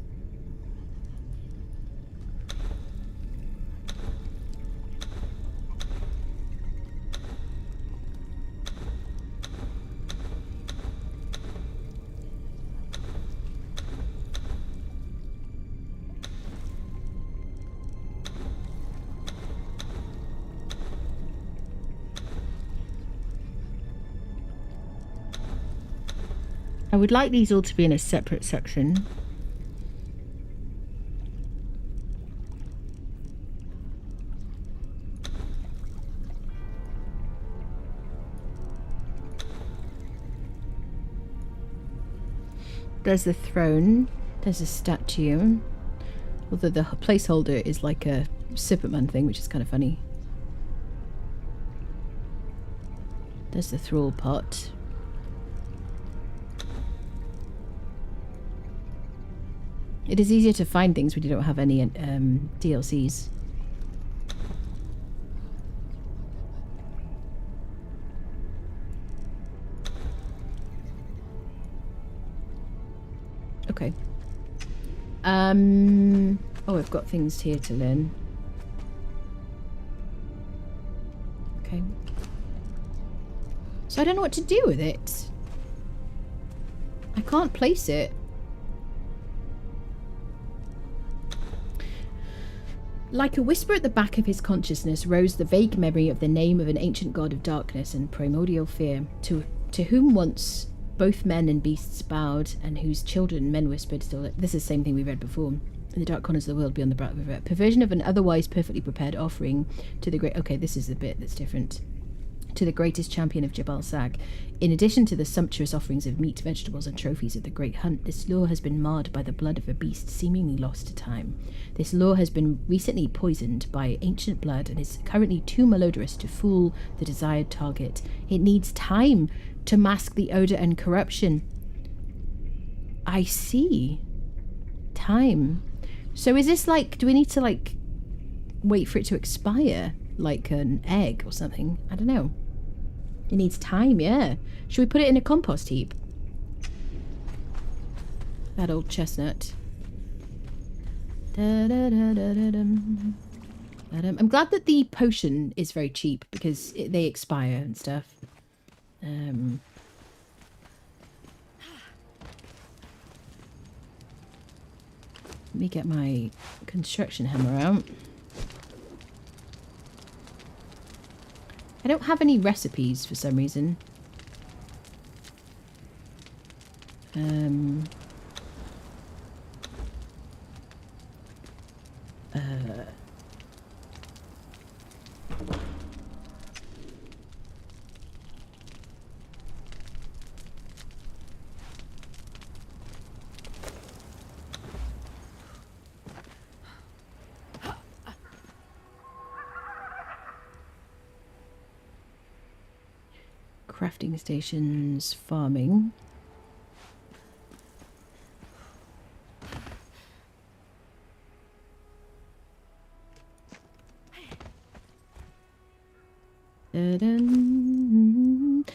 Speaker 1: I would like these all to be in a separate section. There's the throne. There's a statue. Although the placeholder is like a Siptah thing, which is kind of funny. There's the thrall pot. It is easier to find things when you don't have any DLCs. Okay. Oh, I've got things here to learn. Okay. So I don't know what to do with it. I can't place it. Like a whisper at the back of his consciousness rose the vague memory of the name of an ancient god of darkness and primordial fear, to whom once both men and beasts bowed, and whose children men whispered still. This is the same thing we read before. In the dark corners of the world beyond the bright river. Perversion of an otherwise perfectly prepared offering to the great... Okay, this is the bit that's different. To the greatest champion of Jebel Sag. In addition to the sumptuous offerings of meat, vegetables, and trophies of the great hunt, this lore has been marred by the blood of a beast seemingly lost to time. This lore has been recently poisoned by ancient blood and is currently too malodorous to fool the desired target. It needs time to mask the odor and corruption. I see. Time. So is this like... Do we need to, like, wait for it to expire? like an egg or something. I don't know. It needs time, yeah. Should we put it in a compost heap? That old chestnut. I'm glad that the potion is very cheap because they expire and stuff. Let me get my construction hammer out. I don't have any recipes for some reason. Crafting stations, farming.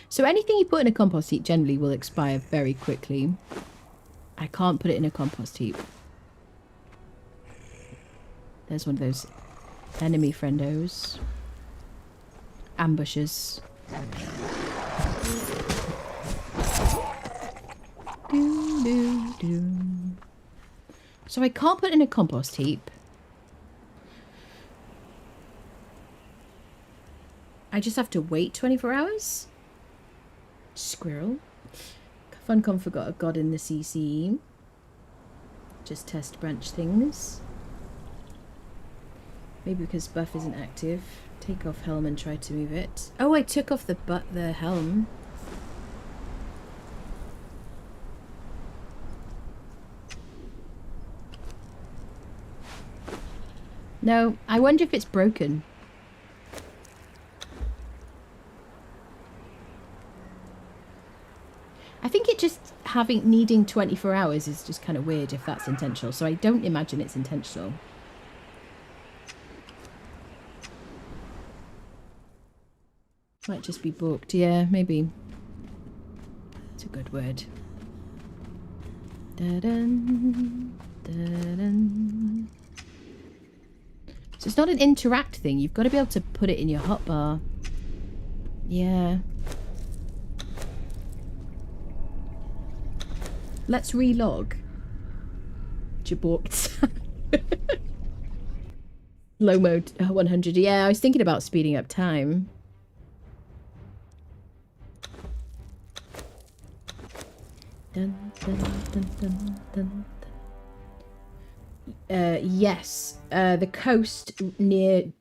Speaker 1: So anything you put in a compost heap generally will expire very quickly. I can't put it in a compost heap. There's one of those enemy friendos. Ambushes. So I can't put it in a compost heap. I just have to wait 24 hours? Squirrel. Funcom forgot a god in the CC. Just test branch things. Maybe because buff isn't active. Take off helm and try to move it. Oh, I took off the helm. No, I wonder if it's broken. I think it just needing 24 hours is just kind of weird if that's intentional. So I don't imagine it's intentional. Might just be booked. Yeah, maybe. It's a good word. Da-dun, da-dun. So it's not an interact thing. You've got to be able to put it in your hotbar. Yeah. Let's relog. Jaborked. Low mode 100. Yeah, I was thinking about speeding up time. Dun, dun, dun, dun, dun. Yes. The coast near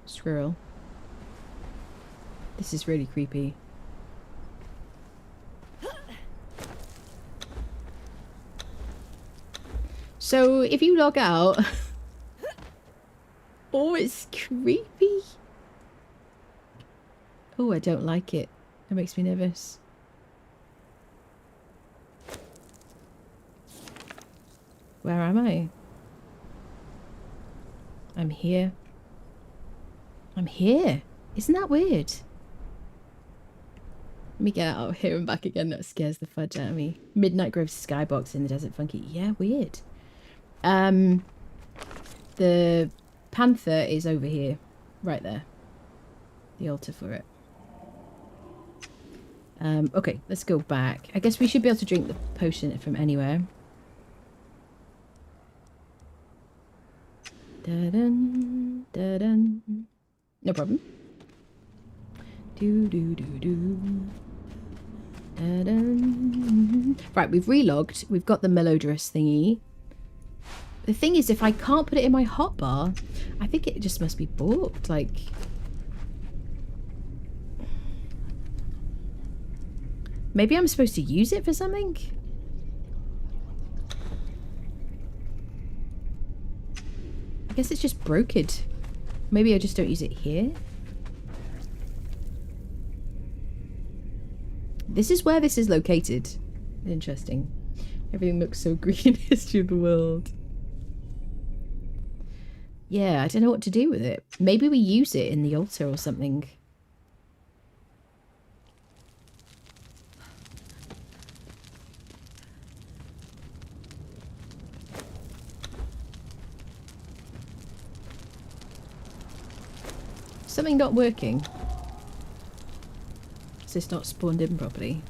Speaker 1: Squirrel. This is really creepy. So if you log out oh, it's creepy. Oh, I don't like it. It makes me nervous. Where am I? I'm here. I'm here. Isn't that weird? Let me get out of here and back again. That scares the fudge out of me. Midnight Grove skybox in the Desert Funky. Yeah, weird. The panther is over here. Right there. The altar for it. Okay, let's go back. I guess we should be able to drink the potion from anywhere. Da-dun, da-dun. No problem. Do-do-do-do. Da-dun. Right, we've relogged. We've got the melodious thingy. The thing is, if I can't put it in my hotbar, I think it just must be booked. Like... maybe I'm supposed to use it for something? I guess it's just broken. Maybe I just don't use it here? This is where this is located. Interesting. Everything looks so green in History of the World. Yeah, I don't know what to do with it. Maybe we use it in the altar or something. Something not working. Is this not spawned in properly?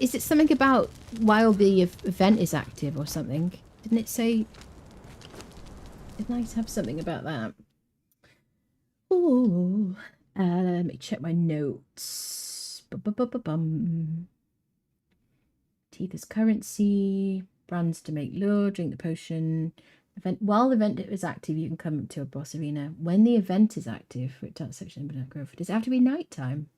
Speaker 1: Is it something about while the event is active or something? Didn't it say... Didn't I have something about that? Ooh. Let me check my notes. Bum. Teeth is currency. Brands to make lure. Drink the potion. Event. While the event is active, you can come to a boss arena. When the event is active, which that section of growth. Does it have to be nighttime?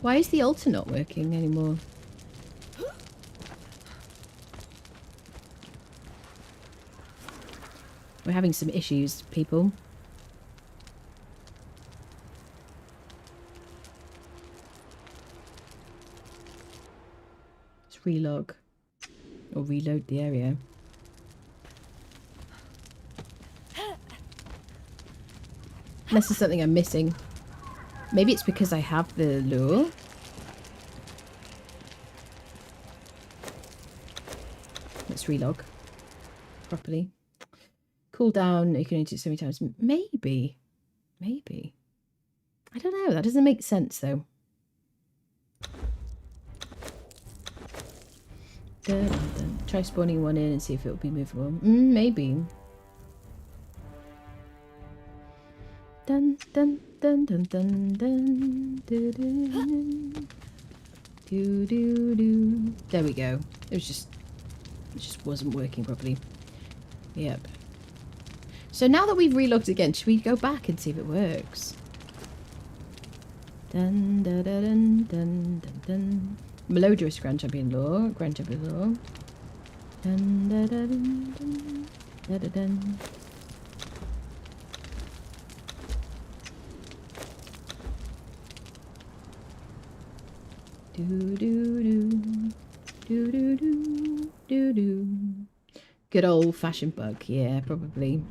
Speaker 1: Why is the altar not working anymore? We're having some issues, people. Let's relog. Or reload the area. Unless there's something I'm missing. Maybe it's because I have the lure. Let's relog properly. Cool down, you can only do it so many times. Maybe. I don't know, that doesn't make sense though. Dun. Try spawning one in and see if it will be movable. Maybe. Dun. There we go. It just wasn't working properly. Yep. So now that we've relogged again, should we go back and see if it works? Dun. Melodious Grand Champion Lore. Dun. Good old-fashioned bug, yeah, probably.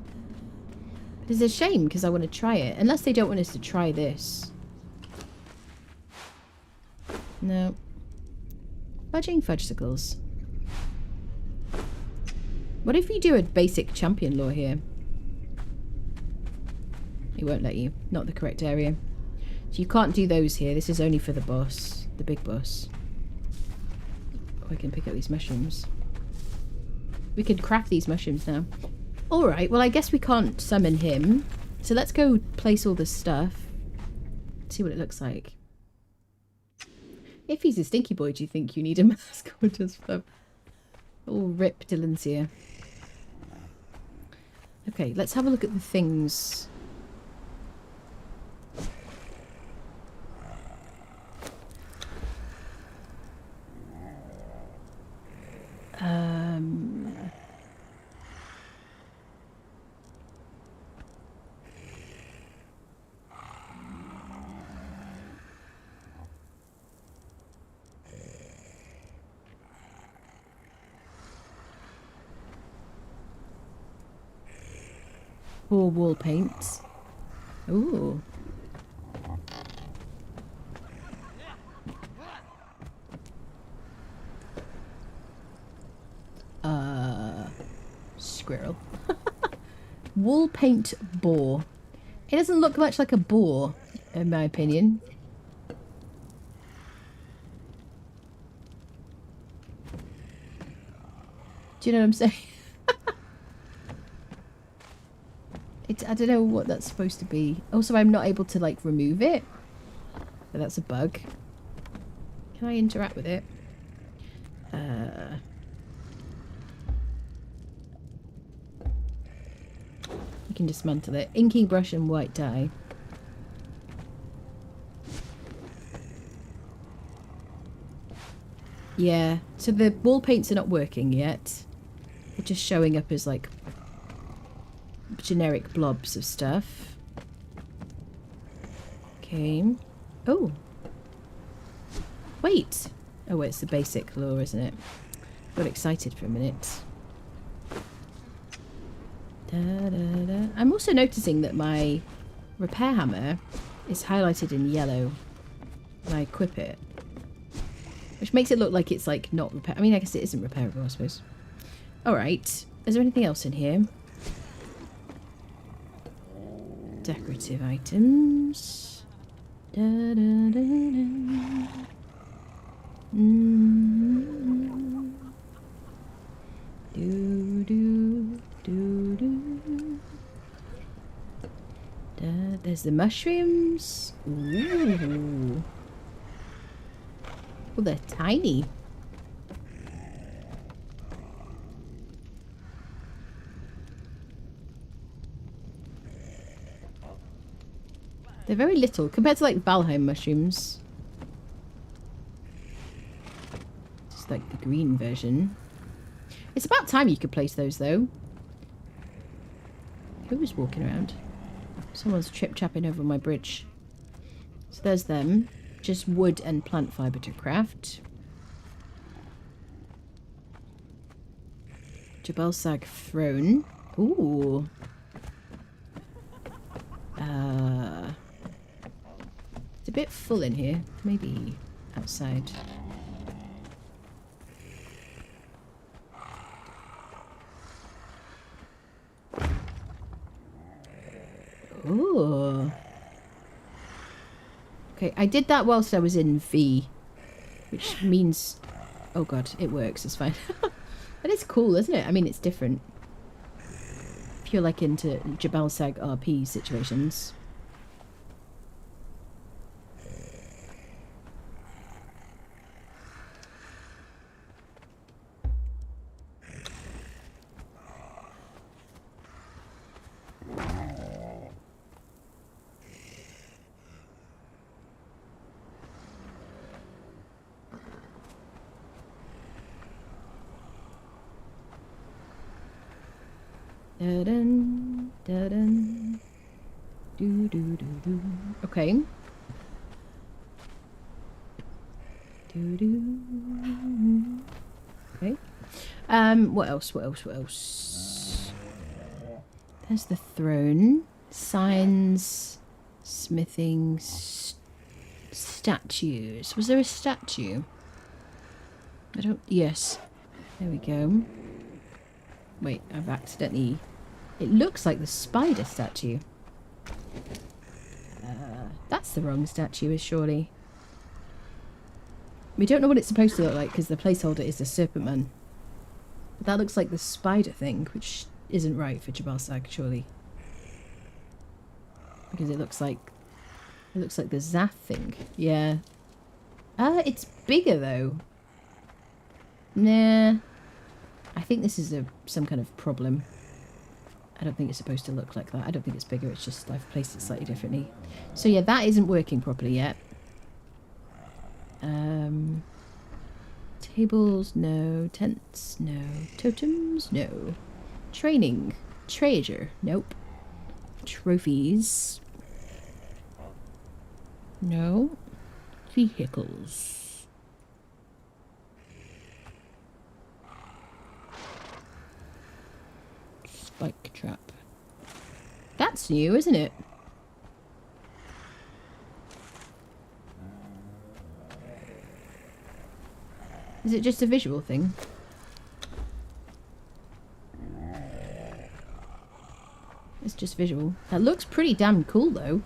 Speaker 1: But it's a shame because I want to try it. Unless they don't want us to try this. No. Fudging fudgesicles. What if you do a basic champion lore here? It won't let you. Not the correct area. So you can't do those here. This is only for the boss. The big boss. Oh, I can pick up these mushrooms. We can craft these mushrooms now. Alright, well I guess we can't summon him. So let's go place all this stuff. See what it looks like. If he's a stinky boy, do you think you need a mask or just for all rip Dylan's here? Okay, let's have a look at the things. Or wall paint. Ooh. Squirrel. Wall paint boar. It doesn't look much like a boar, in my opinion. Do you know what I'm saying? I don't know what that's supposed to be. Also, I'm not able to, like, remove it. But that's a bug. Can I interact with it? You can dismantle it. Inking brush and white dye. Yeah, so the wall paints are not working yet. They're just showing up as, like, generic blobs of stuff. Okay. Oh. Wait. Oh, it's the basic lore, isn't it? Got excited for a minute. Da, da, da. I'm also noticing that my repair hammer is highlighted in yellow when I equip it. Which makes it look like it's, like, not repair. I mean, I guess it isn't repairable, I suppose. Alright. Is there anything else in here? Decorative items. Da, da, da, da. Do, do, do, do. There's the mushrooms. Ooh. Oh, they're tiny. They're very little compared to, like, Valheim mushrooms. Just like the green version. It's about time you could place those, though. Who's walking around? Someone's chip-chapping over my bridge. So there's them. Just wood and plant fibre to craft. Jebel Sag throne. Ooh. It's a bit full in here. Maybe outside. Ooh. Okay, I did that whilst I was in V. Which means... Oh god, it works, it's fine. That is cool, isn't it? I mean, it's different. If you're, like, into Jebel Sag RP situations. Da-dun, da-dun. Do, do, do, do. Okay. Do, do. Okay. What else? What else? What else? There's the throne. Signs. Smithing. Statues. Was there a statue? I don't... Yes. There we go. Wait, I've accidentally... It looks like the spider statue. That's the wrong statue, surely. We don't know what it's supposed to look like because the placeholder is the serpent man. But that looks like the spider thing, which isn't right for Jebel Sag, surely. Because it looks like the Zath thing. Yeah. It's bigger though. Nah. I think this is some kind of problem. I don't think it's supposed to look like that. I don't think it's bigger, it's just I've placed it slightly differently. So yeah, that isn't working properly yet. Tables, no. Tents, no. Totems, no. Training. Treasure, nope. Trophies. No. Vehicles. Spike trap. That's new, isn't it? Is it just a visual thing? It's just visual. That looks pretty damn cool though.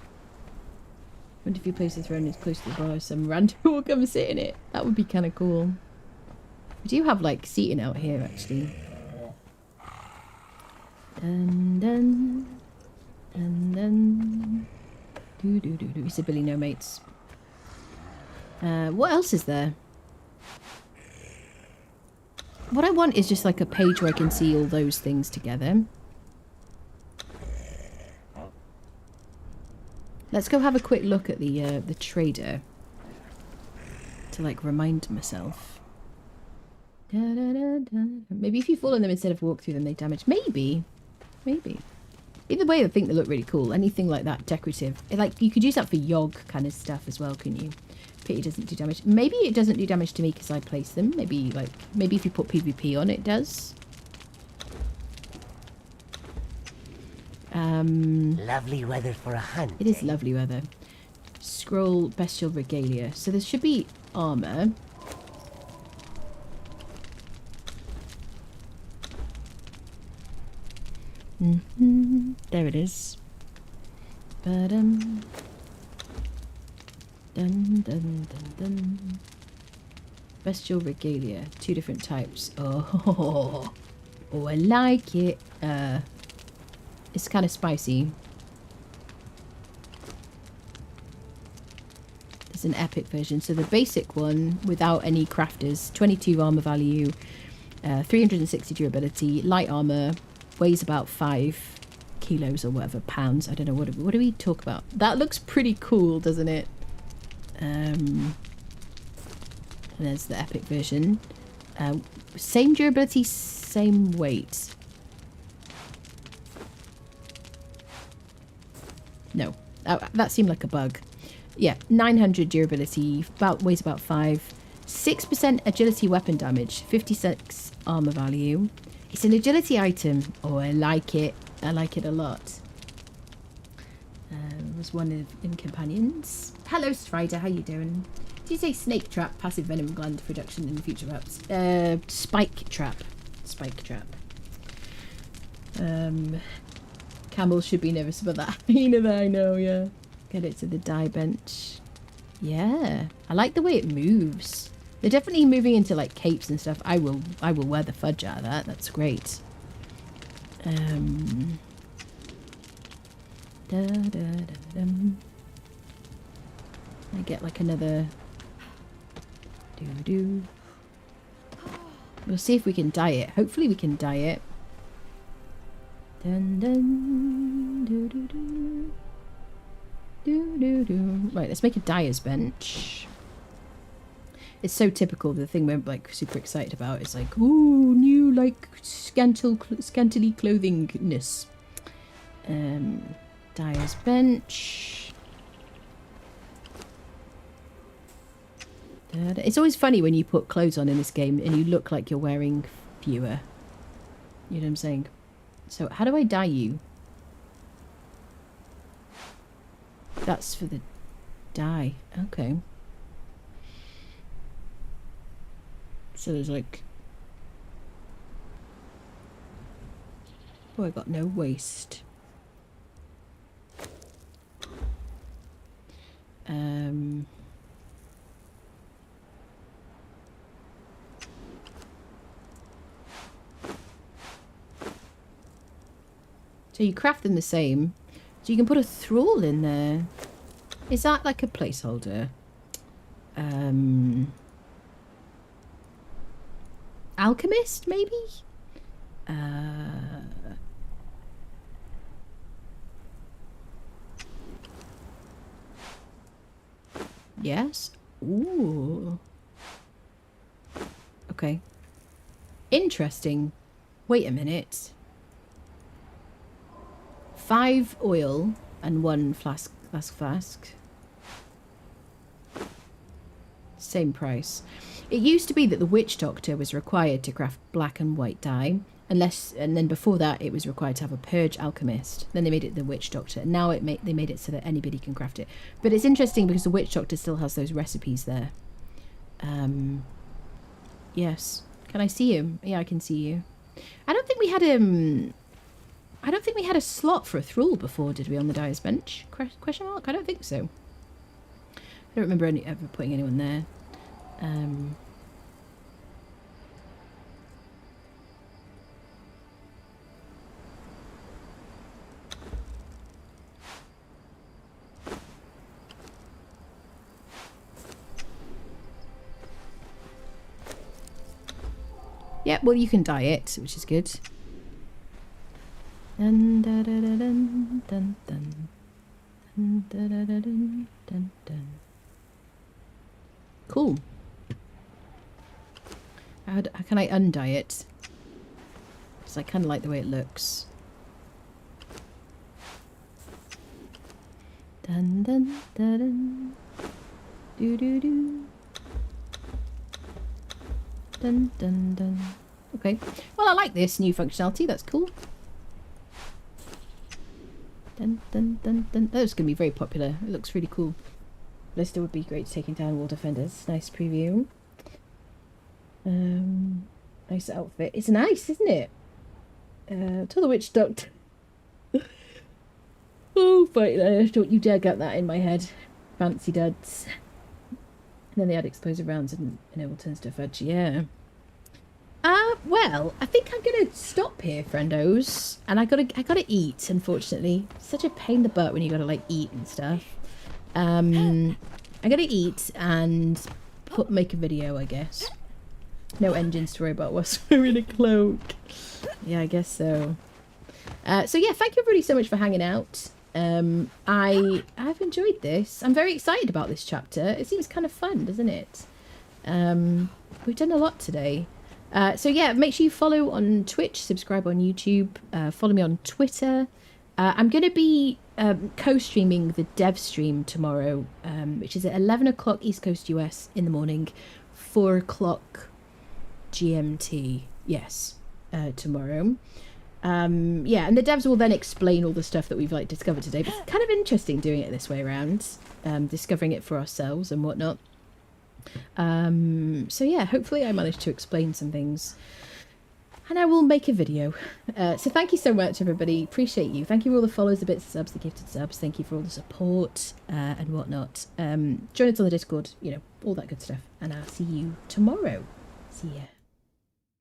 Speaker 1: Wonder if you place the throne as close to the bar, some random will come sit in it. That would be kind of cool. We do have like seating out here actually. Dun dun. And then... Sibylle, no mates. What else is there? What I want is just like a page where I can see all those things together. Let's go have a quick look at the trader. To like remind myself. Maybe if you fall on them instead of walk through them, they damage. Maybe. Maybe. Either way, I think they look really cool. Anything like that, decorative. Like, you could use that for Yogg kind of stuff as well, couldn't you? Pity doesn't do damage. Maybe it doesn't do damage to me because I place them. Maybe, like, maybe if you put PvP on, it does.
Speaker 3: Lovely weather for a hunt.
Speaker 1: It is lovely weather. Scroll bestial regalia. So there should be armor. There it is. Dun, dun, dun, dun. Bestial regalia. 2 different types. Oh, I like it. It's kind of spicy. There's an epic version. So the basic one, without any crafters, 22 armor value, 360 durability, light armor, weighs about 5 kilos or whatever, pounds. I don't know, what do we talk about? That looks pretty cool, doesn't it? And there's the epic version. Same durability, same weight. No, that seemed like a bug. Yeah, 900 durability, weighs about 5. 6% agility weapon damage, 56 armor value. It's an agility item. Oh, I like it. I like it a lot. Was one in companions. Hello, Strider. How you doing? Did you say snake trap, passive venom gland production in future maps? Spike trap. Spike trap. Camel should be nervous about that. Hyena there, I know, yeah. Get it to the dye bench. Yeah. I like the way it moves. They're definitely moving into like capes and stuff. I will wear the fudge out of that. That's great. I get like another doo. We'll see if we can dye it. Hopefully we can dye it. Dun dun doo doo doo. Doo doo doo. Right, let's make a dyer's bench. It's so typical. The thing we're like super excited about is like, ooh, new like scantily clothingness. Dyer's bench. It's always funny when you put clothes on in this game and you look like you're wearing fewer. You know what I'm saying? So how do I dye you? That's for the dye. Okay. So there's like... Oh, I got no waste. So you craft them the same. So you can put a thrall in there. Is that like a placeholder? Alchemist, maybe? Yes. Ooh. Okay. Interesting. Wait a minute. 5 oil and 1 flask. Same price. It used to be that the witch doctor was required to craft black and white dye, and then before that it was required to have a purge alchemist. Then they made it the witch doctor. Now they made it so that anybody can craft it. But it's interesting because the witch doctor still has those recipes there. Yes. Can I see you? Yeah, I can see you. I don't think we had a slot for a thrall before, did we, on the dyer's bench? Question mark? I don't think so. I don't remember ever putting anyone there. Yeah, well, you can dye it, which is good. Dun, dun, dun, dun, dun, dun, dun. Dun, dun, dun, dun, dun, dun. Cool. How can I undye it? Because I kind of like the way it looks. Dun dun dun dun. Do do do. Dun dun dun. Okay. Well, I like this new functionality. That's cool. Dun dun dun dun. That's going to be very popular. It looks really cool. Ballista would be great at taking down wall defenders. Nice preview. Nice outfit. It's nice, isn't it? To the witch doctor. Oh, fight! Don't you dare get that in my head. Fancy duds. And then they add explosive rounds and enable turns to fudge. Yeah. Well, I think I'm gonna stop here, friendos. And I gotta eat, unfortunately. Such a pain in the butt when you gotta like eat and stuff. I gotta eat and make a video, I guess. No engines to worry about whilst we're in a cloak. Yeah, I guess so. So yeah, thank you everybody so much for hanging out. I've enjoyed this. I'm very excited about this chapter. It seems kind of fun, doesn't it? We've done a lot today. So yeah, make sure you follow on Twitch, subscribe on YouTube, follow me on Twitter. I'm going to be co-streaming the dev stream tomorrow, which is at 11 o'clock East Coast US in the morning, 4 o'clock GMT. Yes, tomorrow. Yeah, and the devs will then explain all the stuff that we've like discovered today. But it's kind of interesting doing it this way around, discovering it for ourselves and whatnot. So yeah, hopefully I managed to explain some things, and I will make a video. So thank you so much, everybody. Appreciate you. Thank you for all the follows, the bits, the subs, the gifted subs. Thank you for all the support and whatnot. Join us on the Discord, you know, all that good stuff. And I'll see you tomorrow. See ya.